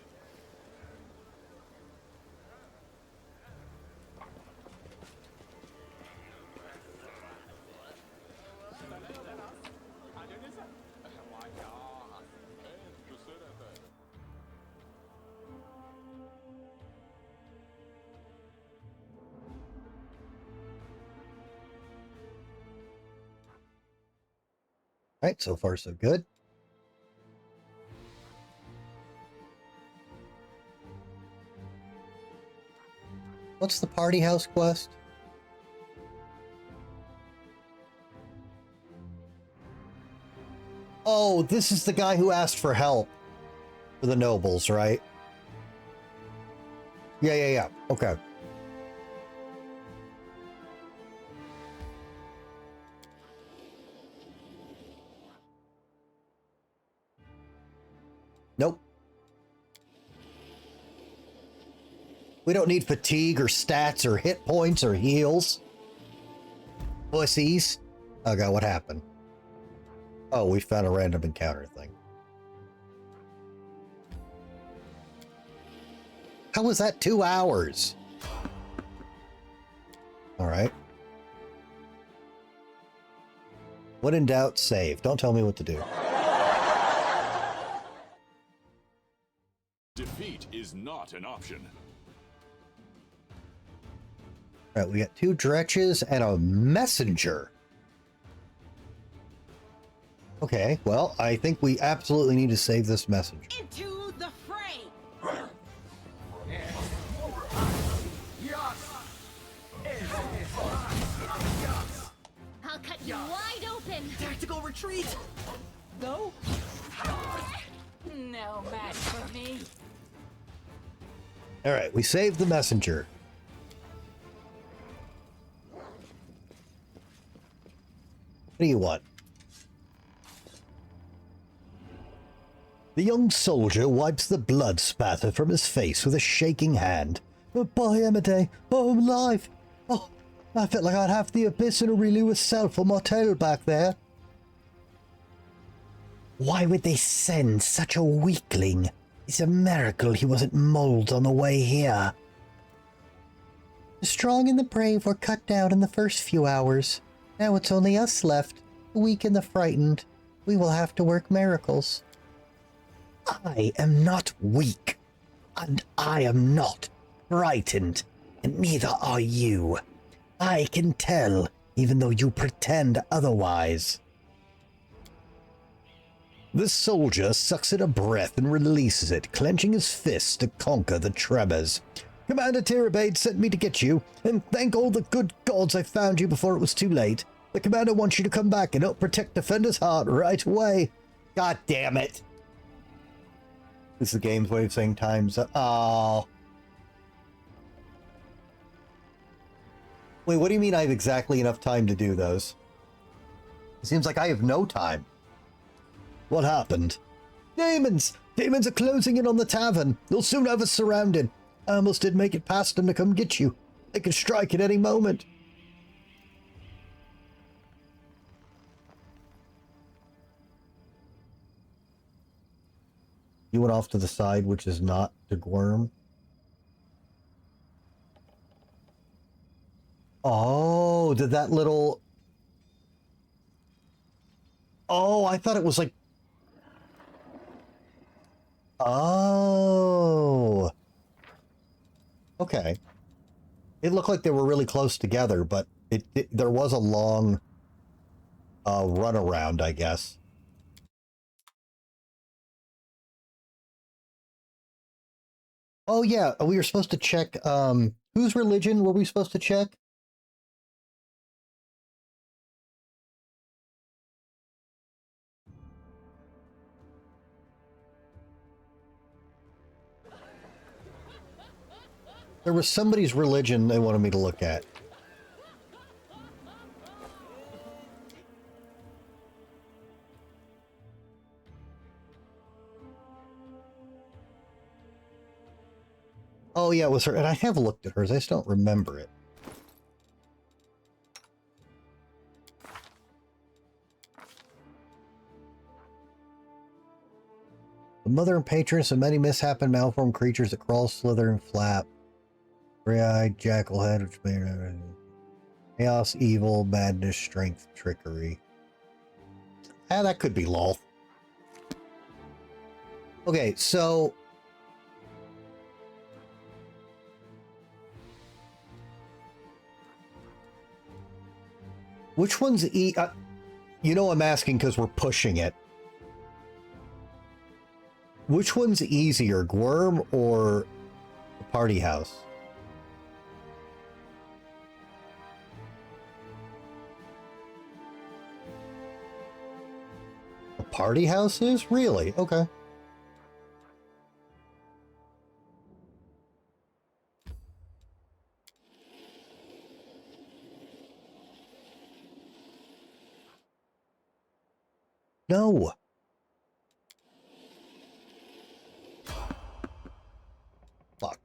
Speaker 1: All right, so far so good. What's the party house quest? Oh, this is the guy who asked for help for the nobles, right? Yeah. Okay. Nope. We don't need fatigue or stats or hit points or heals. Pussies. Oh god, what happened? Oh, we found a random encounter thing. How was that 2 hours? Alright. When in doubt, save. Don't tell me what to do.
Speaker 2: Defeat is not an option.
Speaker 1: Alright, we got 2 dretches and a messenger. Okay, well, I think we absolutely need to save this messenger.
Speaker 8: Into the fray!
Speaker 4: I'll cut you wide open.
Speaker 8: Tactical retreat! No?
Speaker 9: No match for me.
Speaker 1: Alright, we saved the messenger. What do you want? The young soldier wipes the blood spatter from his face with a shaking hand. Oh, by Amade, oh, I'm alive. Oh, I felt like I'd have the abyss and a relay self for Martel back there. Why would they send such a weakling? It's a miracle he wasn't mauled on the way here. The strong and the brave were cut down in the first few hours. Now it's only us left, the weak and the frightened. We will have to work miracles. I am not weak, and I am not frightened, and neither are you. I can tell, even though you pretend otherwise. The soldier sucks in a breath and releases it, clenching his fists to conquer the tremors. Commander Tirabade sent me to get you, and thank all the good gods I found you before it was too late. The commander wants you to come back and help protect Defender's heart right away. God damn it. This is the game's way of saying time's up. Oh. Wait, what do you mean I have exactly enough time to do those? It seems like I have no time. What happened? Demons! Demons are closing in on the tavern. They'll soon have us surrounded. I almost did make it past them to come get you. They could strike at any moment. You went off to the side, which is not to Gwyrm. Oh, did that little... Oh, I thought it was like... Oh. Okay. It looked like they were really close together, but there was a long runaround, I guess. Oh, yeah, we were supposed to check, whose religion were we supposed to check? There was somebody's religion they wanted me to look at. Oh, yeah, it was her. And I have looked at hers. I just don't remember it. The mother and patroness of many misshapen malformed creatures that crawl, slither, and flap. Three-eyed jackalhead, which may chaos, evil, madness, strength, trickery. Ah, that could be lol. Okay, so which one's you know I'm asking because we're pushing it. Which one's easier, Gwyrm or the Party House? The Party House is? Really? Okay. No. Fuck.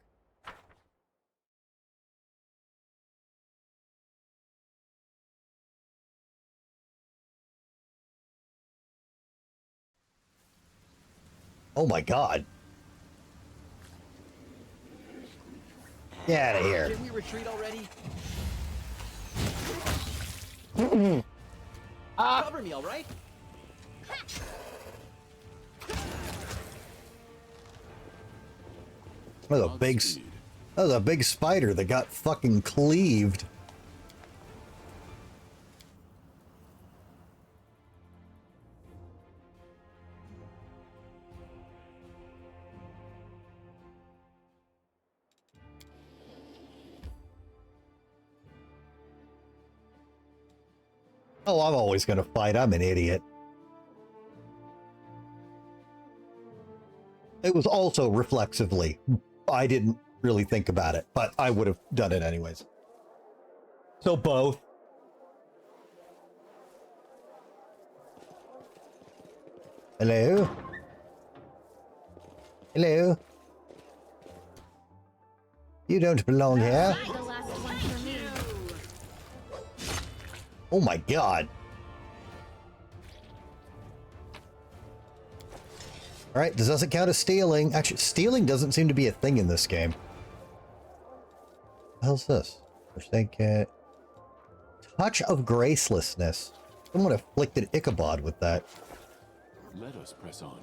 Speaker 1: Oh my god. Get out of here.
Speaker 6: Can we retreat already? Cover me, all right?
Speaker 1: That was a big spider that got fucking cleaved. Oh, I'm always gonna fight. I'm an idiot. It was also reflexively. I didn't really think about it, but I would have done it anyways. So both. Hello? Hello? You don't belong here.
Speaker 4: The last one for me.
Speaker 1: Oh my god. Alright, this doesn't count as stealing. Actually, stealing doesn't seem to be a thing in this game. What the hell's this? First aid kit. Touch of gracelessness. Someone afflicted Ichabod with that.
Speaker 2: Let us press on.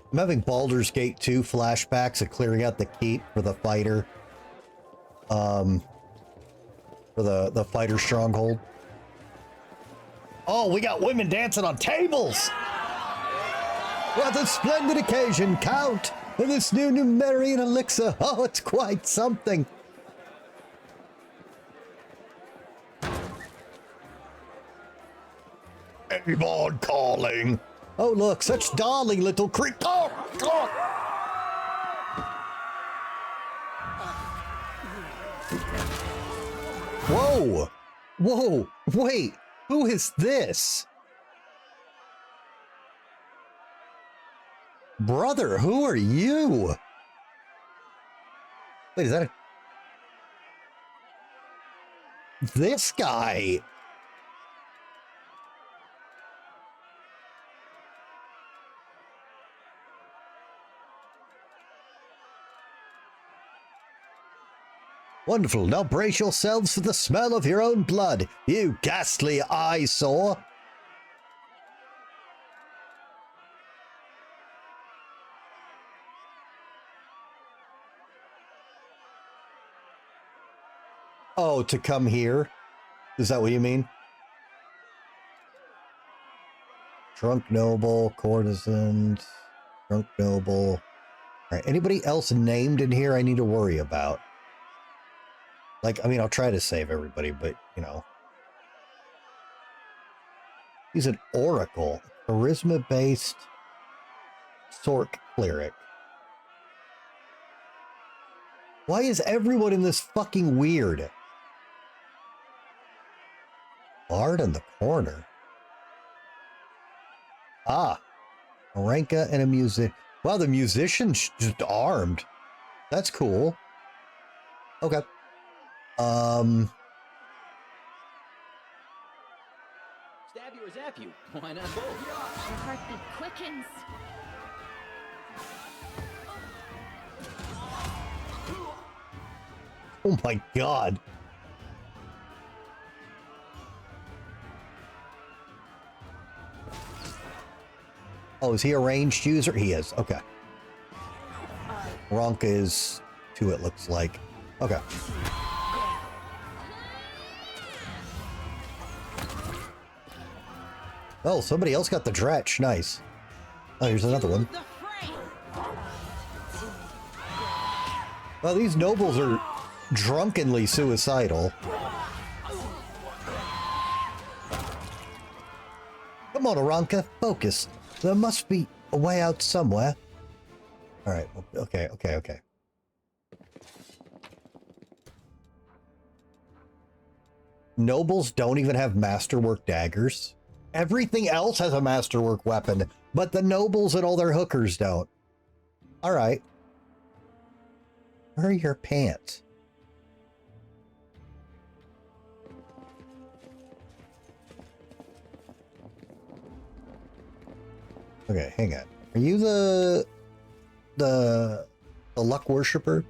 Speaker 1: I'm having Baldur's Gate 2 flashbacks of clearing out the keep for the fighter. For the fighter stronghold. Oh, we got women dancing on tables! What a splendid occasion, Count! And this new Numerian elixir. Oh, it's quite something. Avon calling. Oh, look, such darling little oh, God. Whoa! Whoa! Wait! Who is this? Brother, who are you? Wait, is that a... This guy? Wonderful. Now brace yourselves for the smell of your own blood, you ghastly eyesore. Oh, to come here? Is that what you mean? Drunk noble, courtesans, drunk noble. All right, anybody else named in here I need to worry about? Like, I mean, I'll try to save everybody, but, you know. He's an oracle. Charisma-based Sork cleric. Why is everyone in this fucking weird? Bard in the corner. Ah, Ranka and a music. Wow, the musician's just armed. That's cool. Okay.
Speaker 6: Stab you or zap you? Why not both?
Speaker 4: Your heartbeat quickens.
Speaker 1: Oh my god. Oh, is he a ranged user? He is. Okay. Ronka is 2, it looks like. Okay. Oh, somebody else got the dretch. Nice. Oh, here's another one. Well, these nobles are drunkenly suicidal. Come on, Aranka, focus. There must be a way out somewhere. Alright, okay. Nobles don't even have masterwork daggers. Everything else has a masterwork weapon, but the nobles and all their hookers don't. Alright. Where are your pants? Okay, hang on. Are you the luck worshipper?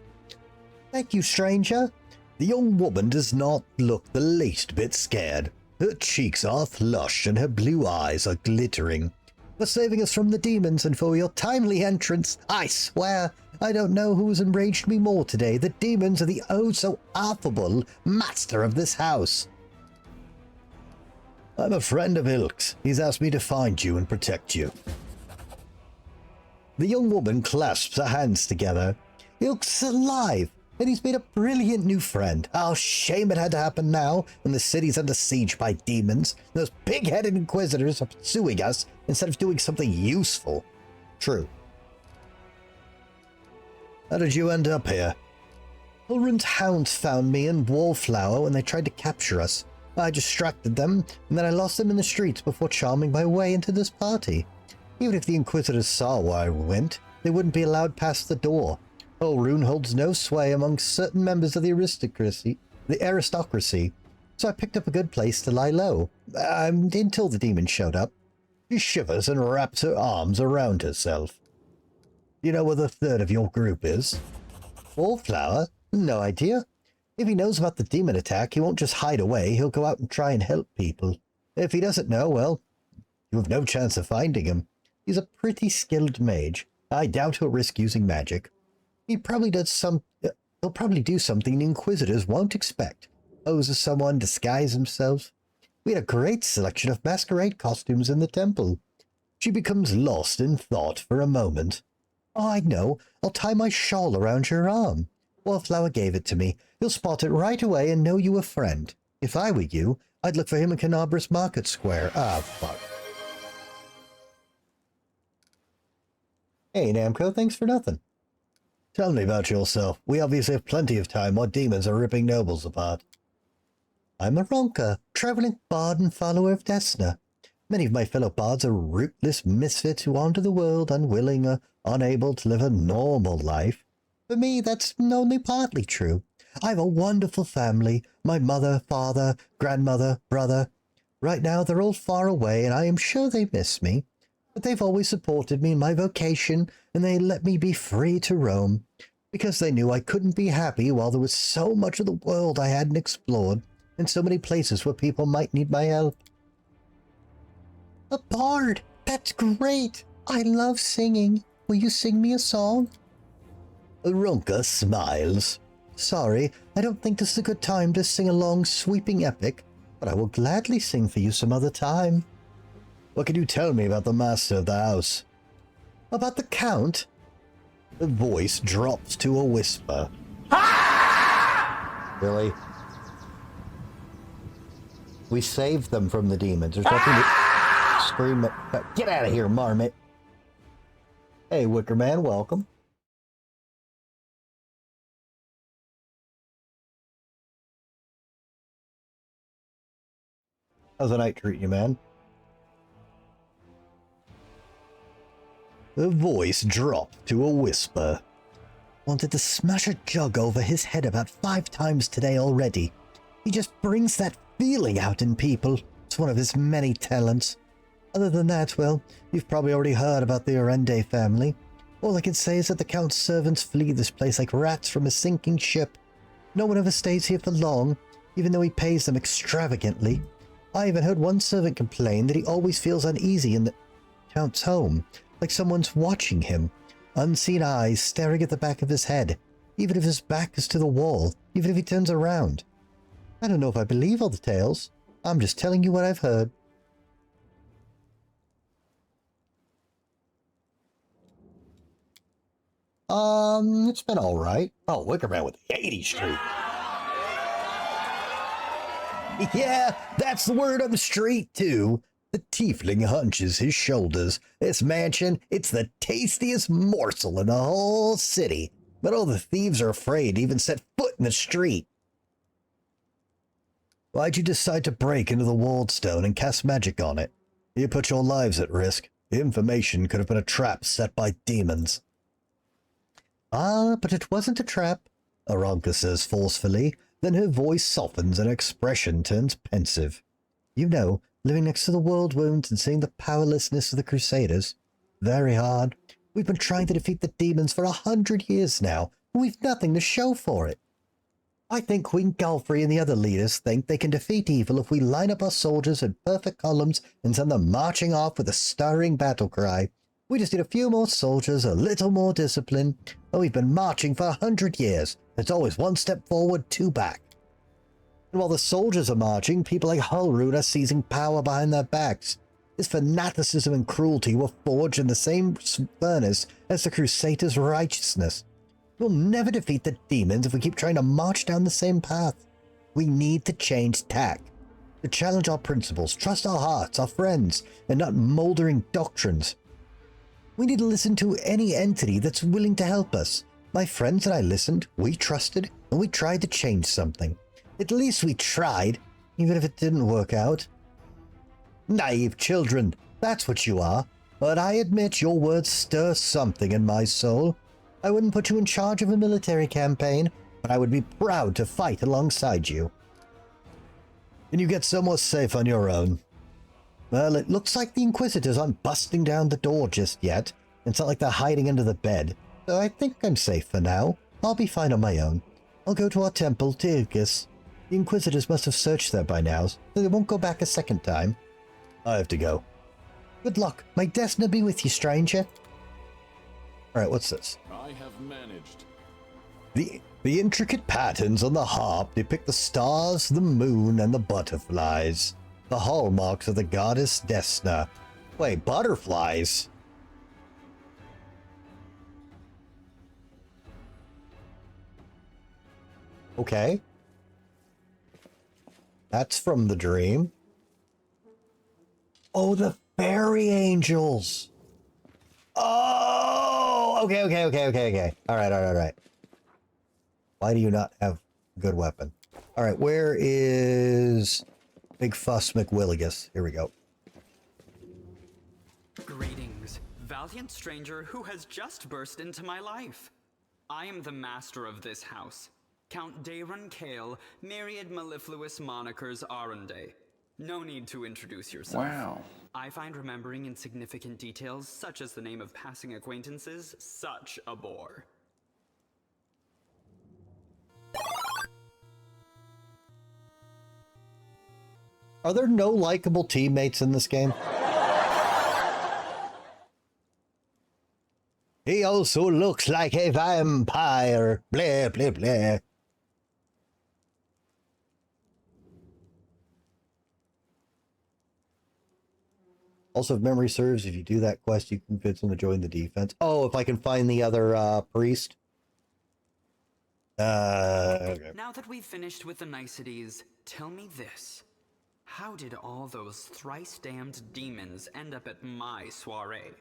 Speaker 1: Thank you, stranger. The young woman does not look the least bit scared. Her cheeks are flushed and her blue eyes are glittering. For saving us from the demons and for your timely entrance, I swear I don't know who's enraged me more today, the demons or the oh so affable master of this house. I'm a friend of Ilk's. He's asked me to find you and protect you. The young woman clasps her hands together. Ilk's alive, and he's made a brilliant new friend. Oh, shame it had to happen now, when the city's under siege by demons. Those pig-headed inquisitors are pursuing us instead of doing something useful. True. How did you end up here? Ulrun's hounds found me and Wallflower when they tried to capture us. I distracted them, and then I lost them in the streets before charming my way into this party. Even if the Inquisitors saw where I went, they wouldn't be allowed past the door. Ulrun holds no sway among certain members of the aristocracy, so I picked up a good place to lie low, until the demon showed up. She shivers and wraps her arms around herself. You know where the third of your group is? Wallflower? No idea. If he knows about the demon attack, he won't just hide away, he'll go out and try and help people. If he doesn't know, well, you have no chance of finding him. He's a pretty skilled mage. I doubt he'll risk using magic. He'll probably do something the Inquisitors won't expect. Pose as someone, disguise himself. We had a great selection of masquerade costumes in the temple. She becomes lost in thought for a moment. Oh, I know. I'll tie my shawl around your arm. Wallflower gave it to me. He'll spot it right away and know you a friend. If I were you, I'd look for him in Canabras Market Square. Ah, fuck. Hey, Namco, thanks for nothing. Tell me about yourself. We obviously have plenty of time while demons are ripping nobles apart. I'm a Ronka, traveling bard and follower of Desna. Many of my fellow bards are rootless misfits who wander the world unwilling or unable to live a normal life. For me, that's only partly true. I have a wonderful family. My mother, father, grandmother, brother. Right now, they're all far away, and I am sure they miss me. But they've always supported me in my vocation, and they let me be free to roam, because they knew I couldn't be happy while there was so much of the world I hadn't explored, and so many places where people might need my help. A bard! That's great! I love singing. Will you sing me a song? Ronka smiles. Sorry, I don't think this is a good time to sing a long, sweeping epic, but I will gladly sing for you some other time. What can you tell me about the master of the house? About the Count? The voice drops to a whisper. Ah! Really? We saved them from the demons. There's nothing to scream at. Get out of here, Marmot. Hey, Wicker Man, welcome. How's the night treating you, man? Her voice dropped to a whisper. Wanted to smash a jug over his head about 5 times today already. He just brings that feeling out in people. It's one of his many talents. Other than that, well, you've probably already heard about the Orende family. All I can say is that the Count's servants flee this place like rats from a sinking ship. No one ever stays here for long, even though he pays them extravagantly. I even heard one servant complain that he always feels uneasy in the Count's home, like someone's watching him. Unseen eyes staring at the back of his head, even if his back is to the wall, even if he turns around. I don't know if I believe all the tales. I'm just telling you what I've heard. It's been alright. Oh, Wicker Man with 80 Street. Yeah, that's the word on the street, too. The tiefling hunches his shoulders. This mansion, it's the tastiest morsel in the whole city. But all the thieves are afraid to even set foot in the street. Why'd you decide to break into the walled stone and cast magic on it? You put your lives at risk. The information could have been a trap set by demons. Ah, but it wasn't a trap, Aranka says forcefully. Then her voice softens and her expression turns pensive. You know, living next to the world wounds and seeing the powerlessness of the Crusaders. Very hard. We've been trying to defeat the demons for 100 years now, and we've nothing to show for it. I think Queen Galfrey and the other leaders think they can defeat evil if we line up our soldiers in perfect columns and send them marching off with a stirring battle cry. We just need a few more soldiers, a little more discipline, and we've been marching for 100 years. It's always one step forward, 2 back. And while the soldiers are marching, people like Hulrud are seizing power behind their backs. This fanaticism and cruelty were forged in the same furnace as the Crusaders' righteousness. We'll never defeat the demons if we keep trying to march down the same path. We need to change tack. To challenge our principles, trust our hearts, our friends, and not moldering doctrines. We need to listen to any entity that's willing to help us. My friends and I listened, we trusted, and we tried to change something. At least we tried, even if it didn't work out. Naive children, that's what you are. But I admit your words stir something in my soul. I wouldn't put you in charge of a military campaign, but I would be proud to fight alongside you. Can you get somewhere safe on your own? Well, it looks like the Inquisitors aren't busting down the door just yet. It's not like they're hiding under the bed. So I think I'm safe for now. I'll be fine on my own. I'll go to our temple, Tirgis. The Inquisitors must have searched there by now, so they won't go back a second time. I have to go. Good luck. May Desna be with you, stranger. Alright, what's this?
Speaker 2: I have managed.
Speaker 1: The intricate patterns on the harp depict the stars, the moon, and the butterflies. The hallmarks of the goddess Desna. Wait, butterflies? Okay. That's from the dream. Oh, the fairy angels. Oh, okay. All right. Why do you not have a good weapon? All right, where is Big Fuss McWilligus? Here we go.
Speaker 12: Greetings, valiant stranger who has just burst into my life. I am the master of this house, Count Daron Kale, myriad mellifluous monikers Arunde. No need to introduce yourself.
Speaker 5: Wow.
Speaker 12: I find remembering insignificant details, such as the name of passing acquaintances, such a bore.
Speaker 1: Are there no likable teammates in this game? He also looks like a vampire. Blah, blah, blah. Also, if memory serves, if you do that quest, you can convince him to join the defense. Oh, if I can find the other priest. Okay.
Speaker 12: Now that we've finished with the niceties, tell me this. How did all those thrice-damned demons end up at my soiree?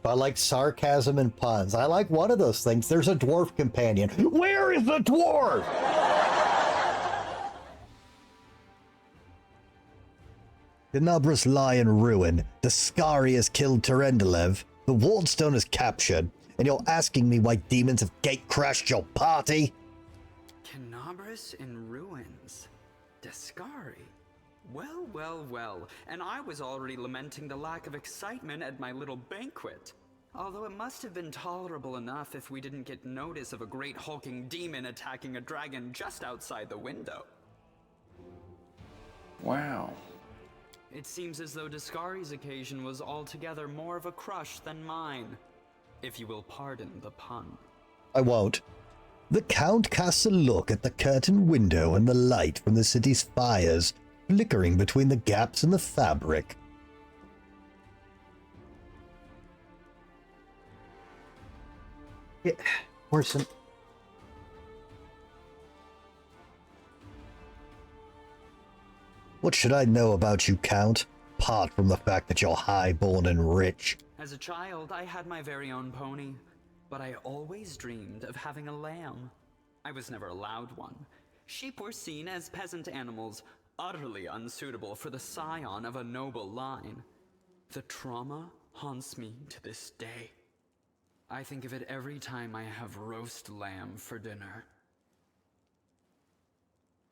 Speaker 1: I like sarcasm and puns. I like one of those things. There's a dwarf companion. Where is the dwarf? Gnabra's lie in ruin. Daskari has killed Terendelev. The Wardstone is captured. And you're asking me why demons have gate-crashed your party?
Speaker 12: Gnome in ruins. Daskari. Well, well, well. And I was already lamenting the lack of excitement at my little banquet. Although it must have been tolerable enough if we didn't get notice of a great hulking demon attacking a dragon just outside the window.
Speaker 3: Wow.
Speaker 12: It seems as though Daskari's occasion was altogether more of a crush than mine. If you will pardon the pun.
Speaker 1: I won't. The Count casts a look at the curtained window and the light from the city's fires flickering between the gaps in the fabric. Yeah, where's some... What should I know about you, Count, apart from the fact that you're high-born and rich?
Speaker 12: As a child, I had my very own pony, but I always dreamed of having a lamb. I was never allowed one. Sheep were seen as peasant animals, utterly unsuitable for the scion of a noble line. The trauma haunts me to this day. I think of it every time I have roast lamb for dinner.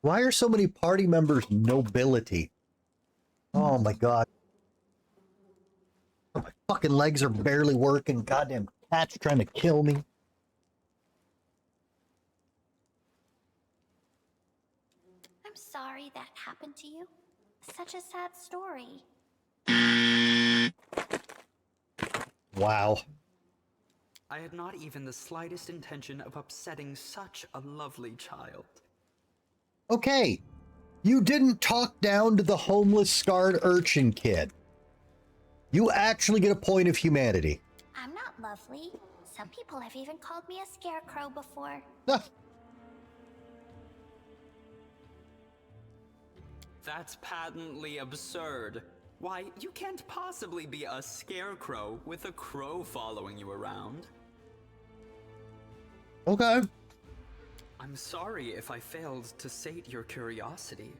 Speaker 1: Why are so many party members nobility? Oh my god. My fucking legs are barely working. Goddamn cat's trying to kill me.
Speaker 4: I'm sorry that happened to you. Such a sad story.
Speaker 1: Wow.
Speaker 12: I had not even the slightest intention of upsetting such a lovely child.
Speaker 1: Okay, you didn't talk down to the homeless scarred urchin kid. You actually get a point of humanity.
Speaker 4: I'm not lovely. Some people have even called me a scarecrow before.
Speaker 12: That's patently absurd. Why, you can't possibly be a scarecrow with a crow following you around.
Speaker 1: Okay.
Speaker 12: I'm sorry if I failed to sate your curiosity.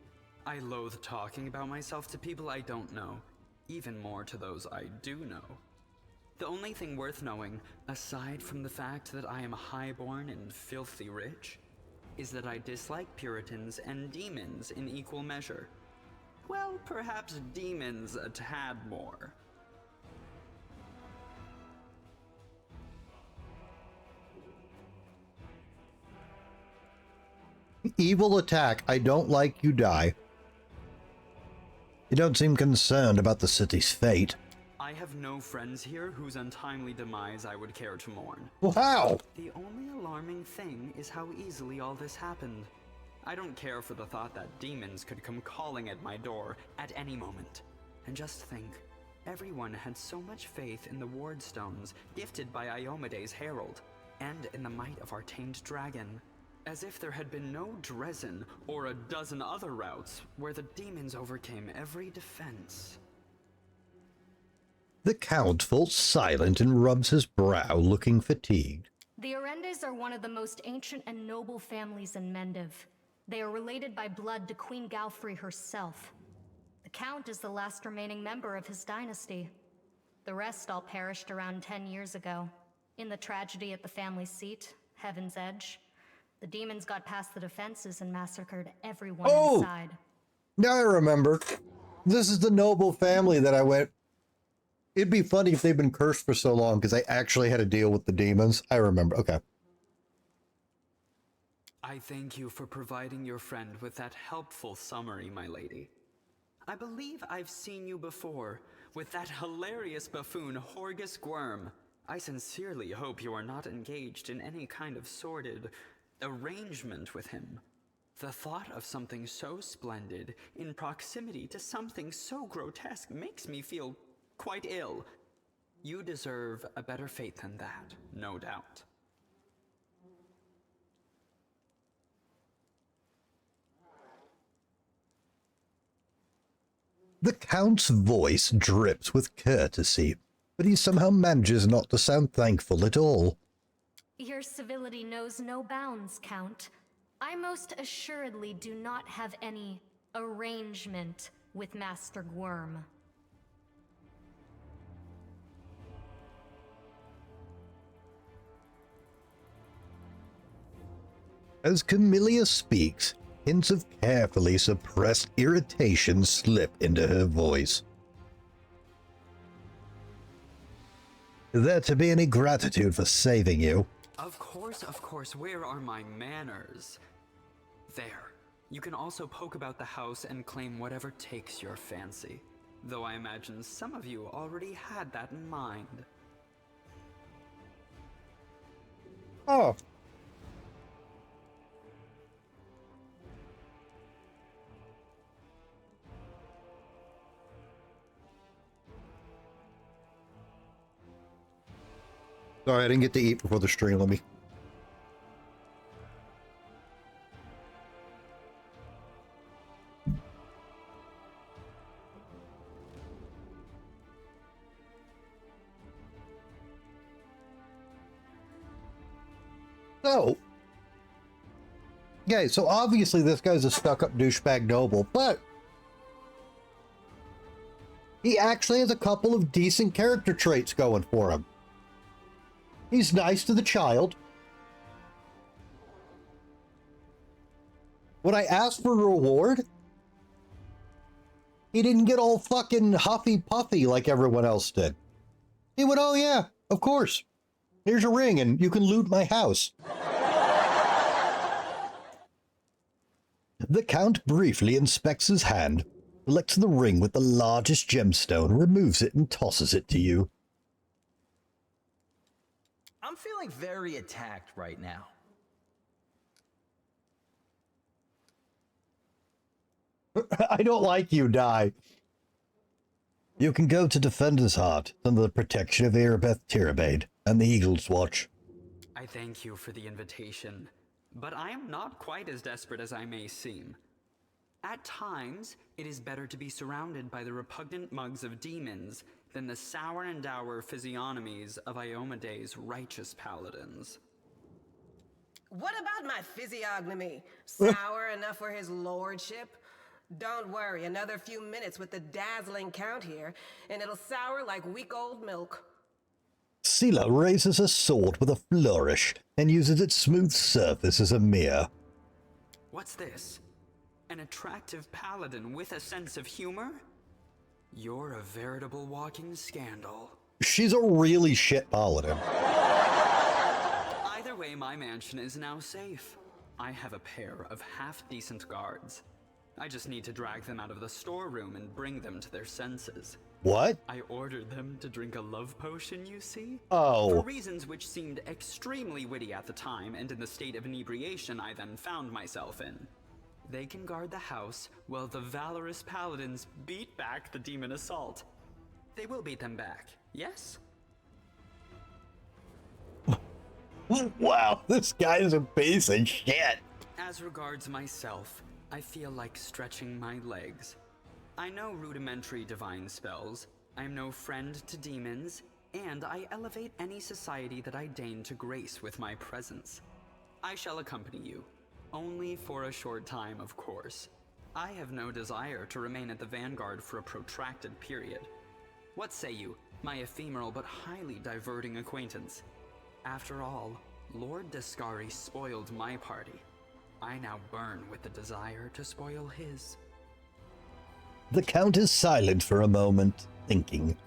Speaker 12: I loathe talking about myself to people I don't know, even more to those I do know. The only thing worth knowing, aside from the fact that I am highborn and filthy rich, is that I dislike Puritans and demons in equal measure. Well, perhaps demons a tad more.
Speaker 1: Evil attack. I don't like you die. You don't seem concerned about the city's fate.
Speaker 12: I have no friends here whose untimely demise I would care to mourn.
Speaker 1: Wow!
Speaker 12: The only alarming thing is how easily all this happened. I don't care for the thought that demons could come calling at my door at any moment. And just think, everyone had so much faith in the Wardstones gifted by Iomede's herald, and in the might of our tamed dragon. As if there had been no Dresden or a dozen other routes where the demons overcame every defense.
Speaker 1: The Count falls silent and rubs his brow, looking fatigued.
Speaker 13: The Arendes are one of the most ancient and noble families in Mendiv. They are related by blood to Queen Galfrey herself. The Count is the last remaining member of his dynasty. The rest all perished around 10 years ago. In the tragedy at the family seat, Heaven's Edge, the demons got past the defenses and massacred everyone inside.
Speaker 1: Now I remember. This is the noble family that I went... It'd be funny if they've been cursed for so long, because I actually had to deal with the demons. I remember. Okay.
Speaker 12: I thank you for providing your friend with that helpful summary, my lady. I believe I've seen you before, with that hilarious buffoon Horgus Gwyrm. I sincerely hope you are not engaged in any kind of sordid arrangement with him. The thought of something so splendid in proximity to something so grotesque makes me feel quite ill. You deserve a better fate than that, no doubt.
Speaker 1: The Count's voice drips with courtesy. but he somehow manages not to sound thankful at all.
Speaker 13: Your civility knows no bounds, Count. I most assuredly do not have any arrangement with Master Gwyrm.
Speaker 1: As Camellia speaks, hints of carefully suppressed irritation slip into her voice. Is there to be any gratitude for saving you?
Speaker 12: Of course, where are my manners? There. You can also poke about the house and claim whatever takes your fancy. Though I imagine some of you already had that in mind.
Speaker 1: Oh. Sorry, I didn't get to eat before the stream. Let me. So, yeah, so obviously this guy's a stuck-up douchebag noble, but he actually has a couple of decent character traits going for him. He's nice to the child. When I asked for a reward, he didn't get all fucking huffy-puffy like everyone else did. He went, oh yeah, of course. Here's a ring and you can loot my house. The Count briefly inspects his hand, selects the ring with the largest gemstone, removes it and tosses it to you.
Speaker 6: I'm feeling very attacked right now.
Speaker 1: I don't like you, Die. You can go to Defender's Heart under the protection of Erebeth Tirabade and the Eagle's Watch.
Speaker 12: I thank you for the invitation, but I am not quite as desperate as I may seem. At times, it is better to be surrounded by the repugnant mugs of demons than the sour and dour physiognomies of Iomede's righteous paladins.
Speaker 14: What about my physiognomy? Sour enough for his lordship? Don't worry, another few minutes with the dazzling Count here, and it'll sour like week-old milk.
Speaker 1: Sela raises her sword with a flourish and uses its smooth surface as a mirror.
Speaker 12: What's this? An attractive paladin with a sense of humor? You're a veritable walking scandal.
Speaker 1: She's a really shit paladin.
Speaker 12: Either way, my mansion is now safe. I have a pair of half-decent guards. I just need to drag them out of the storeroom and bring them to their senses.
Speaker 1: What?
Speaker 12: I ordered them to drink a love potion, you see?
Speaker 1: Oh.
Speaker 12: For reasons which seemed extremely witty at the time, and in the state of inebriation I then found myself in. They can guard the house while the valorous paladins beat back the demon assault. They will beat them back, yes?
Speaker 1: Wow, this guy is a piece of shit.
Speaker 12: As regards myself, I feel like stretching my legs. I know rudimentary divine spells, I am no friend to demons, and I elevate any society that I deign to grace with my presence. I shall accompany you, only for a short time, of course. I have no desire to remain at the vanguard for a protracted period. What say you, my ephemeral but highly diverting acquaintance? After all, Lord Descari spoiled my party. I now burn with the desire to spoil his.
Speaker 1: The Count is silent for a moment, thinking.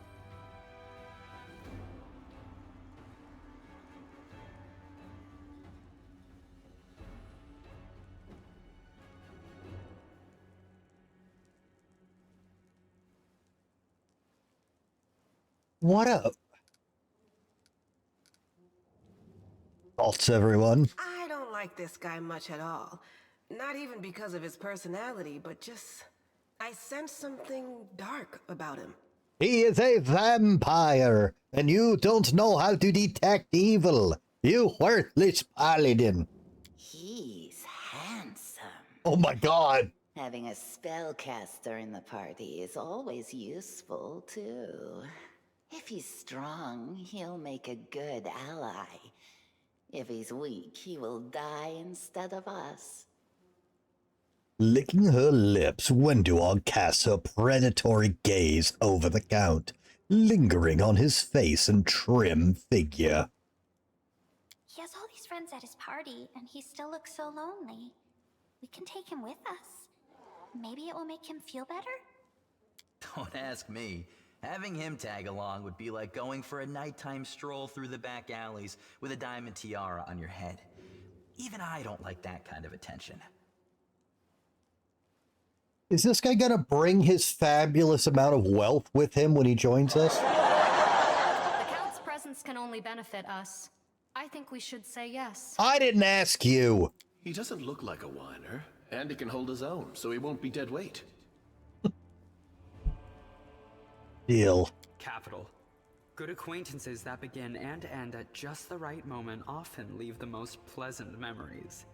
Speaker 1: What up? Thoughts, everyone?
Speaker 14: I don't like this guy much at all. Not even because of his personality, but just... I sense something dark about him.
Speaker 1: He is a vampire, and you don't know how to detect evil. You worthless paladin.
Speaker 15: He's handsome.
Speaker 1: Oh my god.
Speaker 15: Having a spellcaster in the party is always useful, too. If he's strong, he'll make a good ally. If he's weak, he will die instead of us.
Speaker 1: Licking her lips, Wenduog casts her predatory gaze over the Count, lingering on his face and trim figure.
Speaker 4: He has all these friends at his party, and he still looks so lonely. We can take him with us. Maybe it will make him feel better?
Speaker 6: Don't ask me. Having him tag along would be like going for a nighttime stroll through the back alleys with a diamond tiara on your head. Even I don't like that kind of attention.
Speaker 1: Is this guy gonna bring his fabulous amount of wealth with him when he joins us?
Speaker 13: The Count's presence can only benefit us. I think we should say yes.
Speaker 1: I didn't ask you.
Speaker 2: He doesn't look like a whiner, and he can hold his own, so he won't be dead weight.
Speaker 1: Deal.
Speaker 12: Capital. Good acquaintances that begin and end at just the right moment often leave the most pleasant memories.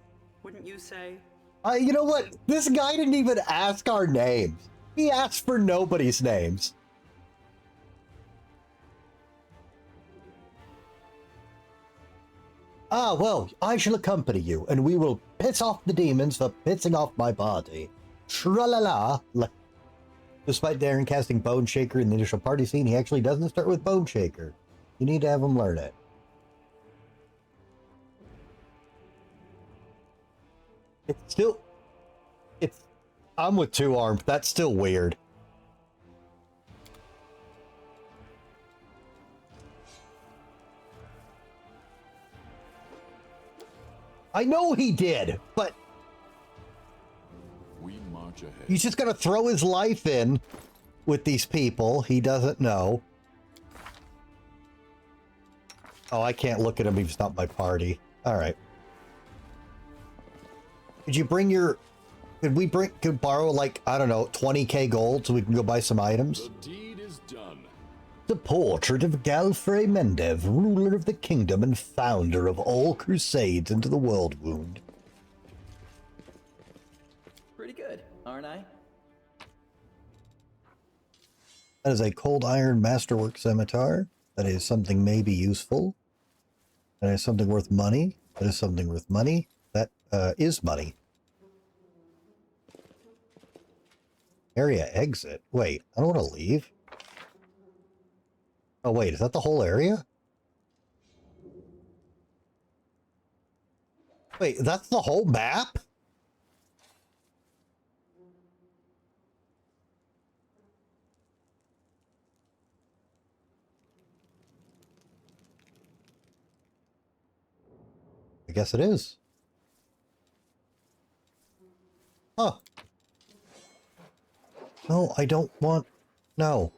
Speaker 12: Wouldn't you say?
Speaker 1: You know what? This guy didn't even ask our names. He asked for nobody's names. Ah, well, I shall accompany you, and we will piss off the demons for pissing off my party. Tra-la-la. Despite Darren casting Bone Shaker in the initial party scene, he actually doesn't start with Bone Shaker. You need to have him learn it. I'm with two armed. That's still weird. I know he did, but
Speaker 2: We march ahead.
Speaker 1: he's just gonna throw his life in with these people he doesn't know. Oh, I can't look at him. He's not my party. All right. Could you bring your... Could borrow, like, I don't know, 20k gold so we can go buy some items?
Speaker 2: The deed is done.
Speaker 1: The portrait of Galfrey Mendev, ruler of the kingdom and founder of all crusades into the world wound.
Speaker 6: Pretty good, aren't I?
Speaker 1: That is a cold iron masterwork scimitar. That is something maybe useful. That is something worth money. That is something worth money. That is money. Area exit. Wait, I don't want to leave. Oh, wait, is that the whole area? Wait, that's the whole map? I guess it is. Huh. No, I don't want... No.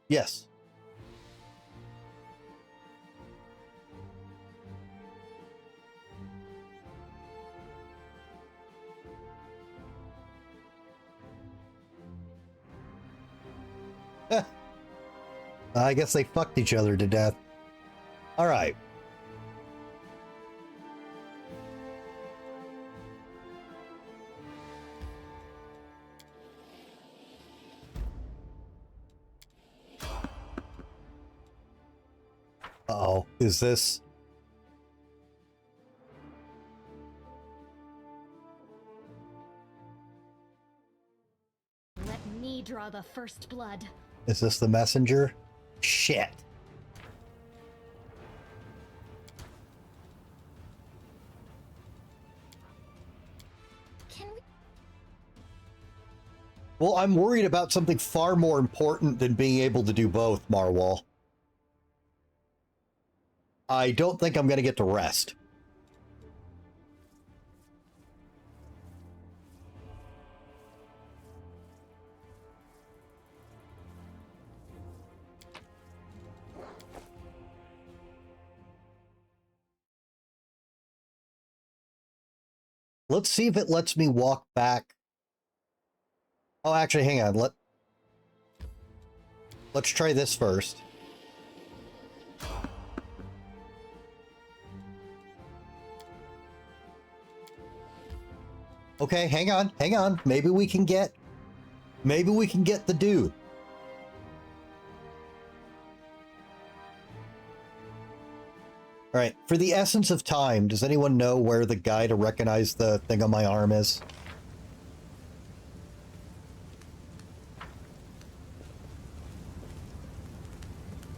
Speaker 1: Yes. I guess they fucked each other to death. All right. Uh-oh. Is this...
Speaker 13: Let me draw the first blood.
Speaker 1: Is this the messenger? Shit.
Speaker 4: Can we...
Speaker 1: Well, I'm worried about something far more important than being able to do both, Marwal. I don't think I'm going to get to rest. Let's see if it lets me walk back. Oh, actually, hang on. Let's try this first. Okay, hang on, hang on. Maybe we can get the dude. All right, for the essence of time, does anyone know where the guy to recognize the thing on my arm is?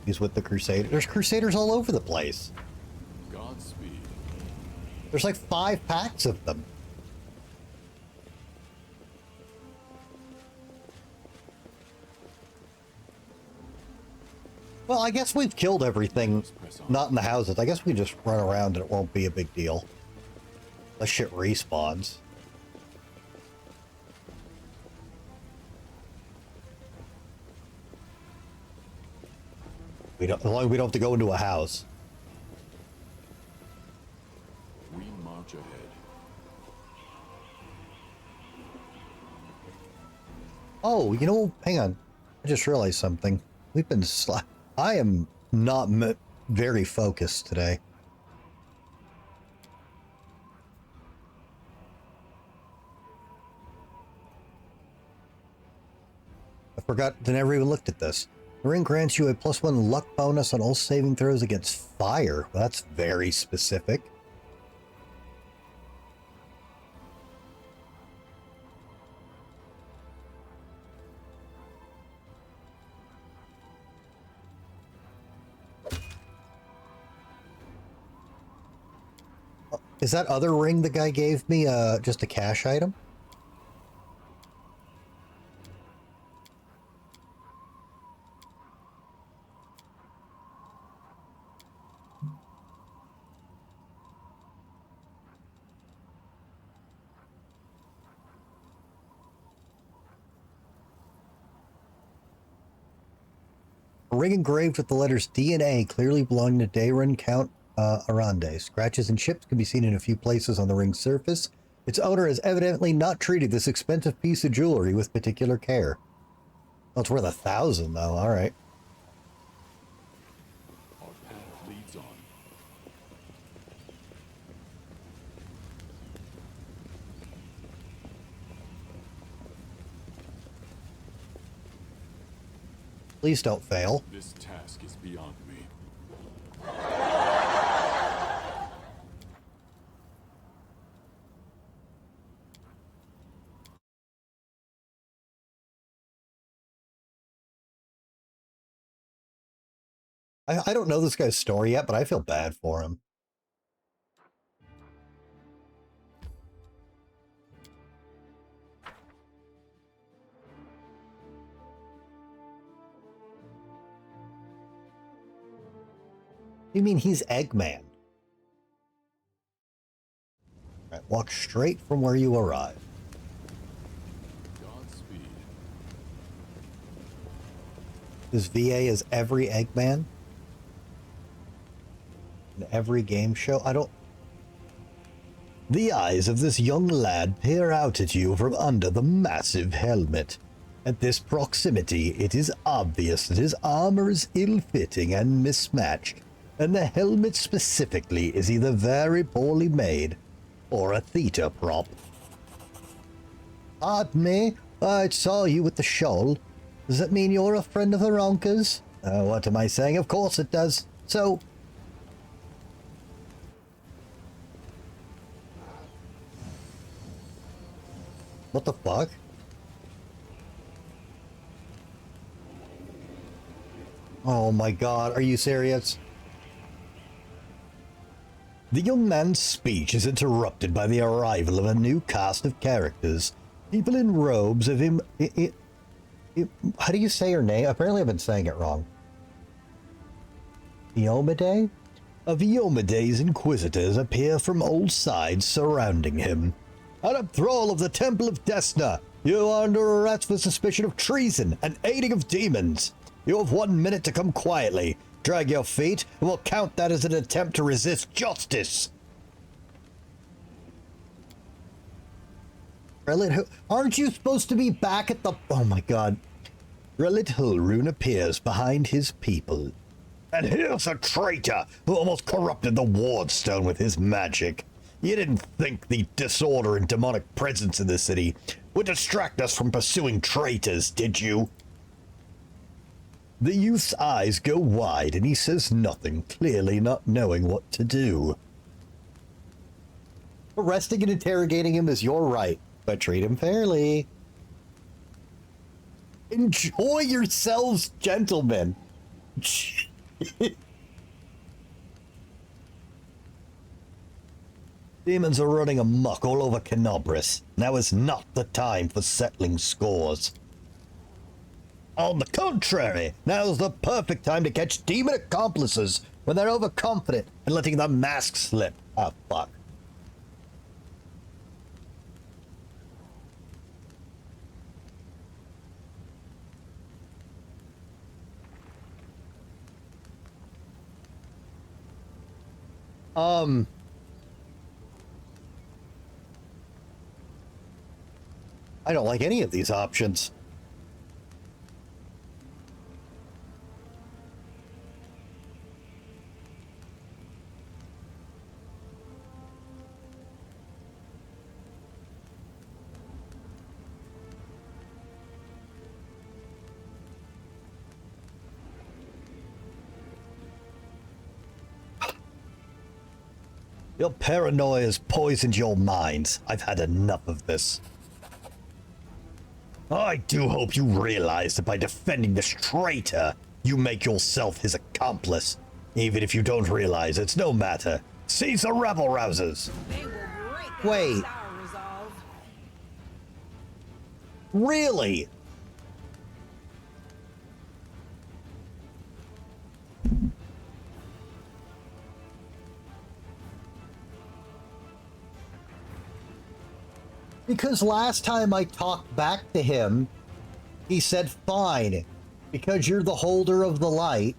Speaker 1: He's with the Crusader. There's Crusaders all over the place.
Speaker 16: Godspeed.
Speaker 1: There's like 5 packs of them. Well, I guess we've killed everything not in the houses. I guess we just run around and it won't be a big deal. That shit respawns. As long as we don't have to go into a house.
Speaker 16: We march ahead.
Speaker 1: Oh, you know, hang on. I just realized something. We've been I am not very focused today. I forgot, I never even looked at this. The ring grants you a +1 luck bonus on all saving throws against fire. Well, that's very specific. Is that other ring the guy gave me just a cash item? A ring engraved with the letters D and A clearly belonging to Dayron Count Arande. Scratches and chips can be seen in a few places on the ring's surface. Its owner has evidently not treated this expensive piece of jewelry with particular care. Oh, it's worth 1,000 though, alright.
Speaker 16: Our path leads on.
Speaker 1: Please don't fail.
Speaker 16: This task is beyond me.
Speaker 1: I don't know this guy's story yet, but I feel bad for him. You mean he's Eggman? Right, walk straight from where you arrived.
Speaker 16: Godspeed.
Speaker 1: This VA is every Eggman? In every game show? I don't... The eyes of this young lad peer out at you from under the massive helmet. At this proximity, it is obvious that his armor is ill-fitting and mismatched, and the helmet specifically is either very poorly made or a theater prop. Pardon me, I saw you with the shawl. Does that mean you're a friend of Veronka's? What am I saying? Of course it does. So... What the fuck? Oh my god, are you serious? The young man's speech is interrupted by the arrival of a new cast of characters. People in robes of how do you say her name? Apparently I've been saying it wrong. Iomedae? Of Iomedae's inquisitors appear from all sides surrounding him. Out of thrall of the Temple of Desna, you are under arrest for suspicion of treason and aiding of demons. You have 1 minute to come quietly. Drag your feet, and we'll count that as an attempt to resist justice. Aren't you supposed to be back at the... Oh my god. Relit Hulrune appears behind his people. And here's a traitor who almost corrupted the Wardstone with his magic. You didn't think the disorder and demonic presence in the city would distract us from pursuing traitors, did you? The youth's eyes go wide and he says nothing, clearly not knowing what to do. Arresting and interrogating him is your right, but treat him fairly. Enjoy yourselves, gentlemen. Demons are running amok all over Canobris. Now is not the time for settling scores. On the contrary, now's the perfect time to catch demon accomplices when they're overconfident and letting the mask slip. Ah, fuck. I don't like any of these options. Your paranoia has poisoned your minds. I've had enough of this. I do hope you realize that by defending this traitor, you make yourself his accomplice. Even if you don't realize, it's no matter. Seize the rabble-rousers! Wait. Really? Because last time I talked back to him, he said, fine, because you're the holder of the light,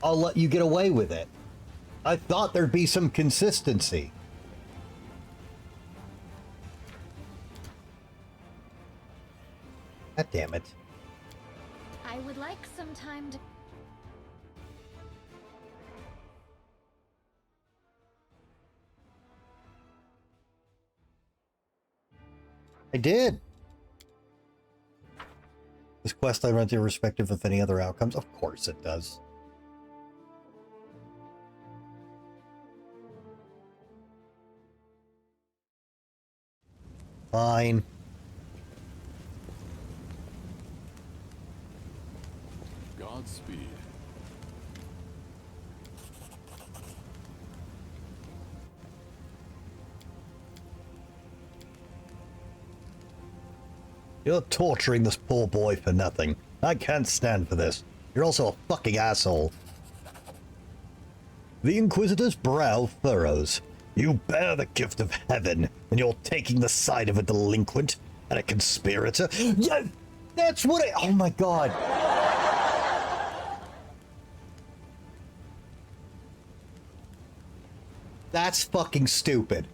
Speaker 1: I'll let you get away with it. I thought there'd be some consistency. God damn it.
Speaker 4: I would like some time to...
Speaker 1: I did. This quest line runs irrespective of any other outcomes? Of course it does. Fine.
Speaker 16: Godspeed.
Speaker 1: You're torturing this poor boy for nothing. I can't stand for this. You're also a fucking asshole. The Inquisitor's brow furrows. You bear the gift of heaven, and you're taking the side of a delinquent and a conspirator? Yeah, that's what I... Oh my god. That's fucking stupid.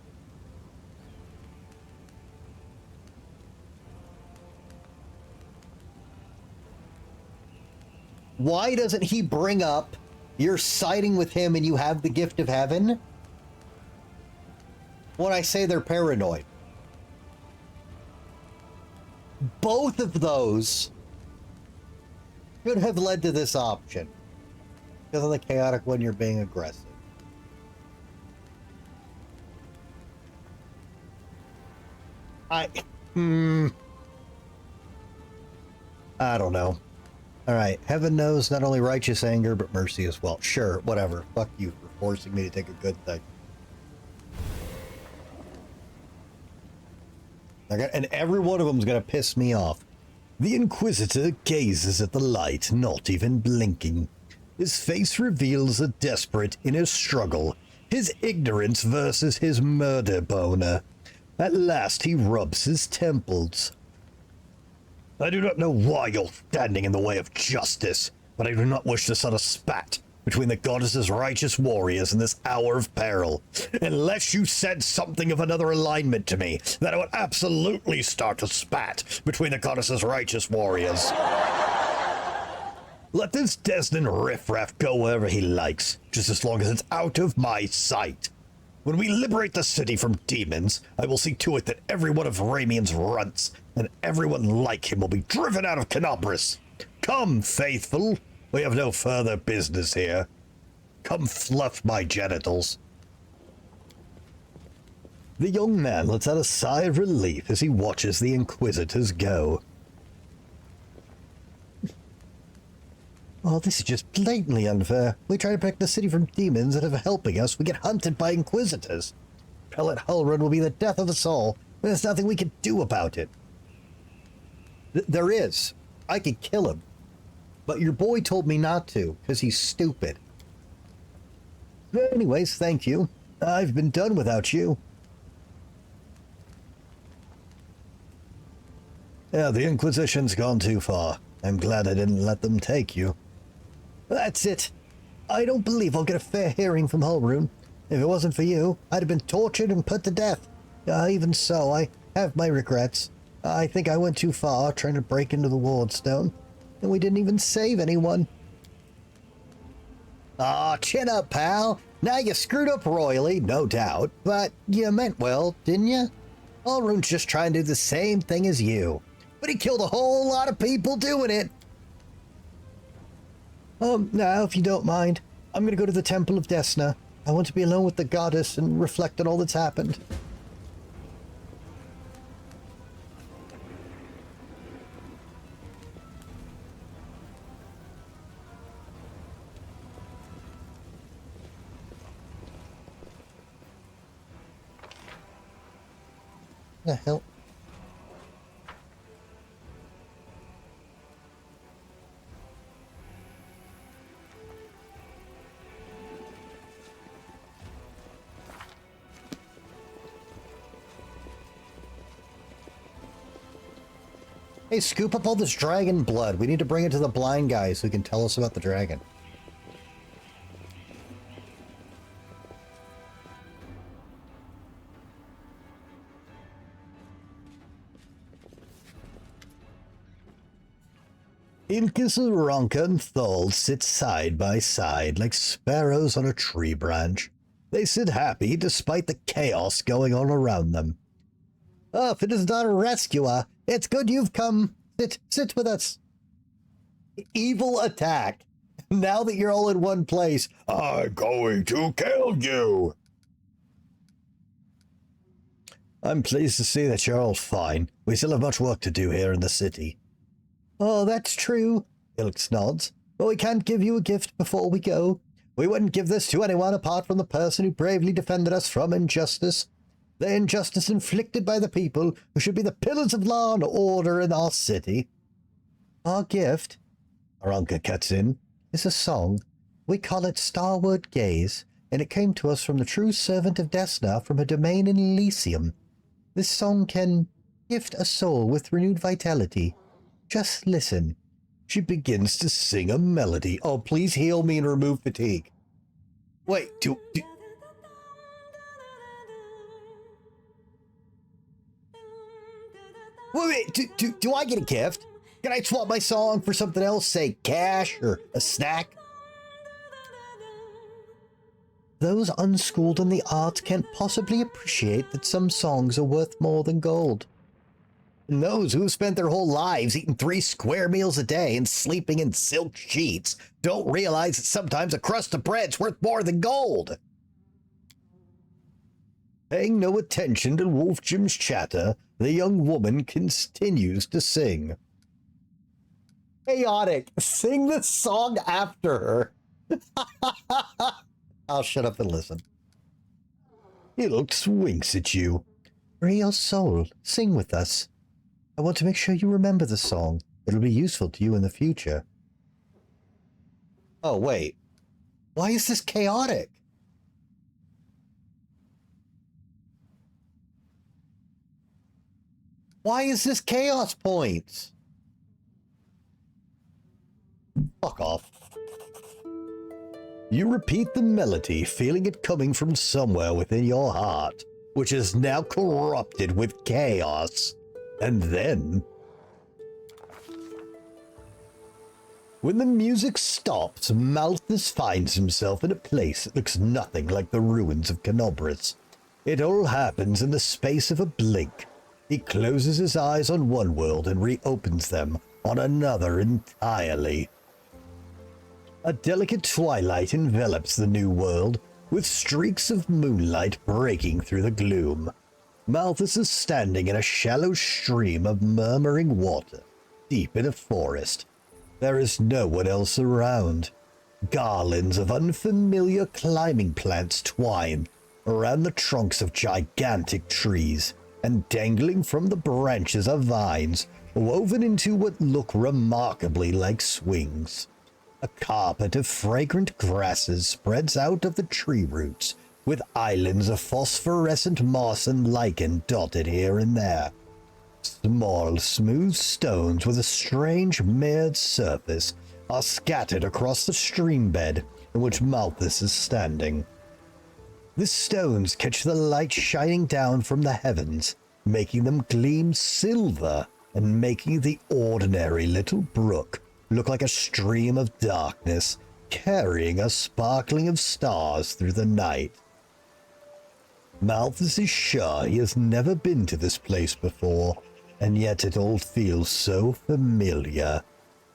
Speaker 1: Why doesn't he bring up you're siding with him and you have the gift of heaven when I say they're paranoid? Both of those should have led to this option. Because of the chaotic one, you're being aggressive. I don't know. Alright, heaven knows not only righteous anger, but mercy as well. Sure, whatever. Fuck you for forcing me to take a good thing. And every one of them is going to piss me off. The Inquisitor gazes at the light, not even blinking. His face reveals a desperate inner struggle. His ignorance versus his murder boner. At last he rubs his temples. I do not know why you're standing in the way of justice, but I do not wish to start a spat between the goddess's righteous warriors in this hour of peril. Unless you said something of another alignment to me, then I would absolutely start a spat between the goddess's righteous warriors. Let this Desnan riffraff go wherever he likes, just as long as it's out of my sight. When we liberate the city from demons, I will see to it that every one of Ramian's runts and everyone like him will be driven out of Canobris. Come, faithful. We have no further business here. Come fluff my genitals. The young man lets out a sigh of relief as he watches the Inquisitors go. Oh, this is just blatantly unfair. We try to protect the city from demons, and if helping us, we get hunted by Inquisitors. Pellet Hullrun will be the death of us all, and there's nothing we can do about it. There is. I could kill him. But your boy told me not to, because he's stupid. Anyways, thank you. I've been done without you. Yeah, the Inquisition's gone too far. I'm glad I didn't let them take you. That's it. I don't believe I'll get a fair hearing from Hullrun. If it wasn't for you, I'd have been tortured and put to death. Even so, I have my regrets. I think I went too far trying to break into the Wardstone, and we didn't even save anyone. Aw, chin up, pal. Now you screwed up royally, no doubt, but you meant well, didn't you? Hullrun's just trying to do the same thing as you, but he killed a whole lot of people doing it. Now, if you don't mind, I'm gonna go to the Temple of Desna. I want to be alone with the goddess and reflect on all that's happened. The hell? Hey, scoop up all this dragon blood. We need to bring it to the blind guy so he can tell us about the dragon. Ilkis, Ronka, and Thol sit side by side like sparrows on a tree branch. They sit happy despite the chaos going on around them. Oh, if it is not a rescuer, it's good you've come. Sit with us. Evil attack. Now that you're all in one place, I'm going to kill you. I'm pleased to see that you're all fine. We still have much work to do here in the city. Oh, that's true, Ilks nods. But we can't give you a gift before we go. We wouldn't give this to anyone apart from the person who bravely defended us from injustice. The injustice inflicted by the people who should be the pillars of law and order in our city. Our gift, Aranka cuts in, is a song. We call it Starward Gaze, and it came to us from the true servant of Desna from a domain in Elysium. This song can gift a soul with renewed vitality. Just listen. She begins to sing a melody. Oh, please heal me and remove fatigue. Wait, do I get a gift? Can I swap my song for something else, say cash or a snack? Those unschooled in the arts can't possibly appreciate that some songs are worth more than gold. And those who have spent their whole lives eating 3 square meals a day and sleeping in silk sheets don't realize that sometimes a crust of bread's worth more than gold. Paying no attention to Wolf Jim's chatter, the young woman continues to sing. Chaotic, sing the song after her. I'll shut up and listen. Ilks winks at you. Free your soul, sing with us. I want to make sure you remember the song. It'll be useful to you in the future. Oh, wait. Why is this chaotic? Why is this chaos points? Fuck off. You repeat the melody, feeling it coming from somewhere within your heart, which is now corrupted with chaos. And then... When the music stops, Malthus finds himself in a place that looks nothing like the ruins of Canobris. It all happens in the space of a blink. He closes his eyes on one world and reopens them on another entirely. A delicate twilight envelops the new world, with streaks of moonlight breaking through the gloom. Malthus is standing in a shallow stream of murmuring water, deep in a forest. There is no one else around. Garlands of unfamiliar climbing plants twine around the trunks of gigantic trees, and dangling from the branches are vines woven into what look remarkably like swings. A carpet of fragrant grasses spreads out of the tree roots, with islands of phosphorescent moss and lichen dotted here and there. Small, smooth stones with a strange mirrored surface are scattered across the stream bed in which Malthus is standing. The stones catch the light shining down from the heavens, making them gleam silver and making the ordinary little brook look like a stream of darkness, carrying a sparkling of stars through the night. Malthus is sure he has never been to this place before, and yet it all feels so familiar.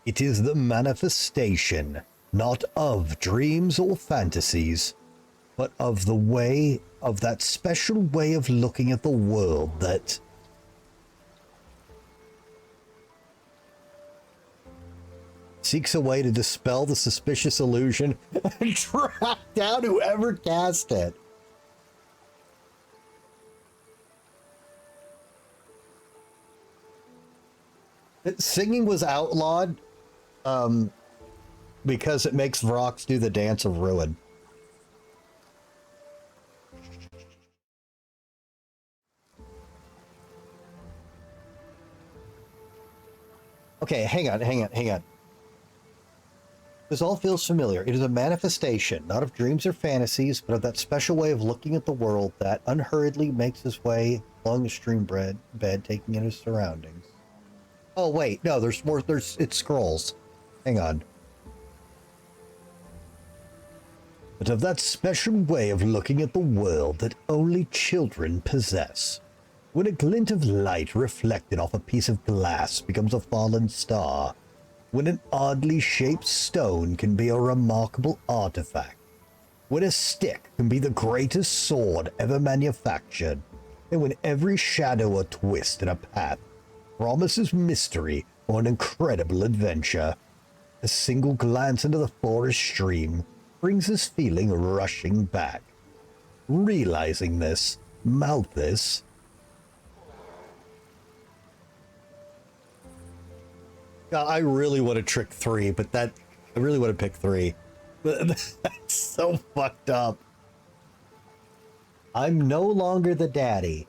Speaker 1: It is the manifestation, not of dreams or fantasies, but of that special way of looking at the world that seeks a way to dispel the suspicious illusion and track down whoever cast it. Singing was outlawed because it makes Vrock do the dance of ruin. Okay, hang on. This all feels familiar. It is a manifestation, not of dreams or fantasies, but of that special way of looking at the world that unhurriedly makes his way along the stream bed, taking in his surroundings. Oh, wait, no, there's more, it scrolls. Hang on. But of that special way of looking at the world that only children possess. When a glint of light reflected off a piece of glass becomes a fallen star. When an oddly shaped stone can be a remarkable artifact. When a stick can be the greatest sword ever manufactured. And when every shadow or twist in a path promises mystery or an incredible adventure. A single glance into the forest stream brings this feeling rushing back. Realizing this, Malthus I really want to trick 3, but I really want to pick 3. That's so fucked up. I'm no longer the daddy,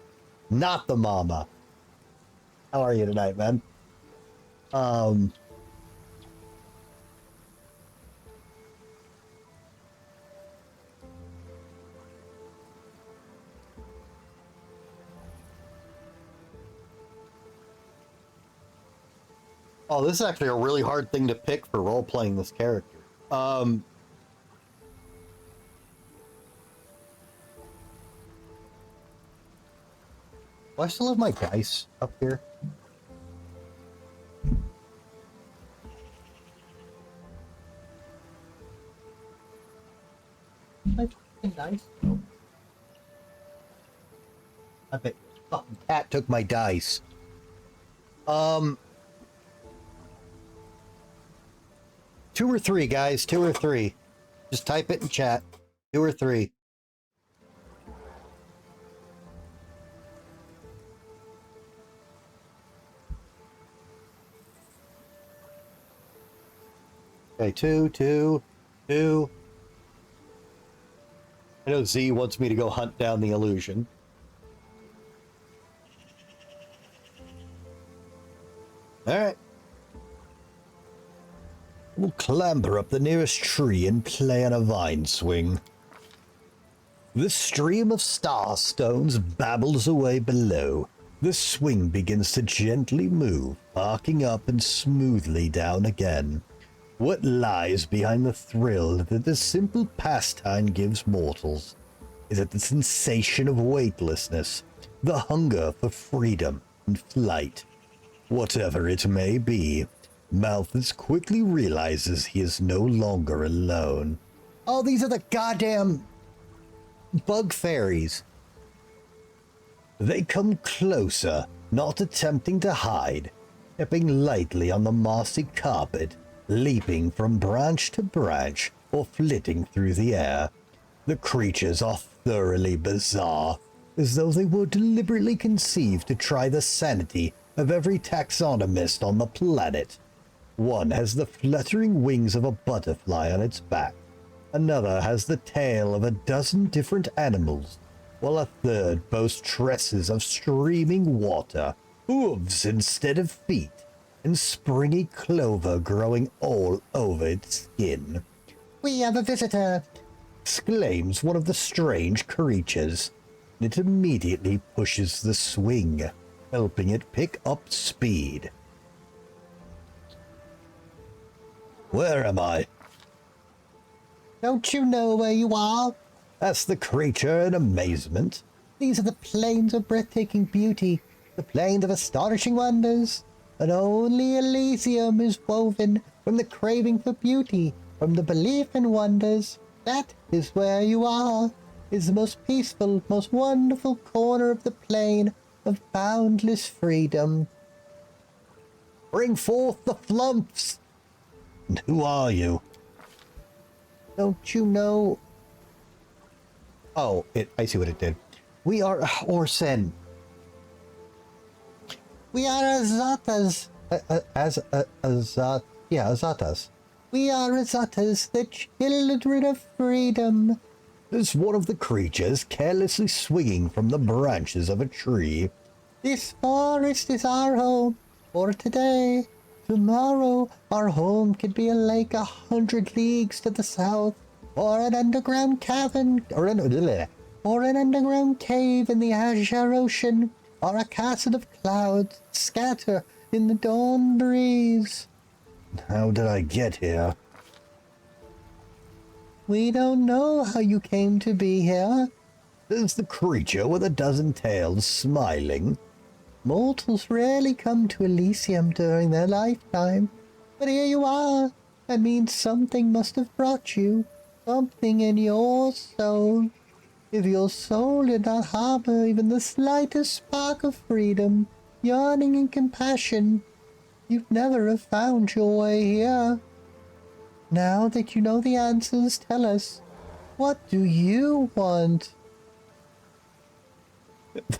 Speaker 1: not the mama. How are you tonight, man? Oh, this is actually a really hard thing to pick for role-playing this character. Do I still have my dice up here? My fucking dice? No. I bet fucking cat took my dice. 2 or 3, guys. 2 or 3. Just type it in chat. 2 or 3. Okay, 2, 2, 2. I know Z wants me to go hunt down the illusion. All right. We'll clamber up the nearest tree and play on a vine swing. The stream of star stones babbles away below. The swing begins to gently move, arcing up and smoothly down again. What lies behind the thrill that this simple pastime gives mortals? Is it the sensation of weightlessness, the hunger for freedom and flight? Whatever it may be, Malthus quickly realizes he is no longer alone. Oh, these are the goddamn bug fairies. They come closer, not attempting to hide, stepping lightly on the mossy carpet, leaping from branch to branch or flitting through the air. The creatures are thoroughly bizarre, as though they were deliberately conceived to try the sanity of every taxonomist on the planet. One has the fluttering wings of a butterfly on its back. Another has the tail of a dozen different animals, while a third boasts tresses of streaming water, hooves instead of feet, and springy clover growing all over its skin. "We have a visitor!" exclaims one of the strange creatures. It immediately pushes the swing, helping it pick up speed. Where am I? Don't you know where you are? Asked the creature in amazement. These are the plains of breathtaking beauty, the plains of astonishing wonders. And only Elysium is woven from the craving for beauty, from the belief in wonders. That is where you are, is the most peaceful, most wonderful corner of the plain of boundless freedom. Bring forth the flumps! And who are you? Don't you know? Oh, I see what it did. We are Orsen. We are Azatas. Azatas. We are Azatas, the children of freedom. There's one of the creatures carelessly swinging from the branches of a tree. This forest is our home for today. Tomorrow, our home could be a lake 100 leagues to the south, or an underground cavern, or an underground cave in the azure ocean, or a castle of clouds scatter in the dawn breeze. How did I get here? We don't know how you came to be here, says the creature with a dozen tails, smiling. Mortals rarely come to Elysium during their lifetime, but here you are. That means something must have brought you, something in your soul. If your soul did not harbor even the slightest spark of freedom, yearning and compassion, you'd never have found your way here. Now that you know the answers, tell us, what do you want?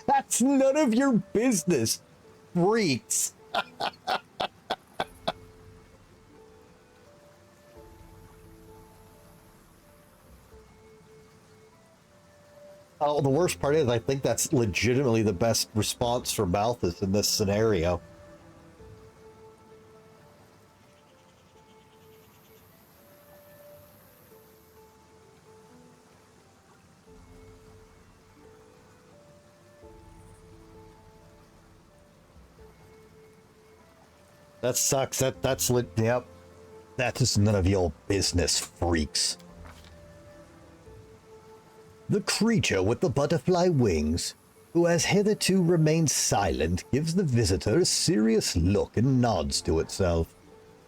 Speaker 1: That's none of your business, freaks. Oh, the worst part is I think that's legitimately the best response for Malthus in this scenario. That sucks. That's yep. That is none of your business, freaks. The creature with the butterfly wings, who has hitherto remained silent, gives the visitor a serious look and nods to itself.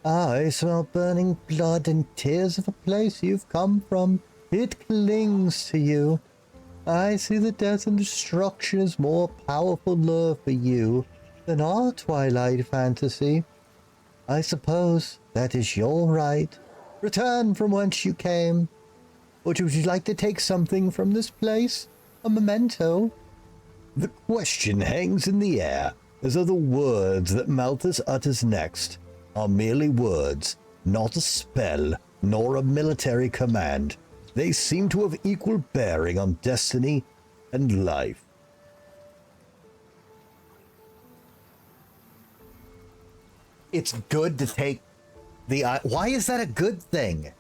Speaker 1: I smell burning blood and tears of a place you've come from. It clings to you. I see that death and destruction is more powerful lure for you than our twilight fantasy. I suppose that is your right. Return from whence you came. Or would you like to take something from this place? A memento? The question hangs in the air, as though the words that Malthus utters next are merely words, not a spell, nor a military command. They seem to have equal bearing on destiny and life. It's good to take the... Why is that a good thing?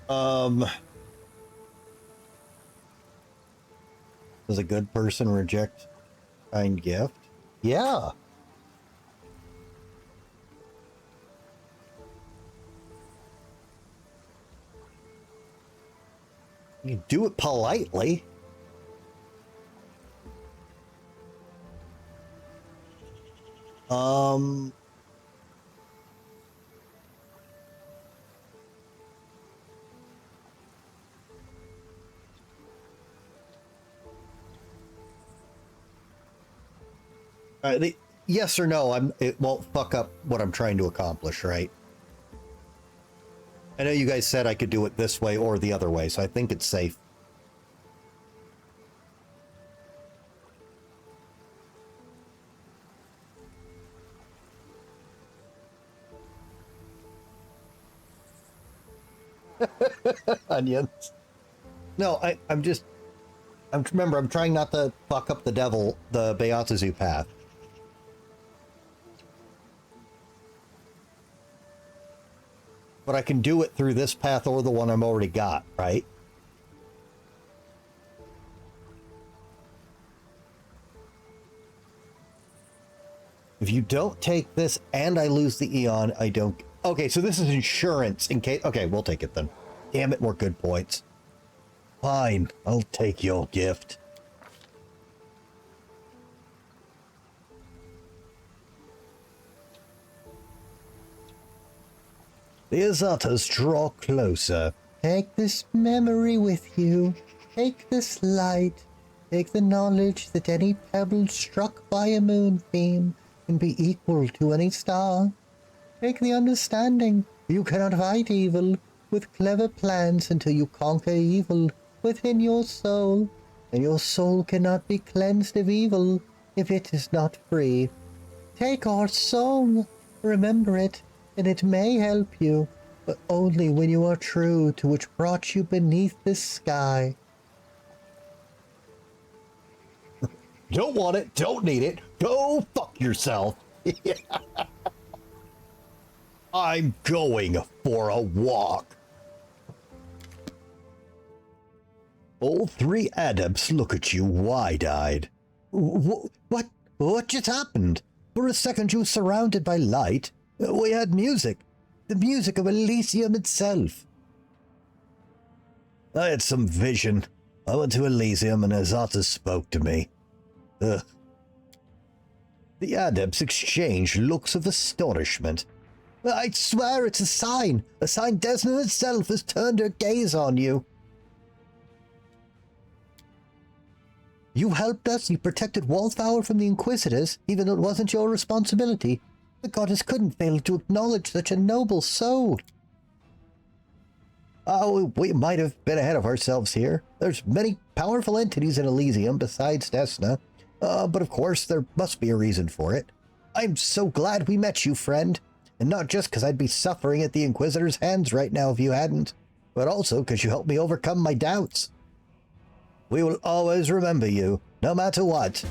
Speaker 1: Does a good person reject kind gift? Yeah. You do it politely. Yes or no, it won't fuck up what I'm trying to accomplish, right? I know you guys said I could do it this way or the other way, so I think it's safe. Onions. No, remember, I'm trying not to fuck up the Beatazu path. But I can do it through this path or the one I'm already got, right? If you don't take this and I lose the Eon, I don't... Okay, so this is insurance in case... Okay, we'll take it then. Damn it, more good points. Fine, I'll take your gift. The Azatas draw closer. Take this memory with you. Take this light. Take the knowledge that any pebble struck by a moonbeam can be equal to any star. Take the understanding you cannot fight evil with clever plans until you conquer evil within your soul, and your soul cannot be cleansed of evil if it is not free. Take our song, remember it, and it may help you, but only when you are true to which brought you beneath this sky. Don't want it, don't need it, go fuck yourself. I'm going for a walk. All three adepts look at you wide-eyed. What just happened? For a second you were surrounded by light. We had music. The music of Elysium itself. I had some vision. I went to Elysium and Azata spoke to me. The adepts exchanged looks of astonishment. I swear it's a sign. A sign Desna itself has turned her gaze on you. You helped us, you protected Wallflower from the Inquisitors, even though it wasn't your responsibility. The goddess couldn't fail to acknowledge such a noble soul. Oh, we might have been ahead of ourselves here. There's many powerful entities in Elysium besides Desna, but of course there must be a reason for it. I'm so glad we met you, friend. And not just because I'd be suffering at the Inquisitor's hands right now if you hadn't, but also because you helped me overcome my doubts. We will always remember you, no matter what.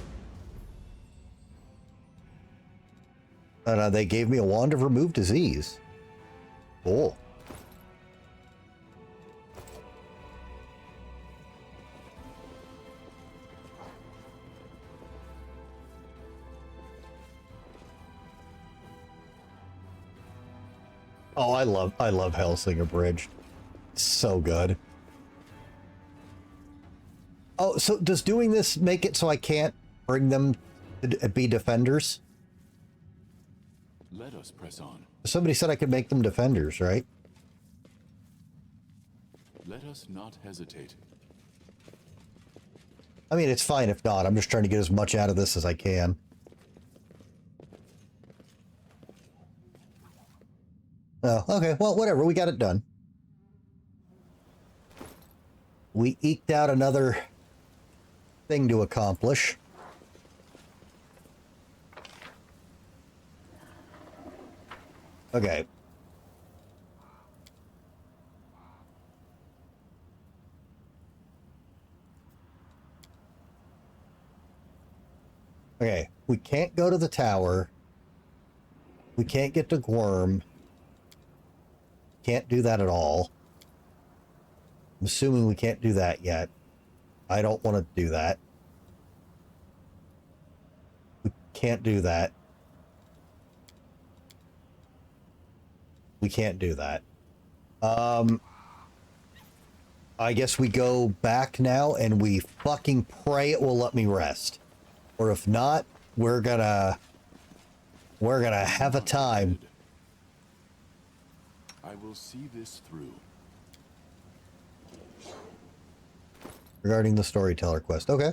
Speaker 1: And they gave me a wand of remove disease. Cool. Oh, I love Hellsinger Bridge. It's so good. Oh, so does doing this make it so I can't bring them to be defenders?
Speaker 16: Let us press on.
Speaker 1: Somebody said I could make them defenders, right?
Speaker 16: Let us not hesitate.
Speaker 1: I mean, it's fine if not. I'm just trying to get as much out of this as I can. Oh, okay. Well, whatever. We got it done. We eked out another thing to accomplish. Okay. Okay, we can't go to the tower. We can't get to Gwyrm. Can't do that at all. I'm assuming we can't do that yet. I don't want to do that. We can't do that. We can't do that. I guess we go back now and we fucking pray it will let me rest. Or if not, we're gonna have a time.
Speaker 16: I will see this through.
Speaker 1: Regarding the storyteller quest. Okay.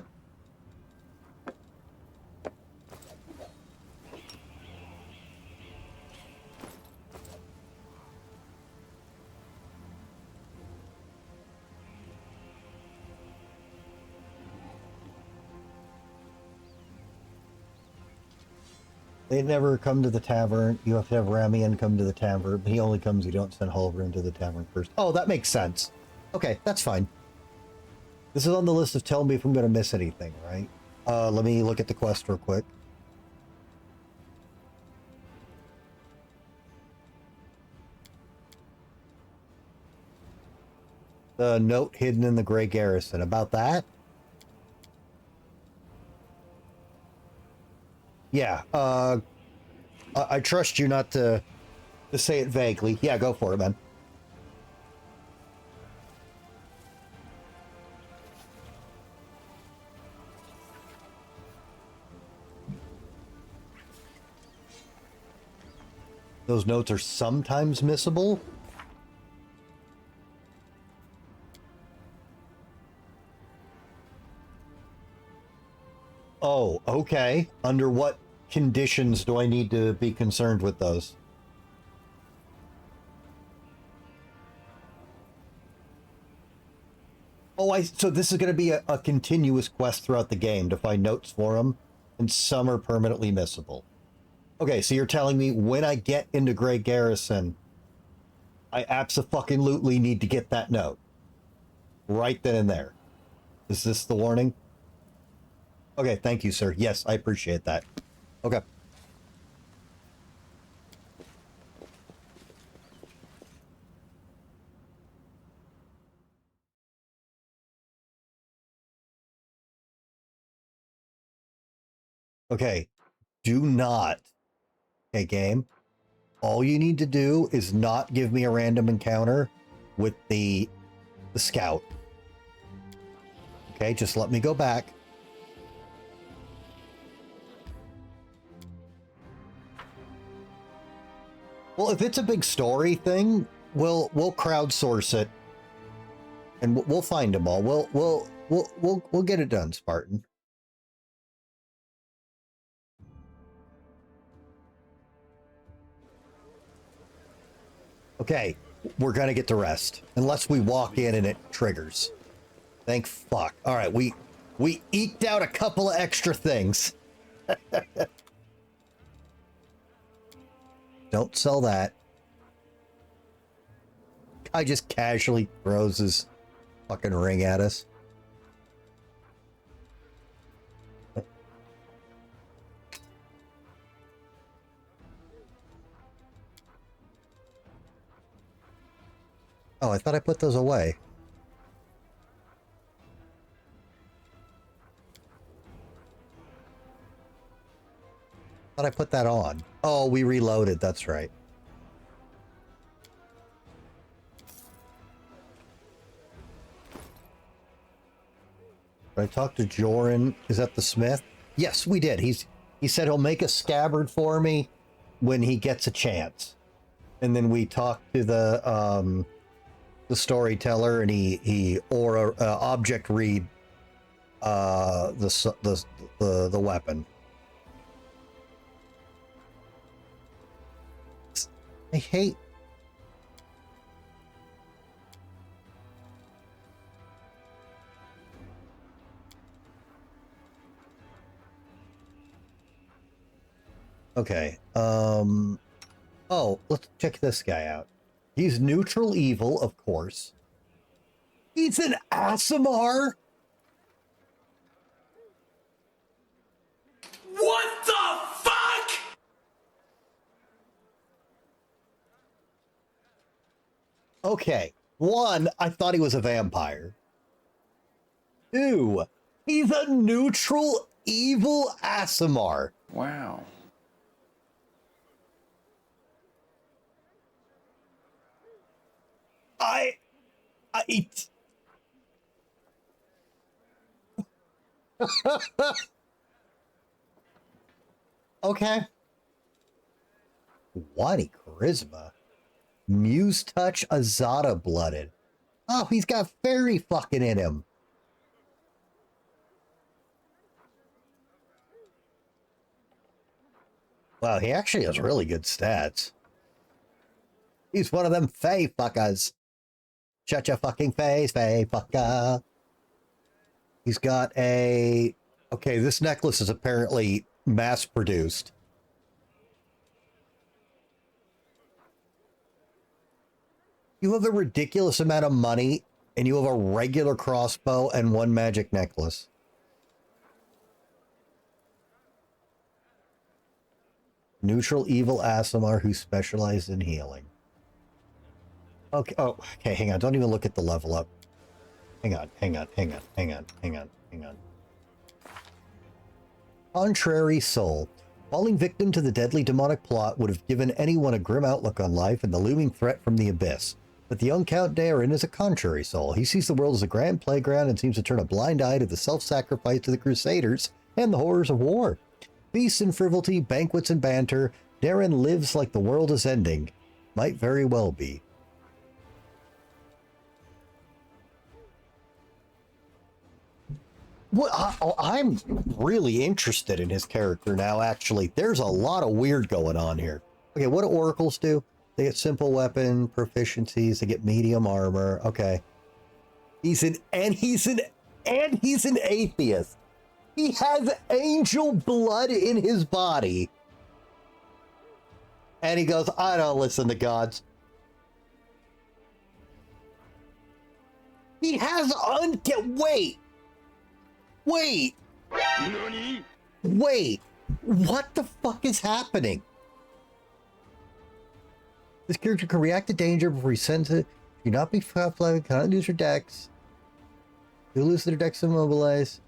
Speaker 1: They never come to the tavern. You have to have Ramian come to the tavern. He only comes, you don't send Halvern to the tavern first. Oh, that makes sense. Okay, that's fine. This is on the list of tell me if I'm going to miss anything, right? Let me look at the quest real quick. The note hidden in the Grey Garrison. About that? Yeah, I trust you not to say it vaguely. Yeah, go for it, man. Those notes are sometimes missable. Oh, okay. Under what conditions do I need to be concerned with those? Oh, so this is going to be a continuous quest throughout the game to find notes for them, and some are permanently missable. Okay, so you're telling me when I get into Grey Garrison, I abso-fucking-lutely need to get that note. Right then and there. Is this the warning? Okay, thank you, sir. Yes, I appreciate that. Okay. Okay, do not, okay, game, all you need to do is not give me a random encounter with the scout. Okay, just let me go back. Well, if it's a big story thing, we'll crowdsource it, and we'll find them all. We'll get it done, Spartan. Okay, we're gonna get to rest. Unless we walk in and it triggers. Thank fuck. Alright, we eked out a couple of extra things. Don't sell that. Guy just casually throws his fucking ring at us. Oh, I thought I put those away. Thought I put that on. Oh, we reloaded. That's right. I talked to Joran. Is that the smith? Yes, we did. He said he'll make a scabbard for me when he gets a chance. And then we talked to the storyteller, and he object read the weapon. I hate. Okay. Oh, let's check this guy out. He's neutral evil, of course. He's an Aasimar?
Speaker 17: What the fuck?
Speaker 1: Okay, One, I thought he was a vampire. Two, he's a neutral evil Aasimar.
Speaker 3: Wow.
Speaker 1: I okay. 20 charisma. Muse touch Azada blooded. Oh, he's got fairy fucking in him. Wow, he actually has really good stats. He's one of them fae fuckers. Shut your fucking face, fae fucker. He's got a... Okay, this necklace is apparently mass-produced. You have a ridiculous amount of money, and you have a regular crossbow and one magic necklace. Neutral evil Aasimar who specializes in healing. Okay, oh, okay, hang on. Don't even look at the level up. Hang on. Contrary soul. Falling victim to the deadly demonic plot would have given anyone a grim outlook on life and the looming threat from the abyss. But the young Count Darin is a contrary soul. He sees the world as a grand playground and seems to turn a blind eye to the self-sacrifice of the Crusaders and the horrors of war. Feasts and frivolity, banquets and banter, Darin lives like the world is ending. Might very well be. Well, I'm really interested in his character now, actually. There's a lot of weird going on here. Okay, what do oracles do? They get simple weapon proficiencies, they get medium armor. Okay. He's an atheist. He has angel blood in his body. And he goes, I don't listen to gods. He has Wait. What the fuck is happening? This character can react to danger before he sends it. Do not be flat-footed, cannot lose your decks. You lose their decks immobilize.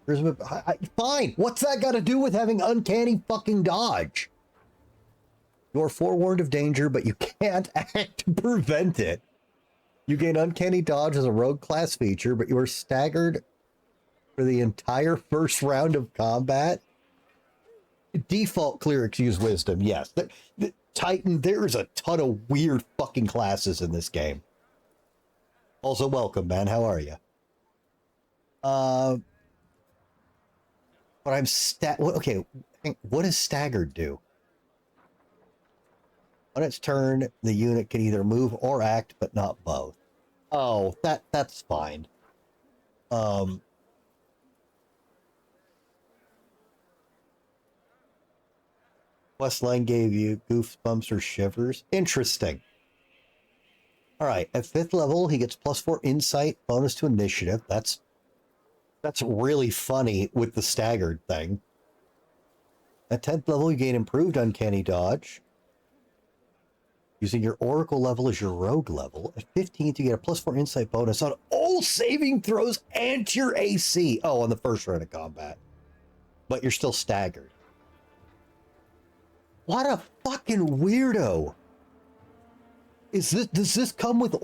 Speaker 1: Fine. What's that got to do with having uncanny fucking dodge? You're forewarned of danger, but you can't act to prevent it. You gain uncanny dodge as a rogue class feature, but you are staggered for the entire first round of combat. Default clerics use wisdom, yes. The Titan, there's a ton of weird fucking classes in this game. Also, welcome, man. How are you? But I'm okay, what does staggered do? On its turn, the unit can either move or act, but not both. Oh, that's fine. Questline gave you goosebumps or shivers. Interesting. All right, at 5th level, he gets +4 insight, bonus to initiative. That's really funny with the staggered thing. At 10th level, you gain improved uncanny dodge. Using your oracle level as your rogue level. At 15th, you get a +4 insight bonus on all saving throws and your AC. Oh, on the first round of combat. But you're still staggered. What a fucking weirdo. Does this come with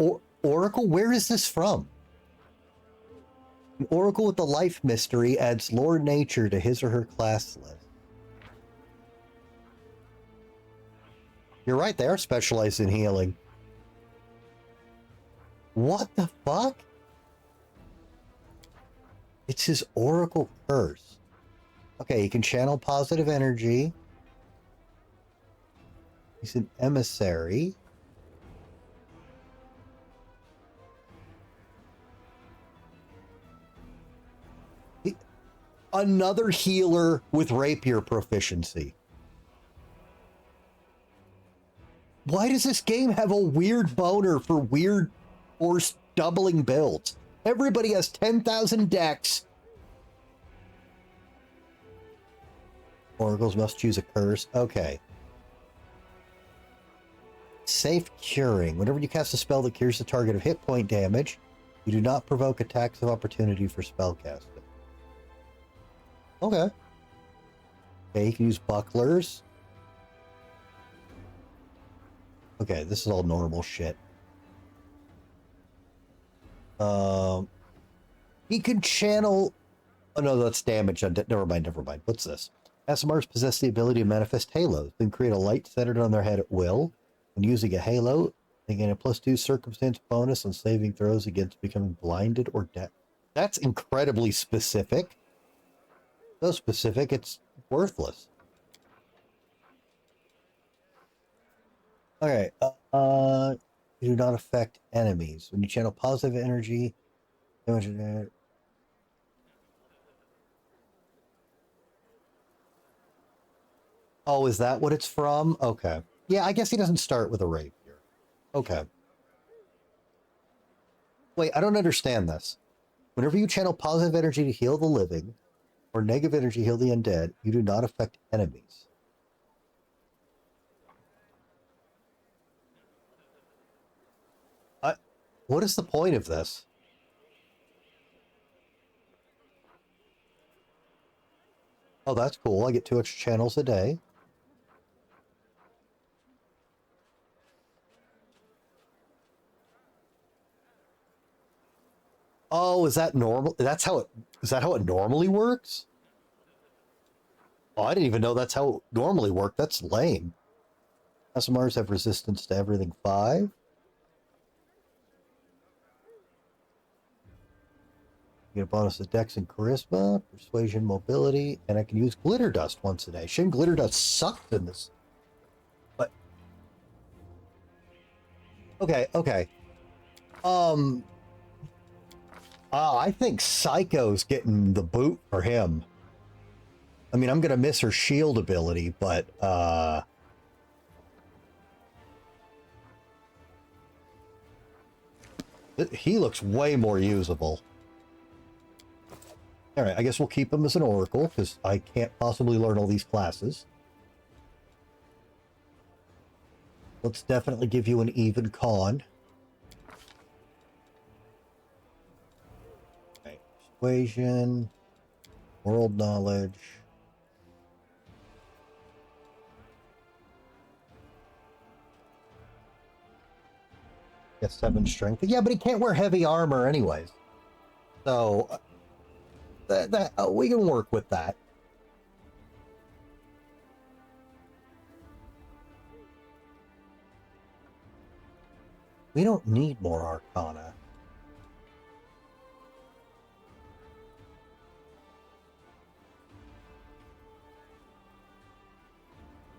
Speaker 1: Oracle? Where is this from? An Oracle with the life mystery adds lore nature to his or her class list. You're right, they are specialized in healing. What the fuck? It's his Oracle curse. Okay, he can channel positive energy. He's an emissary. Another healer with rapier proficiency. Why does this game have a weird boner for weird force doubling builds? Everybody has 10,000 decks. Oracles must choose a curse. Okay. Safe curing. Whenever you cast a spell that cures the target of hit point damage, you do not provoke attacks of opportunity for spellcasting. Okay. Okay, you can use bucklers. Okay, this is all normal shit. He can channel... Oh no, that's damage. Never mind. What's this? SMRs possess the ability to manifest halos, then create a light centered on their head at will. When using a halo, they gain a +2 circumstance bonus on saving throws against becoming blinded or deaf. That's incredibly specific. So specific, it's worthless. Okay, you do not affect enemies. When you channel positive energy, oh, is that what it's from? Okay. Yeah, I guess he doesn't start with a rapier. Okay. Wait, I don't understand this. Whenever you channel positive energy to heal the living, or negative energy to heal the undead, you do not affect enemies. What is the point of this? Oh, that's cool. I get 2 extra channels a day. Oh, is that normal? Is that how it normally works? Oh, I didn't even know that's how it normally worked. That's lame. SMRs have resistance to everything 5. You get a bonus to Dex and Charisma, Persuasion, Mobility, and I can use Glitter Dust once a day. Shame Glitter Dust sucked in this. But okay. I think Psycho's getting the boot for him. I mean, I'm gonna miss her shield ability, but he looks way more usable. All right, I guess we'll keep him as an Oracle, because I can't possibly learn all these classes. Let's definitely give you an even con. Okay, Persuasion, World Knowledge. Guess 7 Strength. Yeah, but he can't wear heavy armor anyways. So... we can work with that. We don't need more Arcana.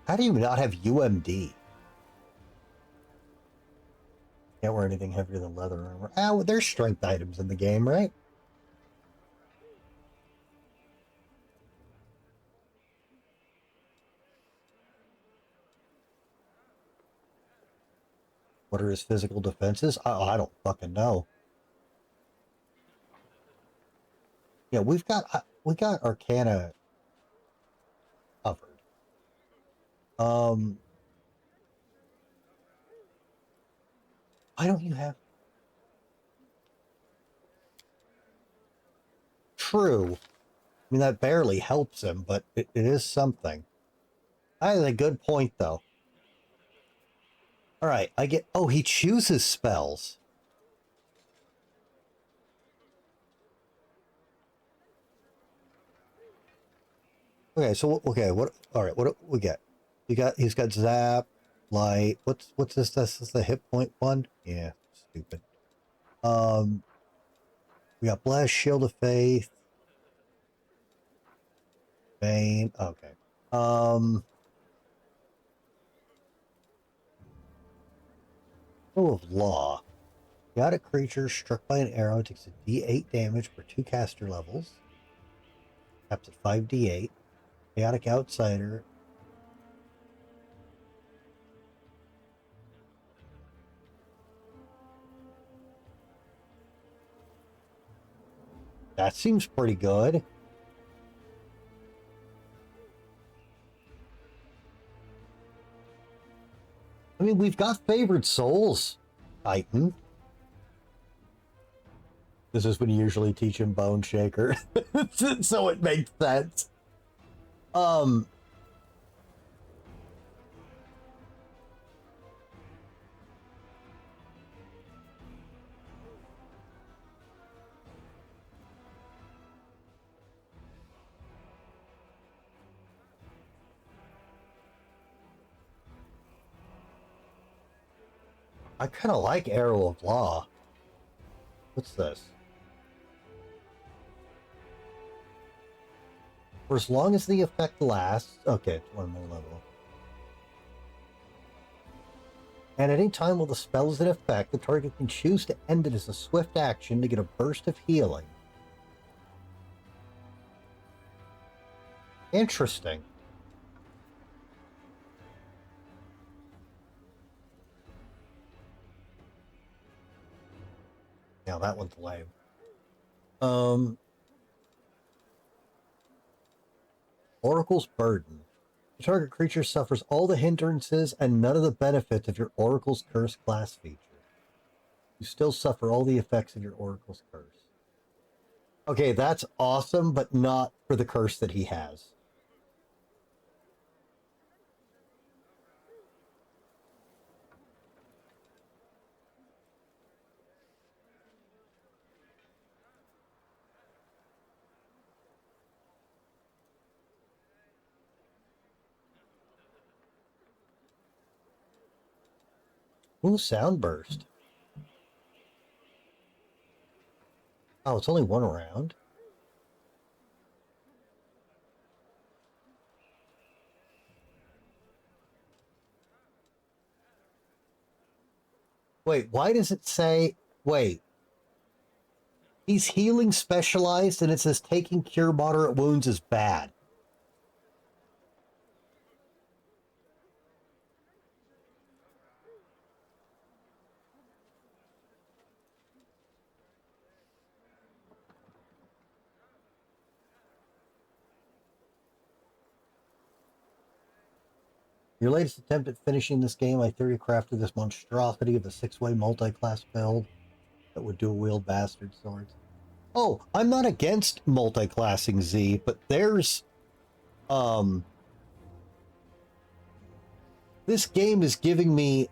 Speaker 1: How do you not have UMD? Can't wear anything heavier than leather armor. Well, there's strength items in the game, right? What are his physical defenses? I don't fucking know. Yeah, we got Arcana covered. Why don't you have? True. I mean, that barely helps him, but it is something. That is a good point, though. All right, I get... Oh, he chooses spells. Okay, so okay, what? All right, what do we get? He's got Zap, Light. What's this? This is the hit point one. Yeah, stupid. We got Blast, Shield of Faith, Bane. Okay. Rule of Law. Chaotic creature struck by an arrow takes a D8 damage per 2 caster levels. Caps at 5d8. Chaotic Outsider. That seems pretty good. I mean, we've got favored souls, Titan. This is when you usually teach him Bone Shaker. So it makes sense. I kind of like Arrow of Law. What's this? For as long as the effect lasts... Okay, it's one more level. And at any time while the spell is in effect, the target can choose to end it as a swift action to get a burst of healing. Interesting. Yeah, that one's lame. Oracle's Burden. The target creature suffers all the hindrances and none of the benefits of your Oracle's Curse class feature. You still suffer all the effects of your Oracle's Curse. Okay, that's awesome, but not for the curse that he has. Ooh, sound burst. Oh, it's only one round. Wait, why does it say... Wait. He's healing specialized and it says taking cure moderate wounds is bad. Your latest attempt at finishing this game, I theory crafted this monstrosity of a 6-way multi-class build that would dual-wield bastard swords. Oh, I'm not against multi-classing Z, but there's... This game is giving me...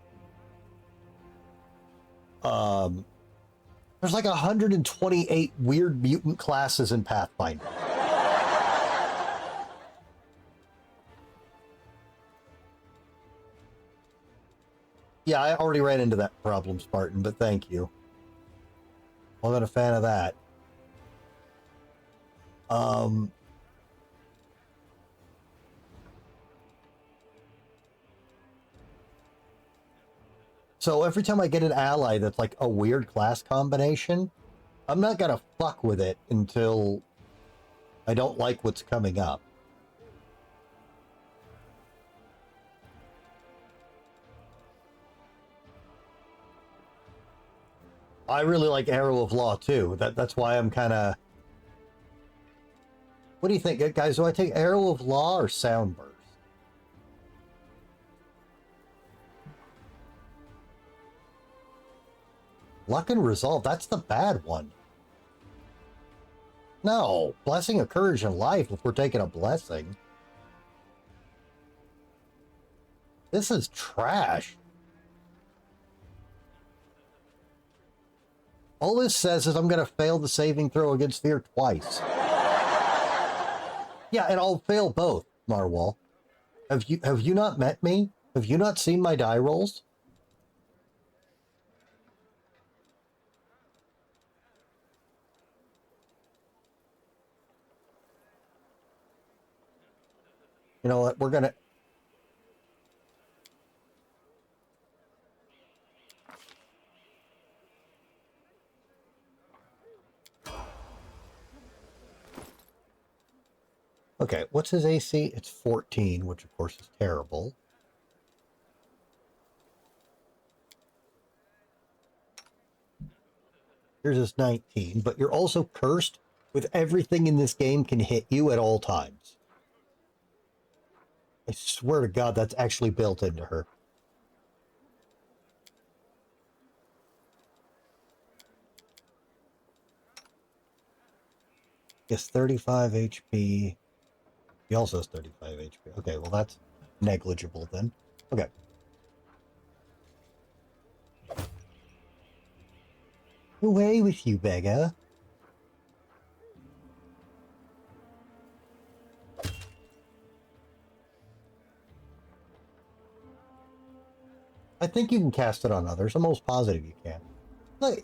Speaker 1: There's like 128 weird mutant classes in Pathfinder. Yeah, I already ran into that problem, Spartan, but thank you. I'm not a fan of that. So every time I get an ally that's like a weird class combination, I'm not gonna fuck with it until I don't like what's coming up. I really like Arrow of Law too. That's why I'm kind of... What do you think, guys? Do I take Arrow of Law or Soundburst? Luck and Resolve, that's the bad one. No, Blessing of Courage and Life if we're taking a blessing. This is trash. All this says is I'm going to fail the saving throw against fear twice. Yeah, and I'll fail both, Marwal. Have you not met me? Have you not seen my die rolls? You know what? We're going to... Okay, what's his AC? It's 14, which of course is terrible. Here's his 19, but you're also cursed with everything in this game can hit you at all times. I swear to God, that's actually built into her. Yes, 35 HP. He also has 35 HP. Okay, well that's negligible then. Okay. Away with you, beggar. I think you can cast it on others. I'm almost positive you can. Look,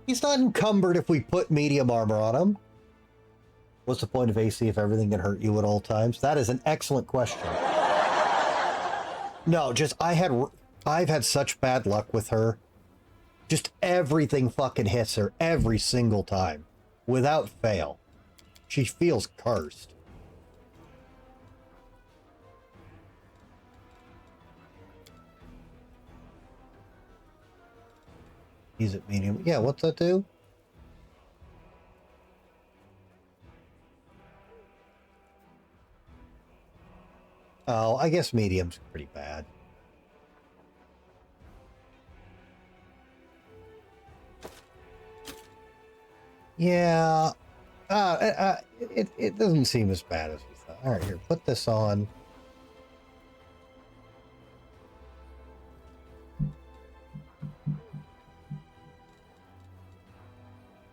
Speaker 1: he's not encumbered if we put medium armor on him. What's the point of AC if everything can hurt you at all times? That is an excellent question. No, just I've had such bad luck with her. Just everything fucking hits her every single time. Without fail. She feels cursed. He's at medium. Yeah, what's that do? Oh, I guess medium's pretty bad. Yeah. It doesn't seem as bad as we thought. All right, here, put this on.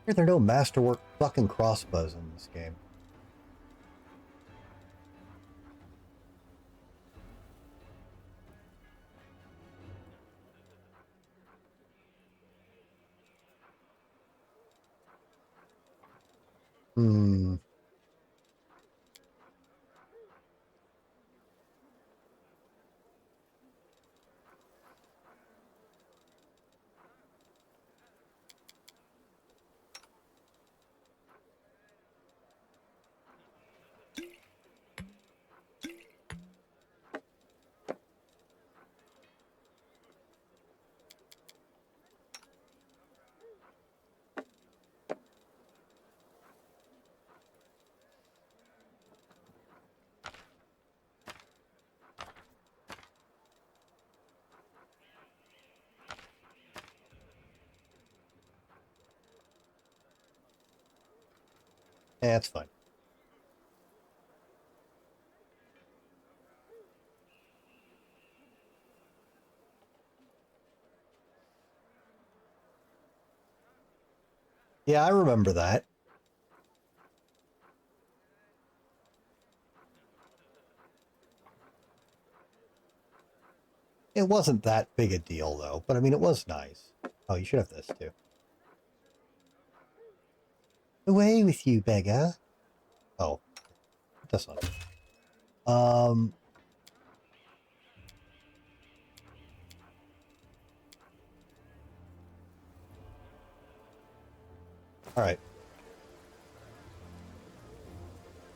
Speaker 1: There are no masterwork fucking crossbows in this game. Hmm. Yeah, that's fine. Yeah, I remember that. It wasn't that big a deal, though. But, I mean, it was nice. Oh, you should have this, too. Away with you, beggar. Oh. That's not. Alright.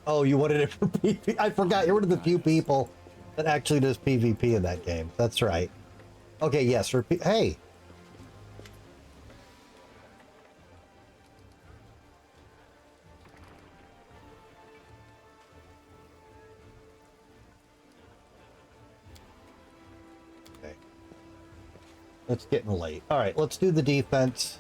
Speaker 1: Oh, you wanted it for PvP? I forgot. You're one of the few people that actually does PvP in that game. That's right. Okay, yes. Hey! Okay. It's getting late. Alright, let's do the defense.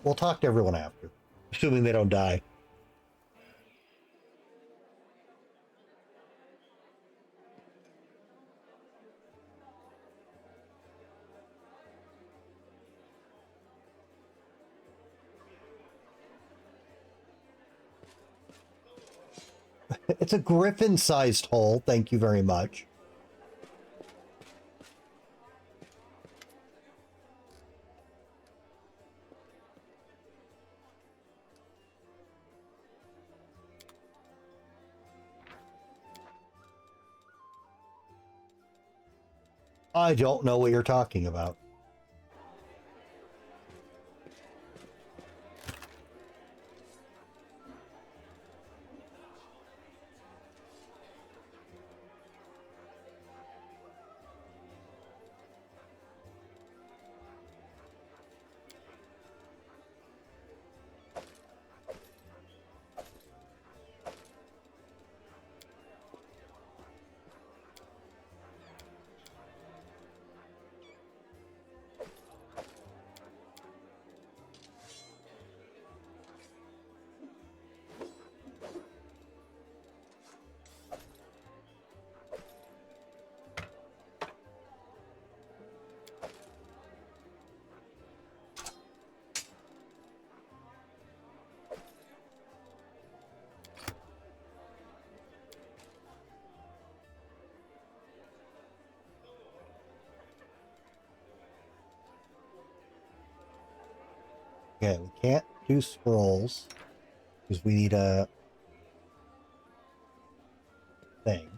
Speaker 1: We'll talk to everyone after. Assuming they don't die. It's a griffin-sized hole. Thank you very much. I don't know what you're talking about. Okay, we can't do scrolls because we need a thing.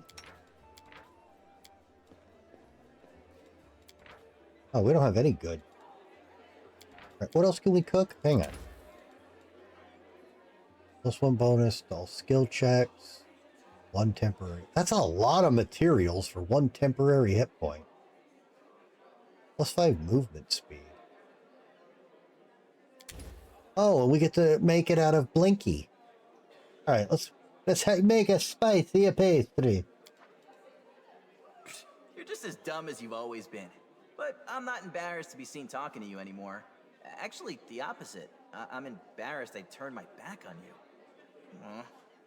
Speaker 1: Oh, we don't have any good. Right, what else can we cook? Hang on. +1 bonus to all skill checks. 1 temporary. That's a lot of materials for 1 temporary hit point. +5 movement speed. Oh, and we get to make it out of Blinky. All right, let's make a spicy pastry.
Speaker 6: You're just as dumb as you've always been. But I'm not embarrassed to be seen talking to you anymore. Actually, the opposite. I'm embarrassed I turned my back on you.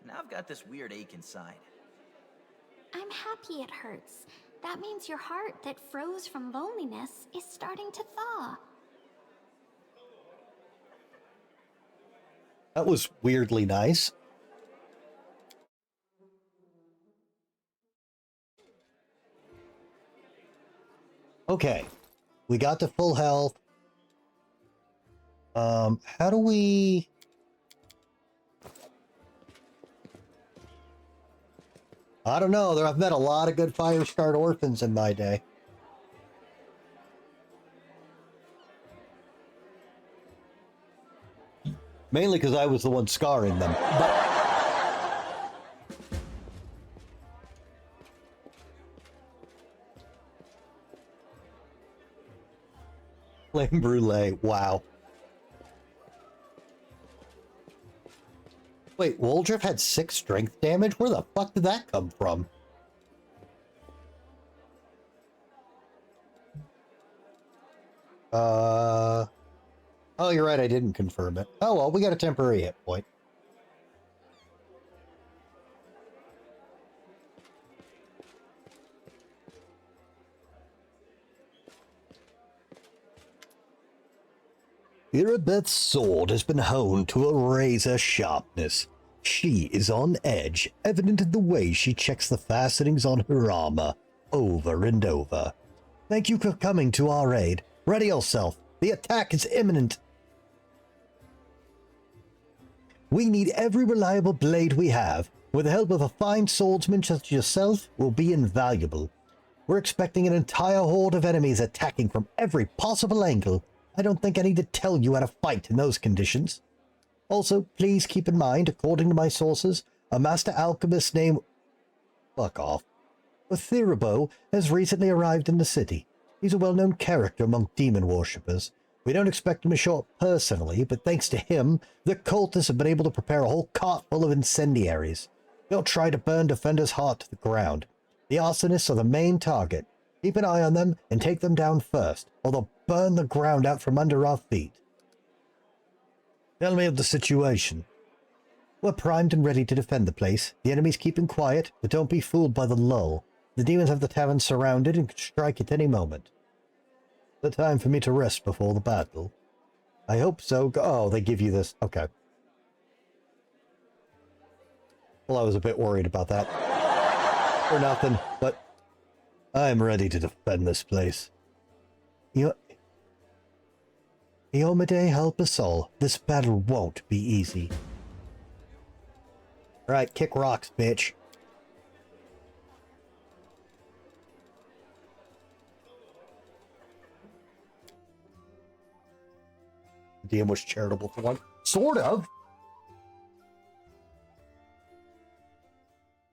Speaker 6: Now I've got this weird ache inside.
Speaker 4: I'm happy it hurts. That means your heart that froze from loneliness is starting to thaw.
Speaker 1: That was weirdly nice. Okay, we got to full health. How do we... I don't know. I've met a lot of good fire-scarred orphans in my day. Mainly because I was the one scarring them. But... Flame brulee, wow. Wait, Woldriff had 6 strength damage? Where the fuck did that come from? Oh, you're right, I didn't confirm it. Oh, well, we got a temporary hit point. Irabeth's sword has been honed to a razor sharpness. She is on edge, evident in the way she checks the fastenings on her armor, over and over. Thank you for coming to our aid. Ready yourself. The attack is imminent. We need every reliable blade we have. With the help of a fine swordsman such as yourself, will be invaluable. We're expecting an entire horde of enemies attacking from every possible angle. I don't think I need to tell you how to fight in those conditions. Also, please keep in mind, according to my sources, a master alchemist named... Fuck off. Theribo has recently arrived in the city. He's a well-known character among demon worshippers. We don't expect him to show up personally, but thanks to him, the cultists have been able to prepare a whole cart full of incendiaries. They'll try to burn Defender's heart to the ground. The arsonists are the main target. Keep an eye on them and take them down first, or they'll burn the ground out from under our feet. Tell me of the situation. We're primed and ready to defend the place. The enemy's keeping quiet, but don't be fooled by the lull. The demons have the tavern surrounded and can strike at any moment. The time for me to rest before the battle. I hope so. Oh, they give you this. Okay. Well, I was a bit worried about that. Or nothing, but I'm ready to defend this place. Iomade, help us all. This battle won't be easy. Alright, kick rocks, bitch. The DM was charitable for one. Sort of.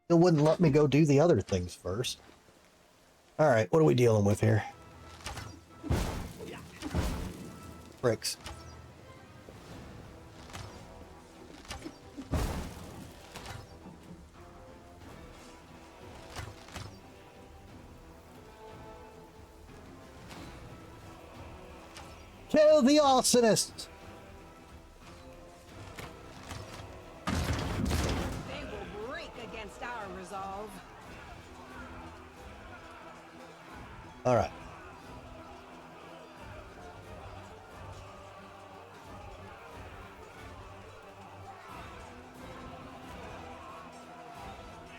Speaker 1: Still wouldn't let me go do the other things first. Alright, what are we dealing with here? Bricks. Kill the arsonists!
Speaker 14: They will break against our resolve.
Speaker 1: All right.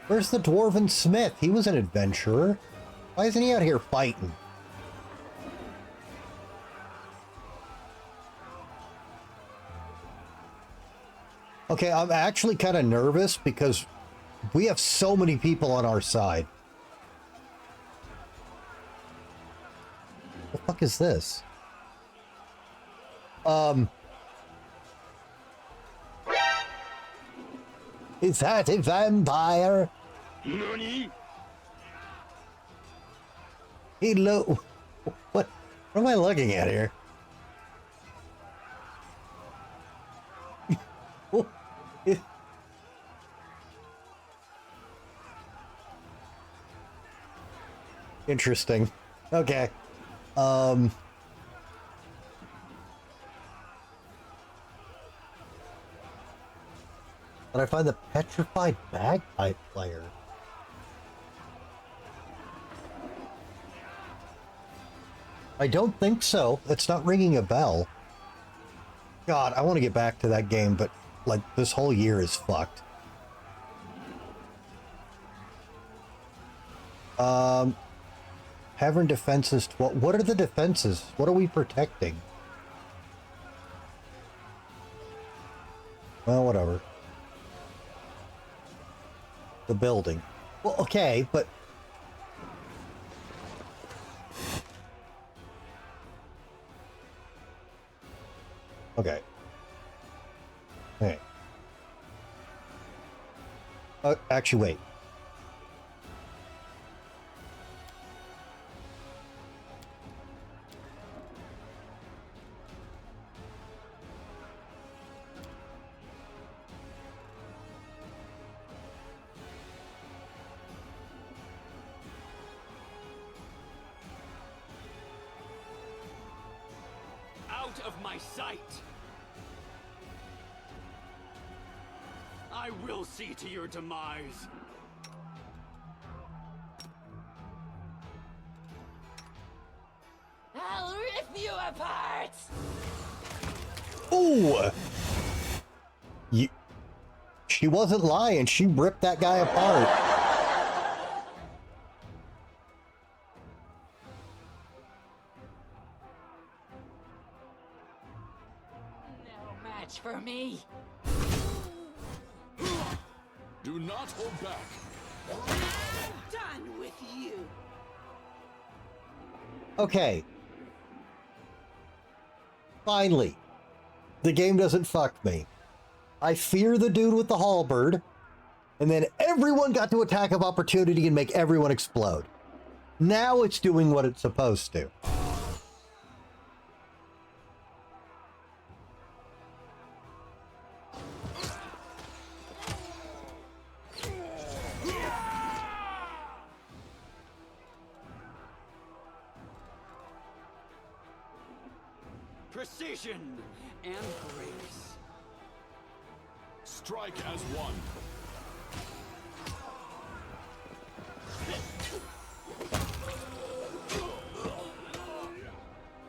Speaker 1: Where's the Dwarven Smith? He was an adventurer. Why isn't he out here fighting? Okay, I'm actually kind of nervous because we have so many people on our side. What the fuck is this? Is that a vampire?
Speaker 17: Nani?
Speaker 1: Hello. What am I looking at here? Interesting. Okay. But I find the petrified bagpipe player. I don't think so. It's not ringing a bell. God, I want to get back to that game, but like this whole year is fucked. Having defenses. What are the defenses? What are we protecting? Well, whatever. The building. Well, okay, but... Okay. Hey. Actually, wait.
Speaker 12: Out of my sight! I will see to your demise.
Speaker 9: I'll rip you apart!
Speaker 1: Ooh! She wasn't lying. She ripped that guy apart.
Speaker 9: No match for me.
Speaker 16: Do not hold back.
Speaker 9: I'm done with you.
Speaker 1: Okay. Finally. The game doesn't fuck me. I fear the dude with the halberd, and then everyone got to attack of opportunity and make everyone explode. Now it's doing what it's supposed to.
Speaker 12: Precision and grace.
Speaker 16: Strike as one.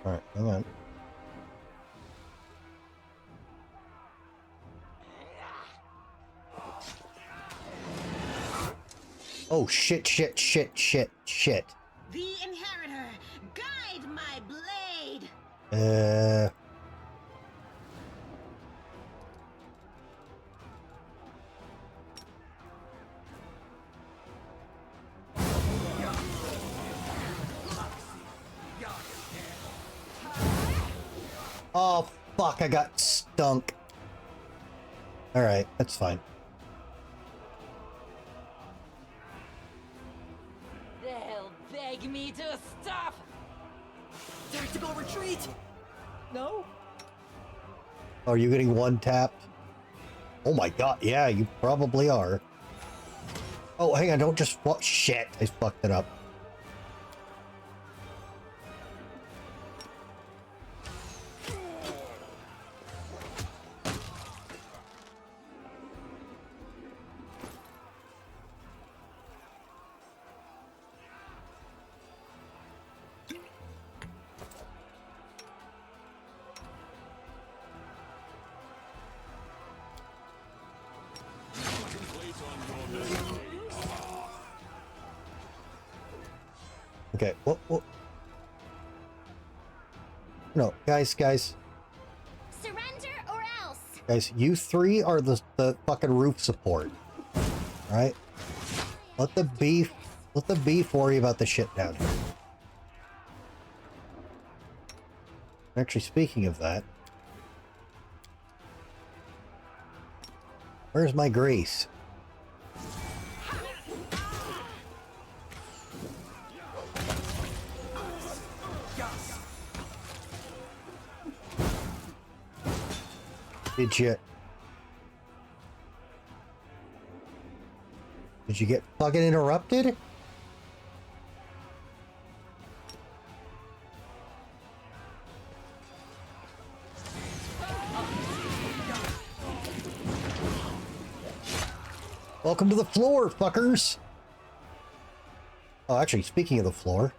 Speaker 1: All right, hang on. Oh, shit.
Speaker 8: The Inheritor, guide my blade.
Speaker 1: Oh, fuck, I got stunk. Alright, that's fine.
Speaker 9: They'll beg me to stop.
Speaker 8: Tactical retreat. No?
Speaker 1: Are you getting one tapped? Oh my god, yeah, you probably are. Oh, hang on, don't just... What? Shit, I fucked it up. Okay, what? No, guys.
Speaker 4: Surrender or else.
Speaker 1: Guys, you three are the fucking roof support. Alright? Let the beef worry about the shit down here. Actually, speaking of that, where's my grease? Did you get fucking interrupted? Welcome to the floor, fuckers! Oh, actually, speaking of the floor.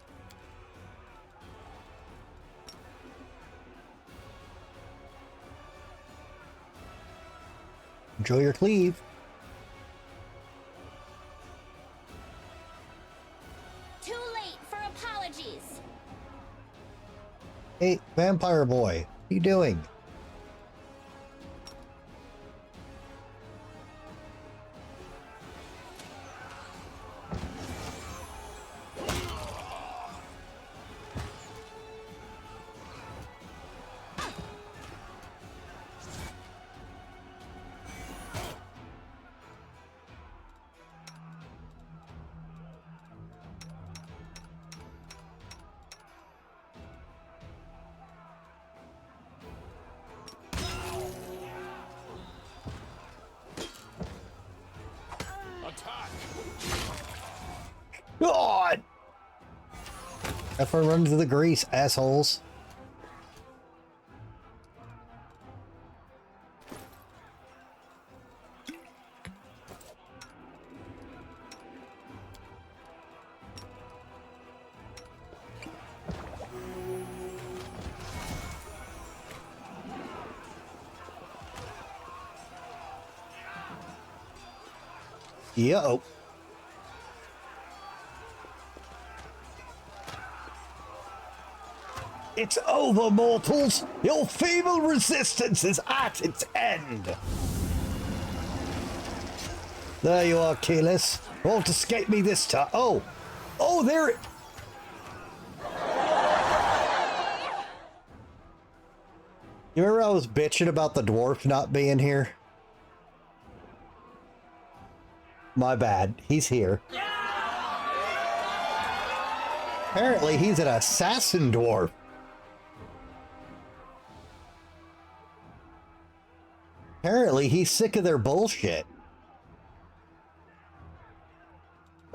Speaker 1: Enjoy your cleave.
Speaker 4: Too late for apologies.
Speaker 1: Hey, vampire boy, what are you doing? God! Everyone run to the grease, assholes. Yo. It's over, mortals! Your feeble resistance is at its end! There you are, Keyless. Won't escape me this time. Oh! Oh, there it... You remember I was bitching about the dwarf not being here? My bad. He's here. Apparently, he's an assassin dwarf. Apparently, he's sick of their bullshit.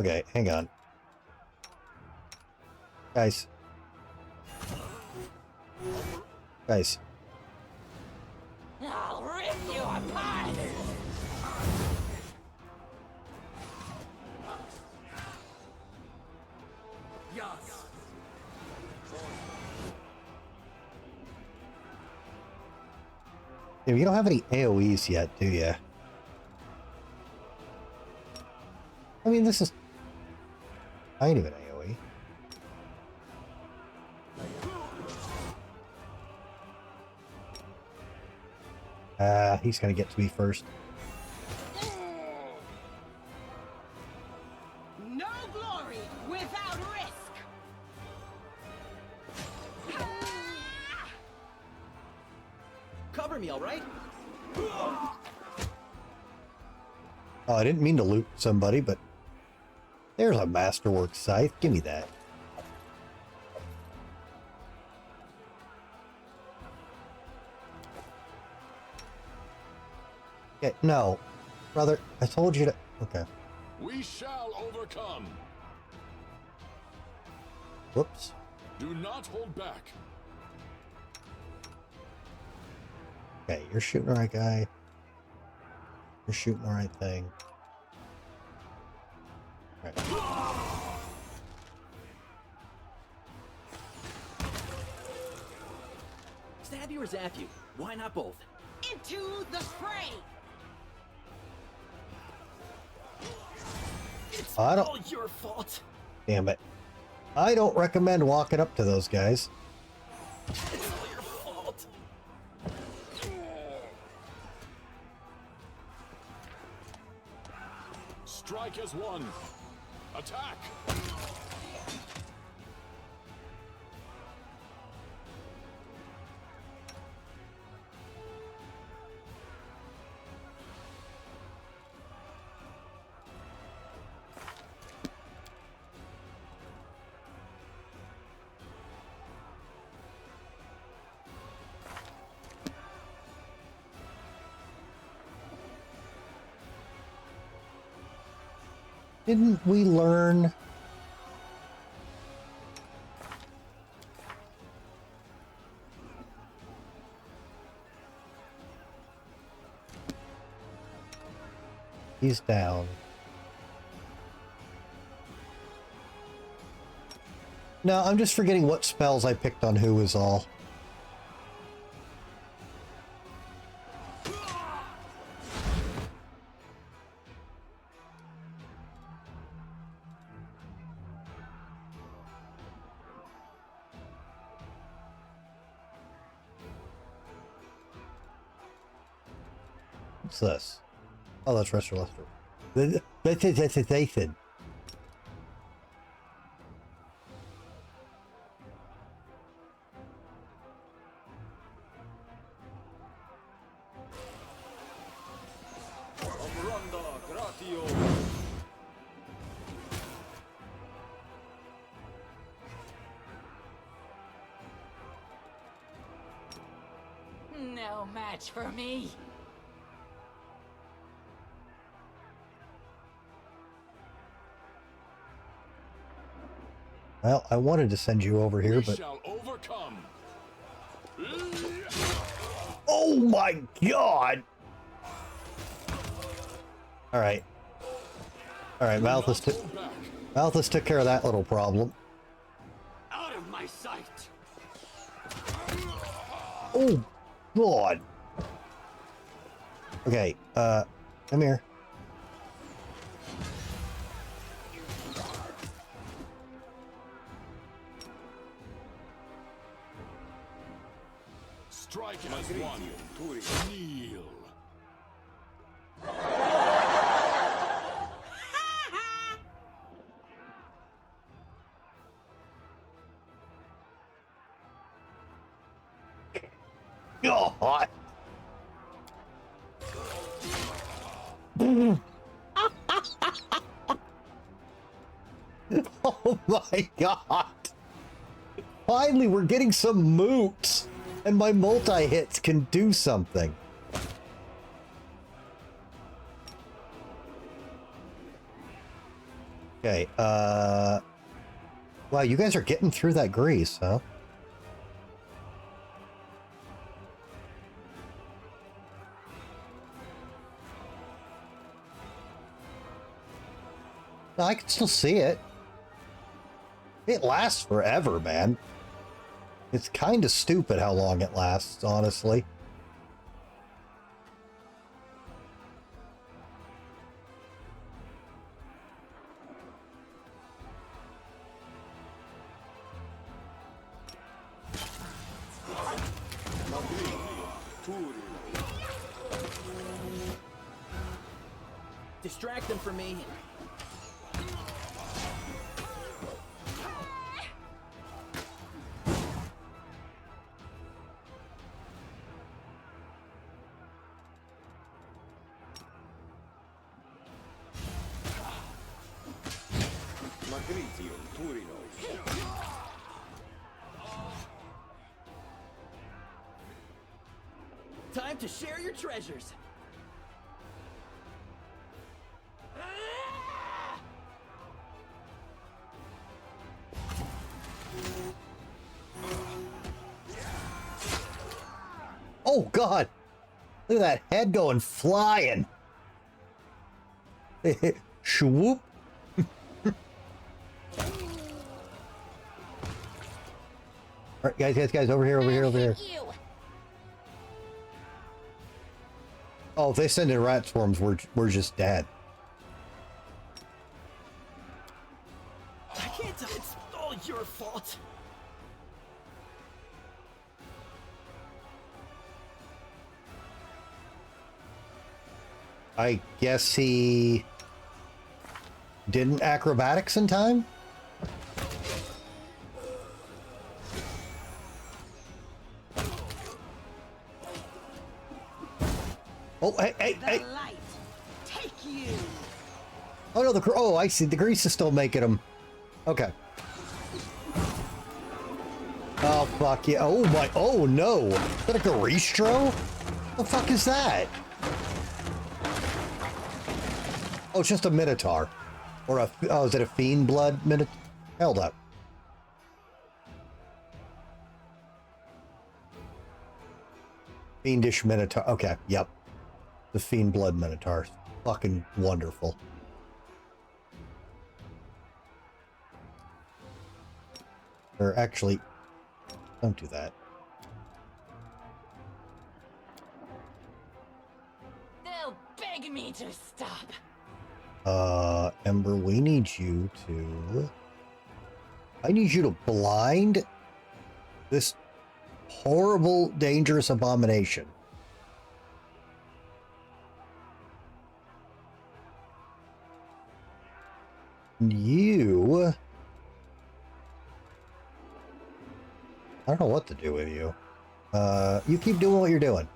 Speaker 1: Okay, hang on. Guys. Guys.
Speaker 8: I'll rip you apart!
Speaker 17: Yes.
Speaker 1: You don't have any AoEs yet, do you? I mean, this is kind of an AoE. He's gonna get to me first.
Speaker 8: No glory without risk!
Speaker 6: Cover me, all right?
Speaker 1: Oh, I didn't mean to loot somebody, but there's a masterwork scythe. Give me that. Okay, no. Brother, I told you to... Okay.
Speaker 16: We shall overcome.
Speaker 1: Whoops.
Speaker 16: Do not hold back.
Speaker 1: Okay, you're shooting the right guy. You're shooting the right thing. Right.
Speaker 6: Stab you or zap you? Why not both?
Speaker 8: Into the fray!
Speaker 6: It's
Speaker 1: I don't...
Speaker 6: all your fault.
Speaker 1: Damn it. I don't recommend walking up to those guys.
Speaker 6: It's all your fault.
Speaker 16: Strike as one. Attack!
Speaker 1: Didn't we learn? He's down. No, I'm just forgetting what spells I picked on who is all. What's this? Oh, that's Restoration. That's Nathan.
Speaker 9: No match for me.
Speaker 1: Well, I wanted to send you over here, but...
Speaker 16: Shall overcome.
Speaker 1: Oh my god! Alright. Alright, Malthus took care of that little problem.
Speaker 17: Out of my sight.
Speaker 1: Oh god! Okay, come here.
Speaker 16: Strike as one. Kneel.
Speaker 1: God! Oh my god! Finally, we're getting some moots! And my multi-hits can do something. Okay, wow, you guys are getting through that grease, huh? No, I can still see it. It lasts forever, man. It's kind of stupid how long it lasts, honestly.
Speaker 18: Distract them for me. Time to share your treasures.
Speaker 1: Oh god! Look at that head going flying! Swoop! Alright, guys, over here. Oh, if they send in rat swarms, we're just dead.
Speaker 18: I can't tell. It's all your fault.
Speaker 1: I guess he Didn't acrobatics in time? Oh, hey.
Speaker 8: Light. Take you.
Speaker 1: Oh, no, oh, I see. The grease is still making them. Okay. Oh, fuck yeah. Oh, my. Oh, no. Is that a Garistro? The fuck is that? Oh, it's just a Minotaur. Or a... Oh, is it a Fiend Blood Minotaur? Held up. Fiendish Minotaur. Okay, yep. The Fiend Blood Minotaur. Fucking wonderful. Or actually... Don't do that.
Speaker 9: They'll beg me to stop.
Speaker 1: Ember, we need you to... I need you to blind this horrible, dangerous abomination. You... I don't know what to do with you. You keep doing what you're doing.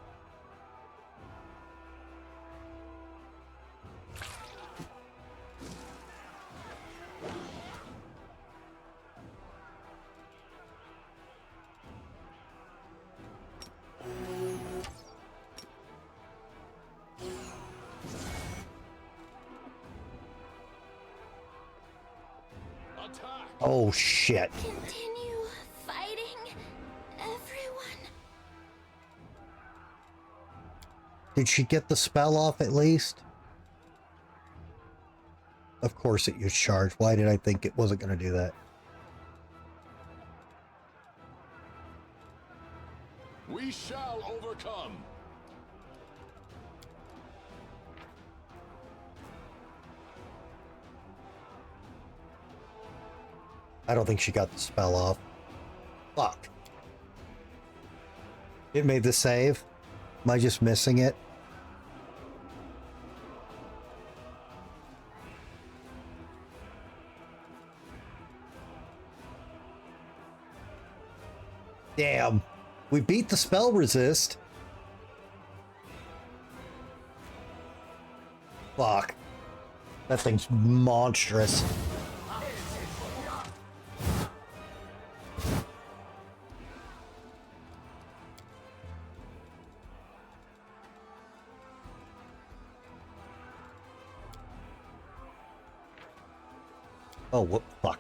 Speaker 1: Oh, shit.
Speaker 4: Continue fighting, everyone.
Speaker 1: Did she get the spell off at least? Of course it used charge. Why did I think it wasn't going to do that?
Speaker 16: We shall overcome.
Speaker 1: I don't think she got the spell off. Fuck. It made the save? Am I just missing it? Damn. We beat the spell resist. Fuck. That thing's monstrous. Oh, what? Fuck.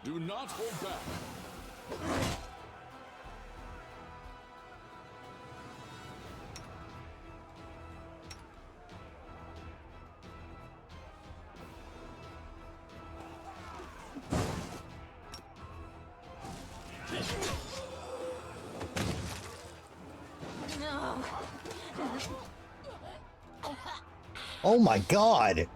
Speaker 16: Do not hold back.
Speaker 9: No.
Speaker 1: Oh my god!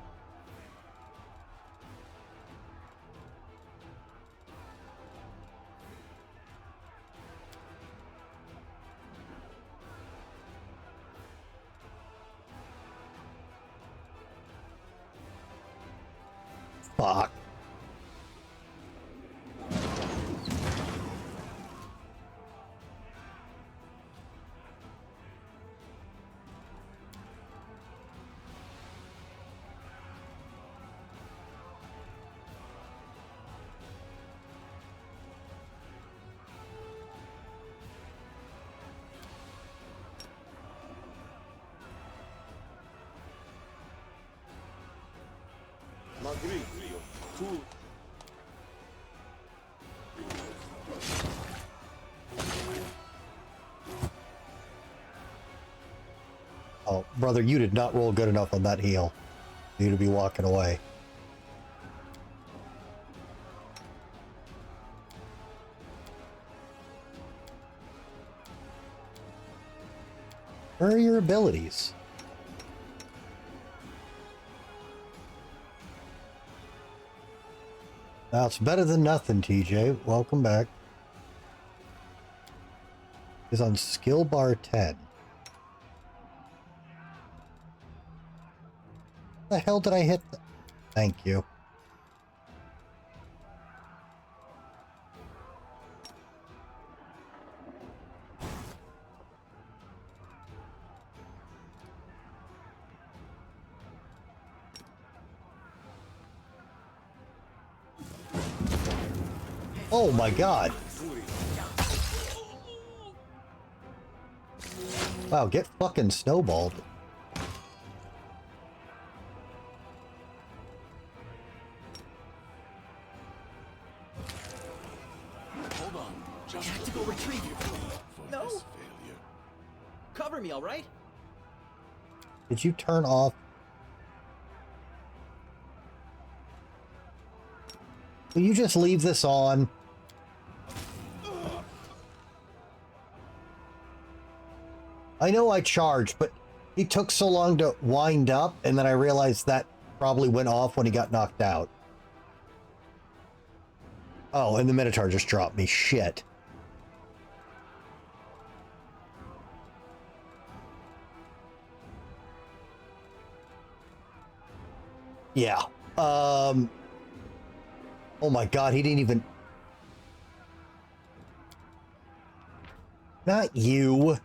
Speaker 1: Fuck.
Speaker 16: Magriglio, tu.
Speaker 1: Oh, brother, you did not roll good enough on that heal. You to be walking away. Where are your abilities? Now it's better than nothing, TJ. Welcome back. Is on skill bar 10. The hell did I hit? Thank you. Oh my god. Wow, get fucking snowballed.
Speaker 18: Hold on. I have to go retrieve you. No. Cover me, all right?
Speaker 1: Did you turn off? Will you just leave this on? I know I charged, but he took so long to wind up, and then I realized that probably went off when he got knocked out. Oh, and the Minotaur just dropped me. Shit. Yeah. Oh my god, he didn't even... Not you.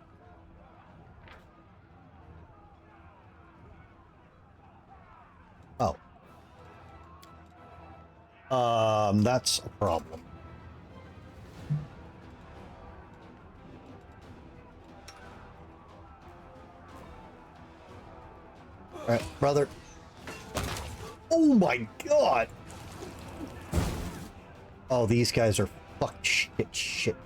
Speaker 1: Oh. That's a problem. All right, brother. Oh my god! Oh, these guys are shit.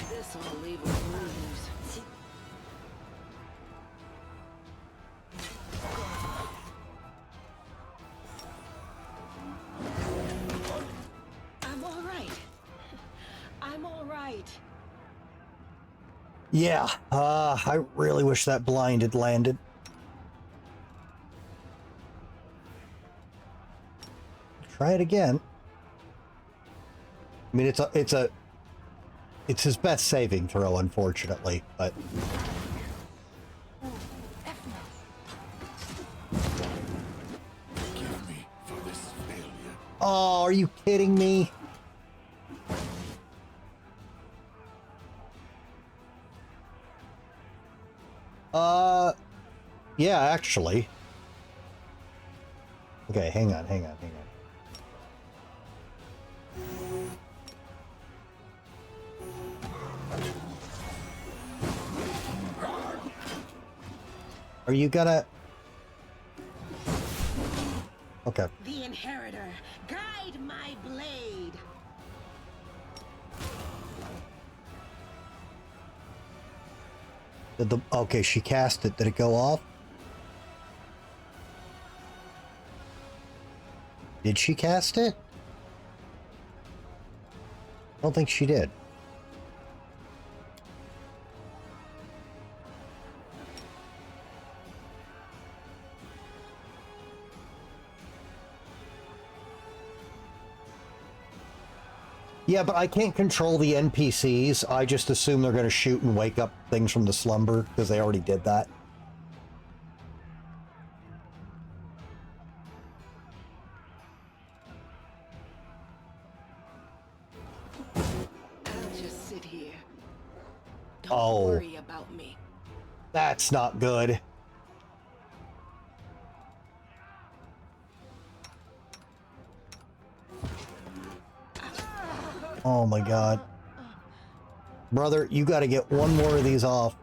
Speaker 8: This will leave a bruise. I'm all right. I'm all right.
Speaker 1: Yeah, I really wish that blind had landed. Try it again. I mean, it's his best saving throw, unfortunately, but...
Speaker 16: Forgive me for this failure.
Speaker 1: Oh, are you kidding me? Yeah, actually. Okay, hang on. Are you gonna... Okay.
Speaker 8: The Inheritor, guide my blade.
Speaker 1: Okay, she cast it. Did it go off? Did she cast it? I don't think she did. Yeah, but I can't control the NPCs. I just assume they're going to shoot and wake up things from the slumber, because they already did that.
Speaker 8: I'll just sit here. Don't worry about me.
Speaker 1: That's not good. Oh my god. Brother, you gotta get one more of these off.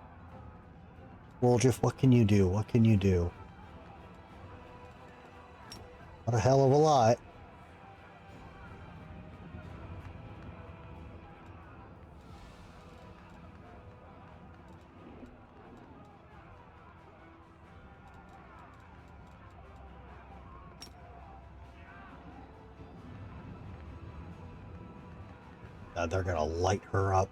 Speaker 1: Wolgiff, what can you do? What can you do? Not a hell of a lot. They're gonna light her up.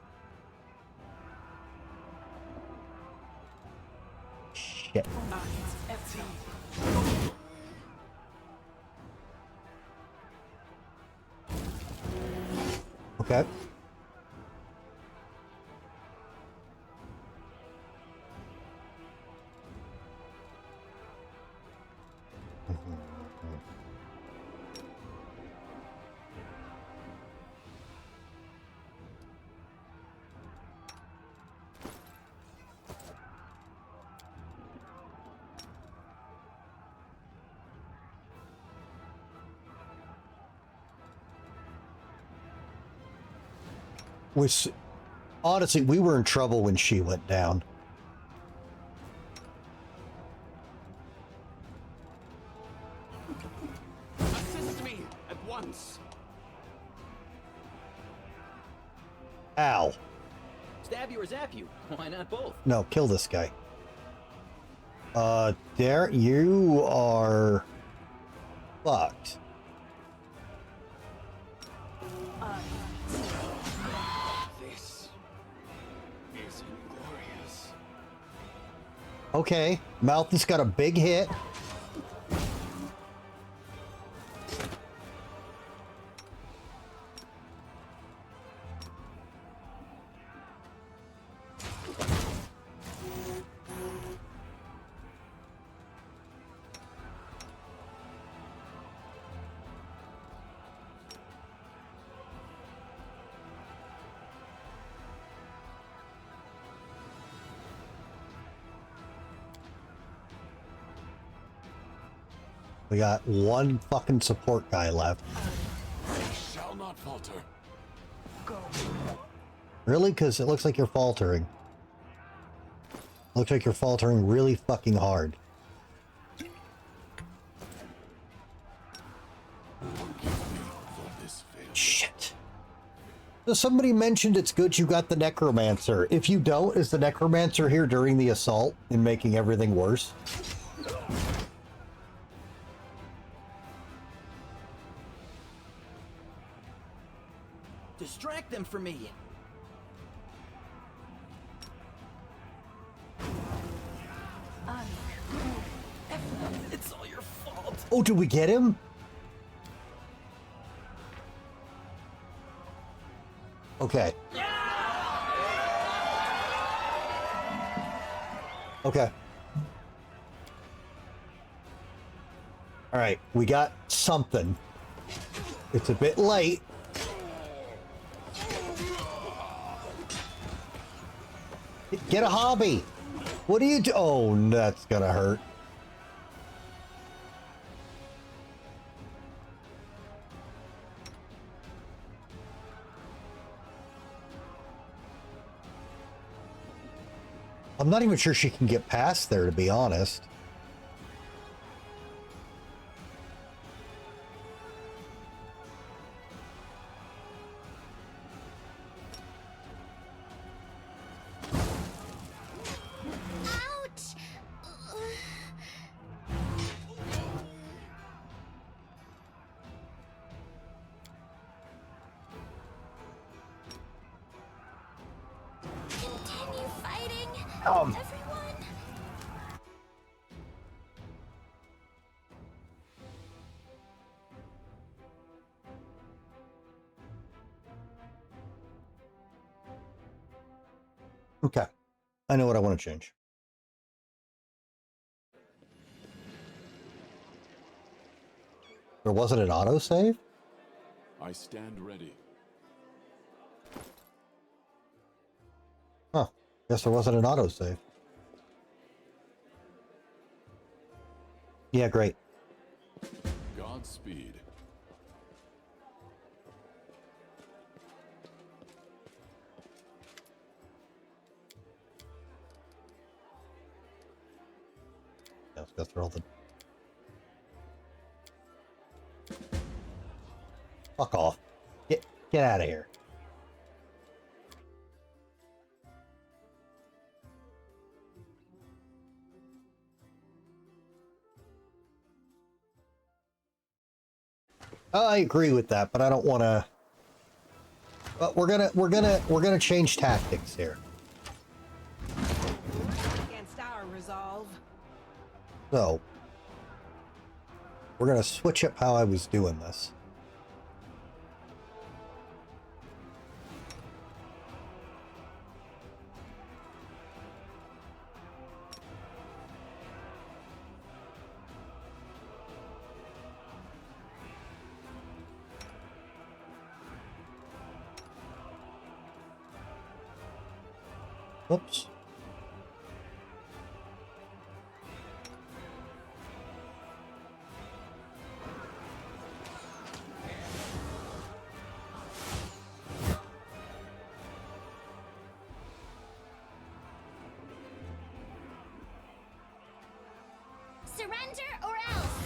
Speaker 1: Shit. Okay. Was honestly, we were in trouble when she went down.
Speaker 17: Assist me at once.
Speaker 1: Ow.
Speaker 18: Stab you or zap you? Why not both?
Speaker 1: No, kill this guy. There, you are fucked.
Speaker 17: This is inglorious.
Speaker 1: Okay, Malthus got a big hit. We got one fucking support guy left.
Speaker 16: I shall not falter.
Speaker 1: Really? Because it looks like you're faltering. Looks like you're faltering really fucking hard. Shit. So somebody mentioned it's good you got the Necromancer. If you don't, is the Necromancer here during the assault and making everything worse?
Speaker 18: Distract them for me. It's all your fault.
Speaker 1: Oh, did we get him? Okay. Okay. All right, we got something. It's a bit late. Get a hobby. What do you do? Oh, that's gonna hurt. I'm not even sure she can get past there, to be honest.
Speaker 4: Continue fighting,
Speaker 1: everyone. Okay. I know what I want to change. Or was it an autosave?
Speaker 16: I stand ready.
Speaker 1: Huh. Guess there wasn't an autosave. Yeah, great.
Speaker 16: Godspeed.
Speaker 1: Yeah, let's go through all the... Fuck off. Get out of here. I agree with that, but I don't want to. But we're gonna change tactics here.
Speaker 14: Against our resolve.
Speaker 1: So we're gonna switch up how I was doing this. Oops.
Speaker 4: Surrender or else!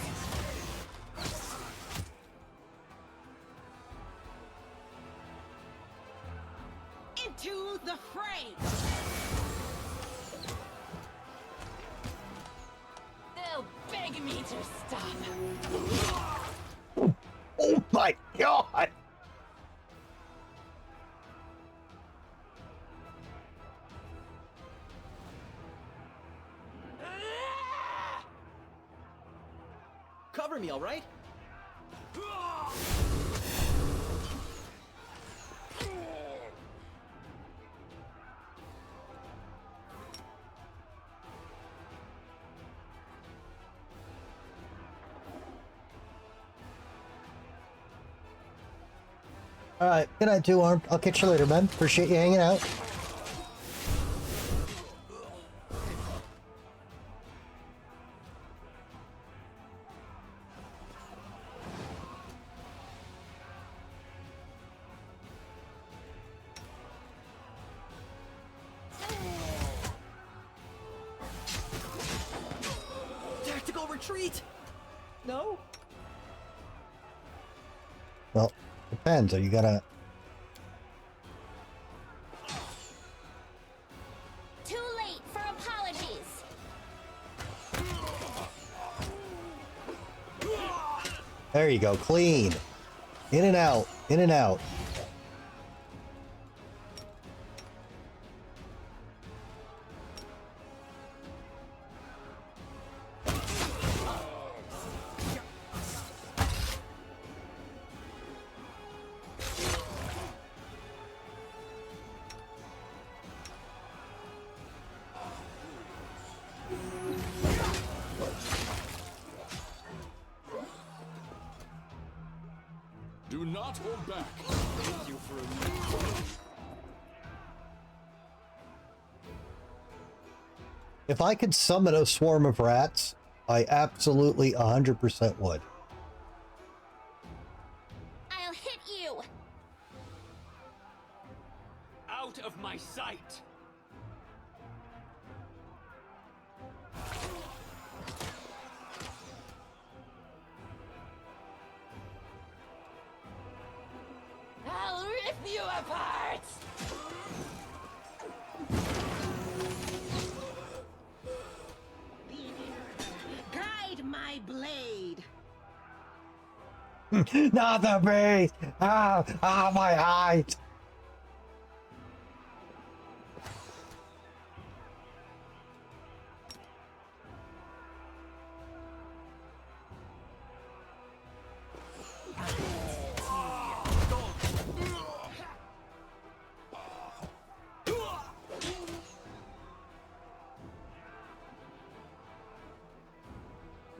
Speaker 8: Into the fray!
Speaker 9: They'll beg me to stop.
Speaker 1: Oh my god!
Speaker 18: Cover me, all right?
Speaker 1: Alright, good night, Two Armed. I'll catch you later, man. Appreciate you hanging out.
Speaker 18: Tactical retreat! No?
Speaker 1: Well, depends. Are you gonna...
Speaker 4: Too late for apologies.
Speaker 1: There you go. Clean. In and out. In and out.
Speaker 16: Do not hold back. Thank you for a
Speaker 1: If I could summon a swarm of rats, I absolutely 100% would.
Speaker 4: I'll hit you.
Speaker 17: Out of my sight!
Speaker 9: I'll rip you apart!
Speaker 8: Guide my blade!
Speaker 1: Not the beast! My eyes!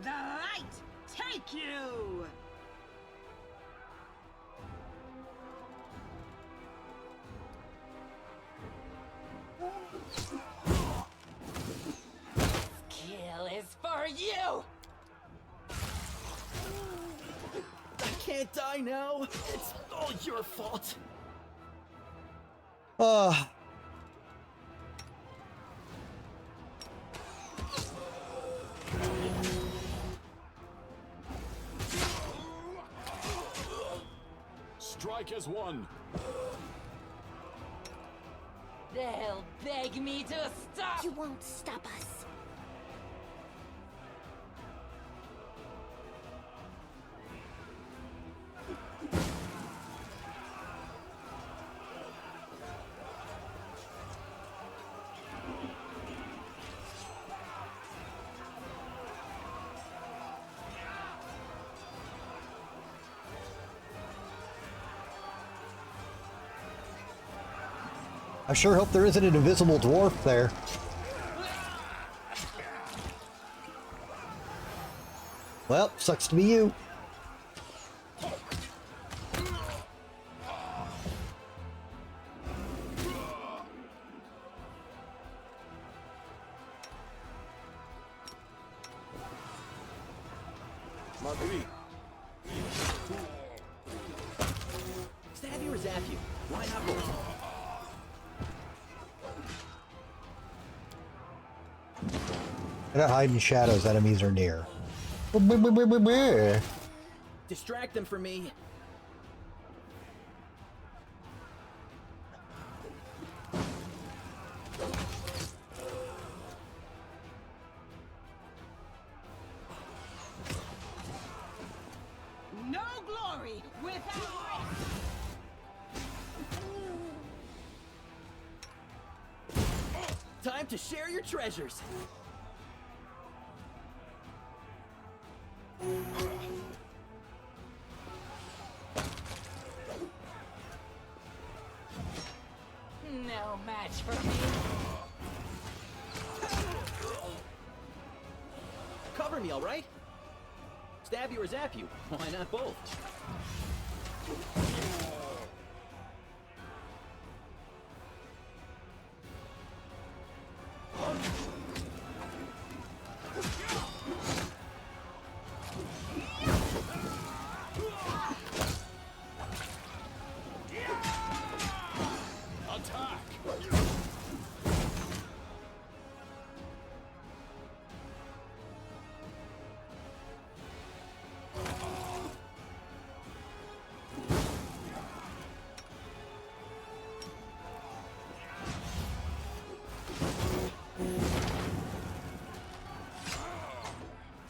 Speaker 8: The light take you!
Speaker 9: Kill is for you!
Speaker 18: I can't die now. It's all your fault.
Speaker 16: strike as one.
Speaker 9: They'll beg me to stop!
Speaker 4: You won't stop us.
Speaker 1: I sure hope there isn't an invisible dwarf there. Well, sucks to be you.
Speaker 18: Marguerite. Stab you or zap you? Why not both?
Speaker 1: Cannot hide in shadows, enemies are near.
Speaker 18: Distract them for me.
Speaker 8: No glory without risk.
Speaker 18: Time to share your treasures.
Speaker 9: No match for me.
Speaker 18: Cover me, all right? Stab you or zap you? Why not both?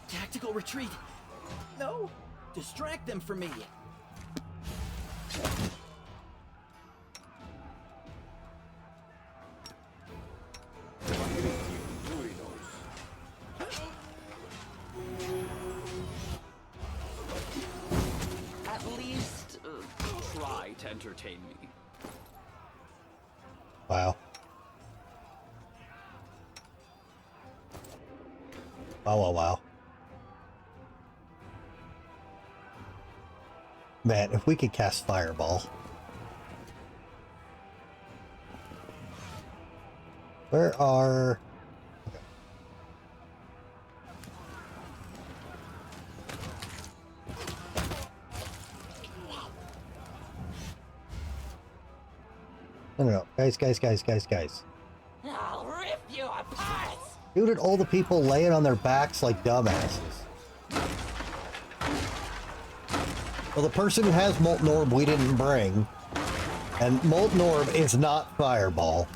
Speaker 18: Tactical retreat. No, distract them for me.
Speaker 12: At least, try to entertain me.
Speaker 1: Wow. Wow, wow, wow. Man, if we could cast Fireball. Where are... Okay. No. Guys.
Speaker 9: I'll rip you apart!
Speaker 1: Shoot at all the people laying on their backs like dumbasses. Well, the person who has Molten Orb we didn't bring, and Molten Orb is not Fireball.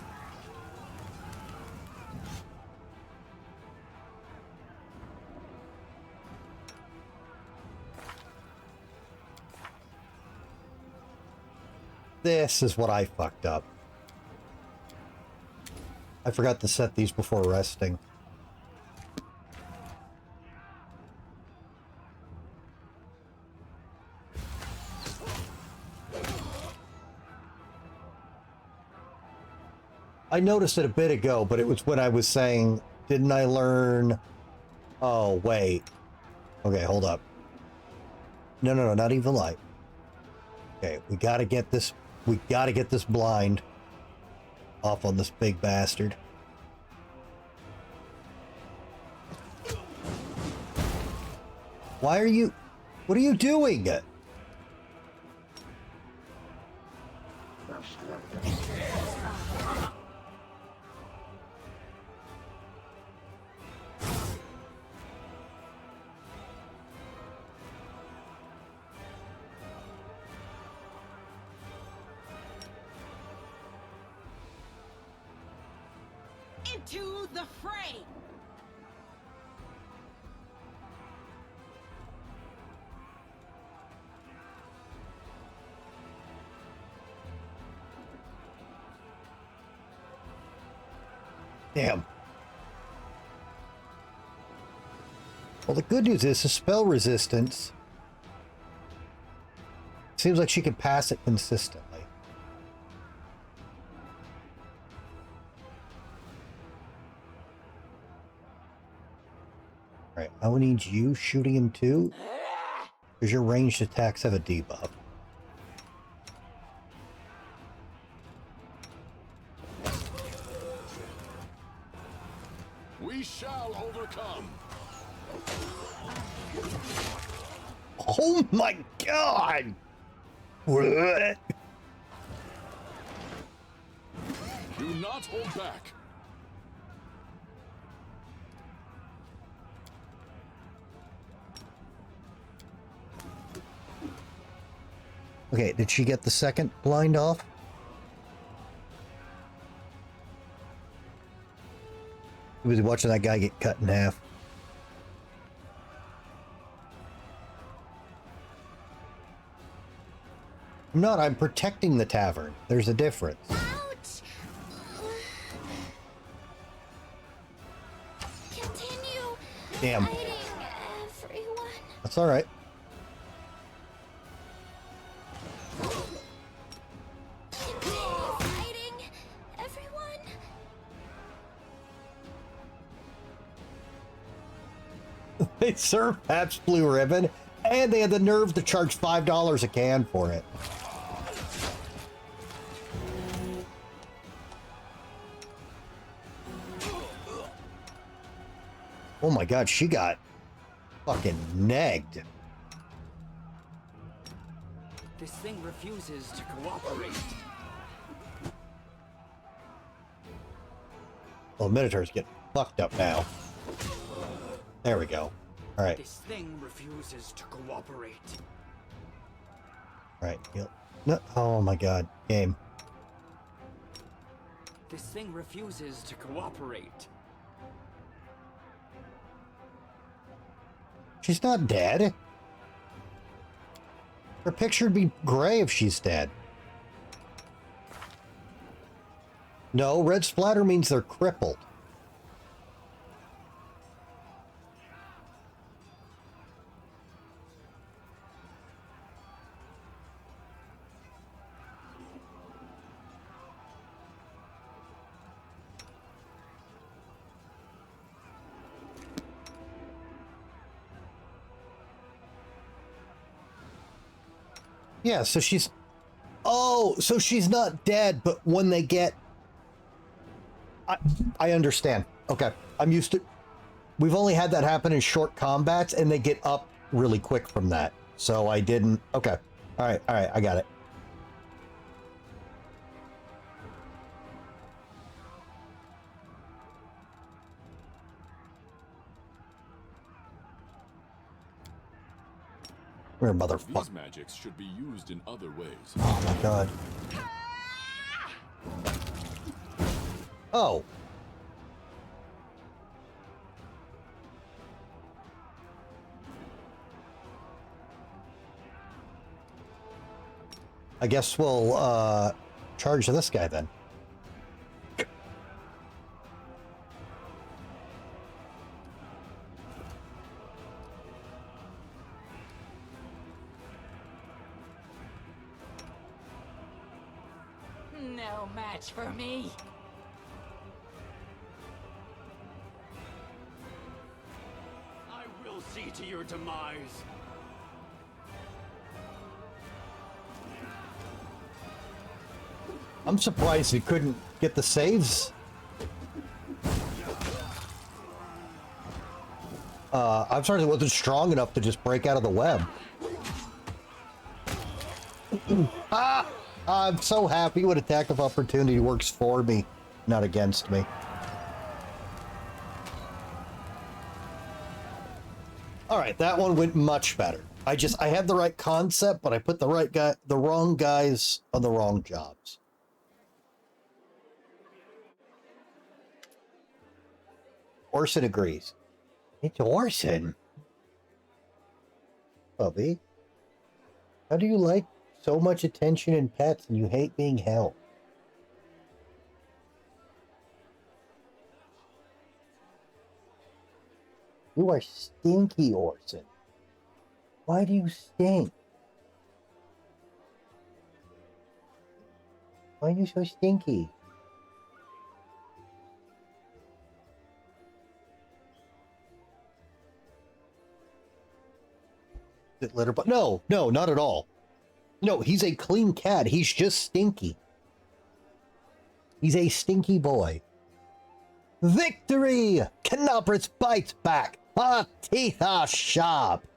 Speaker 1: This is what I fucked up. I forgot to set these before resting. I noticed it a bit ago, but it was when I was saying, didn't I learn... Oh, wait. Okay, hold up. No, not Evil Light. Okay, we gotta get this blind off on this big bastard. Why are you... What are you doing?
Speaker 8: into the fray!
Speaker 1: Damn. Well, the good news is the spell resistance seems like she can pass it consistently. Alright, I will need you shooting him too, because your ranged attacks have a debuff.
Speaker 16: We shall overcome.
Speaker 1: Oh my god! What?
Speaker 16: Do not hold back.
Speaker 1: Okay, did she get the second blind off? He was watching that guy get cut in half. I'm not, I'm protecting the tavern. There's a difference.
Speaker 4: Ouch! Continue
Speaker 1: Damn.
Speaker 4: fighting, everyone.
Speaker 1: That's alright.
Speaker 4: Continue fighting, everyone.
Speaker 1: They served Pabst Blue Ribbon, and they had the nerve to charge $5 a can for it. Oh my god, she got fucking negged.
Speaker 17: This thing refuses to cooperate.
Speaker 1: Well, Minotaur's getting fucked up now. There we go. Alright.
Speaker 17: This thing refuses to cooperate.
Speaker 1: Alright. No, oh my god. Game.
Speaker 17: This thing refuses to cooperate.
Speaker 1: She's not dead. Her picture'd be gray if she's dead. No, red splatter means they're crippled. Yeah, so she's... Oh, so she's not dead, but when they get... I understand. Okay, I'm used to... We've only had that happen in short combats, and they get up really quick from that. So I didn't... Okay. Alright, I got it. Where, motherfucker?
Speaker 16: These magics should be used in other ways.
Speaker 1: Oh my god. Oh. I guess we'll charge this guy then.
Speaker 9: No match for me.
Speaker 17: I will see to your demise.
Speaker 1: I'm surprised he couldn't get the saves. I'm sorry it wasn't strong enough to just break out of the web. I'm so happy when attack of opportunity works for me, not against me. All right, that one went much better. I had the right concept, but I put the wrong guys on the wrong jobs. Orson agrees. It's Orson. Bubby. How do you like so much attention and pets and you hate being held? You are stinky, Orson. Why do you stink? Why are you so stinky? Is it litter box? No, no, not at all. No, he's a clean cat. He's just stinky. He's a stinky boy. Victory! Canopus bites back. Our teeth are sharp.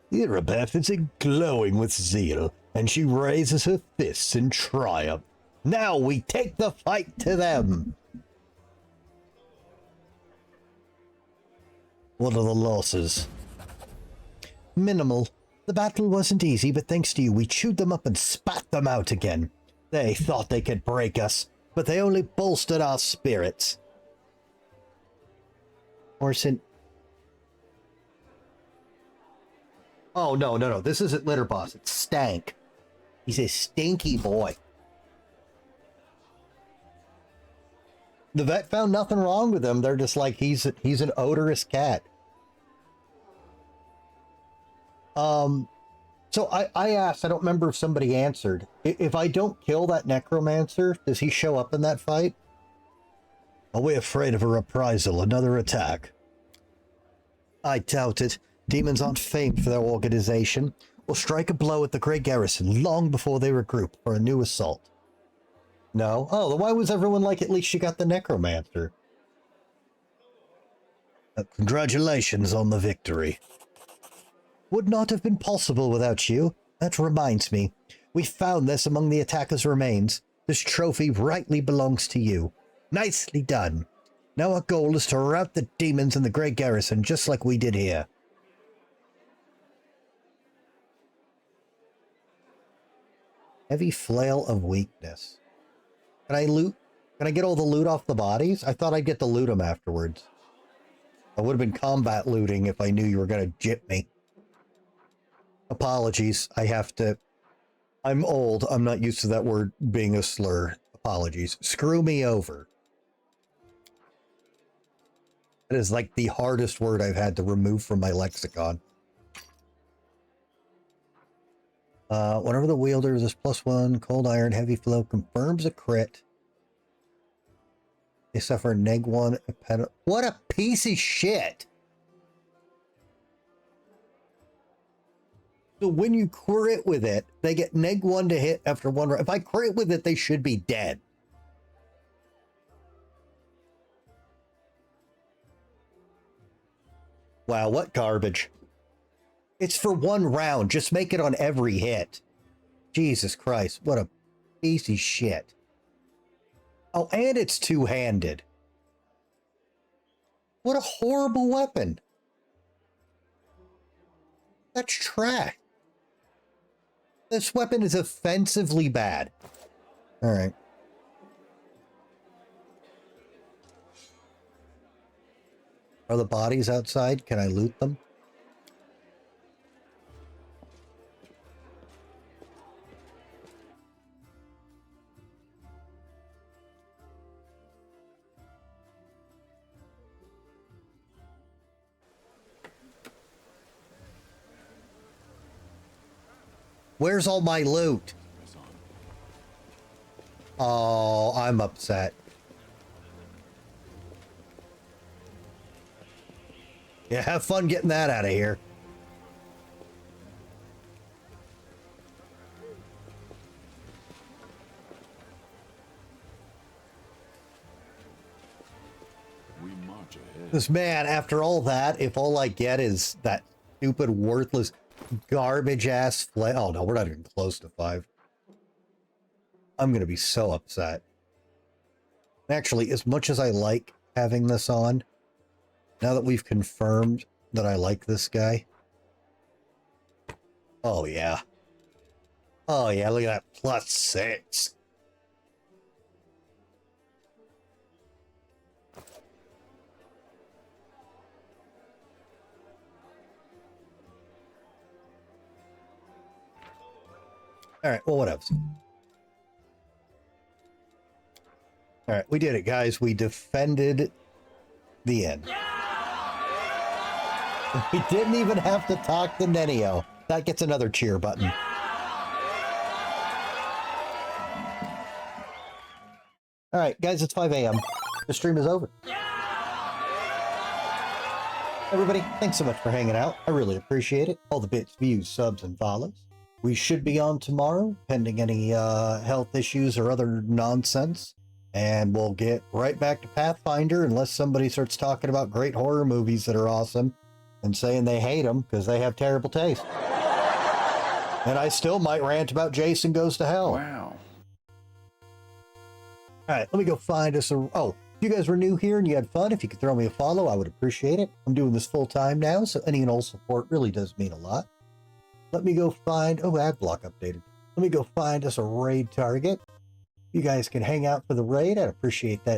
Speaker 1: Irabeth is glowing with zeal, and she raises her fists in triumph. Now we take the fight to them. What are the losses? Minimal. The battle wasn't easy, but thanks to you, we chewed them up and spat them out again. They thought they could break us, but they only bolstered our spirits. Orson. Oh, no, no, no. This isn't Litter Boss. It's Stank. He's a stinky boy. The vet found nothing wrong with him. They're just like, he's an odorous cat. So I asked, I don't remember if somebody answered. If I don't kill that necromancer, does he show up in that fight? Are we afraid of a reprisal, another attack? I doubt it. Demons aren't famed for their organization. We'll strike a blow at the Grey Garrison long before they regroup for a new assault. No? Oh, then why was everyone like, at least you got the necromancer? Congratulations on the victory. Would not have been possible without you. That reminds me. We found this among the attackers' remains. This trophy rightly belongs to you. Nicely done. Now our goal is to rout the demons in the Grey Garrison just like we did here. Heavy Flail of Weakness. Can I loot? Can I get all the loot off the bodies? I thought I'd get to loot them afterwards. I would have been combat looting if I knew you were going to jip me. Apologies. I have to... I'm old. I'm not used to that word being a slur. Apologies. Screw me over. That is like the hardest word I've had to remove from my lexicon. Whenever the wielder is +1, cold iron, heavy flow confirms a crit. They suffer -1. What a piece of shit! So when you crit with it, they get -1 to hit after one round. If I crit with it, they should be dead. Wow, what garbage. It's for one round. Just make it on every hit. Jesus Christ, what a piece of shit. Oh, and it's two-handed. What a horrible weapon. That's trash. This weapon is offensively bad. All right. Are the bodies outside? Can I loot them? Where's all my loot? Oh, I'm upset. Yeah, have fun getting that out of here. Because, man, after all that, if all I get is that stupid, worthless, garbage-ass flail... Oh, no, we're not even close to 5. I'm going to be so upset. Actually, as much as I like having this on, now that we've confirmed that I like this guy... Oh, yeah. Oh, yeah, look at that. +6. All right, well, what else? All right, we did it, guys. We defended the end. We didn't even have to talk to Nenio. That gets another cheer button. All right, guys, it's 5 a.m. The stream is over. Everybody, thanks so much for hanging out. I really appreciate it. All the bits, views, subs, and follows. We should be on tomorrow, pending any health issues or other nonsense. And we'll get right back to Pathfinder unless somebody starts talking about great horror movies that are awesome and saying they hate them because they have terrible taste. And I still might rant about Jason Goes to Hell.
Speaker 3: Wow.
Speaker 1: All right, let me go find us a... Oh, if you guys were new here and you had fun, if you could throw me a follow, I would appreciate it. I'm doing this full time now, so any and all support really does mean a lot. Let me go find... Oh, ad block updated. Let me go find us a raid target. You guys can hang out for the raid. I'd appreciate that